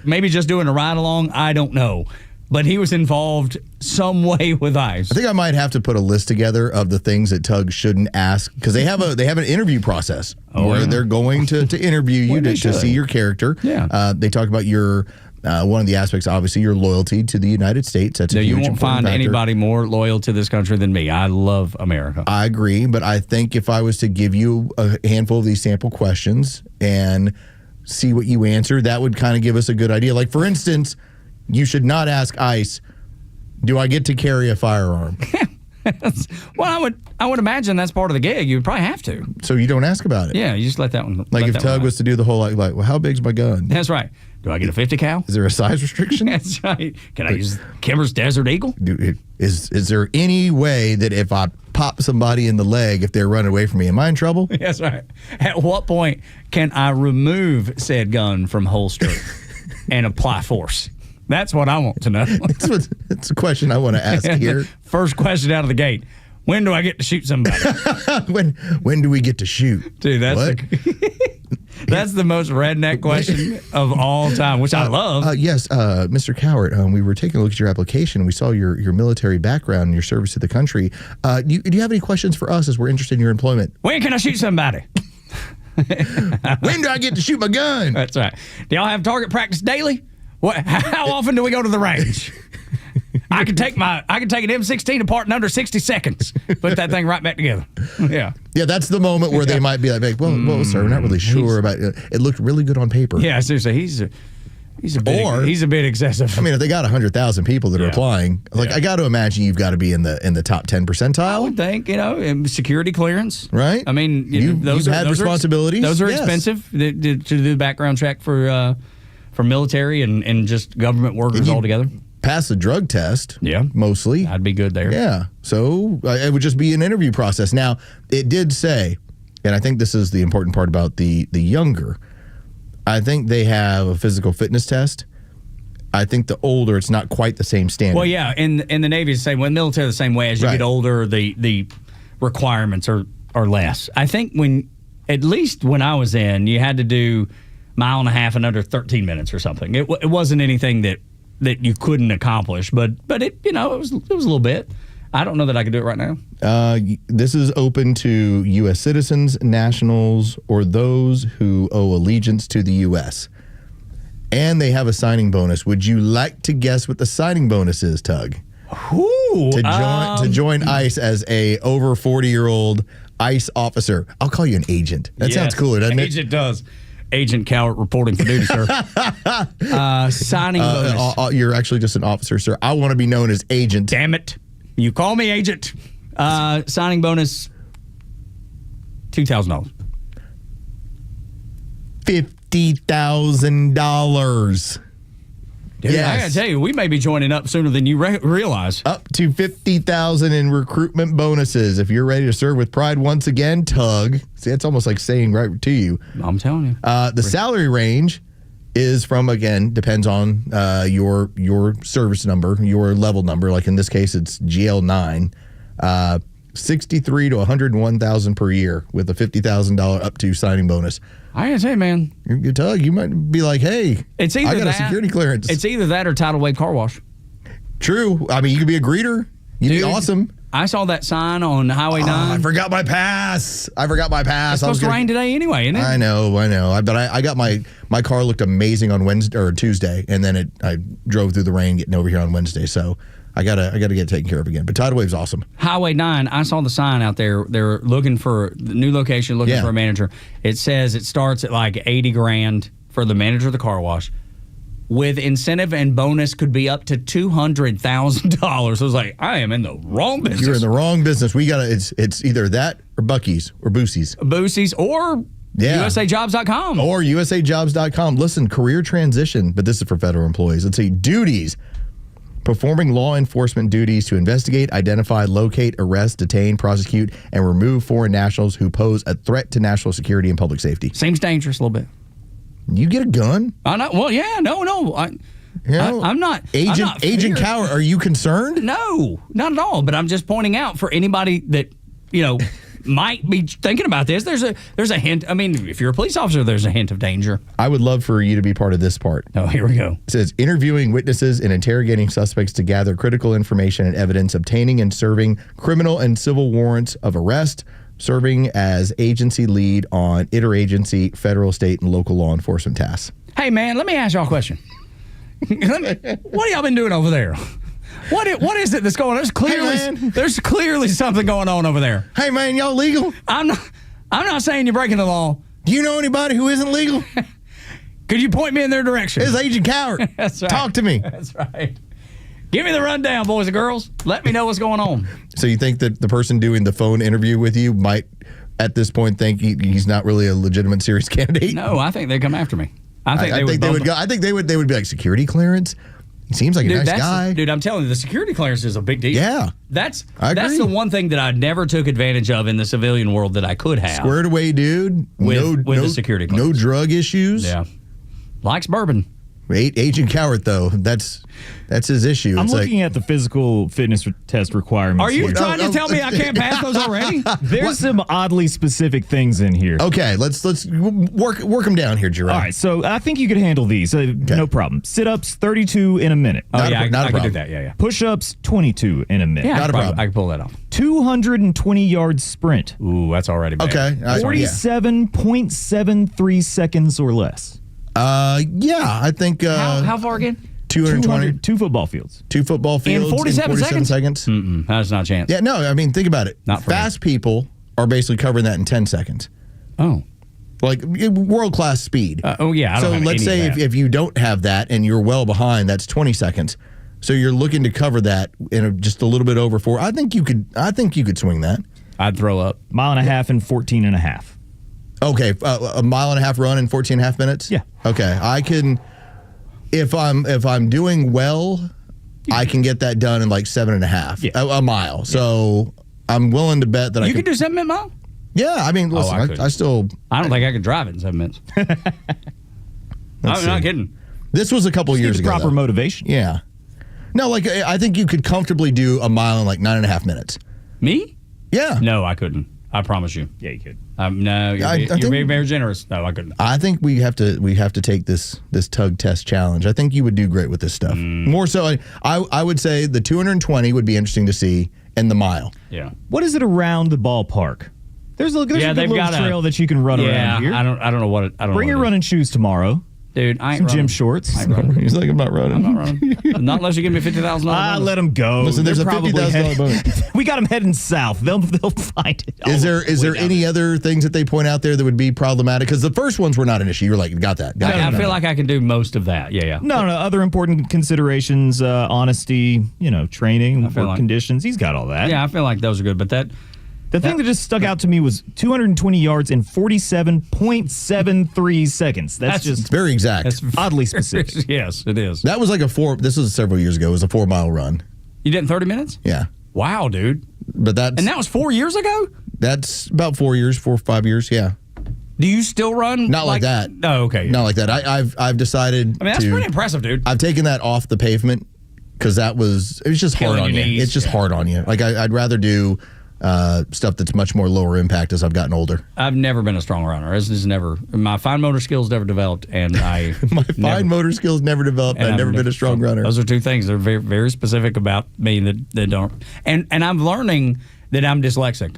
maybe just doing a ride along. I don't know, but he was involved some way with ICE. I think I might have to put a list together of the things that Tug shouldn't ask because they have an interview process where they're going to interview you to see your character. Yeah, they talk about your. One of the aspects, obviously, your loyalty to the United States. That's a huge you won't find factor. anybody more loyal to this country than me. I love America. I agree, but I think if I was to give you a handful of these sample questions and see what you answer, that would kind of give us a good idea. Like, for instance, you should not ask ICE, do I get to carry a firearm? Well, I would imagine that's part of the gig. You would probably have to. So you don't ask about it. Yeah, you just let that one. Like if Tug was to do the whole like, well, how big's my gun? That's right. Do I get a 50 cal? Is there a size restriction? That's right. Can I use Kimmer's Desert Eagle? Is there any way that if I pop somebody in the leg, if they're running away from me, am I in trouble? That's right. At what point can I remove said gun from holster and apply force? That's what I want to know. It's a question I want to ask here. First question out of the gate. When do I get to shoot somebody? when do we get to shoot? Dude, that's the most redneck question of all time, which I love. Yes, Mr. Cowart, we were taking a look at your application. We saw your military background and your service to the country. Do you have any questions for us as we're interested in your employment? When can I shoot somebody? When do I get to shoot my gun? That's right. Do y'all have target practice daily? How often do we go to the range? I can take an M16 apart in under 60 seconds. Put that thing right back together. Yeah. Yeah, that's the moment where they might be like, well, sir, we're not really sure about it. It looked really good on paper. Yeah, seriously, he's a bit excessive. I mean, if they got 100,000 people that are applying, I got to imagine you've got to be in the top 10 percentile. I would think, security clearance. Right? I mean, those you've had responsibilities. Those are expensive to do the background check for military and just government workers altogether. Pass the drug test. Yeah. Mostly. I'd be good there. Yeah. So it would just be an interview process. Now, it did say, and I think this is the important part about the younger, I think they have a physical fitness test. I think the older, it's not quite the same standard. Well, yeah, in the Navy, it's the same way. In the military, the same way. As you get older, the requirements are less. I think at least when I was in, you had to do mile and a half in under 13 minutes or something. It wasn't anything that you couldn't accomplish, but it was a little bit. I don't know that I could do it right now. This is open to U.S. citizens, nationals, or those who owe allegiance to the U.S. And they have a signing bonus. Would you like to guess what the signing bonus is, Tug? Ooh, to join ICE as a over 40-year-old ICE officer. I'll call you an agent. That sounds cooler, doesn't it? Agent does. Agent Cowart reporting for duty, sir. Signing bonus. You're actually just an officer, sir. I want to be known as agent. Damn it. You call me agent. Signing bonus, $2,000. $50,000. Yes. I gotta tell you, we may be joining up sooner than you realize. Up to $50,000 in recruitment bonuses. If you're ready to serve with pride once again, Tug. See, it's almost like saying right to you. I'm telling you. The salary range is from, again, depends on your service number, your level number. Like in this case, it's GL9. $63,000 to $101,000 per year with a $50,000 up to signing bonus. I gotta say, man, you're Tug. You might be like, hey, it's either I got a security clearance. It's either that or tidal wave car wash. True. I mean, you could be a greeter. You'd be awesome. I saw that sign on Highway 9. I forgot my pass. It's supposed to rain today anyway, isn't it? I know. But I got my car looked amazing on Wednesday or Tuesday, and then I drove through the rain getting over here on Wednesday. So I gotta get it taken care of again. But tidal wave's awesome. Highway 9, I saw the sign out there. They're looking for the new location, looking for a manager. It says it starts at like $80,000 for the manager of the car wash. With incentive and bonus could be up to $200,000. I was like, I am in the wrong business. You're in the wrong business. We gotta. It's either that or Buc-ee's or Boosie's. Boosie's or USAjobs.com. Or USAjobs.com. Listen, career transition, but this is for federal employees. Let's see, duties. Performing law enforcement duties to investigate, identify, locate, arrest, detain, prosecute, and remove foreign nationals who pose a threat to national security and public safety. Seems dangerous a little bit. You get a gun? Well, yeah, no. I'm not. Agent Cowart, are you concerned? No, not at all. But I'm just pointing out for anybody that, might be thinking about this, there's a hint. I mean, if you're a police officer, there's a hint of danger. I would love for you to be part of this part. Oh, here we go. It says, interviewing witnesses and interrogating suspects to gather critical information and evidence, obtaining and serving criminal and civil warrants of arrest, serving as agency lead on interagency, federal, state, and local law enforcement tasks. Hey, man, let me ask y'all a question. What have y'all been doing over there? What is it that's going on? There's clearly something going on over there. Hey, man, y'all legal? I'm not saying you're breaking the law. Do you know anybody who isn't legal? Could you point me in their direction? It's Agent Cowart. That's right. Talk to me. That's right. Give me the rundown, boys and girls. Let me know what's going on. So you think that the person doing the phone interview with you might, at this point, think he's not really a legitimate, serious candidate? No, I think they'd come after me. I think they would be like, security clearance? He seems like a nice guy. Dude, I'm telling you, the security clearance is a big deal. Yeah. That's the one thing that I never took advantage of in the civilian world that I could have. Squared away, dude. With the security clearance. No drug issues. Yeah. Likes bourbon. Agent Cowart, though, that's his issue. I'm It's looking at the physical fitness test requirements. Are you here. trying to tell me I can't pass those already? There's some oddly specific things in here. Okay, let's work them down here, Gerard. All right, so I think you could handle these. No problem. Sit-ups, 32 in a minute. Oh, Not a yeah, problem. I can do that. Yeah. Push-ups, 22 in a minute. Yeah, Not a problem. I can pull that off. 220-yard sprint. Ooh, that's already bad. Okay. 47.73 seconds or less. Yeah, I think. How far again? 220. 2 football fields. 2 football fields. In 47 seconds? Mm-mm, that's not a chance. Yeah, no, I mean, think about it. Not for Fast people are basically covering that in 10 seconds. Oh. Like world-class speed. I don't so have let's any say of that. if you don't have that and you're well behind, that's 20 seconds. So you're looking to cover that in just a little bit over 4. I think you could swing that. I'd throw up. Mile and a half and 14 and a half. Okay, a mile and a half run in 14 and a half minutes? Yeah. Okay, I can if I'm doing well, I can get that done in like 7.5. A mile. So I'm willing to bet that You can do 7-minute mile? Yeah, I mean, listen, I still. I don't think I could drive it in 7 minutes. I'm not kidding. This was a couple years ago. Proper motivation. Yeah. No, like I think you could comfortably do a mile in like 9.5 minutes. Me? Yeah. No, I couldn't. I promise you. Yeah, you could. No, you're being very generous. No, I couldn't. I think we have to take this tug test challenge. I think you would do great with this stuff. More so, I would say the 220 would be interesting to see, and the mile. Yeah. What is it around the ballpark? There's a good little trail that you can run around here. I don't know what it. I don't. Bring your running shoes tomorrow. Dude, I ain't some running. gym shorts. He's like, I'm not running. I'm not running. Not unless you give me $50,000. Let them go. Listen, there's They're a probably $50,000 bonus. We got them heading south. They'll find it. Is there any other things that they point out there that would be problematic? Because the first ones were not an issue. You're like, got that. I feel like I can do most of that. Yeah. No. Other important considerations: honesty, training, work conditions. He's got all that. Yeah, I feel like those are good. But the thing that just stuck out to me was 220 yards in 47.73 seconds. That's just very exact. That's oddly specific. Yes, it is. That was like this was several years ago. It was a 4-mile run. You did in 30 minutes? Yeah. Wow, dude. But and that was 4 years ago? That's about 4 years, 4 or 5 years, yeah. Do you still run? Not like that. Oh, okay. Not like that. I've decided. I mean, that's pretty impressive, dude. I've taken that off the pavement because it was just hard on you. It's just hard on you. Like I'd rather do stuff that's much more lower impact as I've gotten older. I've never been a strong runner. My fine motor skills never developed, and fine motor skills never developed. And I've never been a strong runner. Those are two things that are very, very specific about me that don't. And I'm learning that I'm dyslexic.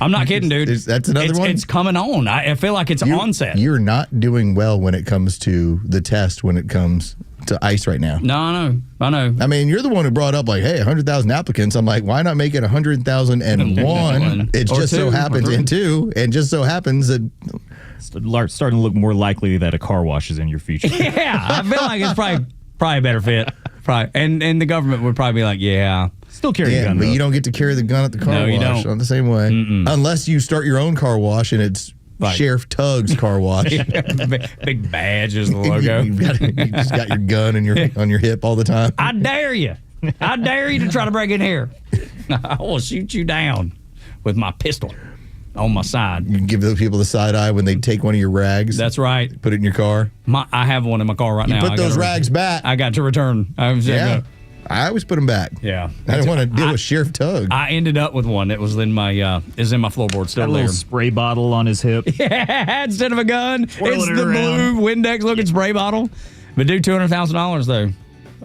I'm not kidding, dude. That's another one? It's coming on. I feel like it's onset. You're not doing well when it comes to the test, when it comes to ICE right now. No, I know. I mean, you're the one who brought up, like, hey, 100,000 applicants. I'm like, why not make it 100,001? It just so happens, and 2, and just so happens that it's starting to look more likely that a car wash is in your future. Yeah, I feel like it's probably a better fit. Probably, and the government would probably be like, yeah. Still carry a gun, but though. you don't get to carry the gun at the car No, wash. you don't. On the same way. Unless you start your own car wash and it's Sheriff Tug's car wash. Big badge is the logo. you just got your gun on your hip all the time. I dare you. I dare you to try to break in here. I will shoot you down with my pistol on my side. You can give those people the side eye when they take one of your rags. That's right. Put it in your car. I have one in my car right now. You put those rags back. I got to return. I always put them back. Yeah, I didn't want to deal with Sheriff Tug. I ended up with one that was in my floorboard still Got a there. little spray bottle on his hip. Yeah, instead of a gun, it's Twirling the it around. blue Windex looking spray bottle. But do $200,000 though.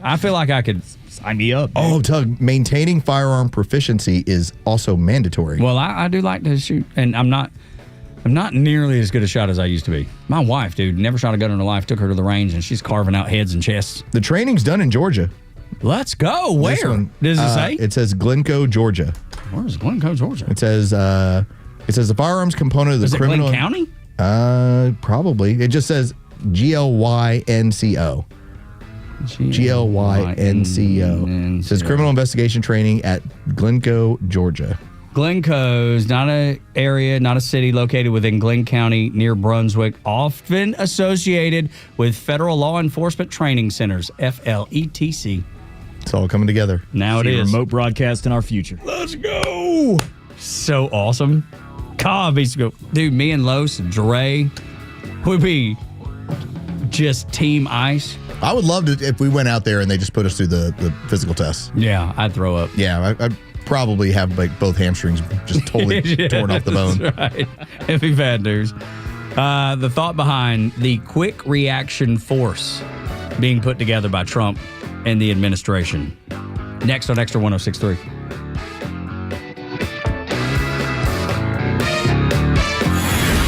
I feel like I could sign me up. Oh, Tug, maintaining firearm proficiency is also mandatory. Well, I do like to shoot, and I'm not nearly as good a shot as I used to be. My wife, dude, never shot a gun in her life. Took her to the range, and she's carving out heads and chests. The training's done in Georgia. Let's go. Where does it say? It says Glencoe, Georgia. Where's Glencoe, Georgia? It says the firearms component of the Is criminal. it Glenn County? Probably. It just says GLYNCO. GLYNCO. It says criminal investigation training at Glencoe, Georgia. Glencoe's not an area, not a city located within Glenn County near Brunswick, often associated with federal law enforcement training centers, FLETC. It's all coming together. Now it See is. remote broadcast in our future. Let's go. So awesome. God, dude, me and Los and Dre would be just team ice. I would love to if we went out there and they just put us through the physical tests. Yeah, I'd throw up. Yeah, I'd probably have like both hamstrings just totally torn off the bone. That's right. It'd be bad news. The thought behind the quick reaction force being put together by Trump and the administration. Next on Xtra 106.3.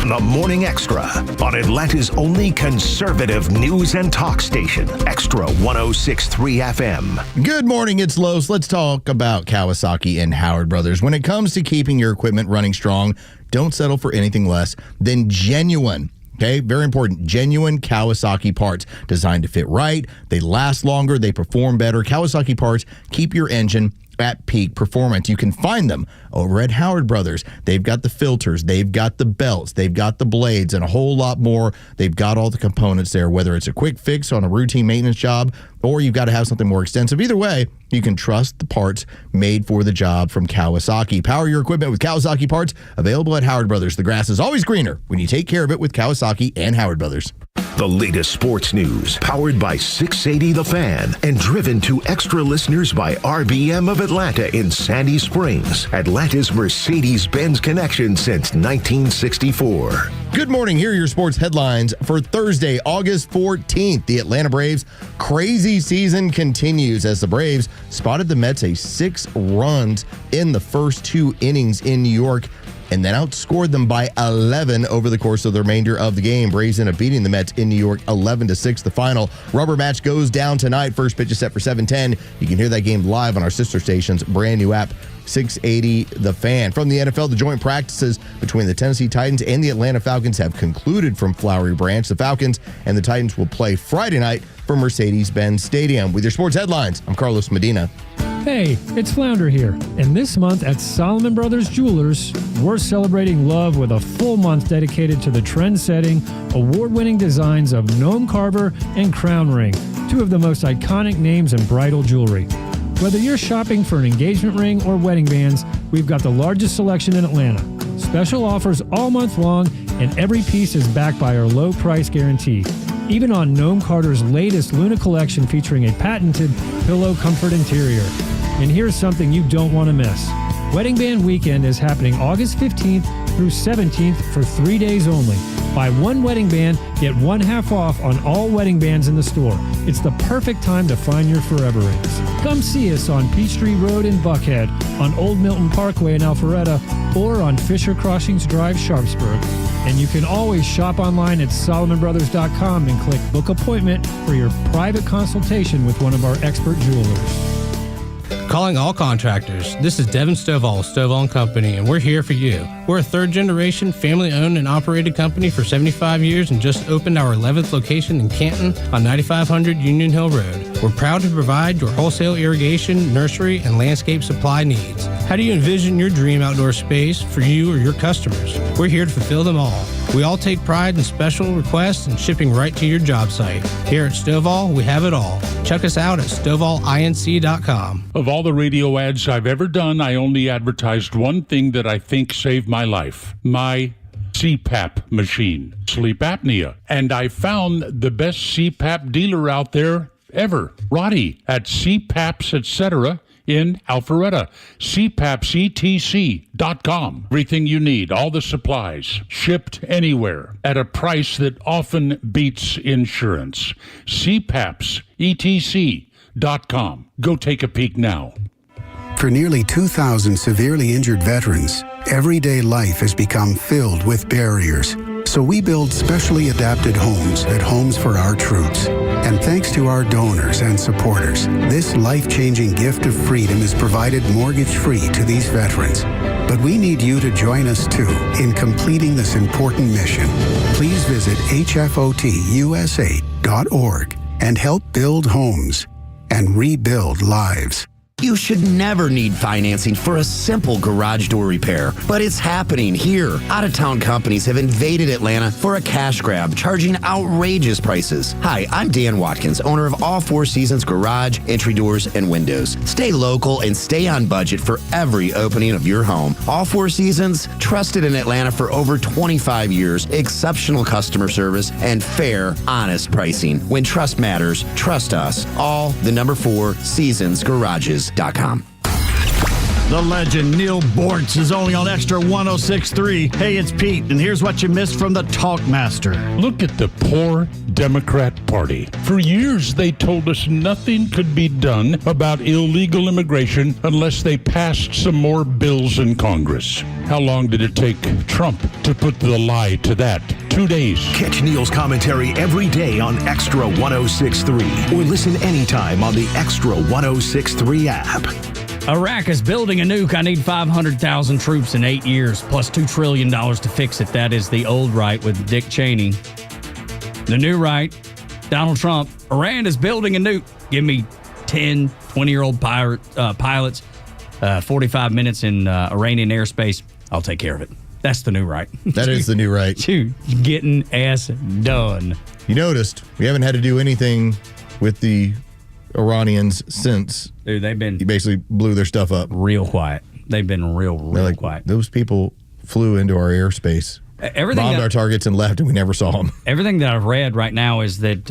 The Morning Extra on Atlanta's only conservative news and talk station, Extra 106.3 FM. Good morning, it's Los. Let's talk about Kawasaki and Howard Brothers. When it comes to keeping your equipment running strong, don't settle for anything less than genuine. Okay, very important. Genuine Kawasaki parts designed to fit right. They last longer. They perform better. Kawasaki parts keep your engine at peak performance. You can find them over at Howard Brothers. They've got the filters, they've got the belts, they've got the blades, and a whole lot more. They've got all the components there, whether it's a quick fix on a routine maintenance job or you've got to have something more extensive. Either way, you can trust the parts made for the job from Kawasaki. Power your equipment with Kawasaki parts, available at Howard Brothers. The grass is always greener when you take care of it with Kawasaki and Howard Brothers. The latest sports news, powered by 680 The Fan, and driven to extra listeners by RBM of Atlanta in Sandy Springs, Atlanta's Mercedes-Benz connection since 1964. Good morning. Here are your sports headlines for Thursday, August 14th. The Atlanta Braves' crazy season continues as the Braves spotted the Mets a 6 runs in the first 2 innings in New York and then outscored them by 11 over the course of the remainder of the game. Braves end up beating the Mets in New York 11-6. The final rubber match goes down tonight. First pitch is set for 7:10. You can hear that game live on our sister station's brand new app, 680 The Fan. From the NFL, the joint practices between the Tennessee Titans and the Atlanta Falcons have concluded from Flowery Branch. The Falcons and the Titans will play Friday night from Mercedes-Benz Stadium. With your sports headlines, I'm Carlos Medina. Hey, it's Flounder here, and this month at Solomon Brothers Jewelers, we're celebrating love with a full month dedicated to the trend-setting, award-winning designs of Gnome Carver and Crown Ring, 2 of the most iconic names in bridal jewelry. Whether you're shopping for an engagement ring or wedding bands, we've got the largest selection in Atlanta. Special offers all month long, and every piece is backed by our low price guarantee. Even on Gnome Carter's latest Luna collection featuring a patented pillow comfort interior. And here's something you don't want to miss. Wedding Band Weekend is happening August 15th through 17th for 3 days only. Buy 1 wedding band, get 1 half off on all wedding bands in the store. It's the perfect time to find your forever rings. Come see us on Peachtree Road in Buckhead, on Old Milton Parkway in Alpharetta, or on Fisher Crossings Drive, Sharpsburg. And you can always shop online at SolomonBrothers.com and click Book Appointment for your private consultation with one of our expert jewelers. Calling all contractors. This is Devin Stovall, Stovall & Company, and we're here for you. We're a third-generation, family-owned and operated company for 75 years and just opened our 11th location in Canton on 9500 Union Hill Road. We're proud to provide your wholesale irrigation, nursery, and landscape supply needs. How do you envision your dream outdoor space for you or your customers? We're here to fulfill them all. We all take pride in special requests and shipping right to your job site. Here at Stovall, we have it all. Check us out at StovallINC.com. Of all the radio ads I've ever done, I only advertised one thing that I think saved my life. My CPAP machine, sleep apnea. And I found the best CPAP dealer out there ever, Roddy, at CPAPs, etc., in Alpharetta. CPAPsETC.com. Everything you need, all the supplies, shipped anywhere at a price that often beats insurance. CPAPsETC.com. Go take a peek now. For nearly 2,000 severely injured veterans, everyday life has become filled with barriers. So we build specially adapted homes at Homes for Our Troops. And thanks to our donors and supporters, this life-changing gift of freedom is provided mortgage-free to these veterans. But we need you to join us, too, in completing this important mission. Please visit hfotusa.org and help build homes and rebuild lives. You should never need financing for a simple garage door repair, but it's happening here. Out-of-town companies have invaded Atlanta for a cash grab, charging outrageous prices. Hi, I'm Dan Watkins, owner of All Four Seasons Garage, Entry Doors, and Windows. Stay local and stay on budget for every opening of your home. All Four Seasons, trusted in Atlanta for over 25 years, exceptional customer service, and fair, honest pricing. When trust matters, trust us. All the number 4 Seasons Garages.com. The legend Neil Bortz is only on Extra 106.3. Hey, it's Pete, and here's what you missed from the Talkmaster. Look at the poor Democrat Party. For years, they told us nothing could be done about illegal immigration unless they passed some more bills in Congress. How long did it take Trump to put the lie to that? 2 days. Catch Neil's commentary every day on Extra 106.3 or listen anytime on the Extra 106.3 app. Iraq is building a nuke. I need 500,000 troops in 8 years, plus $2 trillion to fix it. That is the old right with Dick Cheney. The new right, Donald Trump. Iran is building a nuke. Give me 10, 20-year-old pilots, 45 minutes in Iranian airspace. I'll take care of it. That's the new right. That is the new right. Dude, getting ass done. You noticed we haven't had to do anything with the Iranians since. Dude, they've been. He basically blew their stuff up. Real quiet. They've been real quiet. Those people flew into our airspace, bombed our targets, and left, and we never saw them. Everything that I've read right now is that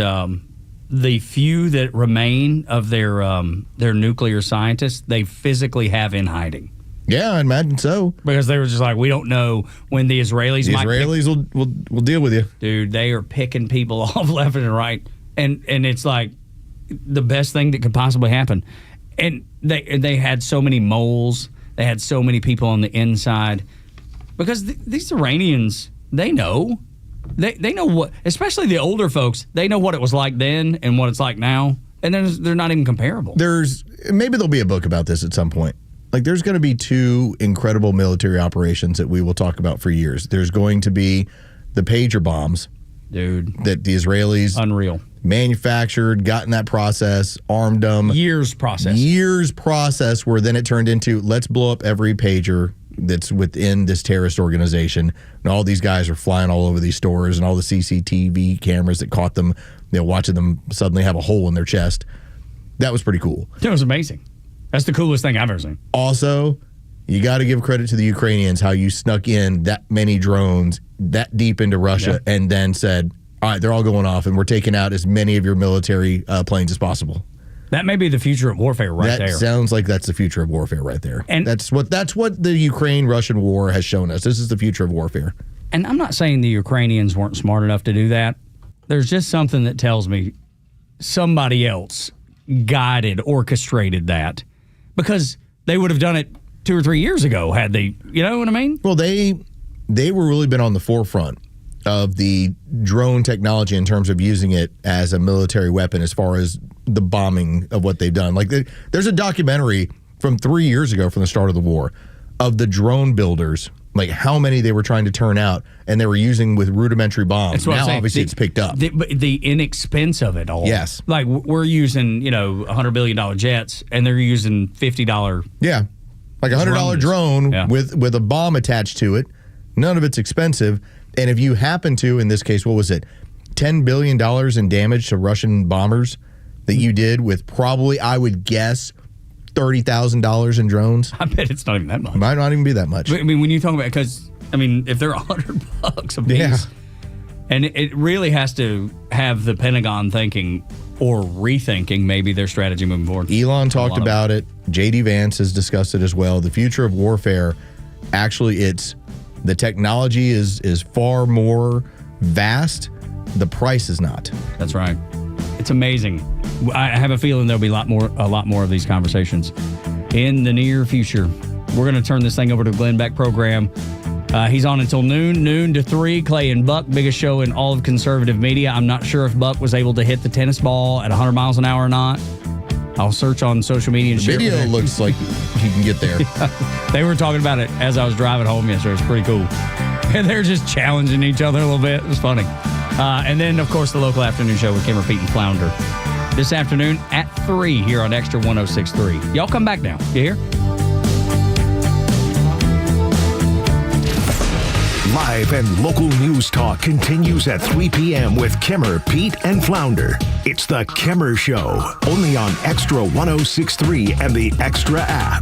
the few that remain of their nuclear scientists, they physically have in hiding. Yeah, I imagine so. Because they were just like, we don't know when the Israelis will deal with you. Dude, they are picking people off left and right. And it's like the best thing that could possibly happen. And they had so many moles. They had so many people on the inside. Because these Iranians, they know. They know what, especially the older folks, they know what it was like then and what it's like now. And they're not even comparable. Maybe there'll be a book about this at some point. Like, there's going to be 2 incredible military operations that we will talk about for years. There's going to be the pager bombs. Dude. That the Israelis unreal manufactured, got in that process, armed them. Years process where then it turned into, let's blow up every pager that's within this terrorist organization. And all these guys are flying all over these stores, and all the CCTV cameras that caught them, watching them suddenly have a hole in their chest. That was pretty cool. It was amazing. That's the coolest thing I've ever seen. Also, you got to give credit to the Ukrainians, how you snuck in that many drones that deep into Russia and then said, all right, they're all going off, and we're taking out as many of your military planes as possible. That may be the future of warfare there. That sounds like that's the future of warfare right there. And that's what the Ukraine-Russian war has shown us. This is the future of warfare. And I'm not saying the Ukrainians weren't smart enough to do that. There's just something that tells me somebody else guided, orchestrated that. Because they would have done it 2 or 3 years ago had they, you know what I mean? Well, they were really been on the forefront of the drone technology in terms of using it as a military weapon as far as the bombing of what they've done. Like, there's a documentary from 3 years ago from the start of the war of the drone builders, like how many they were trying to turn out, and they were using with rudimentary bombs. Now, obviously, it's picked up. The inexpense of it all. Yes. Like, we're using, $100 billion jets, and they're using $50. Yeah. Like a $100 drone with a bomb attached to it. None of it's expensive. And if you happen to, in this case, what was it? $10 billion in damage to Russian bombers that you did with probably, I would guess, $30,000 in drones. I bet it's not even that much. It might not even be that much. I mean, when you talk about, because, if they're $100 a piece, and it really has to have the Pentagon thinking or rethinking maybe their strategy moving forward. Elon talked about it. J.D. Vance has discussed it as well. The future of warfare, actually, the technology is far more vast. The price is not. That's right. It's amazing. I have a feeling there'll be a lot more of these conversations in the near future. We're going to turn this thing over to the Glenn Beck program. He's on until noon to 3. Clay and Buck, biggest show in all of conservative media. I'm not sure if Buck was able to hit the tennis ball at 100 miles an hour or not. I'll search on social media and share it. The video looks like he can get there. They were talking about it as I was driving home yesterday. It's pretty cool. And they're just challenging each other a little bit. It was funny. And then, of course, the local afternoon show with Kimmer, Pete, and Flounder. this afternoon at 3 here on Extra 106.3. Y'all come back now. You hear? Live and local news talk continues at 3 p.m. with Kimmer, Pete, and Flounder. It's the Kimmer Show, only on Extra 106.3 and the Extra app.